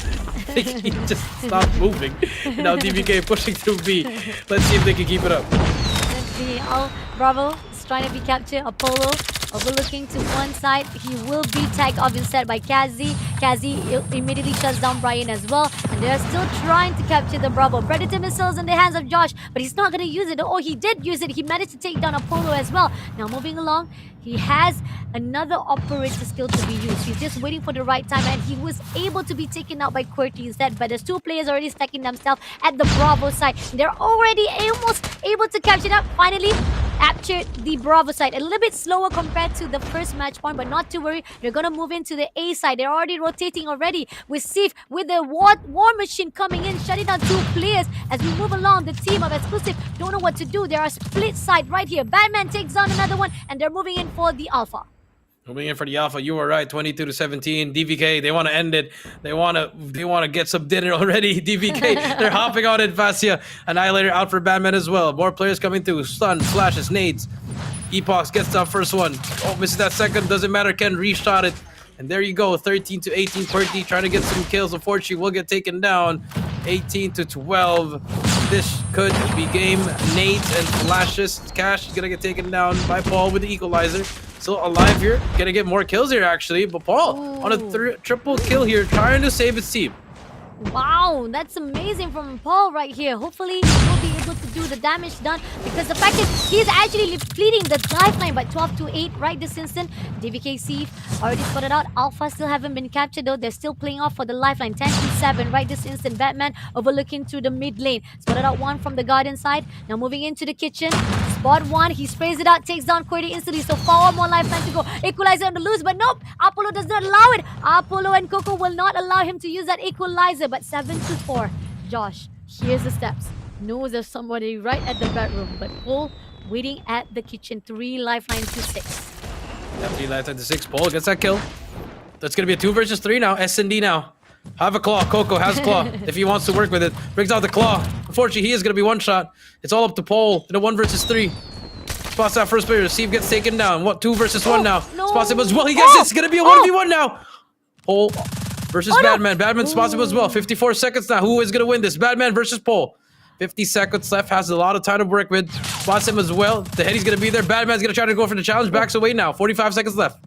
he just stopped moving. Now DVK pushing through B. Let's see if they can keep it up. Let's see. Oh, Bravo is trying to be captured. Apollo overlooking to one side. He will be tagged off instead by Kazi. Kazi immediately shuts down Brian as well. And they're still trying to capture the Bravo. Predator missiles in the hands of Josh, but he's not going to use it. Oh, he did use it. He managed to take down Apollo as well. Now moving along, he has another operator skill to be used. He's just waiting for the right time, and he was able to be taken out by QWERTY instead. But there's 2 players already stacking themselves at the Bravo side. They're already almost able to capture that. Finally, captured the Bravo side. A little bit slower compared to the first match point, but not to worry. They're going to move into the A side. They're already rotating already with Sif, with the war machine coming in, shutting down 2 players. As we move along, the team of Exclusive don't know what to do. There are split side right here. Batman takes down another one, and they're moving in for the Alpha. Moving in for the Alpha, you were right. 22 to 17. DVK, they want to end it. They want to get some dinner already. DVK, they're hopping on it. Vasya, Annihilator out for Batman as well. More players coming through. Stun, flashes, nades. Epochs gets that first one. Oh, misses that second. Doesn't matter. Ken reshot it. And there you go. 13 to 18. QWERTY trying to get some kills. Unfortunately, will get taken down. 18 to 12. This could be game. Nades and flashes. Cash is going to get taken down by Paul with the equalizer. Still alive here. Gonna get more kills here, actually. But Paul on a triple kill here, trying to save his team. Wow, that's amazing from Paul right here. Hopefully, he will be able to do the damage done because the fact is he's actually fleeting the lifeline by 12 to 8 right this instant. DVK Sieve already spotted out. Alpha still haven't been captured though. They're still playing off for the lifeline. 10 to 7 right this instant. Batman overlooking through the mid lane. Spotted out one from the garden side. Now moving into the kitchen. Spot one. He sprays it out. Takes down Query instantly. So 4 more lifeline to go. Equalizer on the loose, but nope. Apollo does not allow it. Apollo and Coco will not allow him to use that equalizer. But 7 to 4. Josh, here's the steps. Knows there's somebody right at the bedroom, but Paul waiting at the kitchen. 3 lifeline to 6. Yeah, 3 lifeline to 6. Paul gets that kill. That's gonna be a 2 versus 3 now. S&D now. Have a claw. Coco has claw if he wants to work with it. Brings out the claw. Unfortunately, he is gonna be one shot. It's all up to Paul in a 1 versus 3. Spots that first player. Steve gets taken down. What 2 versus 1 now? No. Spots him as well. He gets it. It's gonna be a 1v1 now. Paul versus Batman. Batman spots him as well. 54 seconds now. Who is gonna win this? Batman versus Paul. 50 seconds left. Has a lot of time to work with. Spots him as well. The heady's gonna be there. Batman's gonna try to go for the challenge. Backs away now. 45 seconds left.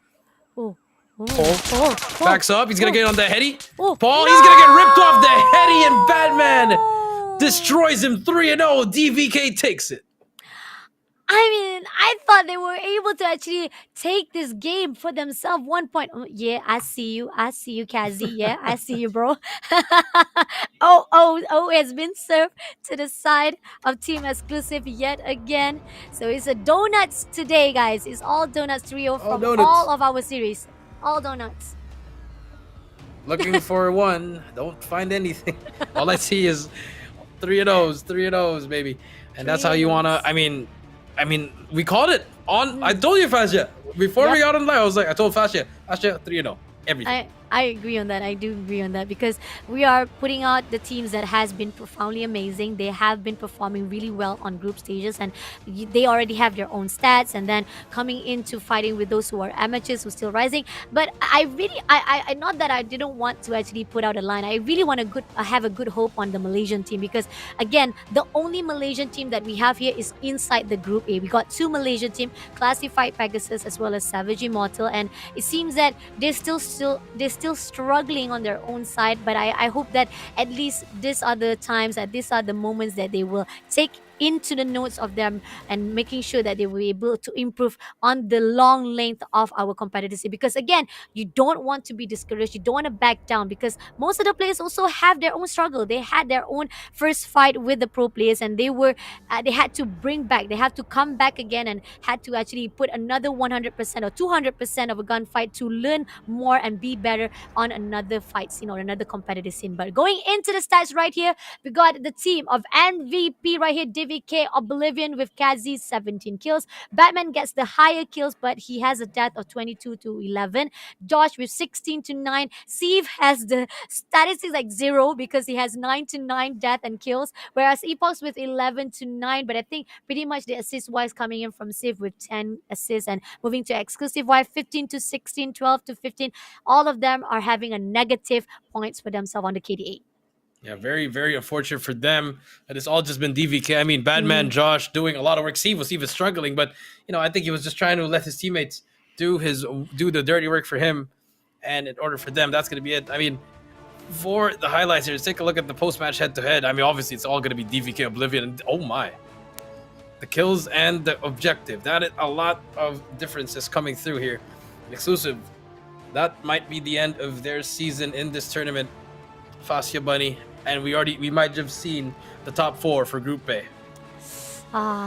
Oh. Paul backs up. He's gonna get on the heady. Oh, Paul, he's gonna get ripped off the heady, and Batman destroys him 3-0. DVK takes it. I mean, I thought they were able to actually take this game for themselves. 1 point. Oh, yeah, I see you. I see you, Kazi. Yeah, I see you, bro. Oh, has been served to the side of Team Exclusive yet again. So it's a donuts today, guys. It's all donuts trio from donuts. all of our series. All donuts. Looking for one. Don't find anything. All I see is 3-0s, 3-0s, baby. And that's how you wanna. I mean, we called it on. I told you, Fasha. Before we got on live, I was like, I told Fasha, 3-0, everything. I agree on that. I do agree on that because we are putting out the teams that has been profoundly amazing. They have been performing really well on group stages, and they already have their own stats. And then coming into fighting with those who are amateurs who are still rising. But I really, I not that I didn't want to actually put out a line. I really want I have a good hope on the Malaysian team because again, the only Malaysian team that we have here is inside the group A. We got 2 Malaysian team, Classified Pegasus as well as Savage Immortal, and it seems that they're still struggling on their own side, but I hope that at least these are the times, that these are the moments that they will take into the notes of them and making sure that they will be able to improve on the long length of our competitive scene. Because again, you don't want to be discouraged, you don't want to back down, because most of the players also have their own struggle. They had their own first fight with the pro players, and they had to bring back, they have to come back again and had to actually put another 100% or 200% of a gunfight to learn more and be better on another fight scene or another competitive scene. But going into the stats right here, we got the team of MVP right here, DVK Oblivion with Kazi 17 kills. Batman gets the higher kills, but he has a death of 22 to 11. Josh with 16 to 9. Steve has the statistics like 0 because he has 9 to 9 death and kills, whereas Epox with 11 to 9. But I think pretty much the assist wise coming in from Steve with 10 assists, and moving to exclusive wise 15 to 16, 12 to 15. All of them are having a negative points for themselves on the KDA. Yeah, very, very unfortunate for them. And it's all just been DVK. I mean, Batman, Josh doing a lot of work. Steve was even struggling, but I think he was just trying to let his teammates do the dirty work for him. And in order for them, that's going to be it. I mean, for the highlights here, let's take a look at the post-match head-to-head. I mean, obviously, it's all going to be DVK Oblivion. And oh my, the kills and the objective. That is a lot of differences coming through here. Exclusive. That might be the end of their season in this tournament. Fascia Bunny, and we might have seen the top 4 for Group A.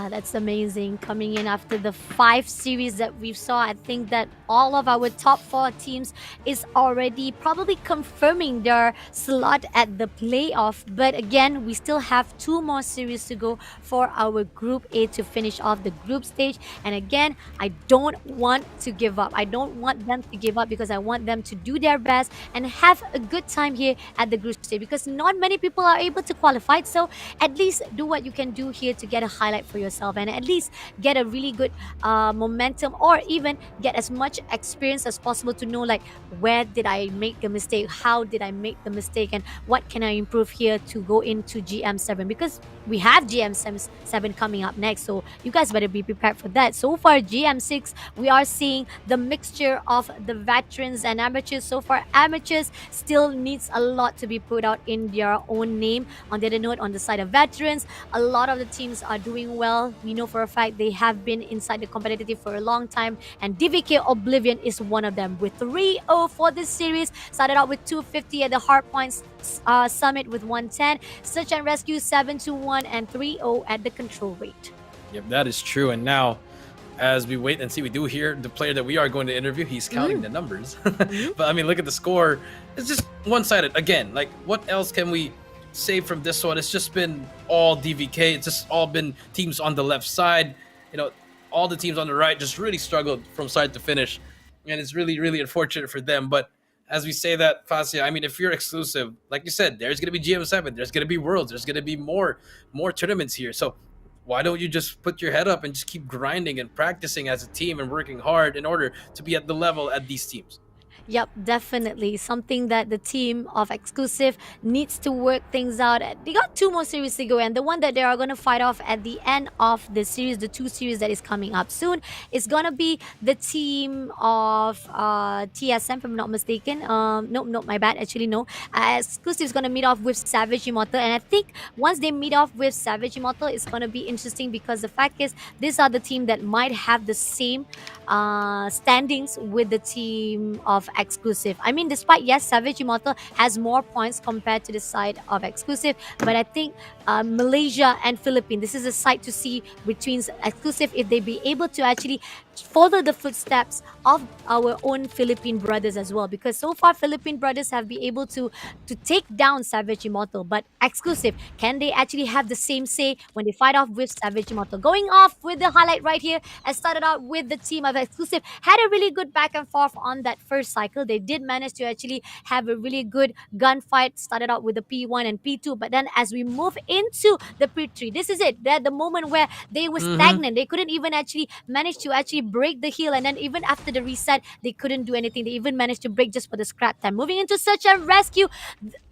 That's amazing. Coming in after the 5 series that we saw, I think that all of our top 4 teams is already probably confirming their slot at the playoff. But again, we still have 2 more series to go for our Group A to finish off the group stage. And again, I don't want to give up. I don't want them to give up because I want them to do their best and have a good time here at the group stage, because not many people are able to qualify. So at least do what you can do here to get a highlight highlight for yourself and at least get a really good momentum, or even get as much experience as possible to know like where did I make a mistake, how did I make the mistake, and what can I improve here to go into GM7, because we have GM7 coming up next. So you guys better be prepared for that. So far, GM6, we are seeing the mixture of the veterans and amateurs. So far, amateurs still needs a lot to be put out in their own name. On the other note, on the side of veterans, a lot of the teams are doing well. We know for a fact they have been inside the competitive for a long time, and DVK Oblivion is one of them with 3-0 for this series. Started out with 250 at the Hardpoint Summit with 110, Search and Rescue 7-1, and 3-0 at the control rate. Yep, that is true. And now, as we wait and see, we do hear the player that we are going to interview. He's counting the numbers. But I mean, look at the score. It's just one-sided. Again, like, what else can we say from this one? It's just been all DVK. It's just all been teams on the left side. You know, all the teams on the right just really struggled from start to finish. And it's really, really unfortunate for them. But as we say that, Fascia, I mean, if you're exclusive, like you said, there's going to be GM7, there's going to be Worlds, there's going to be more tournaments here. So why don't you just put your head up and just keep grinding and practicing as a team and working hard in order to be at the level at these teams? Yep, definitely. Something that the team of Exclusive needs to work things out. They got 2 more series to go, and the one that they are going to fight off at the end of the series, the 2 series that is coming up soon, is going to be the team of TSM, if I'm not mistaken. No, my bad. Actually, no. Exclusive is going to meet off with Savage Immortal, and I think once they meet off with Savage Immortal, it's going to be interesting because the fact is, these are the team that might have the same standings with the team of Exclusive. I mean, despite, yes, Savage Immortal has more points compared to the side of Exclusive, but I think Malaysia and Philippines, this is a sight to see between Exclusive if they be able to actually follow the footsteps of our own Philippine brothers as well, because so far Philippine brothers have been able to take down Savage Immortal, but Exclusive, can they actually have the same say when they fight off with Savage Immortal? Going off with the highlight right here, I started out with the team of Exclusive, had a really good back and forth on that first cycle. They did manage to actually have a really good gunfight, started out with the P1 and P2, but then as we move into the P3, this is it, that the moment where they were stagnant. They couldn't even actually manage to actually break the hill, and then even after the reset, they couldn't do anything. They even managed to break just for the scrap time. Moving into Search and Rescue,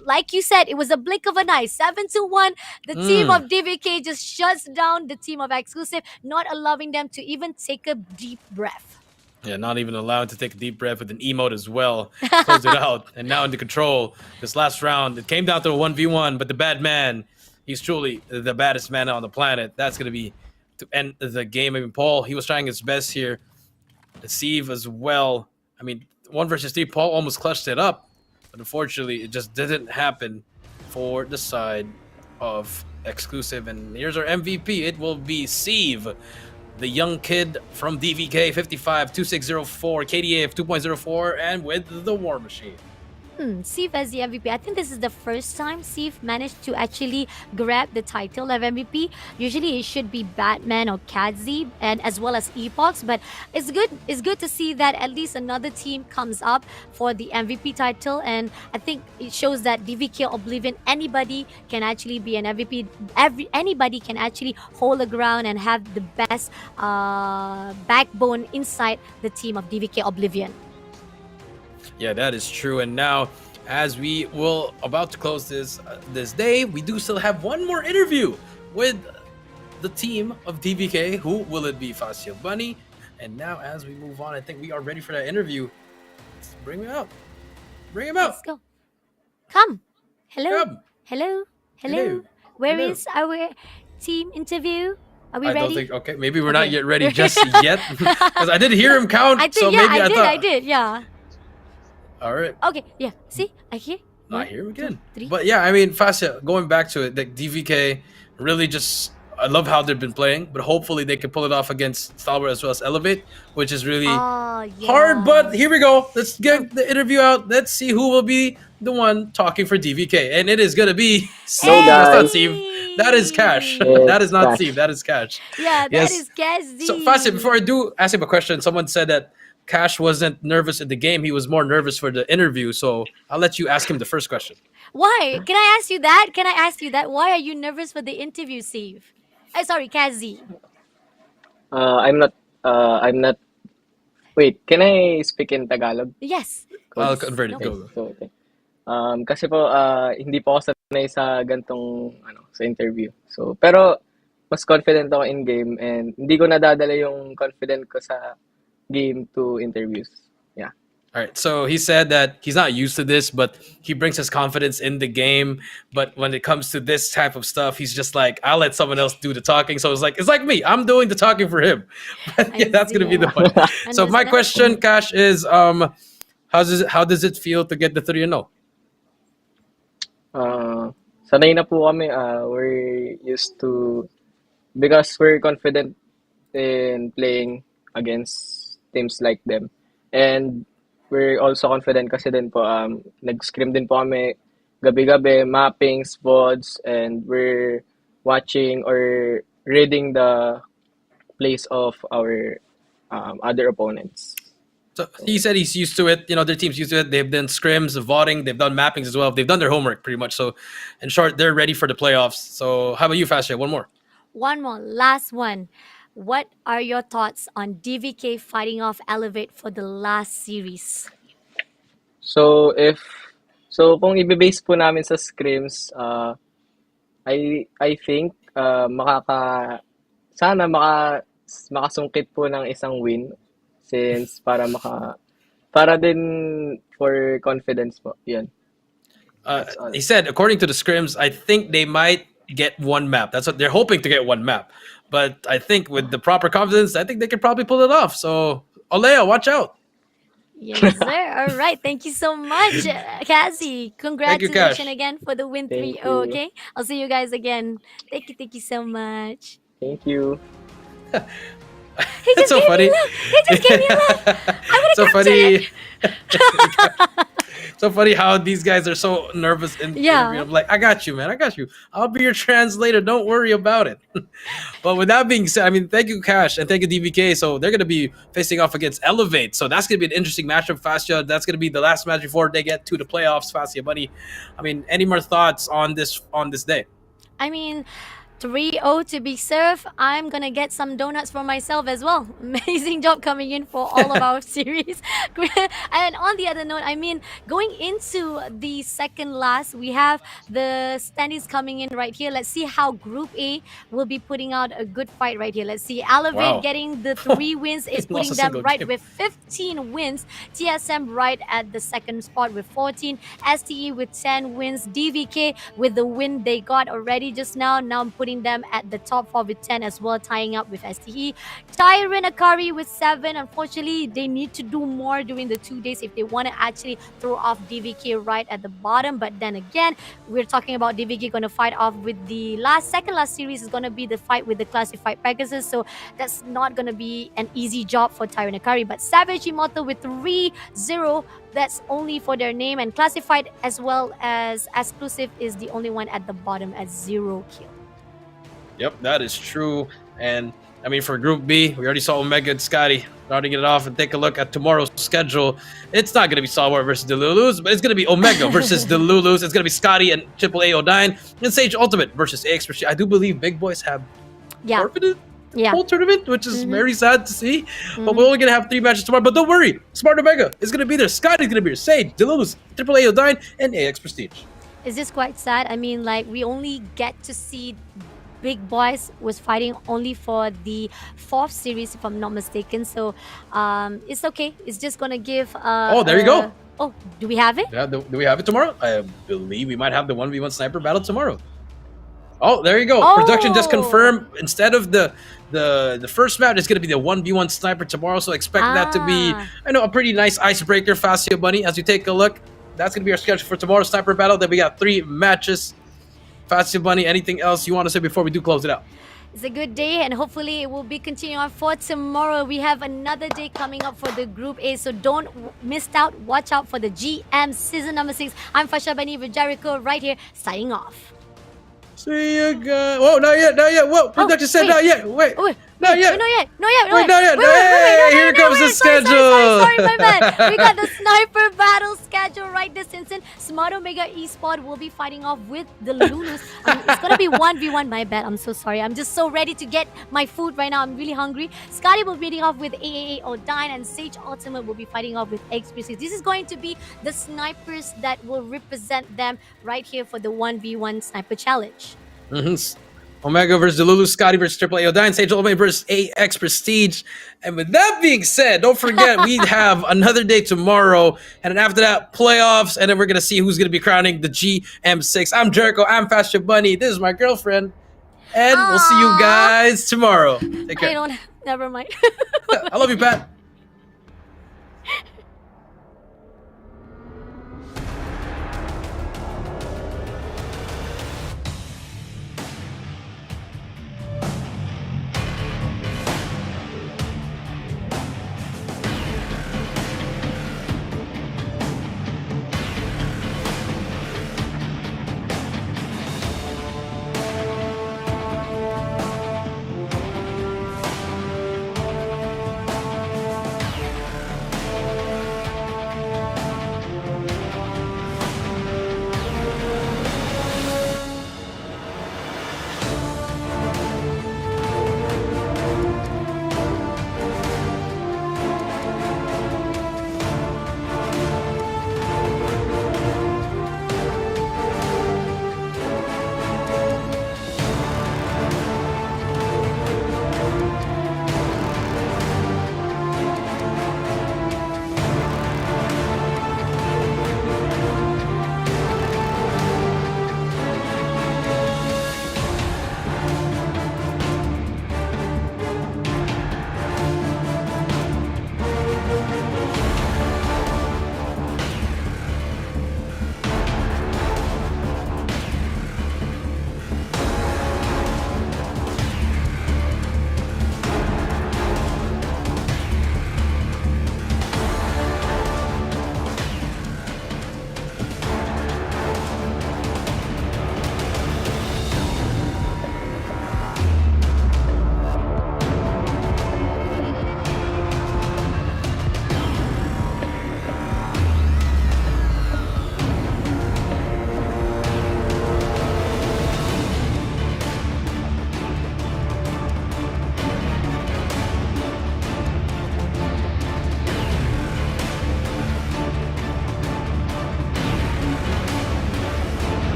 like you said, it was a blink of an eye. 7-1. The team of DVK just shuts down the team of Exclusive, not allowing them to even take a deep breath. Yeah, not even allowed to take a deep breath with an emote as well. Close it out. And now into control. This last round, it came down to a 1v1, but the bad man, he's truly the baddest man on the planet. That's going to be to end the game. I mean, Paul, he was trying his best here. Deceive as well. I mean, 1 versus 3, Paul almost clutched it up. But unfortunately, it just didn't happen for the side of Exclusive. And here's our MVP. It will be Sieve, the young kid from DVK, 55, 2604, KDA of 2.04, and with the War Machine. Sif as the MVP. I think this is the first time Sif managed to actually grab the title of MVP. Usually it should be Batman or Kadzi, and as well as Epox, but it's good. It's good to see that at least another team comes up for the MVP title, and I think it shows that DVK Oblivion, anybody can actually be an MVP. Anybody can actually hold the ground and have the best backbone inside the team of DVK Oblivion. Yeah, that is true. And now, as we will about to close this day, we do still have one more interview with the team of DVK. Who will it be, Facio Bunny? And now, as we move on, I think we are ready for that interview. Let's bring him out. Bring him out. Let's go. Come. Hello. Come. Hello. Hello. Hello. Where Hello. is our team interview? Are we I ready? don't think. Okay, maybe we're not Okay. yet ready just yet, because I did hear him count. I think, so yeah, maybe I thought. I did, yeah. All right. Okay, yeah. See, I hear. I One, hear him two, again. three. But yeah, I mean, Fascia, going back to it, like DVK really just, I love how they've been playing, but hopefully they can pull it off against Stalwart as well as Elevate, which is really Oh, yeah. hard. But here we go. Let's get the interview out. Let's see who will be the one talking for DVK. And it is going to be Steve. Hey, That's not guys. Steve. That is Cash. Yes, That is not Cash. Steve. That is Cash. Yeah, that Yes. is Gazzy. So, Fascia, before I do ask him a question, someone said that Cash wasn't nervous in the game. He was more nervous for the interview. So I'll let you ask him the first question. Why? Can I ask you that? Can I ask you that? Why are you nervous for the interview, Steve? Sorry, Kazi. I'm not, I'm not, wait, can I speak in Tagalog? Yes, I'll please. convert it. No. Okay, Go. so, okay. Kasi po, hindi po ako sanay sa gantong, sa interview. So, pero, mas confident ako in game and hindi ko nadadala yung confident ko sa game to interviews. Yeah. All right. So he said that he's not used to this, but he brings his confidence in the game. But when it comes to this type of stuff, he's just like, I'll let someone else do the talking. So it's like me. I'm doing the talking for him. But I yeah, that's gonna be see. the point. So my Understand. question, Cash, is how does it feel to get the 3-0? Sanay na po kami. We're used to, because we're confident in playing against teams like them. And we're also confident kasi din po, nag-scrim din po kami gabi-gabi, mappings, VODs, and we're watching or reading the plays of our other opponents. So he said he's used to it. You know, their team's used to it. They've done scrims, voting, they've done mappings as well. They've done their homework pretty much. So, in short, they're ready for the playoffs. So, how about you, Fasha? One more. One more, last one. What are your thoughts on DVK fighting off Elevate for the last series? So, kung i-base po namin sa scrims, I think sana makasungkit po ng isang win since para din for confidence po. Yun. That's all. He said, according to the scrims, I think they might get one map. That's what they're hoping to get, one map. But I think with the proper confidence, I think they could probably pull it off. So, Olea, watch out. Yes, sir. All right. Thank you so much, Cassie. Thank you, Congratulations Cash. again for the win Thank 3-0. you. Okay. I'll see you guys again. Thank you. Thank you so much. Thank you. He It's just so gave funny. me love. He just gave me love. I'm gonna so capture it. funny. So funny how these guys are so nervous in Yeah. interview. I'm like, I got you, man. I got you. I'll be your translator. Don't worry about it. But with that being said, I mean, thank you, Cash, and thank you, DVK. So they're going to be facing off against Elevate. So that's going to be an interesting matchup, Fascia. That's going to be the last match before they get to the playoffs, Fascia, buddy. I mean, any more thoughts on this day? I mean, 3-0 to be served. I'm gonna get some donuts for myself as well. Amazing job coming in for all of our series. And on the other note, I mean, going into the second last, we have the standings coming in right here. Let's see how Group A will be putting out a good fight right here. Let's see. Elevate Wow. getting the 3 wins is Lost putting a them single right game. with 15 wins. TSM right at the second spot with 14. STE with 10 wins. DVK with the win they got already just now. Now I'm putting them at the top 4 with 10 as well, tying up with STE. Tyrant Akari with 7. Unfortunately, they need to do more during the 2 days if they want to actually throw off DVK right at the bottom. But then again, we're talking about DVK going to fight off with the second last series is going to be the fight with the classified Pegasus. So that's not going to be an easy job for Tyrant Akari. But Savage Immortal with 3-0, that's only for their name, and classified as well as exclusive is the only one at the bottom at 0 kill. Yep, that is true. And I mean, for Group B, we already saw Omega and Scotty. Starting it off and take a look at tomorrow's schedule. It's not going to be Stalwart versus the Lulus, but it's going to be Omega versus the Lulus. It's going to be Scotty and AAA Odine and Sage Ultimate versus AX. I do believe Big Boys have forfeited the whole tournament, which is very sad to see. But we're only going to have 3 matches tomorrow. But don't worry, Smart Omega is going to be there. Scotty's going to be there. Sage, the Lulus, AAA Odine, and AX Prestige. Is this quite sad? I mean, like, we only get to see Big Boys was fighting only for the 4th series, if I'm not mistaken. So it's okay. It's just gonna give. There you go. Oh, do we have it? Yeah, do we have it tomorrow? I believe we might have the 1v1 sniper battle tomorrow. Oh, there you go. Oh. Production just confirmed. Instead of the first map, it's going to be the 1v1 sniper tomorrow. So expect that to be, I know, a pretty nice icebreaker, Fascio Bunny. As you take a look, that's going to be our schedule for tomorrow's sniper battle. Then we got 3 matches. Fascio Bunny, anything else you want to say before we do close it out? It's a good day, and hopefully it will be continuing on for tomorrow. We have another day coming up for the Group A, so don't miss out. Watch out for the GM season number 6. I'm Fasha Bani with Jericho right here, signing off. See you guys. Whoa, not yet. Whoa, production said wait. not yet. Wait. Oh, Not Wait, yet. no yet, no yet, no Wait, yet. not yet. Wait, no, Hey, no, here no, comes the wait. Sorry, schedule. my bad. We got the sniper battle schedule right this instant. Smart Omega Esport will be fighting off with the Lunus. It's gonna be 1v1, my bad. I'm so sorry. I'm just so ready to get my food right now. I'm really hungry. Scotty will be meeting off with AAA Odine, and Sage Ultimate will be fighting off with X-Species. This is going to be the snipers that will represent them right here for the 1v1 sniper challenge. Mhm. Omega versus Delulu, Scotty versus Triple A, Odine, Sage Ultimate versus AX Prestige. And with that being said, don't forget we have another day tomorrow, and then after that, playoffs, and then we're gonna see who's gonna be crowning the GM6. I'm Jericho. I'm Fashion Bunny. This is my girlfriend, and we'll see you Aww. guys tomorrow. Take I care. don't. Never mind. I love you, Pat.